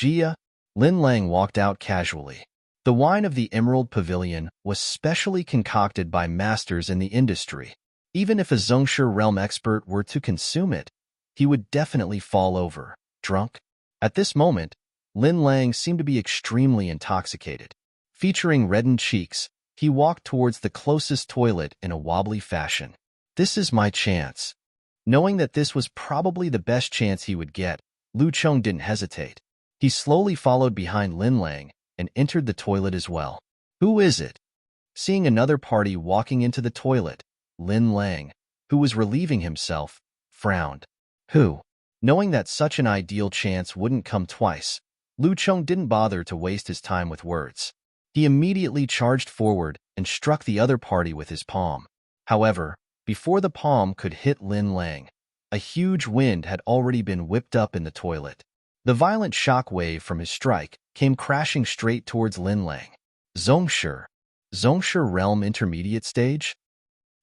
Lin Lang walked out casually. The wine of the Emerald Pavilion was specially concocted by masters in the industry. Even if a Zhongshe Realm expert were to consume it, he would definitely fall over, drunk. At this moment, Lin Lang seemed to be extremely intoxicated. Featuring reddened cheeks, he walked towards the closest toilet in a wobbly fashion. This is my chance. Knowing that this was probably the best chance he would get, Lu Cheng didn't hesitate. He slowly followed behind Lin Lang and entered the toilet as well. Who is it? Seeing another party walking into the toilet, Lin Lang, who was relieving himself, frowned. Who? Knowing that such an ideal chance wouldn't come twice, Lu Cheng didn't bother to waste his time with words. He immediately charged forward and struck the other party with his palm. However, before the palm could hit Lin Lang, a huge wind had already been whipped up in the toilet. The violent shock wave from his strike came crashing straight towards Lin Lang. Zhongshe Realm Intermediate Stage?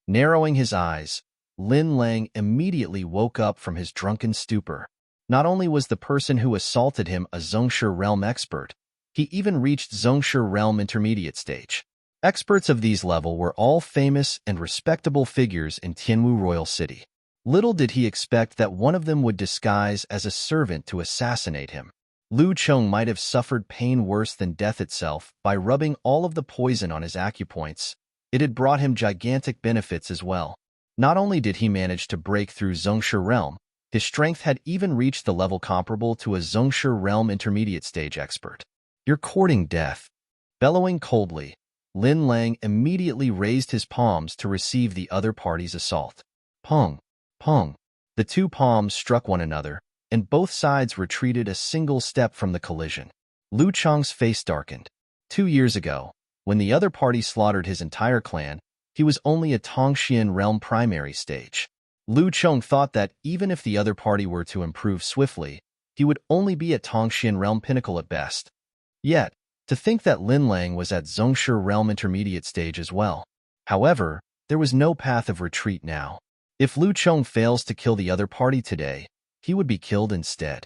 Narrowing his eyes, Lin Lang immediately woke up from his drunken stupor. Not only was the person who assaulted him a Zhongshe realm expert, he even reached Zhongshe realm intermediate stage. Experts of these level were all famous and respectable figures in Tianwu Royal City. Little did he expect that one of them would disguise as a servant to assassinate him. Lu Cheng might have suffered pain worse than death itself by rubbing all of the poison on his acupoints. It had brought him gigantic benefits as well. Not only did he manage to break through Zhongshe realm, his strength had even reached the level comparable to a Zhongshe realm intermediate stage expert. "You're courting death." Bellowing coldly, Lin Lang immediately raised his palms to receive the other party's assault. Pong, pong. The two palms struck one another, and both sides retreated a single step from the collision. Lu Cheng's face darkened. 2 years ago, when the other party slaughtered his entire clan, he was only a Tongxian realm primary stage. Lu Cheng thought that even if the other party were to improve swiftly, he would only be at Tongxian realm pinnacle at best. Yet, to think that Lin Lang was at Zhongshe realm intermediate stage as well. However, there was no path of retreat now. If Lu Cheng fails to kill the other party today, he would be killed instead.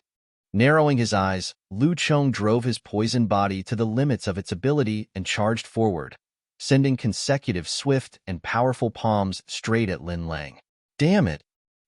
Narrowing his eyes, Lu Cheng drove his poisoned body to the limits of its ability and charged forward, sending consecutive swift and powerful palms straight at Lin Lang. Damn it!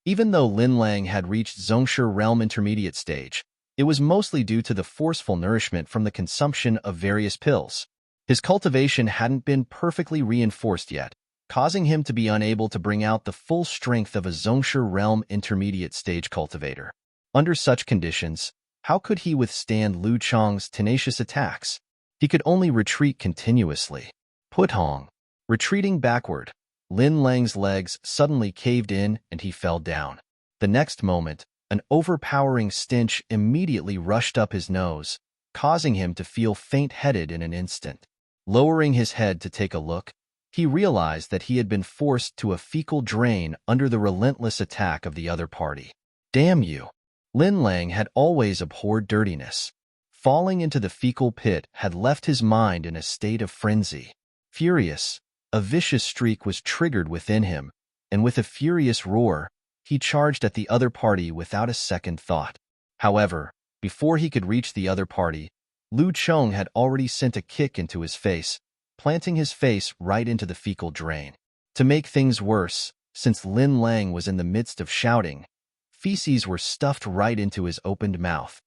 Even though Lin Lang had reached Zhongshe realm intermediate stage, it was mostly due to the forceful nourishment from the consumption of various pills. His cultivation hadn't been perfectly reinforced yet, causing him to be unable to bring out the full strength of a Zhongshe realm intermediate stage cultivator. Under such conditions, how could he withstand Lu Cheng's tenacious attacks? He could only retreat continuously. Putong. Retreating backward, Lin Lang's legs suddenly caved in and he fell down. The next moment, an overpowering stench immediately rushed up his nose, causing him to feel faint-headed in an instant. Lowering his head to take a look, he realized that he had been forced to a fecal drain under the relentless attack of the other party. Damn you! Lin Lang had always abhorred dirtiness. Falling into the fecal pit had left his mind in a state of frenzy. Furious, a vicious streak was triggered within him, and with a furious roar, he charged at the other party without a second thought. However, before he could reach the other party, Lu Cheng had already sent a kick into his face, planting his face right into the fecal drain. To make things worse, since Lin Lang was in the midst of shouting, feces were stuffed right into his opened mouth.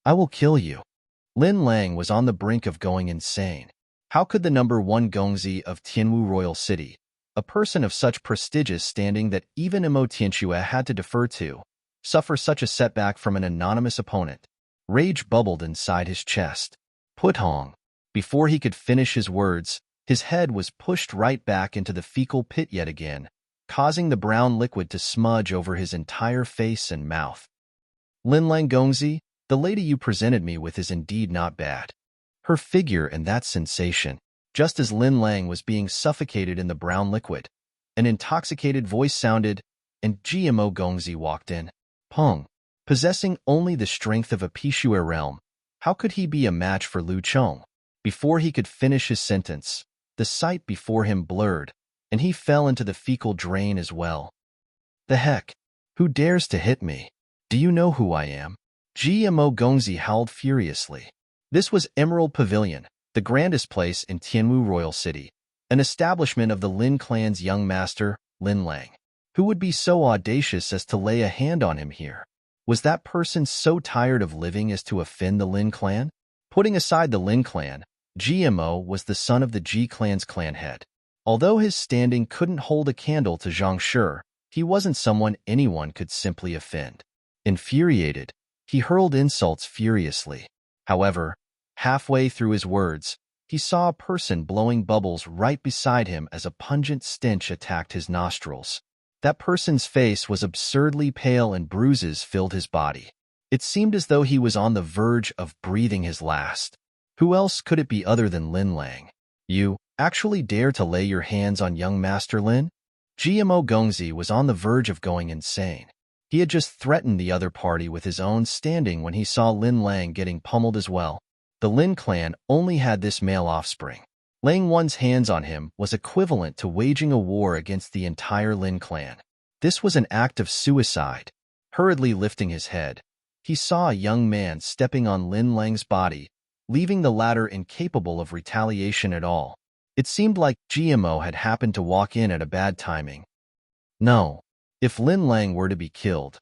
"I will kill you." Lin Lang was on the brink of going insane. How could the number 1 gongzi of Tianwu Royal City, a person of such prestigious standing that even Imo Tianxue had to defer to, suffer such a setback from an anonymous opponent? Rage bubbled inside his chest. Putong. Before he could finish his words, his head was pushed right back into the fecal pit yet again, causing the brown liquid to smudge over his entire face and mouth. "Lin Lang Gongzi, the lady you presented me with is indeed not bad." Her figure and that sensation, just as Lin Lang was being suffocated in the brown liquid, an intoxicated voice sounded, and GMO Gongzi walked in. Peng. Possessing only the strength of a Pishue realm, how could he be a match for Lu Cheng? Before he could finish his sentence, the sight before him blurred, and he fell into the fecal drain as well. "The heck? Who dares to hit me? Do you know who I am?" GMO Gongzi howled furiously. This was Emerald Pavilion, the grandest place in Tianwu Royal City, an establishment of the Lin clan's young master, Lin Lang. Who would be so audacious as to lay a hand on him here? Was that person so tired of living as to offend the Lin clan? Putting aside the Lin clan, GMO was the son of the Ji clan's clan head. Although his standing couldn't hold a candle to Zhang Shi, he wasn't someone anyone could simply offend. Infuriated, he hurled insults furiously. However, halfway through his words, he saw a person blowing bubbles right beside him as a pungent stench attacked his nostrils. That person's face was absurdly pale and bruises filled his body. It seemed as though he was on the verge of breathing his last. Who else could it be other than Lin Lang? "You actually dare to lay your hands on young Master Lin?" GMO Gongzi was on the verge of going insane. He had just threatened the other party with his own standing when he saw Lin Lang getting pummeled as well. The Lin clan only had this male offspring. Laying one's hands on him was equivalent to waging a war against the entire Lin clan. This was an act of suicide. Hurriedly lifting his head, he saw a young man stepping on Lin Lang's body, leaving the latter incapable of retaliation at all. It seemed like GMO had happened to walk in at a bad timing. No. If Lin Lang were to be killed,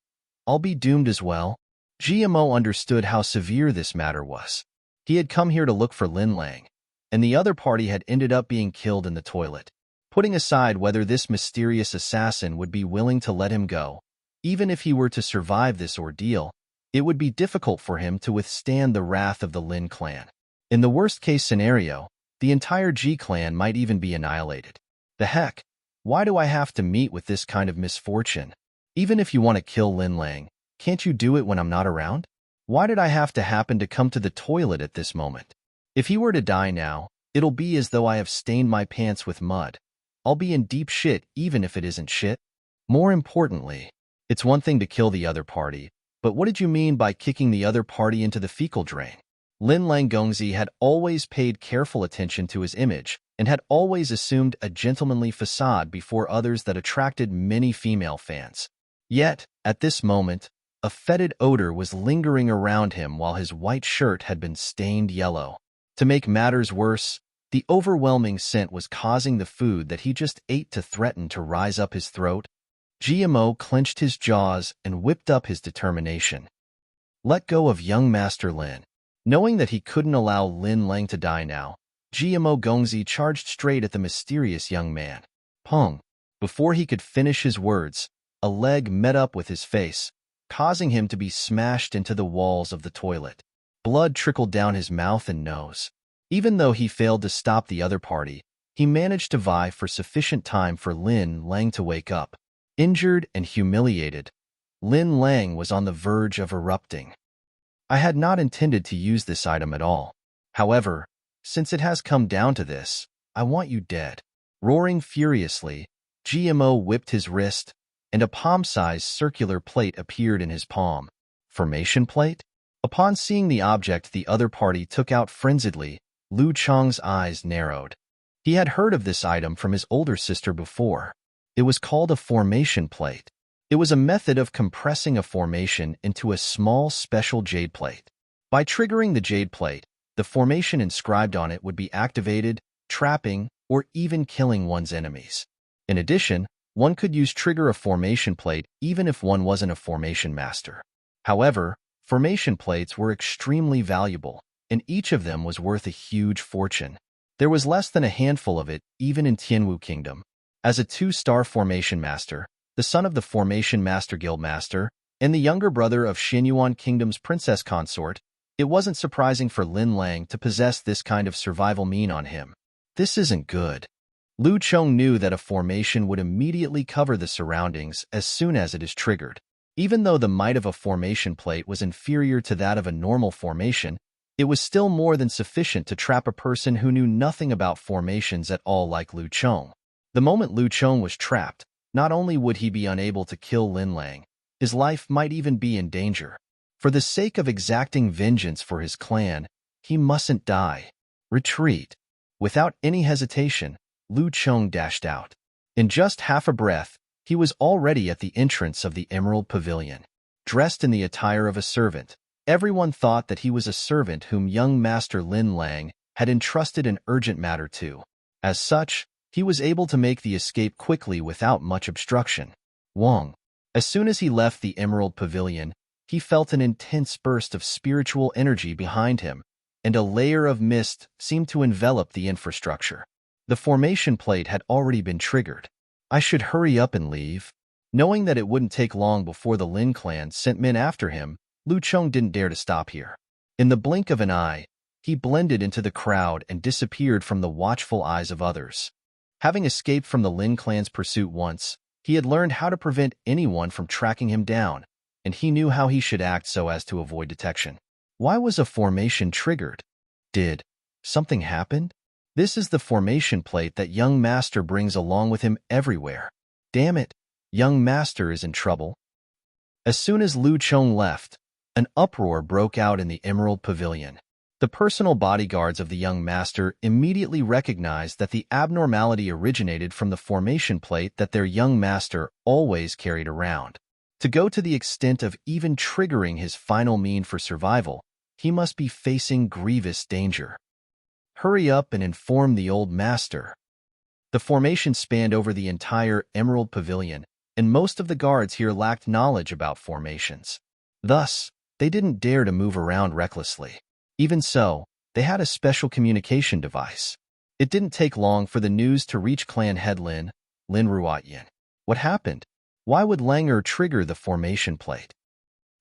I'll be doomed as well. GMO understood how severe this matter was. He had come here to look for Lin Lang, and the other party had ended up being killed in the toilet. Putting aside whether this mysterious assassin would be willing to let him go, even if he were to survive this ordeal, it would be difficult for him to withstand the wrath of the Lin clan. In the worst-case scenario, the entire G clan might even be annihilated. The heck? Why do I have to meet with this kind of misfortune? Even if you want to kill Lin Lang, can't you do it when I'm not around? Why did I have to happen to come to the toilet at this moment? If he were to die now, it'll be as though I have stained my pants with mud. I'll be in deep shit even if it isn't shit. More importantly, it's one thing to kill the other party, but what did you mean by kicking the other party into the fecal drain? Lin Lang Gongzi had always paid careful attention to his image and had always assumed a gentlemanly facade before others that attracted many female fans. Yet, at this moment, a fetid odor was lingering around him while his white shirt had been stained yellow. To make matters worse, the overwhelming scent was causing the food that he just ate to threaten to rise up his throat. GMO clenched his jaws and whipped up his determination. Let go of young Master Lin. Knowing that he couldn't allow Lin Lang to die now, GMO Gongzi charged straight at the mysterious young man. Pong! Before he could finish his words, a leg met up with his face, causing him to be smashed into the walls of the toilet. Blood trickled down his mouth and nose. Even though he failed to stop the other party, he managed to vie for sufficient time for Lin Lang to wake up. Injured and humiliated, Lin Lang was on the verge of erupting. I had not intended to use this item at all. However, since it has come down to this, I want you dead. Roaring furiously, GMO whipped his wrist, and a palm-sized circular plate appeared in his palm. Formation plate? Upon seeing the object the other party took out frenziedly, Lu Chong's eyes narrowed. He had heard of this item from his older sister before. It was called a formation plate. It was a method of compressing a formation into a small special jade plate. By triggering the jade plate, the formation inscribed on it would be activated, trapping, or even killing one's enemies. In addition, one could trigger a formation plate even if one wasn't a formation master. However, formation plates were extremely valuable, and each of them was worth a huge fortune. There was less than a handful of it even in Tianwu Kingdom. As a 2-star formation master, the son of the Formation Master Guildmaster, and the younger brother of Xinyuan Kingdom's princess consort, it wasn't surprising for Lin Lang to possess this kind of survival mean on him. This isn't good. Lu Chong knew that a formation would immediately cover the surroundings as soon as it is triggered. Even though the might of a formation plate was inferior to that of a normal formation, it was still more than sufficient to trap a person who knew nothing about formations at all like Lu Chong. The moment Lu Chong was trapped, not only would he be unable to kill Lin Lang, his life might even be in danger. For the sake of exacting vengeance for his clan, he mustn't die. Retreat. Without any hesitation, Lu Chong dashed out. In just half a breath, he was already at the entrance of the Emerald Pavilion. Dressed in the attire of a servant, everyone thought that he was a servant whom young Master Lin Lang had entrusted an urgent matter to. As such, he was able to make the escape quickly without much obstruction. Wong. As soon as he left the Emerald Pavilion, he felt an intense burst of spiritual energy behind him, and a layer of mist seemed to envelop the infrastructure. The formation plate had already been triggered. I should hurry up and leave. Knowing that it wouldn't take long before the Lin clan sent men after him, Lu Chong didn't dare to stop here. In the blink of an eye, he blended into the crowd and disappeared from the watchful eyes of others. Having escaped from the Lin clan's pursuit once, he had learned how to prevent anyone from tracking him down, and he knew how he should act so as to avoid detection. Why was a formation triggered? Did something happen? This is the formation plate that young Master brings along with him everywhere. Damn it, young Master is in trouble. As soon as Lu Chong left, an uproar broke out in the Emerald Pavilion. The personal bodyguards of the young master immediately recognized that the abnormality originated from the formation plate that their young master always carried around. To go to the extent of even triggering his final mean for survival, he must be facing grievous danger. Hurry up and inform the old master. The formation spanned over the entire Emerald Pavilion, and most of the guards here lacked knowledge about formations. Thus, they didn't dare to move around recklessly. Even so, they had a special communication device. It didn't take long for the news to reach clan head Lin Ruotyin. What happened? Why would Langer trigger the formation plate?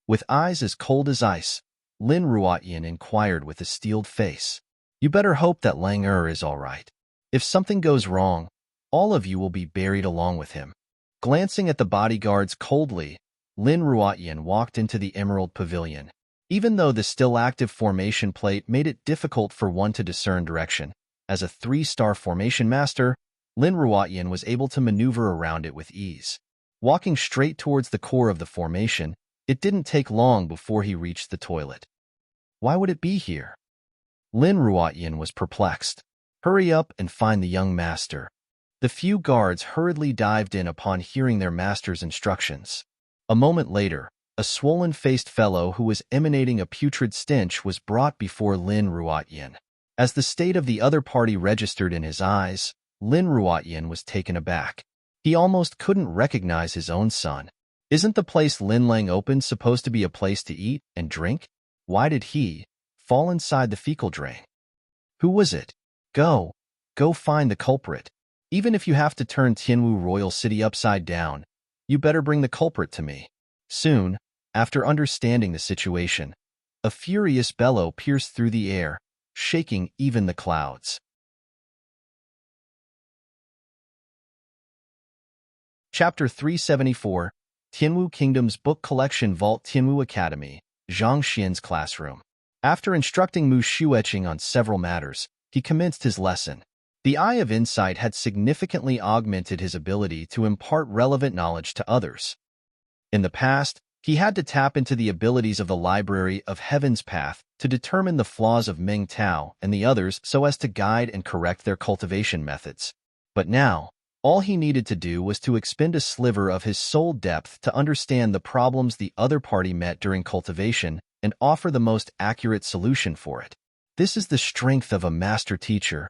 With eyes as cold as ice, Lin Ruotyin inquired with a steeled face. You better hope that Langer is all right. If something goes wrong, all of you will be buried along with him. Glancing at the bodyguards coldly, Lin Ruotyin walked into the Emerald Pavilion. Even though the still active formation plate made it difficult for one to discern direction, as a 3-star formation master, Lin Ruotyin was able to maneuver around it with ease. Walking straight towards the core of the formation, it didn't take long before he reached the toilet. Why would it be here? Lin Ruotyin was perplexed. Hurry up and find the young master. The few guards hurriedly dived in upon hearing their master's instructions. A moment later, a swollen-faced fellow who was emanating a putrid stench was brought before Lin Ruotyin. As the state of the other party registered in his eyes, Lin Ruotyin was taken aback. He almost couldn't recognize his own son. Isn't the place Lin Lang opened supposed to be a place to eat and drink? Why did he fall inside the fecal drain? Who was it? Go find the culprit. Even if you have to turn Tianwu Royal City upside down, you better bring the culprit to me. Soon, after understanding the situation, a furious bellow pierced through the air, shaking even the clouds. Chapter 374, Tianwu Kingdom's Book Collection Vault. Tianwu Academy, Zhang Xian's classroom. After instructing Mu Shueqing on several matters, he commenced his lesson. The Eye of Insight had significantly augmented his ability to impart relevant knowledge to others. In the past, he had to tap into the abilities of the Library of Heaven's Path to determine the flaws of Meng Tao and the others so as to guide and correct their cultivation methods. But now, all he needed to do was to expend a sliver of his soul depth to understand the problems the other party met during cultivation and offer the most accurate solution for it. This is the strength of a master teacher.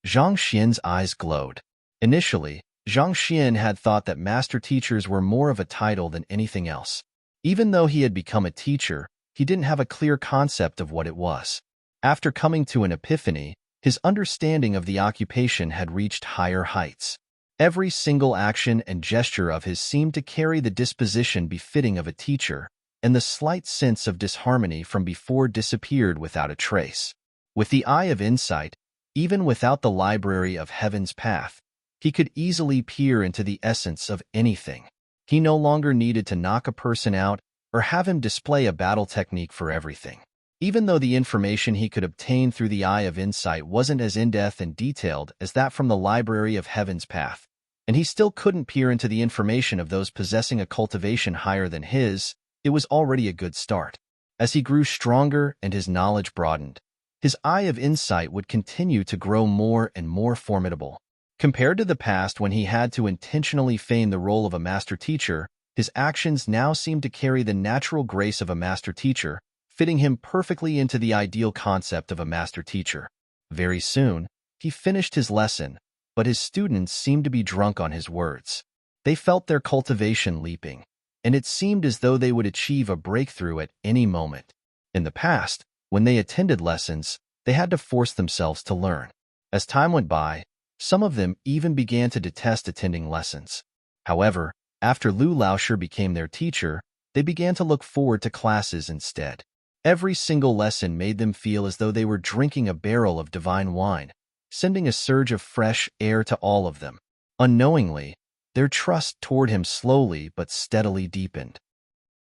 Zhang Xian's eyes glowed. Initially, Zhang Xian had thought that master teachers were more of a title than anything else. Even though he had become a teacher, he didn't have a clear concept of what it was. After coming to an epiphany, his understanding of the occupation had reached higher heights. Every single action and gesture of his seemed to carry the disposition befitting of a teacher, and the slight sense of disharmony from before disappeared without a trace. With the Eye of Insight, even without the Library of Heaven's Path, he could easily peer into the essence of anything. He no longer needed to knock a person out or have him display a battle technique for everything. Even though the information he could obtain through the Eye of Insight wasn't as in-depth and detailed as that from the Library of Heaven's Path, and he still couldn't peer into the information of those possessing a cultivation higher than his, it was already a good start. As he grew stronger and his knowledge broadened, his Eye of Insight would continue to grow more and more formidable. Compared to the past when he had to intentionally feign the role of a master teacher, his actions now seemed to carry the natural grace of a master teacher, fitting him perfectly into the ideal concept of a master teacher. Very soon, he finished his lesson, but his students seemed to be drunk on his words. They felt their cultivation leaping, and it seemed as though they would achieve a breakthrough at any moment. In the past, when they attended lessons, they had to force themselves to learn. As time went by, some of them even began to detest attending lessons. However, after Lu Laosher became their teacher, they began to look forward to classes instead. Every single lesson made them feel as though they were drinking a barrel of divine wine, sending a surge of fresh air to all of them. Unknowingly, their trust toward him slowly but steadily deepened.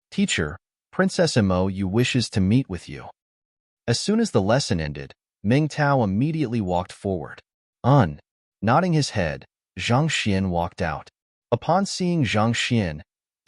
Teacher, Princess Mo Yu wishes to meet with you. As soon as the lesson ended, Meng Tao immediately walked forward. Nodding his head, Zhang Xian walked out. Upon seeing Zhang Xian,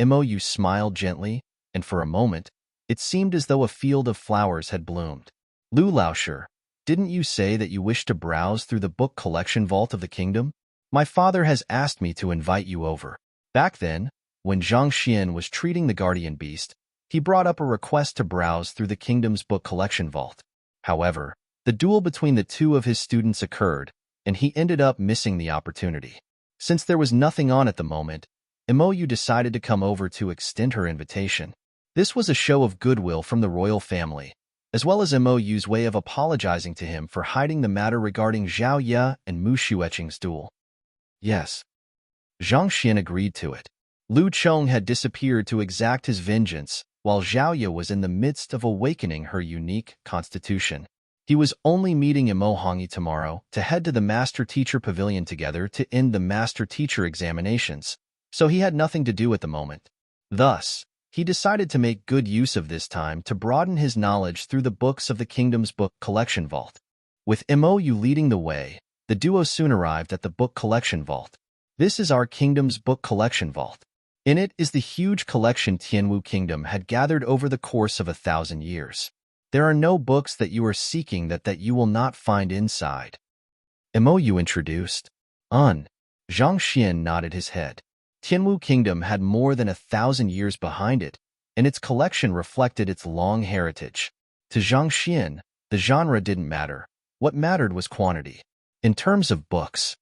Mo Yu smiled gently, and for a moment, it seemed as though a field of flowers had bloomed. Lu Laosher, didn't you say that you wish to browse through the book collection vault of the kingdom? My father has asked me to invite you over. Back then, when Zhang Xian was treating the guardian beast, he brought up a request to browse through the kingdom's book collection vault. However, the duel between the two of his students occurred, and he ended up missing the opportunity. Since there was nothing on at the moment, Imoyu decided to come over to extend her invitation. This was a show of goodwill from the royal family, as well as Imoyu's way of apologizing to him for hiding the matter regarding Zhao Ye and Mu Xueqing's duel. Yes. Zhang Xian agreed to it. Lu Chong had disappeared to exact his vengeance, while Zhao Ye was in the midst of awakening her unique constitution. He was only meeting Imo Hongyi tomorrow to head to the master-teacher pavilion together to end the master-teacher examinations, so he had nothing to do at the moment. Thus, he decided to make good use of this time to broaden his knowledge through the books of the kingdom's book collection vault. With Imoyu leading the way, the duo soon arrived at the book collection vault. This is our kingdom's book collection vault. In it is the huge collection Tianwu Kingdom had gathered over the course of 1,000 years. There are no books that you are seeking that you will not find inside. Imoyu introduced. Zhang Xian nodded his head. Tianwu Kingdom had more than 1,000 years behind it, and its collection reflected its long heritage. To Zhang Xian, the genre didn't matter. What mattered was quantity. In terms of books,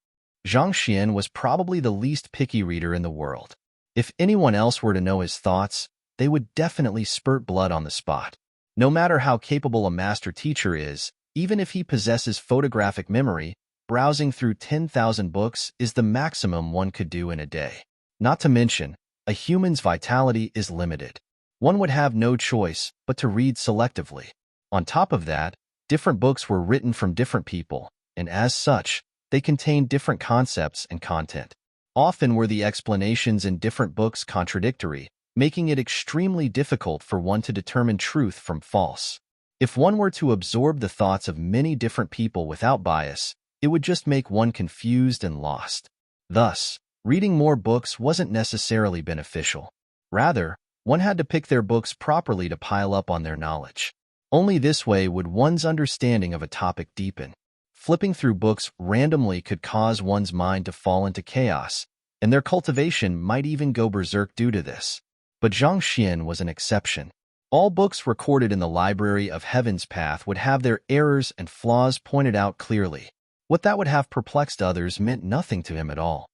Zhang Xian was probably the least picky reader in the world. If anyone else were to know his thoughts, they would definitely spurt blood on the spot. No matter how capable a master teacher is, even if he possesses photographic memory, browsing through 10,000 books is the maximum one could do in a day. Not to mention, a human's vitality is limited. One would have no choice but to read selectively. On top of that, different books were written from different people, and as such, they contained different concepts and content. Often were the explanations in different books contradictory, making it extremely difficult for one to determine truth from false. If one were to absorb the thoughts of many different people without bias, it would just make one confused and lost. Thus, reading more books wasn't necessarily beneficial. Rather, one had to pick their books properly to pile up on their knowledge. Only this way would one's understanding of a topic deepen. Flipping through books randomly could cause one's mind to fall into chaos, and their cultivation might even go berserk due to this. But Zhang Xian was an exception. All books recorded in the Library of Heaven's Path would have their errors and flaws pointed out clearly. What that would have perplexed others meant nothing to him at all.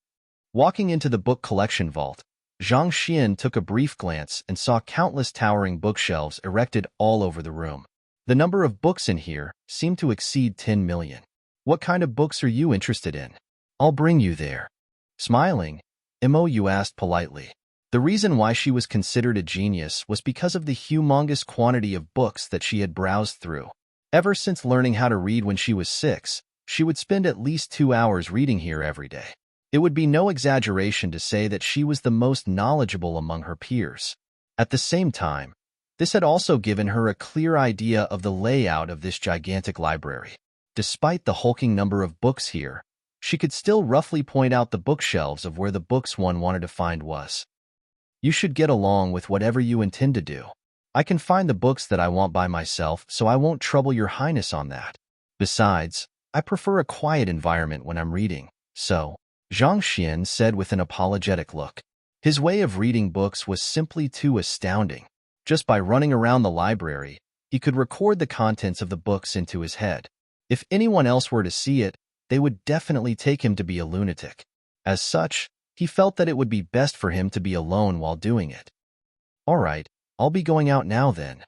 Walking into the book collection vault, Zhang Xian took a brief glance and saw countless towering bookshelves erected all over the room. The number of books in here seemed to exceed 10 million. What kind of books are you interested in? I'll bring you there. Smiling, Imoyu asked politely. The reason why she was considered a genius was because of the humongous quantity of books that she had browsed through. Ever since learning how to read when she was 6, she would spend at least 2 hours reading here every day. It would be no exaggeration to say that she was the most knowledgeable among her peers. At the same time, this had also given her a clear idea of the layout of this gigantic library. Despite the hulking number of books here, she could still roughly point out the bookshelves of where the books one wanted to find was. You should get along with whatever you intend to do. I can find the books that I want by myself, so I won't trouble your highness on that. Besides, I prefer a quiet environment when I'm reading, so, Zhang Xian said with an apologetic look. His way of reading books was simply too astounding. Just by running around the library, he could record the contents of the books into his head. If anyone else were to see it, they would definitely take him to be a lunatic. As such, he felt that it would be best for him to be alone while doing it. All right, I'll be going out now then.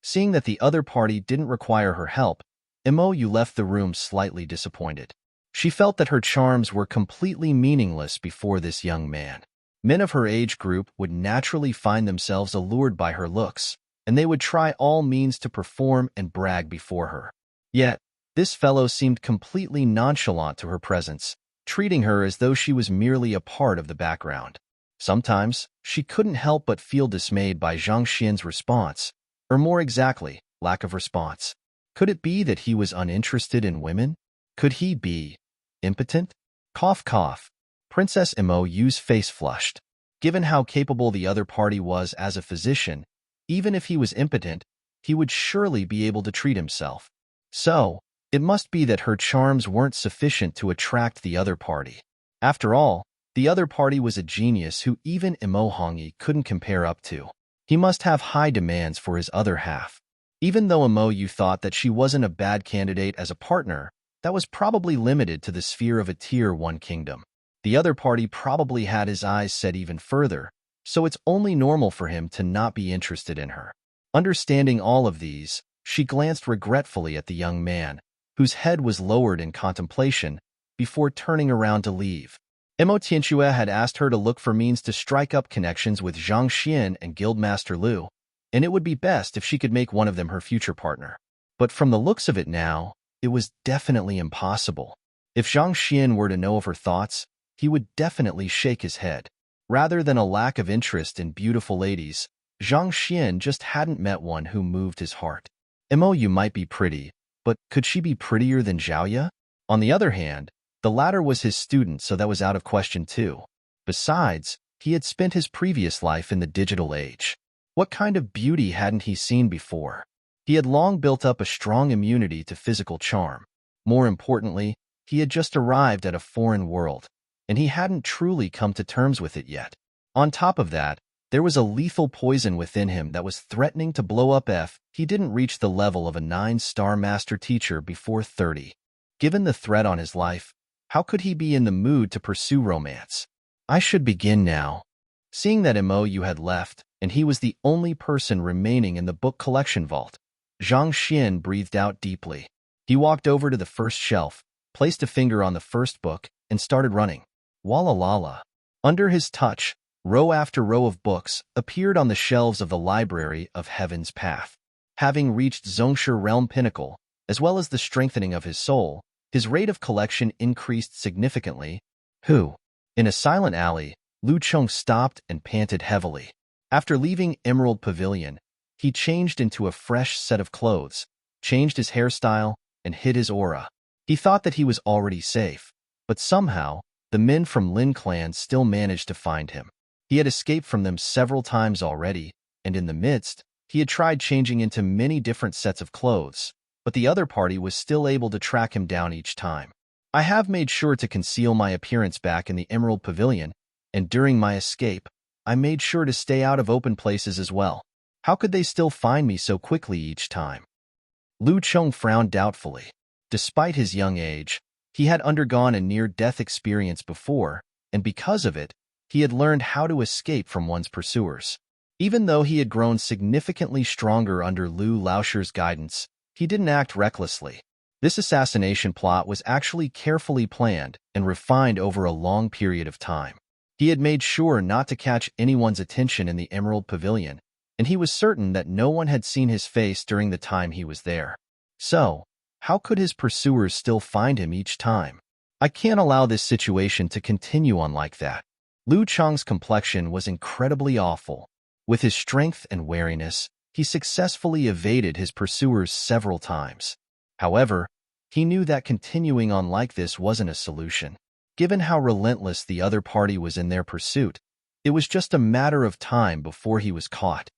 Seeing that the other party didn't require her help, Imoyu left the room slightly disappointed. She felt that her charms were completely meaningless before this young man. Men of her age group would naturally find themselves allured by her looks, and they would try all means to perform and brag before her. Yet, this fellow seemed completely nonchalant to her presence, treating her as though she was merely a part of the background. Sometimes, she couldn't help but feel dismayed by Zhang Xian's response, or more exactly, lack of response. Could it be that he was uninterested in women? Could he be impotent? Cough cough. Princess Imoyu's face flushed. Given how capable the other party was as a physician, even if he was impotent, he would surely be able to treat himself. So, it must be that her charms weren't sufficient to attract the other party. After all, the other party was a genius who even Imo Hongi couldn't compare up to. He must have high demands for his other half. Even though Imo Yu thought that she wasn't a bad candidate as a partner, that was probably limited to the sphere of a Tier 1 kingdom. The other party probably had his eyes set even further, so it's only normal for him to not be interested in her. Understanding all of these, she glanced regretfully at the young man, whose head was lowered in contemplation, before turning around to leave. Imo Tianxue had asked her to look for means to strike up connections with Zhang Xian and Guildmaster Liu, and it would be best if she could make one of them her future partner. But from the looks of it now, it was definitely impossible. If Zhang Xian were to know of her thoughts, he would definitely shake his head. Rather than a lack of interest in beautiful ladies, Zhang Xian just hadn't met one who moved his heart. Imo Yu might be pretty, but could she be prettier than Zhaoya? On the other hand, the latter was his student, so that was out of question too. Besides, he had spent his previous life in the digital age. What kind of beauty hadn't he seen before? He had long built up a strong immunity to physical charm. More importantly, he had just arrived at a foreign world, and he hadn't truly come to terms with it yet. On top of that, there was a lethal poison within him that was threatening to blow up if he didn't reach the level of a 9-star master teacher before 30. Given the threat on his life, how could he be in the mood to pursue romance? I should begin now. Seeing that Imo Yu had left, and he was the only person remaining in the book collection vault, Zhang Xian breathed out deeply. He walked over to the first shelf, placed a finger on the first book, and started running. Walla. Under his touch, row after row of books appeared on the shelves of the Library of Heaven's Path. Having reached Zhongshe Realm Pinnacle, as well as the strengthening of his soul, his rate of collection increased significantly. In a silent alley, Lu Cheng stopped and panted heavily. After leaving Emerald Pavilion, he changed into a fresh set of clothes, changed his hairstyle, and hid his aura. He thought that he was already safe, but somehow, the men from Lin Clan still managed to find him. He had escaped from them several times already, and in the midst, he had tried changing into many different sets of clothes, but the other party was still able to track him down each time. I have made sure to conceal my appearance back in the Emerald Pavilion, and during my escape, I made sure to stay out of open places as well. How could they still find me so quickly each time? Lu Cheng frowned doubtfully. Despite his young age, he had undergone a near-death experience before, and because of it, he had learned how to escape from one's pursuers. Even though he had grown significantly stronger under Lu Laoshir's guidance, he didn't act recklessly. This assassination plot was actually carefully planned and refined over a long period of time. He had made sure not to catch anyone's attention in the Emerald Pavilion, and he was certain that no one had seen his face during the time he was there. So, how could his pursuers still find him each time? I can't allow this situation to continue on like that. Lu Cheng's complexion was incredibly awful. With his strength and wariness, he successfully evaded his pursuers several times. However, he knew that continuing on like this wasn't a solution. Given how relentless the other party was in their pursuit, it was just a matter of time before he was caught.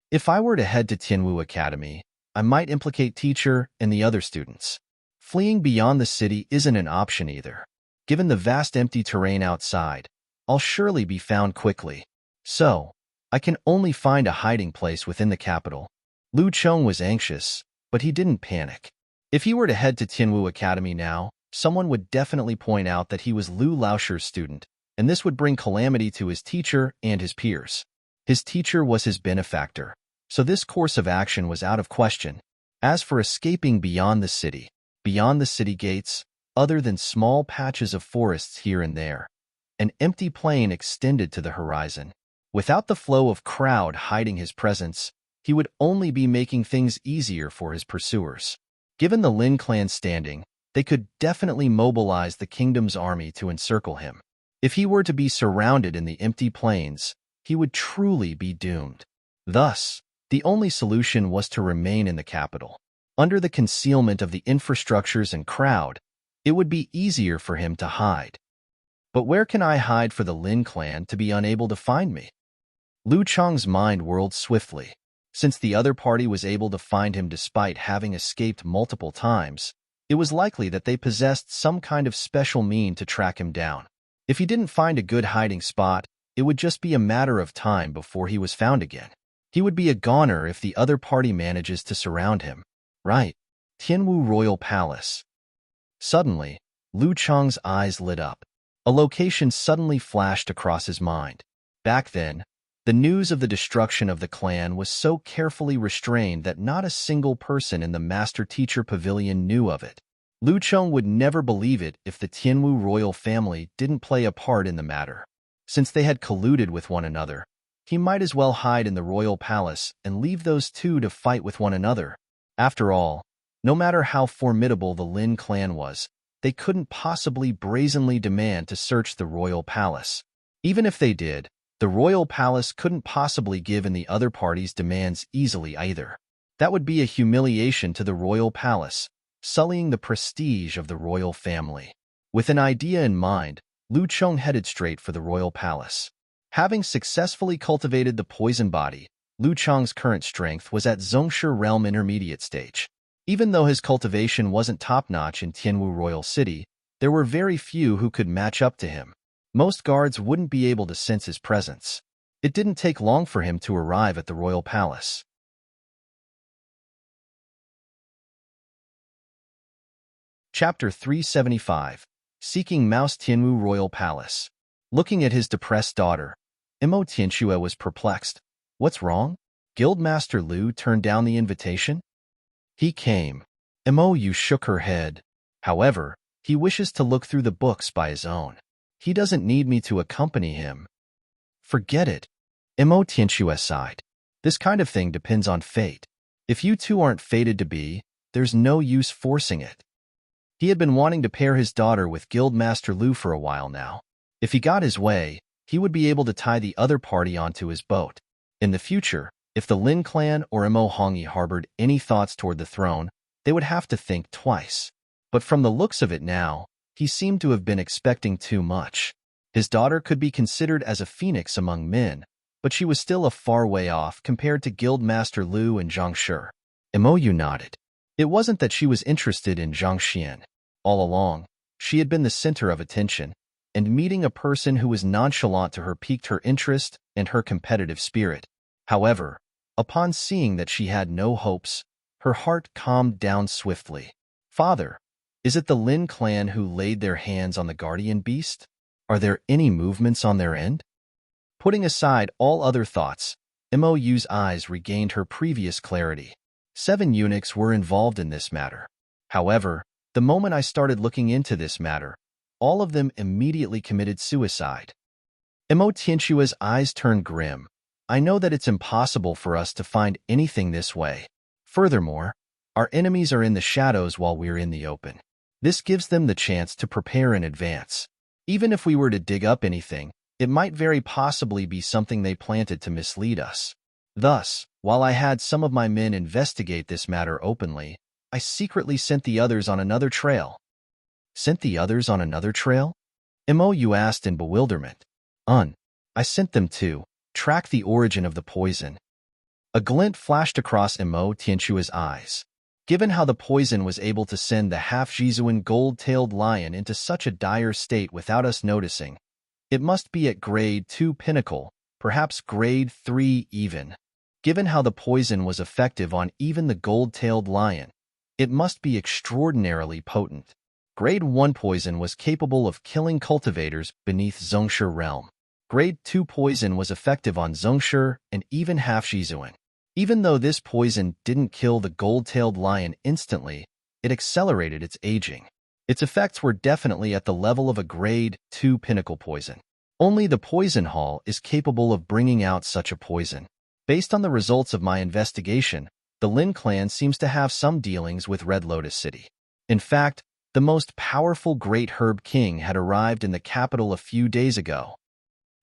If I were to head to Tianwu Academy, I might implicate teacher and the other students. Fleeing beyond the city isn't an option either. Given the vast empty terrain outside, I'll surely be found quickly. So, I can only find a hiding place within the capital. Lu Cheng was anxious, but he didn't panic. If he were to head to Tianwu Academy now, someone would definitely point out that he was Lu Laoshir's student, and this would bring calamity to his teacher and his peers. His teacher was his benefactor, so this course of action was out of question. As for escaping beyond the city gates, other than small patches of forests here and there, an empty plain extended to the horizon. Without the flow of crowd hiding his presence, he would only be making things easier for his pursuers. Given the Lin clan's standing, they could definitely mobilize the kingdom's army to encircle him. If he were to be surrounded in the empty plains, he would truly be doomed. Thus, the only solution was to remain in the capital. Under the concealment of the infrastructures and crowd, it would be easier for him to hide. But where can I hide for the Lin clan to be unable to find me? Lu Cheng's mind whirled swiftly. Since the other party was able to find him despite having escaped multiple times, it was likely that they possessed some kind of special means to track him down. If he didn't find a good hiding spot, it would just be a matter of time before he was found again. He would be a goner if the other party manages to surround him. Right. Tianwu Royal Palace. Suddenly, Lu Cheng's eyes lit up. A location suddenly flashed across his mind. Back then, the news of the destruction of the clan was so carefully restrained that not a single person in the master-teacher pavilion knew of it. Lu Cheng would never believe it if the Tianwu royal family didn't play a part in the matter. Since they had colluded with one another, he might as well hide in the royal palace and leave those two to fight with one another. After all, no matter how formidable the Lin clan was, they couldn't possibly brazenly demand to search the royal palace. Even if they did, the royal palace couldn't possibly give in the other party's demands easily either. That would be a humiliation to the royal palace, sullying the prestige of the royal family. With an idea in mind, Lu Cheng headed straight for the royal palace. Having successfully cultivated the poison body, Lu Cheng's current strength was at Zhongshe Realm Intermediate stage. Even though his cultivation wasn't top-notch in Tianwu Royal City, there were very few who could match up to him. Most guards wouldn't be able to sense his presence. It didn't take long for him to arrive at the royal palace. Chapter 375. Seeking Mouse Tianwu Royal Palace. Looking at his depressed daughter, Imo Tianxue was perplexed. What's wrong? Guildmaster Lu turned down the invitation? He came. Imo Yu shook her head. However, he wishes to look through the books by his own. He doesn't need me to accompany him. Forget it. Imo Tianxue sighed. This kind of thing depends on fate. If you two aren't fated to be, there's no use forcing it. He had been wanting to pair his daughter with Guildmaster Lu for a while now. If he got his way, he would be able to tie the other party onto his boat. In the future, if the Lin clan or Imo Hongyi harbored any thoughts toward the throne, they would have to think twice. But from the looks of it now, he seemed to have been expecting too much. His daughter could be considered as a phoenix among men, but she was still a far way off compared to Guildmaster Lu and Zhang Shi. Imo Yu nodded. It wasn't that she was interested in Zhang Xian. All along, she had been the center of attention, and meeting a person who was nonchalant to her piqued her interest and her competitive spirit. However, upon seeing that she had no hopes, her heart calmed down swiftly. Father, is it the Lin clan who laid their hands on the guardian beast? Are there any movements on their end? Putting aside all other thoughts, Imo Yu's eyes regained her previous clarity. 7 eunuchs were involved in this matter. However, the moment I started looking into this matter, all of them immediately committed suicide. Imo Tianxue's eyes turned grim. I know that it's impossible for us to find anything this way. Furthermore, our enemies are in the shadows while we're in the open. This gives them the chance to prepare in advance. Even if we were to dig up anything, it might very possibly be something they planted to mislead us. Thus, while I had some of my men investigate this matter openly, I secretly sent the others on another trail. Sent the others on another trail? Imo Yu asked in bewilderment. I sent them to track the origin of the poison. A glint flashed across Imo Tianxue's eyes. Given how the poison was able to send the half-Jizuan gold-tailed lion into such a dire state without us noticing, it must be at grade 2 pinnacle, perhaps grade 3 even. Given how the poison was effective on even the gold-tailed lion, it must be extraordinarily potent. Grade 1 poison was capable of killing cultivators beneath Zhongshe Realm. Grade 2 poison was effective on Zhongshe and even half-Jizuan. Even though this poison didn't kill the gold-tailed lion instantly, it accelerated its aging. Its effects were definitely at the level of a grade 2 pinnacle poison. Only the poison hall is capable of bringing out such a poison. Based on the results of my investigation, the Lin clan seems to have some dealings with Red Lotus City. In fact, the most powerful Great Herb King had arrived in the capital a few days ago.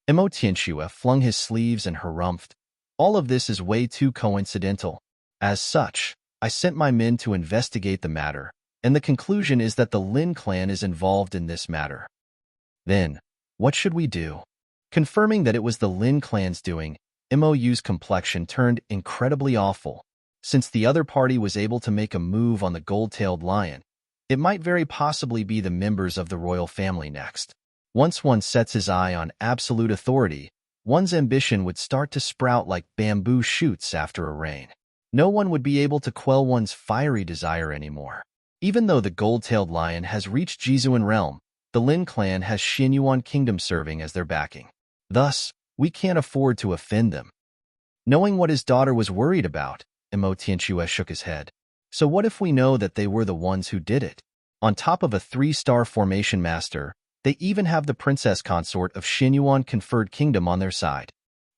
Imo Tianxue flung his sleeves and harumphed. All of this is way too coincidental. As such, I sent my men to investigate the matter, and the conclusion is that the Lin clan is involved in this matter. Then, what should we do? Confirming that it was the Lin clan's doing, Mou's complexion turned incredibly awful. Since the other party was able to make a move on the gold-tailed lion, it might very possibly be the members of the royal family next. Once one sets his eye on absolute authority, one's ambition would start to sprout like bamboo shoots after a rain. No one would be able to quell one's fiery desire anymore. Even though the gold-tailed lion has reached Jizuan realm, the Lin clan has Xinyuan kingdom serving as their backing. Thus, we can't afford to offend them. Knowing what his daughter was worried about, Mo Tianxue shook his head. So what if we know that they were the ones who did it? On top of a 3-star formation master, they even have the princess consort of Xinyuan conferred kingdom on their side.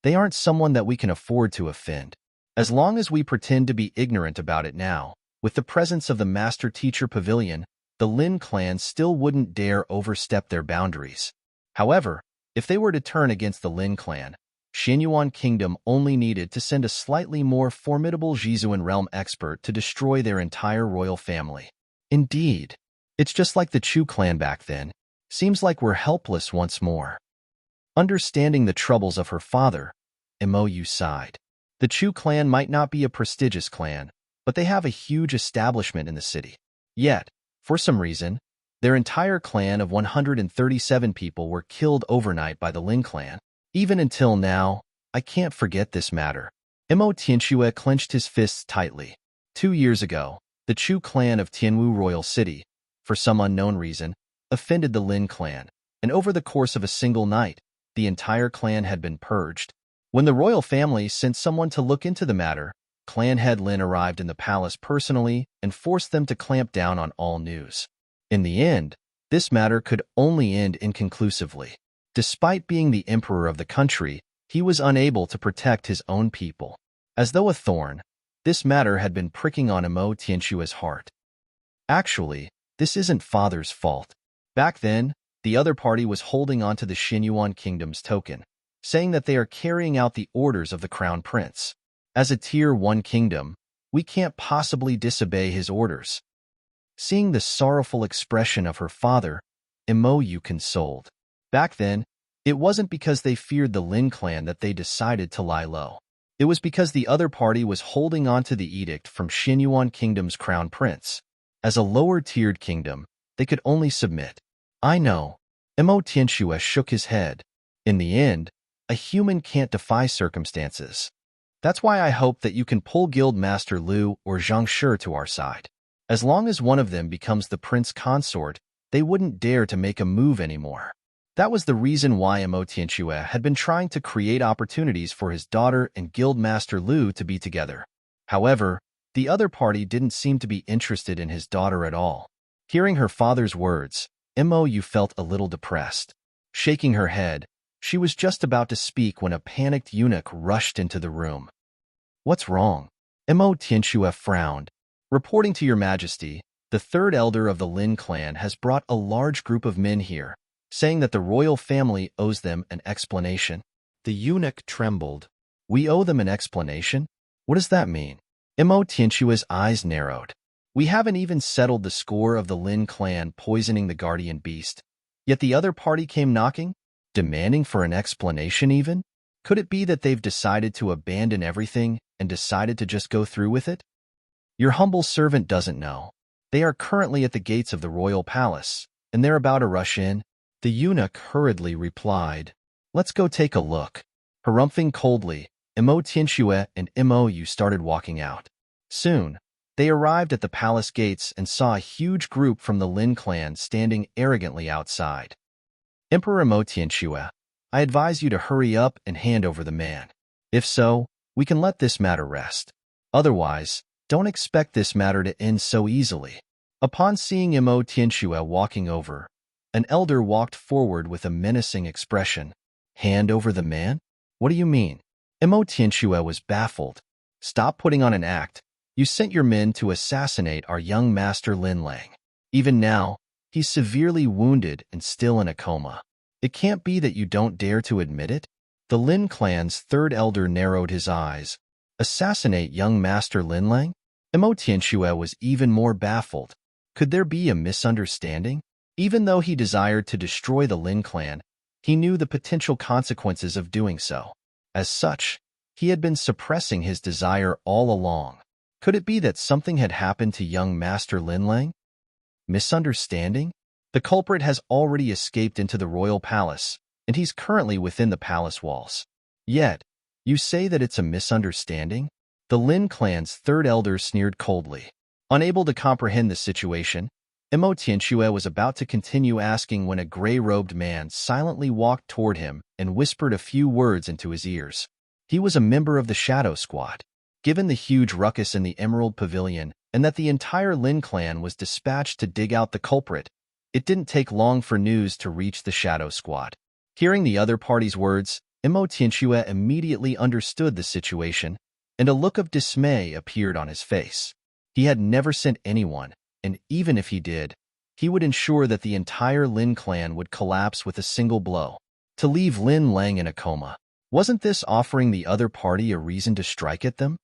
They aren't someone that we can afford to offend. As long as we pretend to be ignorant about it now, with the presence of the master-teacher pavilion, the Lin clan still wouldn't dare overstep their boundaries. However, if they were to turn against the Lin clan, Xinyuan kingdom only needed to send a slightly more formidable Jizuan realm expert to destroy their entire royal family. Indeed, it's just like the Chu clan back then. Seems like we're helpless once more. Understanding the troubles of her father, Mou sighed. The Chu clan might not be a prestigious clan, but they have a huge establishment in the city. Yet, for some reason, their entire clan of 137 people were killed overnight by the Lin clan. Even until now, I can't forget this matter. Mo Tianxue clenched his fists tightly. 2 years ago, the Chu clan of Tianwu Royal City, for some unknown reason, offended the Lin clan, and over the course of a single night, the entire clan had been purged. When the royal family sent someone to look into the matter, clan head Lin arrived in the palace personally and forced them to clamp down on all news. In the end, this matter could only end inconclusively. Despite being the emperor of the country, he was unable to protect his own people. As though a thorn, this matter had been pricking on Mo Tianxue's heart. Actually, this isn't father's fault. Back then, the other party was holding on to the Xinyuan kingdom's token, saying that they are carrying out the orders of the crown prince. As a tier 1 kingdom, we can't possibly disobey his orders. Seeing the sorrowful expression of her father, Mo consoled. Back then, it wasn't because they feared the Lin clan that they decided to lie low. It was because the other party was holding on to the edict from Xinyuan kingdom's crown prince. As a lower-tiered kingdom, they could only submit. I know. Mo Tianxue shook his head. In the end, a human can't defy circumstances. That's why I hope that you can pull Guild Master Liu or Zhang Shi to our side. As long as one of them becomes the prince consort, they wouldn't dare to make a move anymore. That was the reason why Mo Tianxue had been trying to create opportunities for his daughter and Guild Master Liu to be together. However, the other party didn't seem to be interested in his daughter at all. Hearing her father's words, Mo felt a little depressed. Shaking her head, she was just about to speak when a panicked eunuch rushed into the room. What's wrong? Mo Tianxue frowned. Reporting to your majesty, the third elder of the Lin clan has brought a large group of men here, saying that the royal family owes them an explanation. The eunuch trembled. We owe them an explanation? What does that mean? Mo Tianxue's eyes narrowed. We haven't even settled the score of the Lin clan poisoning the guardian beast. Yet the other party came knocking, demanding for an explanation even? Could it be that they've decided to abandon everything and decided to just go through with it? Your humble servant doesn't know. They are currently at the gates of the royal palace, and they're about to rush in. The eunuch hurriedly replied, Let's go take a look. Harumphing coldly, Mo Tianxue and Mo started walking out. Soon, they arrived at the palace gates and saw a huge group from the Lin clan standing arrogantly outside. Emperor Mo Tianxue, I advise you to hurry up and hand over the man. If so, we can let this matter rest. Otherwise, don't expect this matter to end so easily. Upon seeing Mo Tianxue walking over, an elder walked forward with a menacing expression. Hand over the man? What do you mean? Mo Tianxue was baffled. Stop putting on an act. You sent your men to assassinate our young master Lin Lang. Even now, he's severely wounded and still in a coma. It can't be that you don't dare to admit it? The Lin clan's third elder narrowed his eyes. Assassinate young master Lin Lang? Mo Tianxue was even more baffled. Could there be a misunderstanding? Even though he desired to destroy the Lin clan, he knew the potential consequences of doing so. As such, He had been suppressing his desire all along. Could it be that something had happened to young Master Linlang? Misunderstanding? The culprit has already escaped into the royal palace, and he's currently within the palace walls. Yet, you say that it's a misunderstanding? The Lin clan's third elder sneered coldly. Unable to comprehend the situation, Imo Tianxue was about to continue asking when a gray-robed man silently walked toward him and whispered a few words into his ears. He was a member of the Shadow Squad. Given the huge ruckus in the Emerald Pavilion and that the entire Lin clan was dispatched to dig out the culprit, it didn't take long for news to reach the Shadow Squad. Hearing the other party's words, Imo Tianxue immediately understood the situation, and a look of dismay appeared on his face. He had never sent anyone, and even if he did, he would ensure that the entire Lin clan would collapse with a single blow. To leave Lin Lang in a coma, wasn't this offering the other party a reason to strike at them?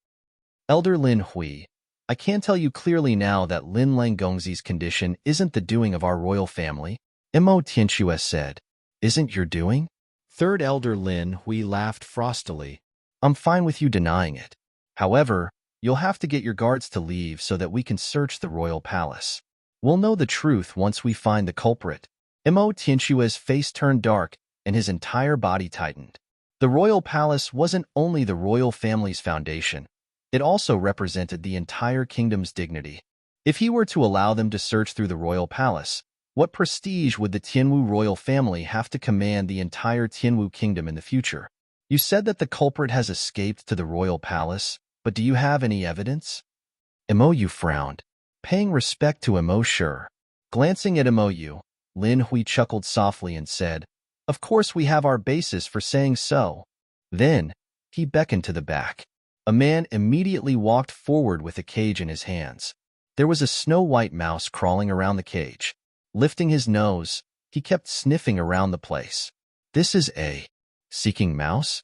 Elder Lin Hui, I can tell you clearly now that Lin Lang Gongzi's condition isn't the doing of our royal family, Imo Tianxue said. Isn't your doing? Third Elder Lin Hui laughed frostily. I'm fine with you denying it. However, you'll have to get your guards to leave so that we can search the royal palace. We'll know the truth once we find the culprit. Imo Tianxue's face turned dark and his entire body tightened. The royal palace wasn't only the royal family's foundation, it also represented the entire kingdom's dignity. If he were to allow them to search through the royal palace, what prestige would the Tianwu royal family have to command the entire Tianwu kingdom in the future? You said that the culprit has escaped to the royal palace, but do you have any evidence? Imo Yu frowned, paying respect to Imo sure. Glancing at Imo Yu, Lin Hui chuckled softly and said, Of course we have our basis for saying so. Then, he beckoned to the back. A man immediately walked forward with a cage in his hands. There was a snow-white mouse crawling around the cage. Lifting his nose, he kept sniffing around the place. This is a seeking mouse?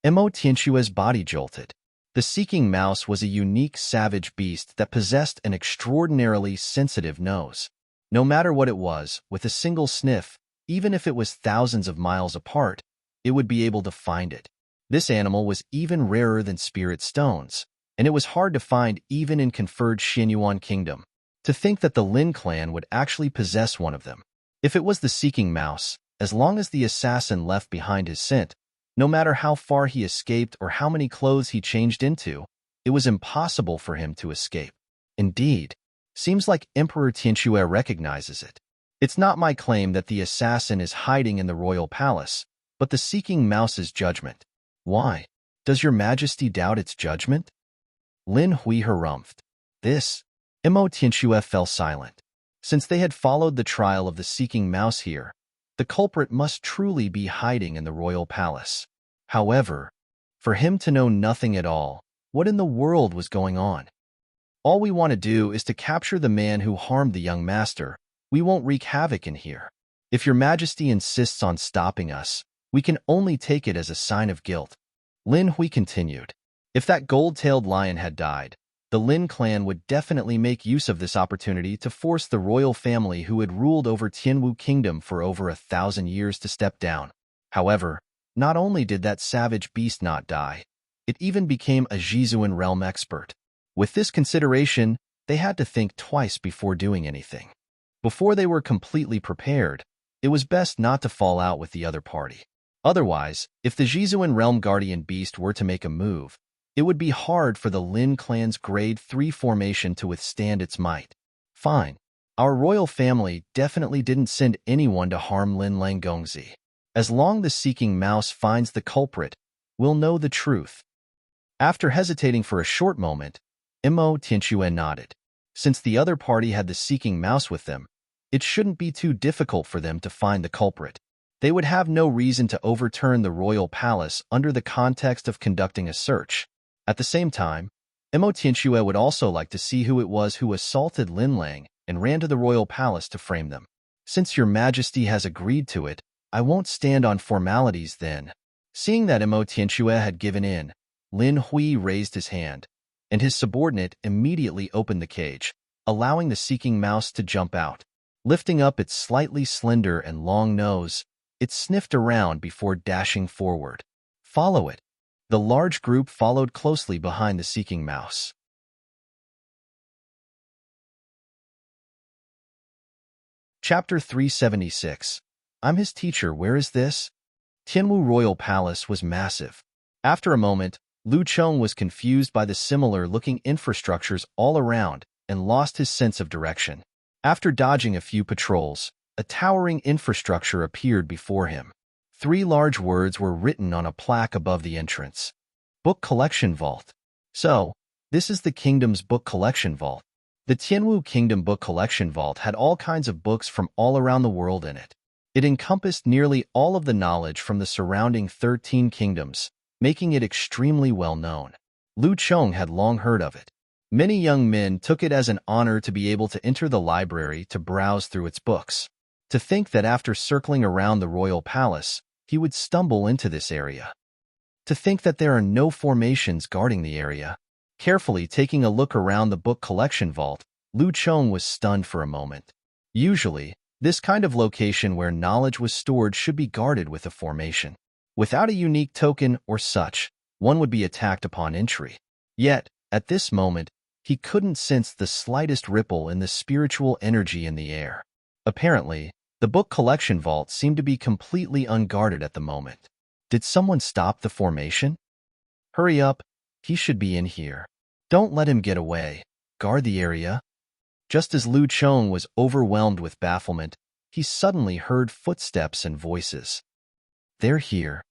Imo Tianxue's body jolted. The seeking mouse was a unique savage beast that possessed an extraordinarily sensitive nose. No matter what it was, with a single sniff, even if it was thousands of miles apart, it would be able to find it. This animal was even rarer than spirit stones, and it was hard to find even in conferred Xinyuan Kingdom. To think that the Lin clan would actually possess one of them. If it was the seeking mouse, as long as the assassin left behind his scent, no matter how far he escaped or how many clothes he changed into, it was impossible for him to escape. Indeed, seems like Emperor Tianxue recognizes it. It's not my claim that the assassin is hiding in the royal palace, but the seeking mouse's judgment. Why? Does your majesty doubt its judgment? Lin Hui harumphed. This? Imo Tianxue fell silent. Since they had followed the trial of the seeking mouse here, the culprit must truly be hiding in the royal palace. However, for him to know nothing at all, what in the world was going on? All we want to do is to capture the man who harmed the young master. We won't wreak havoc in here. If your majesty insists on stopping us, we can only take it as a sign of guilt. Lin Hui continued. If that gold-tailed lion had died, the Lin clan would definitely make use of this opportunity to force the royal family who had ruled over Tianwu Kingdom for over 1,000 years to step down. However, not only did that savage beast not die, it even became a Jizuan realm expert. With this consideration, they had to think twice before doing anything. Before they were completely prepared, it was best not to fall out with the other party. Otherwise, if the Jizuan realm guardian beast were to make a move, it would be hard for the Lin clan's grade 3 formation to withstand its might. Fine. Our royal family definitely didn't send anyone to harm Lin Lang Gongzi. As long as the seeking mouse finds the culprit, we'll know the truth. After hesitating for a short moment, Imo Tianxue nodded. Since the other party had the seeking mouse with them, it shouldn't be too difficult for them to find the culprit. They would have no reason to overturn the royal palace under the context of conducting a search. At the same time, Imo Tianxue would also like to see who it was who assaulted Lin Lang and ran to the royal palace to frame them. Since your majesty has agreed to it, I won't stand on formalities then. Seeing that Imo Tianxue had given in, Lin Hui raised his hand, and his subordinate immediately opened the cage, allowing the seeking mouse to jump out. Lifting up its slightly slender and long nose, it sniffed around before dashing forward. Follow it. The large group followed closely behind the seeking mouse. Chapter 376. I'm his teacher, where is this? Tianwu Royal Palace was massive. After a moment, Lu Cheng was confused by the similar-looking infrastructures all around and lost his sense of direction. After dodging a few patrols, a towering infrastructure appeared before him. 3 large words were written on a plaque above the entrance. Book Collection Vault. So, this is the kingdom's book collection vault. The Tianwu Kingdom Book Collection Vault had all kinds of books from all around the world in it. It encompassed nearly all of the knowledge from the surrounding 13 kingdoms, making it extremely well known. Lu Cheng had long heard of it. Many young men took it as an honor to be able to enter the library to browse through its books. To think that after circling around the royal palace, he would stumble into this area. To think that there are no formations guarding the area. Carefully taking a look around the book collection vault, Lu Cheng was stunned for a moment. Usually, this kind of location where knowledge was stored should be guarded with a formation. Without a unique token or such, one would be attacked upon entry. Yet, at this moment, he couldn't sense the slightest ripple in the spiritual energy in the air. Apparently, the book collection vault seemed to be completely unguarded at the moment. Did someone stop the formation? Hurry up, he should be in here. Don't let him get away. Guard the area. Just as Lu Cheng was overwhelmed with bafflement, he suddenly heard footsteps and voices. They're here.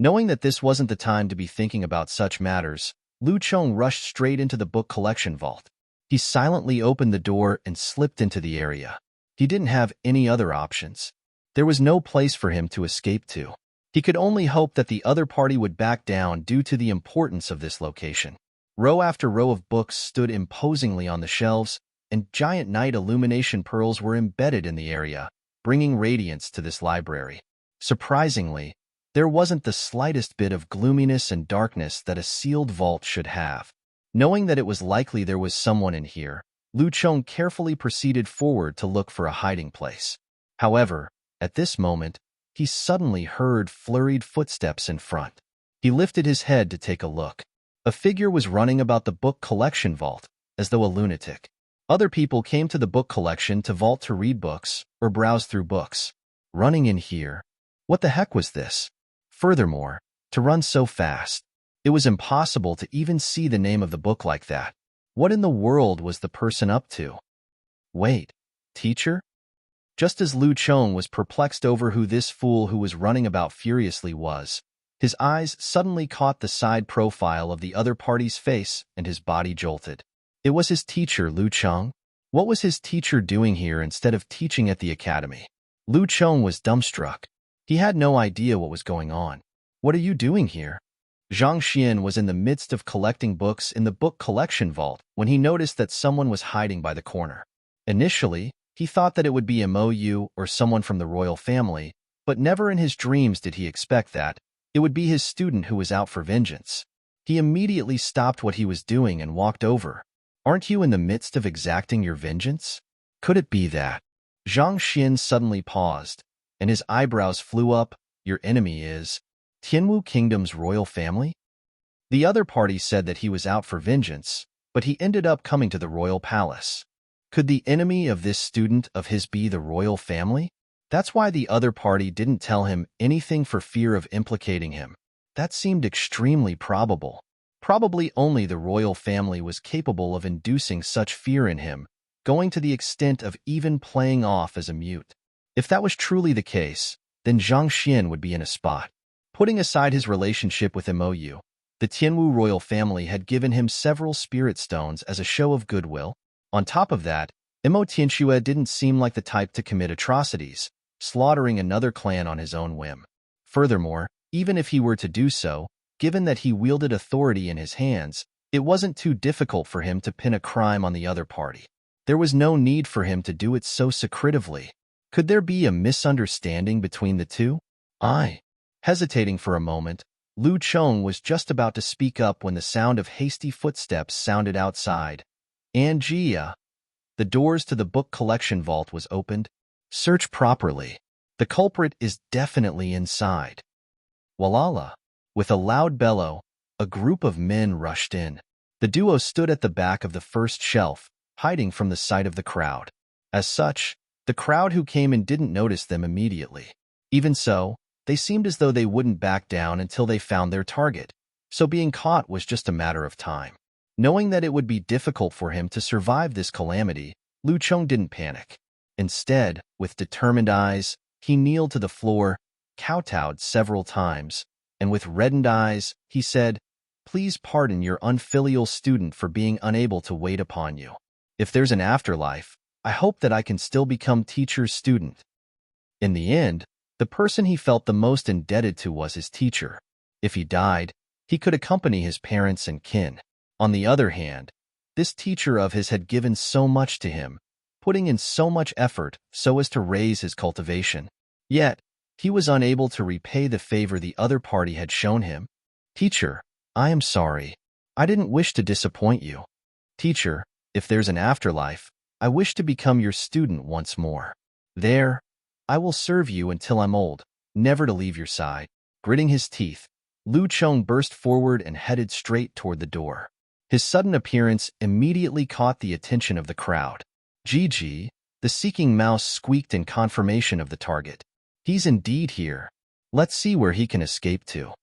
Knowing that this wasn't the time to be thinking about such matters, Lu Cheng rushed straight into the book collection vault. He silently opened the door and slipped into the area. He didn't have any other options. There was no place for him to escape to. He could only hope that the other party would back down due to the importance of this location. Row after row of books stood imposingly on the shelves, and giant night illumination pearls were embedded in the area, bringing radiance to this library. Surprisingly, there wasn't the slightest bit of gloominess and darkness that a sealed vault should have. Knowing that it was likely there was someone in here, Lu Cheng carefully proceeded forward to look for a hiding place. However, at this moment, he suddenly heard flurried footsteps in front. He lifted his head to take a look. A figure was running about the book collection vault, as though a lunatic. Other people came to the book collection to vault to read books or browse through books. Running in here? What the heck was this? Furthermore, to run so fast. It was impossible to even see the name of the book like that. What in the world was the person up to? Wait, teacher? Just as Lu Cheng was perplexed over who this fool who was running about furiously was, his eyes suddenly caught the side profile of the other party's face and his body jolted. It was his teacher, Lu Cheng. What was his teacher doing here instead of teaching at the academy? Lu Cheng was dumbstruck. He had no idea what was going on. What are you doing here? Zhang Xian was in the midst of collecting books in the book collection vault when he noticed that someone was hiding by the corner. Initially, he thought that it would be Mou or someone from the royal family, but never in his dreams did he expect that it would be his student who was out for vengeance. He immediately stopped what he was doing and walked over. Aren't you in the midst of exacting your vengeance? Could it be that? Zhang Xian suddenly paused, and his eyebrows flew up. Your enemy is Tianwu Kingdom's royal family? The other party said that he was out for vengeance, but he ended up coming to the royal palace. Could the enemy of this student of his be the royal family? That's why the other party didn't tell him anything for fear of implicating him. That seemed extremely probable. Probably only the royal family was capable of inducing such fear in him, going to the extent of even playing off as a mute. If that was truly the case, then Zhang Xian would be in a spot. Putting aside his relationship with Mou, the Tianwu royal family had given him several spirit stones as a show of goodwill. On top of that, Mo Tianxue didn't seem like the type to commit atrocities, slaughtering another clan on his own whim. Furthermore, even if he were to do so, given that he wielded authority in his hands, it wasn't too difficult for him to pin a crime on the other party. There was no need for him to do it so secretively. Could there be a misunderstanding between the two? Hesitating for a moment, Lu Cheng was just about to speak up when the sound of hasty footsteps sounded outside. Angia. The doors to the book collection vault was opened. Search properly. The culprit is definitely inside. Walala. With a loud bellow, a group of men rushed in. The duo stood at the back of the first shelf, hiding from the sight of the crowd. As such, the crowd who came in didn't notice them immediately. Even so, they seemed as though they wouldn't back down until they found their target, so being caught was just a matter of time. Knowing that it would be difficult for him to survive this calamity, Lu Chong didn't panic. Instead, with determined eyes, he kneeled to the floor, kowtowed several times, and with reddened eyes, he said, "Please pardon your unfilial student for being unable to wait upon you. If there's an afterlife, I hope that I can still become teacher's student." In the end, the person he felt the most indebted to was his teacher. If he died, he could accompany his parents and kin. On the other hand, this teacher of his had given so much to him, putting in so much effort so as to raise his cultivation. Yet, he was unable to repay the favor the other party had shown him. "Teacher, I am sorry. I didn't wish to disappoint you. Teacher, if there's an afterlife, I wish to become your student once more. There, I will serve you until I'm old, never to leave your side." Gritting his teeth, Lu Chong burst forward and headed straight toward the door. His sudden appearance immediately caught the attention of the crowd. Gigi, the seeking mouse, squeaked in confirmation of the target. "He's indeed here. Let's see where he can escape to."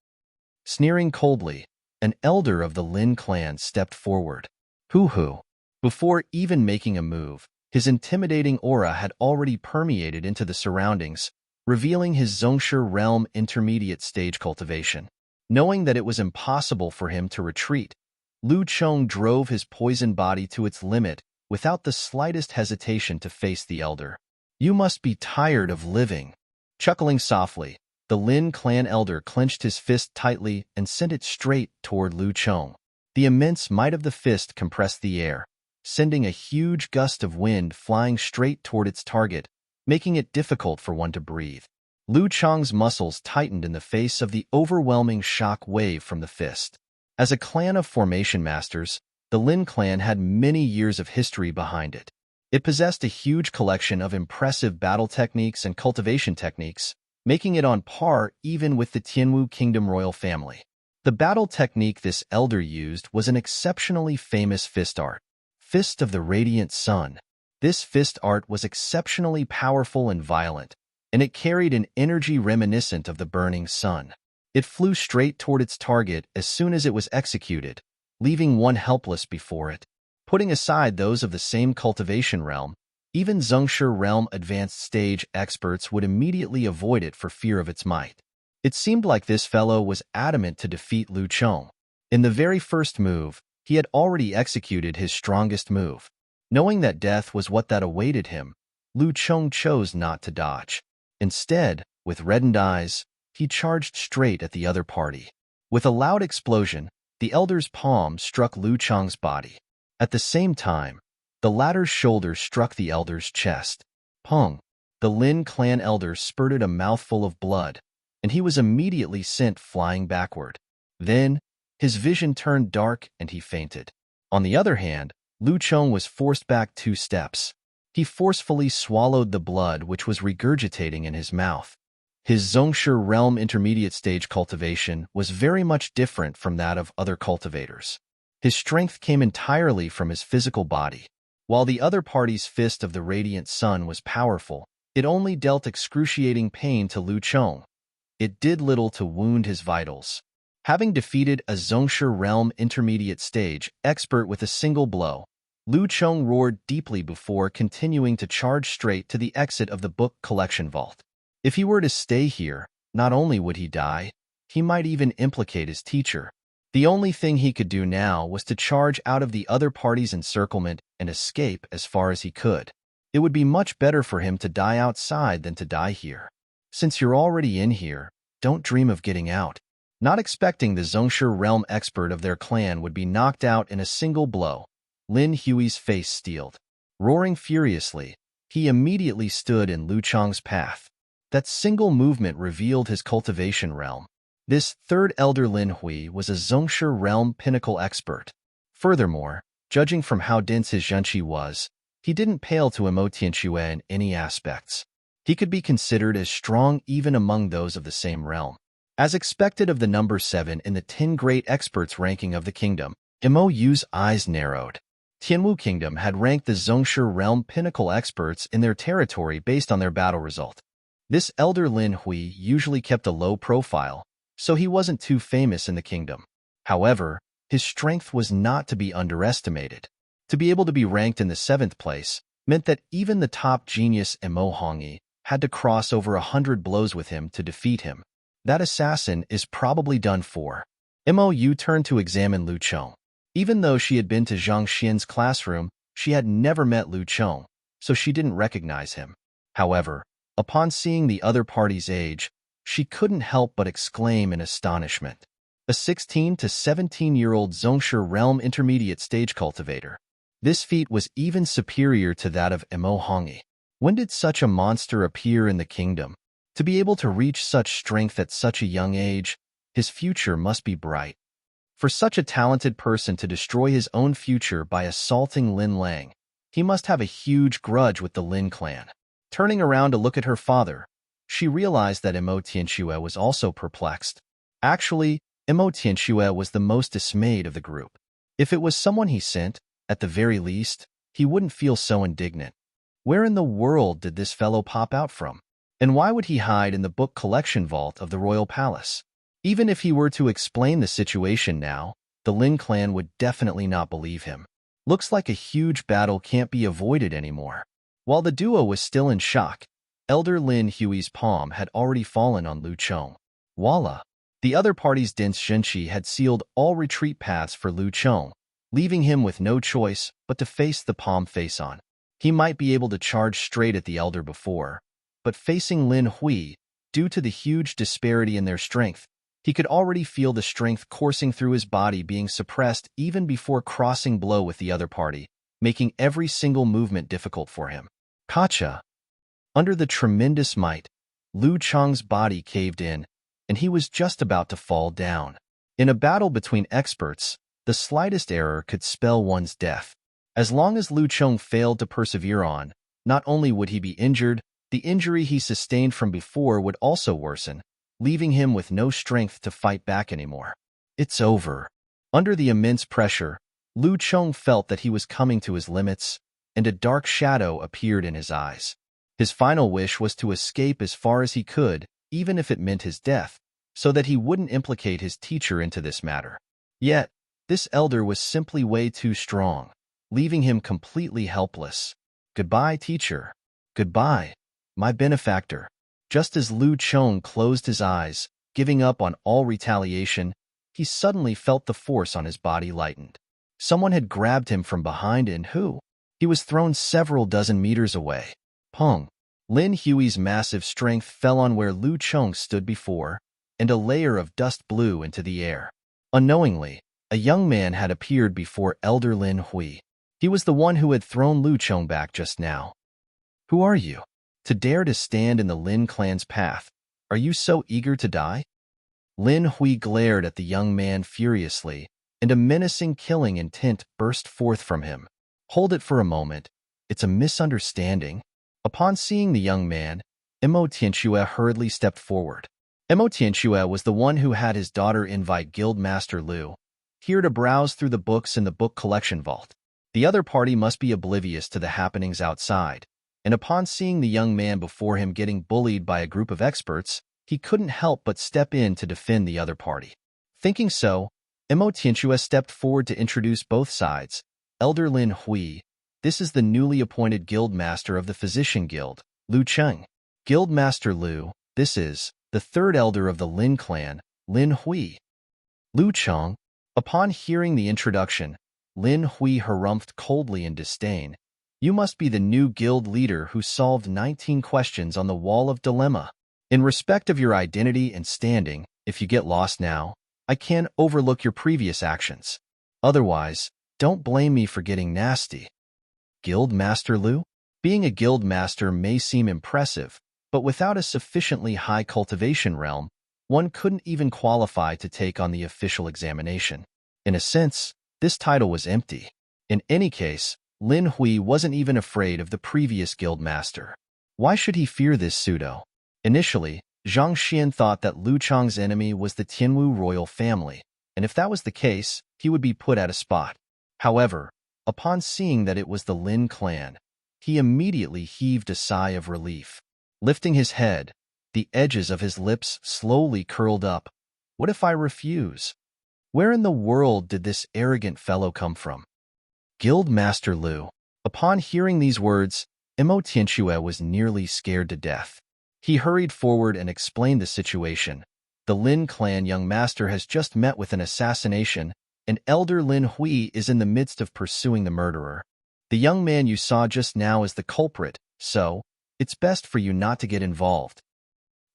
Sneering coldly, an elder of the Lin clan stepped forward. Hoo-hoo. Before even making a move, his intimidating aura had already permeated into the surroundings, revealing his Zhongshe realm intermediate stage cultivation. Knowing that it was impossible for him to retreat, Lu Chong drove his poison body to its limit without the slightest hesitation to face the elder. "You must be tired of living." Chuckling softly, the Lin clan elder clenched his fist tightly and sent it straight toward Lu Chong. The immense might of the fist compressed the air, sending a huge gust of wind flying straight toward its target, making it difficult for one to breathe. Lu Chong's muscles tightened in the face of the overwhelming shock wave from the fist. As a clan of formation masters, the Lin clan had many years of history behind it. It possessed a huge collection of impressive battle techniques and cultivation techniques, making it on par even with the Tianwu Kingdom royal family. The battle technique this elder used was an exceptionally famous fist art, Fist of the Radiant Sun. This fist art was exceptionally powerful and violent, and it carried an energy reminiscent of the burning sun. It flew straight toward its target as soon as it was executed, leaving one helpless before it. Putting aside those of the same cultivation realm, even Zhongshe realm advanced stage experts would immediately avoid it for fear of its might. It seemed like this fellow was adamant to defeat Lu Chong. In the very first move, he had already executed his strongest move. Knowing that death was what that awaited him, Lu Chong chose not to dodge. Instead, with reddened eyes, he charged straight at the other party. With a loud explosion, the elder's palm struck Lu Chong's body. At the same time, the latter's shoulder struck the elder's chest. Pong! The Lin clan elder spurted a mouthful of blood, and he was immediately sent flying backward. Then, his vision turned dark and he fainted. On the other hand, Lu Chong was forced back 2 steps. He forcefully swallowed the blood which was regurgitating in his mouth. His Zhongshe realm intermediate stage cultivation was very much different from that of other cultivators. His strength came entirely from his physical body. While the other party's Fist of the Radiant Sun was powerful, it only dealt excruciating pain to Lu Chong. It did little to wound his vitals. Having defeated a Zhongshe realm intermediate stage expert with a single blow, Lu Chong roared deeply before continuing to charge straight to the exit of the book collection vault. If he were to stay here, not only would he die, he might even implicate his teacher. The only thing he could do now was to charge out of the other party's encirclement and escape as far as he could. It would be much better for him to die outside than to die here. Since you're already in here, don't dream of getting out. Not expecting the Zhongshe realm expert of their clan would be knocked out in a single blow, Lin Hui's face steeled. Roaring furiously, he immediately stood in Lu Chong's path. That single movement revealed his cultivation realm. This third elder Lin Hui was a Zhongshe realm pinnacle expert. Furthermore, judging from how dense his zhenqi was, he didn't pale to Emo Tianxue in any aspects. He could be considered as strong even among those of the same realm. As expected of the number 7 in the 10 great experts ranking of the kingdom, Mou's eyes narrowed. Tianwu Kingdom had ranked the Zhongshu realm pinnacle experts in their territory based on their battle result. This elder Lin Hui usually kept a low profile, so he wasn't too famous in the kingdom. However, his strength was not to be underestimated. To be able to be ranked in the 7th place meant that even the top genius Mo Hongyi had to cross over 100 blows with him to defeat him. That assassin is probably done for. Mou turned to examine Lu Chong. Even though she had been to Zhang Xian's classroom, she had never met Lu Chong, so she didn't recognize him. However, upon seeing the other party's age, she couldn't help but exclaim in astonishment. A 16 to 17-year-old Zhongshu realm intermediate stage cultivator. This feat was even superior to that of Mo Hongyi. When did such a monster appear in the kingdom? To be able to reach such strength at such a young age, his future must be bright. For such a talented person to destroy his own future by assaulting Lin Lang, he must have a huge grudge with the Lin clan. Turning around to look at her father, she realized that Mo Tianxue was also perplexed. Actually, Mo Tianxue was the most dismayed of the group. If it was someone he sent, at the very least, he wouldn't feel so indignant. Where in the world did this fellow pop out from? And why would he hide in the book collection vault of the royal palace? Even if he were to explain the situation now, the Lin clan would definitely not believe him. Looks like a huge battle can't be avoided anymore. While the duo was still in shock, Elder Lin Hui's palm had already fallen on Lu Chong. Voila! The other party's dense Zhenqi had sealed all retreat paths for Lu Chong, leaving him with no choice but to face the palm face-on. He might be able to charge straight at the elder before, but facing Lin Hui, due to the huge disparity in their strength, he could already feel the strength coursing through his body being suppressed even before crossing blow with the other party, making every single movement difficult for him. Kacha! Under the tremendous might, Lu Chong's body caved in, and he was just about to fall down. In a battle between experts, the slightest error could spell one's death. As long as Lu Chong failed to persevere on, not only would he be injured, the injury he sustained from before would also worsen, leaving him with no strength to fight back anymore. It's over. Under the immense pressure, Lu Chong felt that he was coming to his limits, and a dark shadow appeared in his eyes. His final wish was to escape as far as he could, even if it meant his death, so that he wouldn't implicate his teacher into this matter. Yet, this elder was simply way too strong, leaving him completely helpless. Goodbye, teacher. Goodbye, my benefactor. Just as Lu Chong closed his eyes, giving up on all retaliation, he suddenly felt the force on his body lightened. Someone had grabbed him from behind and who? He was thrown several dozen meters away. Pong! Lin Hui's massive strength fell on where Lu Chong stood before, and a layer of dust blew into the air. Unknowingly, a young man had appeared before Elder Lin Hui. He was the one who had thrown Lu Chong back just now. Who are you? To dare to stand in the Lin clan's path, are you so eager to die? Lin Hui glared at the young man furiously, and a menacing killing intent burst forth from him. Hold it for a moment. It's a misunderstanding. Upon seeing the young man, Mo Tianxue hurriedly stepped forward. Mo Tianxue was the one who had his daughter invite Guildmaster Lu here to browse through the books in the book collection vault. The other party must be oblivious to the happenings outside, and upon seeing the young man before him getting bullied by a group of experts, he couldn't help but step in to defend the other party. Thinking so, Mo Tianxue stepped forward to introduce both sides. Elder Lin Hui, this is the newly appointed Guildmaster of the Physician Guild, Lu Cheng. Guildmaster Lu, this is the third elder of the Lin clan, Lin Hui. Lu Cheng. Upon hearing the introduction, Lin Hui harumphed coldly in disdain. You must be the new guild leader who solved 19 questions on the Wall of Dilemma. In respect of your identity and standing, if you get lost now, I can't overlook your previous actions. Otherwise, don't blame me for getting nasty. Guild Master Lu? Being a guild master may seem impressive, but without a sufficiently high cultivation realm, one couldn't even qualify to take on the official examination. In a sense, this title was empty. In any case, Lin Hui wasn't even afraid of the previous guild master. Why should he fear this pseudo? Initially, Zhang Xian thought that Lu Chang's enemy was the Tianwu royal family, and if that was the case, he would be put at a spot. However, upon seeing that it was the Lin clan, he immediately heaved a sigh of relief. Lifting his head, the edges of his lips slowly curled up. What if I refuse? Where in the world did this arrogant fellow come from? Guild Master Lu. Upon hearing these words, Imo Tianxue was nearly scared to death. He hurried forward and explained the situation. The Lin clan young master has just met with an assassination, and Elder Lin Hui is in the midst of pursuing the murderer. The young man you saw just now is the culprit, so it's best for you not to get involved.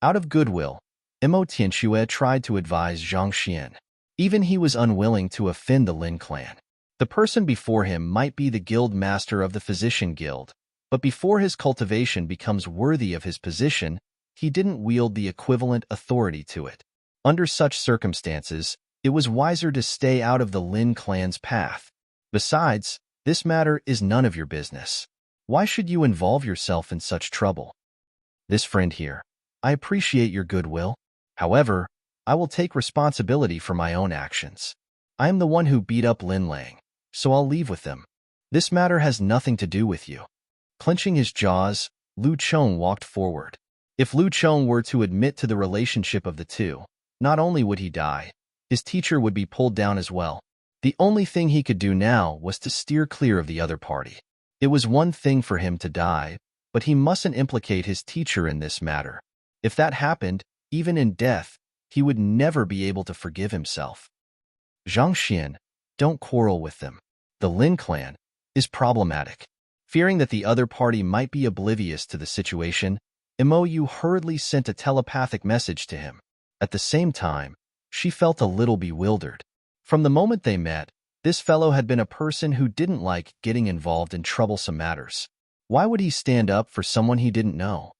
Out of goodwill, Imo Tianxue tried to advise Zhang Xian. Even he was unwilling to offend the Lin clan. The person before him might be the guild master of the physician guild, but before his cultivation becomes worthy of his position, he didn't wield the equivalent authority to it. Under such circumstances, it was wiser to stay out of the Lin clan's path. Besides, this matter is none of your business. Why should you involve yourself in such trouble? This friend here, I appreciate your goodwill. However, I will take responsibility for my own actions. I am the one who beat up Lin Lang, so I'll leave with them. This matter has nothing to do with you. Clenching his jaws, Lu Chong walked forward. If Lu Chong were to admit to the relationship of the two, not only would he die, his teacher would be pulled down as well. The only thing he could do now was to steer clear of the other party. It was one thing for him to die, but he mustn't implicate his teacher in this matter. If that happened, even in death, he would never be able to forgive himself. Zhang Xian, don't quarrel with them. The Lin clan is problematic. Fearing that the other party might be oblivious to the situation, Imo Yu hurriedly sent a telepathic message to him. At the same time, she felt a little bewildered. From the moment they met, this fellow had been a person who didn't like getting involved in troublesome matters. Why would he stand up for someone he didn't know?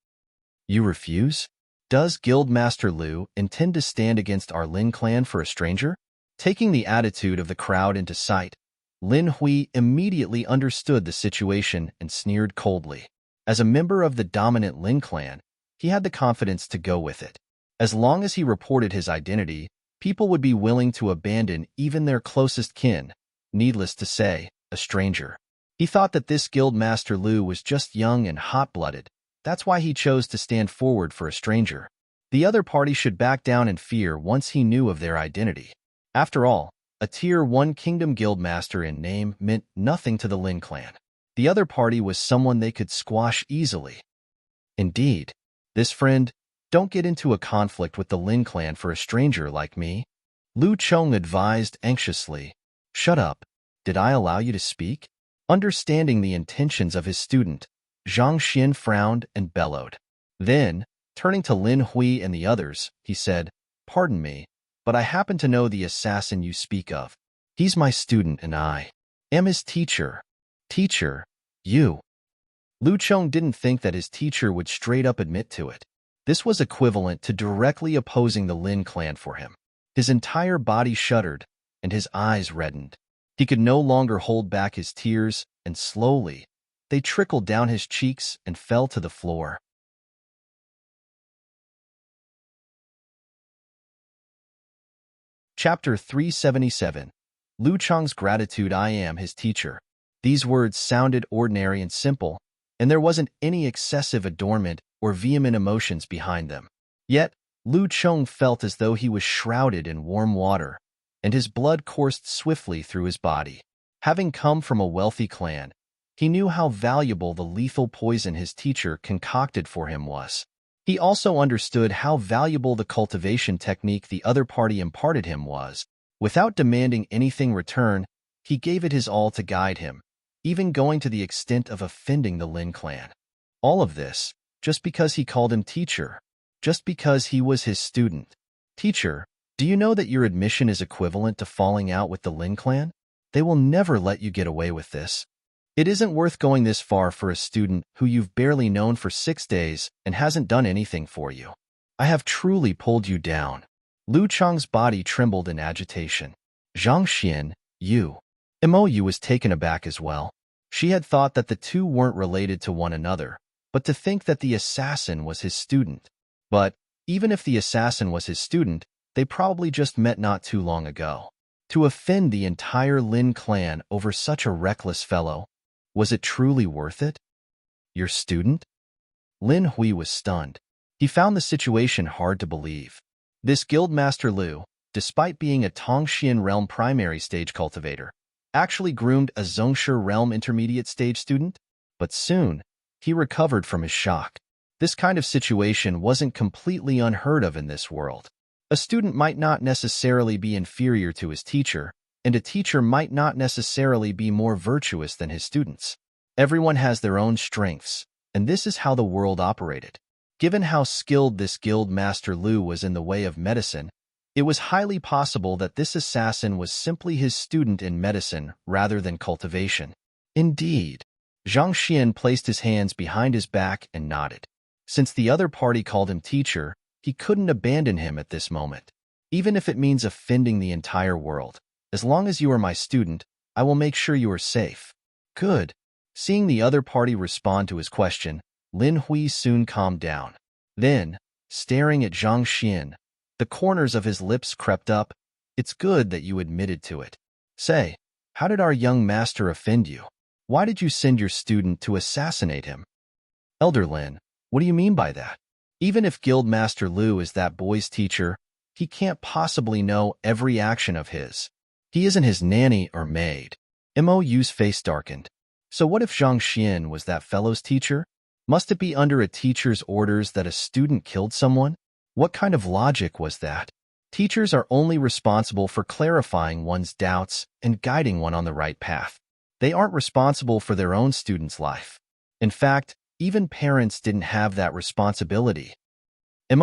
You refuse? Does Guildmaster Lu intend to stand against our Lin clan for a stranger? Taking the attitude of the crowd into sight, Lin Hui immediately understood the situation and sneered coldly. As a member of the dominant Lin clan, he had the confidence to go with it. As long as he reported his identity, people would be willing to abandon even their closest kin, needless to say, a stranger. He thought that this Guildmaster Lu was just young and hot-blooded. That's why he chose to stand forward for a stranger. The other party should back down in fear once he knew of their identity. After all, a Tier 1 Kingdom Guildmaster in name meant nothing to the Lin clan. The other party was someone they could squash easily. Indeed, this friend, don't get into a conflict with the Lin clan for a stranger like me. Lu Chong advised anxiously. Shut up. Did I allow you to speak? Understanding the intentions of his student, Zhang Xian frowned and bellowed. Then, turning to Lin Hui and the others, he said, Pardon me, but I happen to know the assassin you speak of. He's my student and I am his teacher. Teacher, you. Lu Chong didn't think that his teacher would straight up admit to it. This was equivalent to directly opposing the Lin clan for him. His entire body shuddered, and his eyes reddened. He could no longer hold back his tears, and slowly, they trickled down his cheeks and fell to the floor. Chapter 377. Lu Chong's Gratitude. I am his teacher. These words sounded ordinary and simple, and there wasn't any excessive adornment or vehement emotions behind them. Yet, Lu Chong felt as though he was shrouded in warm water, and his blood coursed swiftly through his body. Having come from a wealthy clan, he knew how valuable the lethal poison his teacher concocted for him was. He also understood how valuable the cultivation technique the other party imparted him was. Without demanding anything return, he gave it his all to guide him, even going to the extent of offending the Lin clan. All of this, just because he called him teacher, just because he was his student. Teacher, do you know that your admission is equivalent to falling out with the Lin clan? They will never let you get away with this. It isn't worth going this far for a student who you've barely known for 6 days and hasn't done anything for you. I have truly pulled you down. Lu Chong's body trembled in agitation. Zhang Xian, you. Imo Yu was taken aback as well. She had thought that the two weren't related to one another, but to think that the assassin was his student. But, Even if the assassin was his student, they probably just met not too long ago. To offend the entire Lin clan over such a reckless fellow, was it truly worth it? Your student? Lin Hui was stunned. He found the situation hard to believe. This Guildmaster Liu, despite being a Tongxian realm primary stage cultivator, actually groomed a Zhongshe realm intermediate stage student? But soon, he recovered from his shock. This kind of situation wasn't completely unheard of in this world. A student might not necessarily be inferior to his teacher, and a teacher might not necessarily be more virtuous than his students. Everyone has their own strengths, and this is how the world operated. Given how skilled this guild master Liu was in the way of medicine, it was highly possible that this assassin was simply his student in medicine rather than cultivation. Indeed, Zhang Xian placed his hands behind his back and nodded. Since the other party called him teacher, he couldn't abandon him at this moment. Even if it means offending the entire world. As long as you are my student, I will make sure you are safe. Good. Seeing the other party respond to his question, Lin Hui soon calmed down. Then, staring at Zhang Xian, the corners of his lips crept up. It's good that you admitted to it. Say, how did our young master offend you? Why did you send your student to assassinate him? Elder Lin, what do you mean by that? Even if Guildmaster Liu is that boy's teacher, he can't possibly know every action of his. He isn't his nanny or maid. Mou's face darkened. So what if Zhang Xian was that fellow's teacher? Must it be under a teacher's orders that a student killed someone? What kind of logic was that? Teachers are only responsible for clarifying one's doubts and guiding one on the right path. They aren't responsible for their own student's life. In fact, even parents didn't have that responsibility.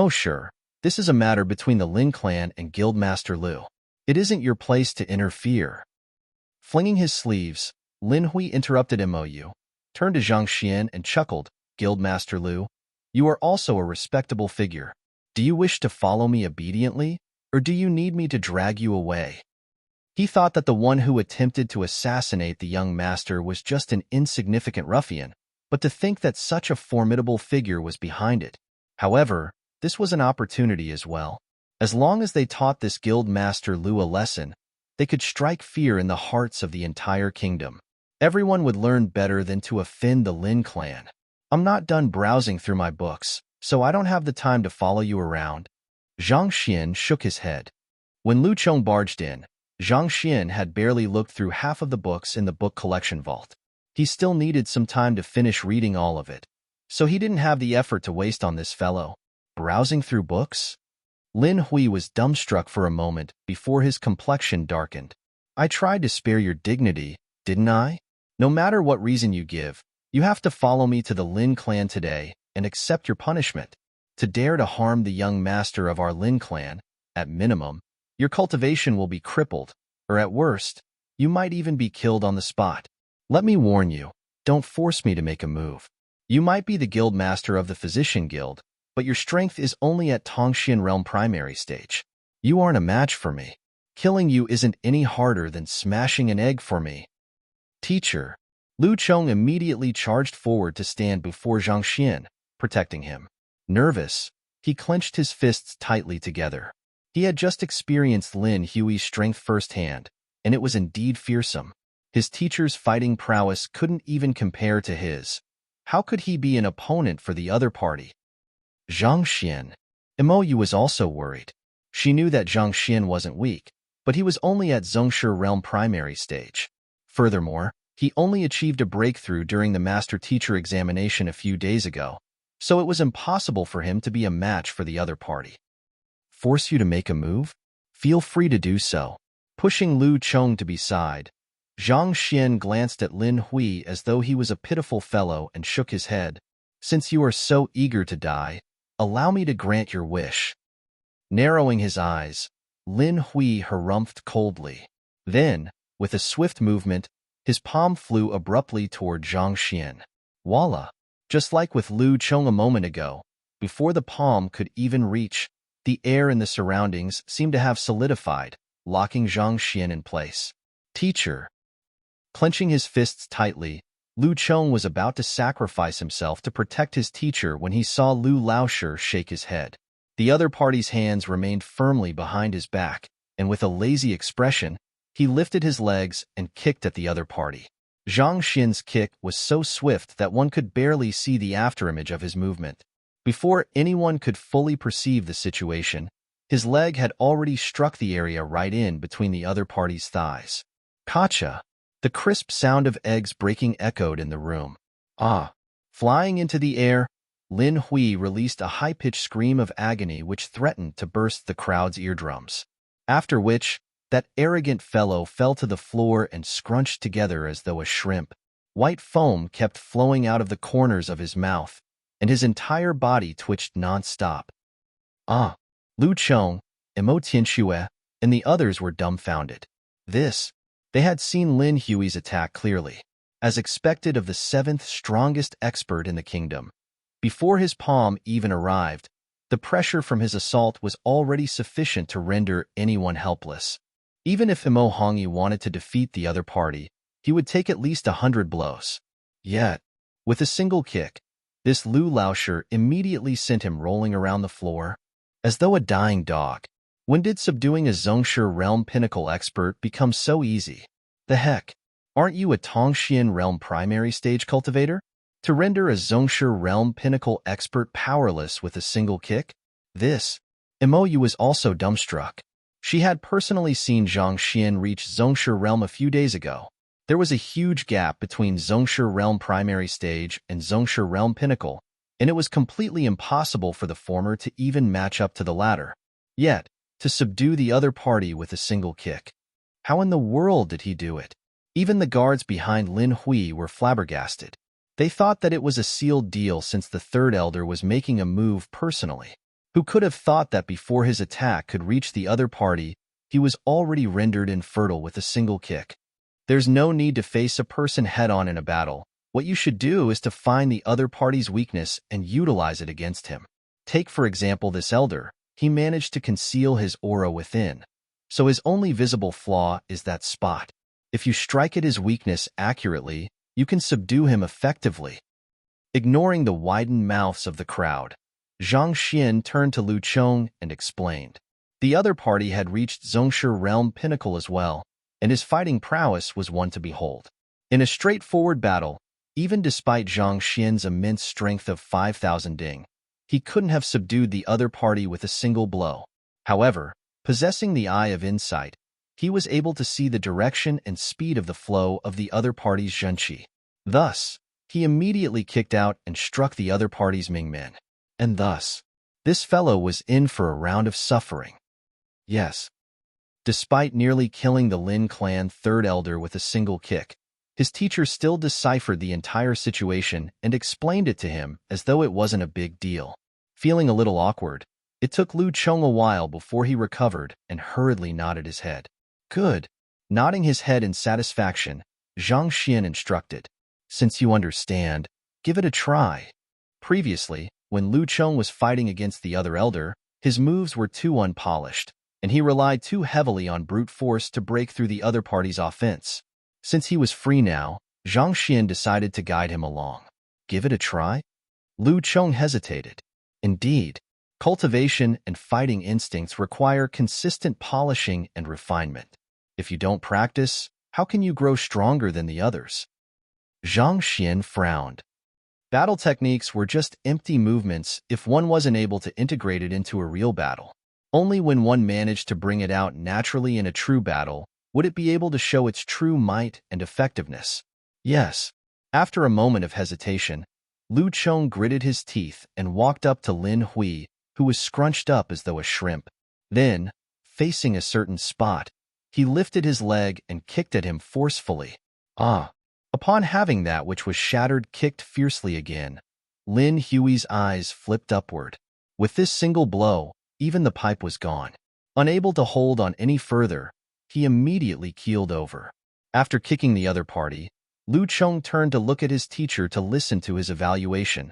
Sure, this is a matter between the Lin clan and Guildmaster Liu. It isn't your place to interfere. Flinging his sleeves, Lin Hui interrupted Mou, turned to Zhang Xian and chuckled, Guildmaster Liu, you are also a respectable figure. Do you wish to follow me obediently, or do you need me to drag you away? He thought that the one who attempted to assassinate the young master was just an insignificant ruffian, but to think that such a formidable figure was behind it. However, this was an opportunity as well. As long as they taught this guild master Liu a lesson, they could strike fear in the hearts of the entire kingdom. Everyone would learn better than to offend the Lin clan. I'm not done browsing through my books, so I don't have the time to follow you around. Zhang Xian shook his head. When Lu Chong barged in, Zhang Xian had barely looked through half of the books in the book collection vault. He still needed some time to finish reading all of it, so he didn't have the effort to waste on this fellow. Browsing through books? Lin Hui was dumbstruck for a moment before his complexion darkened. I tried to spare your dignity, didn't I? No matter what reason you give, you have to follow me to the Lin clan today and accept your punishment. To dare to harm the young master of our Lin clan, at minimum, your cultivation will be crippled, or at worst, you might even be killed on the spot. Let me warn you, don't force me to make a move. You might be the guild master of the Physician Guild, but your strength is only at Tongxian Realm primary stage. You aren't a match for me. Killing you isn't any harder than smashing an egg for me. Teacher. Lu Chong immediately charged forward to stand before Zhang Xian, protecting him. Nervous, he clenched his fists tightly together. He had just experienced Lin Hui's strength firsthand, and it was indeed fearsome. His teacher's fighting prowess couldn't even compare to his. How could he be an opponent for the other party? Zhang Xian. Mou was also worried. She knew that Zhang Xian wasn't weak, but he was only at Zhongshe Realm primary stage. Furthermore, he only achieved a breakthrough during the master-teacher examination a few days ago, so it was impossible for him to be a match for the other party. Force you to make a move? Feel free to do so. Pushing Lu Chong to be side, Zhang Xian glanced at Lin Hui as though he was a pitiful fellow and shook his head. Since you are so eager to die, allow me to grant your wish. Narrowing his eyes, Lin Hui harumphed coldly. Then, with a swift movement, his palm flew abruptly toward Zhang Xian. Voila! Just like with Lu Chong a moment ago, before the palm could even reach, the air in the surroundings seemed to have solidified, locking Zhang Xian in place. Teacher. Clenching his fists tightly, Lu Chong was about to sacrifice himself to protect his teacher when he saw Lu Laoshe shake his head. The other party's hands remained firmly behind his back, and with a lazy expression, he lifted his legs and kicked at the other party. Zhang Xin's kick was so swift that one could barely see the afterimage of his movement. Before anyone could fully perceive the situation, his leg had already struck the area right in between the other party's thighs. Gotcha! The crisp sound of eggs breaking echoed in the room. Ah! Flying into the air, Lin Hui released a high-pitched scream of agony which threatened to burst the crowd's eardrums. After which, that arrogant fellow fell to the floor and scrunched together as though a shrimp. White foam kept flowing out of the corners of his mouth, and his entire body twitched non-stop. Ah! Lu Chong, Emo Tianxue, and the others were dumbfounded. They had seen Lin Hui's attack clearly, as expected of the seventh strongest expert in the kingdom. Before his palm even arrived, the pressure from his assault was already sufficient to render anyone helpless. Even if Emo Hongyi wanted to defeat the other party, he would take at least 100 blows. Yet, with a single kick, this Lu Laosher immediately sent him rolling around the floor, as though a dying dog. When did subduing a Zhongshe Realm Pinnacle expert become so easy? The heck, aren't you a Tongxian Realm primary stage cultivator? To render a Zhongshe Realm Pinnacle expert powerless with a single kick? Emo Yu was also dumbstruck. She had personally seen Zhang Xian reach Zhongshe Realm a few days ago. There was a huge gap between Zhongshe Realm primary stage and Zhongshe Realm Pinnacle, and it was completely impossible for the former to even match up to the latter. Yet, to subdue the other party with a single kick. How in the world did he do it? Even the guards behind Lin Hui were flabbergasted. They thought that it was a sealed deal since the third elder was making a move personally. Who could have thought that before his attack could reach the other party, he was already rendered infertile with a single kick? There's no need to face a person head-on in a battle. What you should do is to find the other party's weakness and utilize it against him. Take for example this elder. He managed to conceal his aura within, so his only visible flaw is that spot. If you strike at his weakness accurately, you can subdue him effectively. Ignoring the widened mouths of the crowd, Zhang Xian turned to Lu Chong and explained. The other party had reached Zhongshe Realm Pinnacle as well, and his fighting prowess was one to behold. In a straightforward battle, even despite Zhang Xian's immense strength of 5,000 ding, he couldn't have subdued the other party with a single blow. However, possessing the eye of insight, he was able to see the direction and speed of the flow of the other party's zhenqi. Thus, he immediately kicked out and struck the other party's Mingmen. And thus, this fellow was in for a round of suffering. Yes. Despite nearly killing the Lin clan third elder with a single kick, his teacher still deciphered the entire situation and explained it to him as though it wasn't a big deal. Feeling a little awkward, it took Lu Chong a while before he recovered and hurriedly nodded his head. Good. Nodding his head in satisfaction, Zhang Xian instructed. Since you understand, give it a try. Previously, when Lu Chong was fighting against the other elder, his moves were too unpolished, and he relied too heavily on brute force to break through the other party's offense. Since he was free now, Zhang Xian decided to guide him along. Give it a try? Lu Chong hesitated. Indeed, cultivation and fighting instincts require consistent polishing and refinement. If you don't practice, how can you grow stronger than the others? Zhang Xian frowned. Battle techniques were just empty movements if one wasn't able to integrate it into a real battle. Only when one managed to bring it out naturally in a true battle would it be able to show its true might and effectiveness. Yes. After a moment of hesitation, Lu Chong gritted his teeth and walked up to Lin Hui, who was scrunched up as though a shrimp. Then, facing a certain spot, he lifted his leg and kicked at him forcefully. Ah! Upon having that which was shattered kicked fiercely again, Lin Hui's eyes flipped upward. With this single blow, even the pipe was gone. Unable to hold on any further, he immediately keeled over. After kicking the other party, Lu Chong turned to look at his teacher to listen to his evaluation,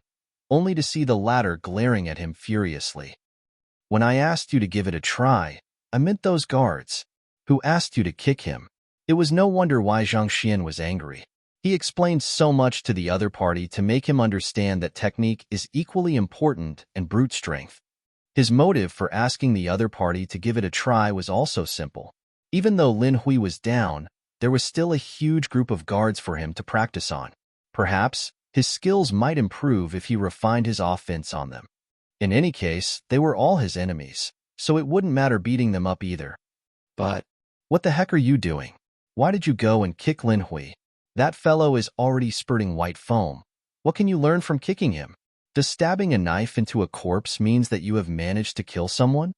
only to see the latter glaring at him furiously. When I asked you to give it a try, I meant those guards, who asked you to kick him. It was no wonder why Zhang Xian was angry. He explained so much to the other party to make him understand that technique is equally important and brute strength. His motive for asking the other party to give it a try was also simple. Even though Lin Hui was down, there was still a huge group of guards for him to practice on. Perhaps his skills might improve if he refined his offense on them. In any case, they were all his enemies, so it wouldn't matter beating them up either. But what the heck are you doing? Why did you go and kick Lin Hui? That fellow is already spurting white foam. What can you learn from kicking him? Does stabbing a knife into a corpse means that you have managed to kill someone?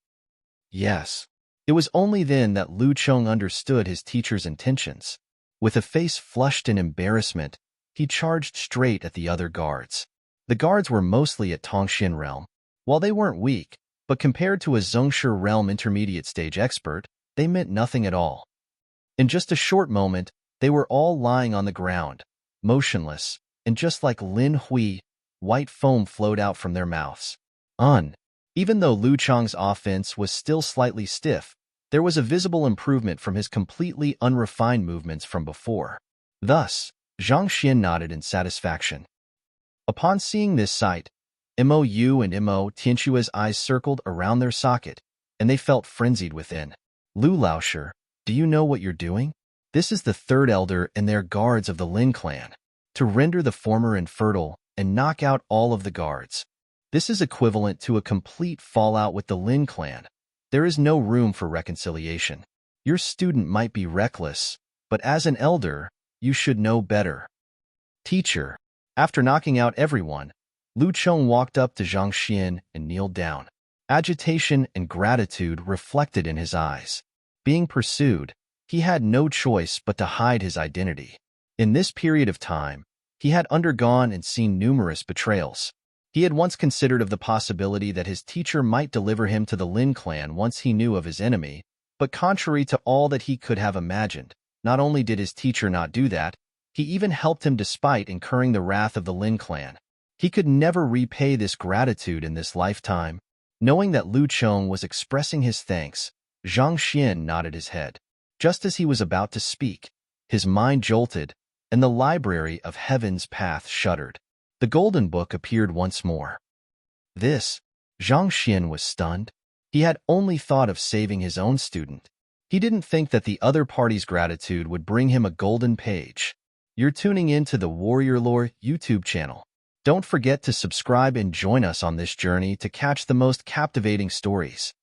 Yes. It was only then that Lu Chong understood his teacher's intentions. With a face flushed in embarrassment, he charged straight at the other guards. The guards were mostly at Tongxin realm. While they weren't weak, but compared to a Zhongshe realm intermediate stage expert, they meant nothing at all. In just a short moment, they were all lying on the ground, motionless, and just like Lin Hui, white foam flowed out from their mouths. Even though Lu Chong's offense was still slightly stiff, there was a visible improvement from his completely unrefined movements from before. Thus, Zhang Xian nodded in satisfaction. Upon seeing this sight, Mo and Mo Tianxue's eyes circled around their socket, and they felt frenzied within. Lu Laoshe, do you know what you're doing? This is the third elder and their guards of the Lin clan. To render the former infertile and knock out all of the guards. This is equivalent to a complete fallout with the Lin clan. There is no room for reconciliation. Your student might be reckless, but as an elder, you should know better. Teacher, after knocking out everyone, Lu Chong walked up to Zhang Xian and kneeled down. Agitation and gratitude reflected in his eyes. Being pursued, he had no choice but to hide his identity. In this period of time, he had undergone and seen numerous betrayals. He had once considered of the possibility that his teacher might deliver him to the Lin clan once he knew of his enemy, but contrary to all that he could have imagined, not only did his teacher not do that, he even helped him despite incurring the wrath of the Lin clan. He could never repay this gratitude in this lifetime. Knowing that Lu Chong was expressing his thanks, Zhang Xian nodded his head. Just as he was about to speak, his mind jolted, and the library of Heaven's Path shuddered. The golden book appeared once more. Zhang Xian was stunned. He had only thought of saving his own student. He didn't think that the other party's gratitude would bring him a golden page. You're tuning in to the Warrior Lore YouTube channel. Don't forget to subscribe and join us on this journey to catch the most captivating stories.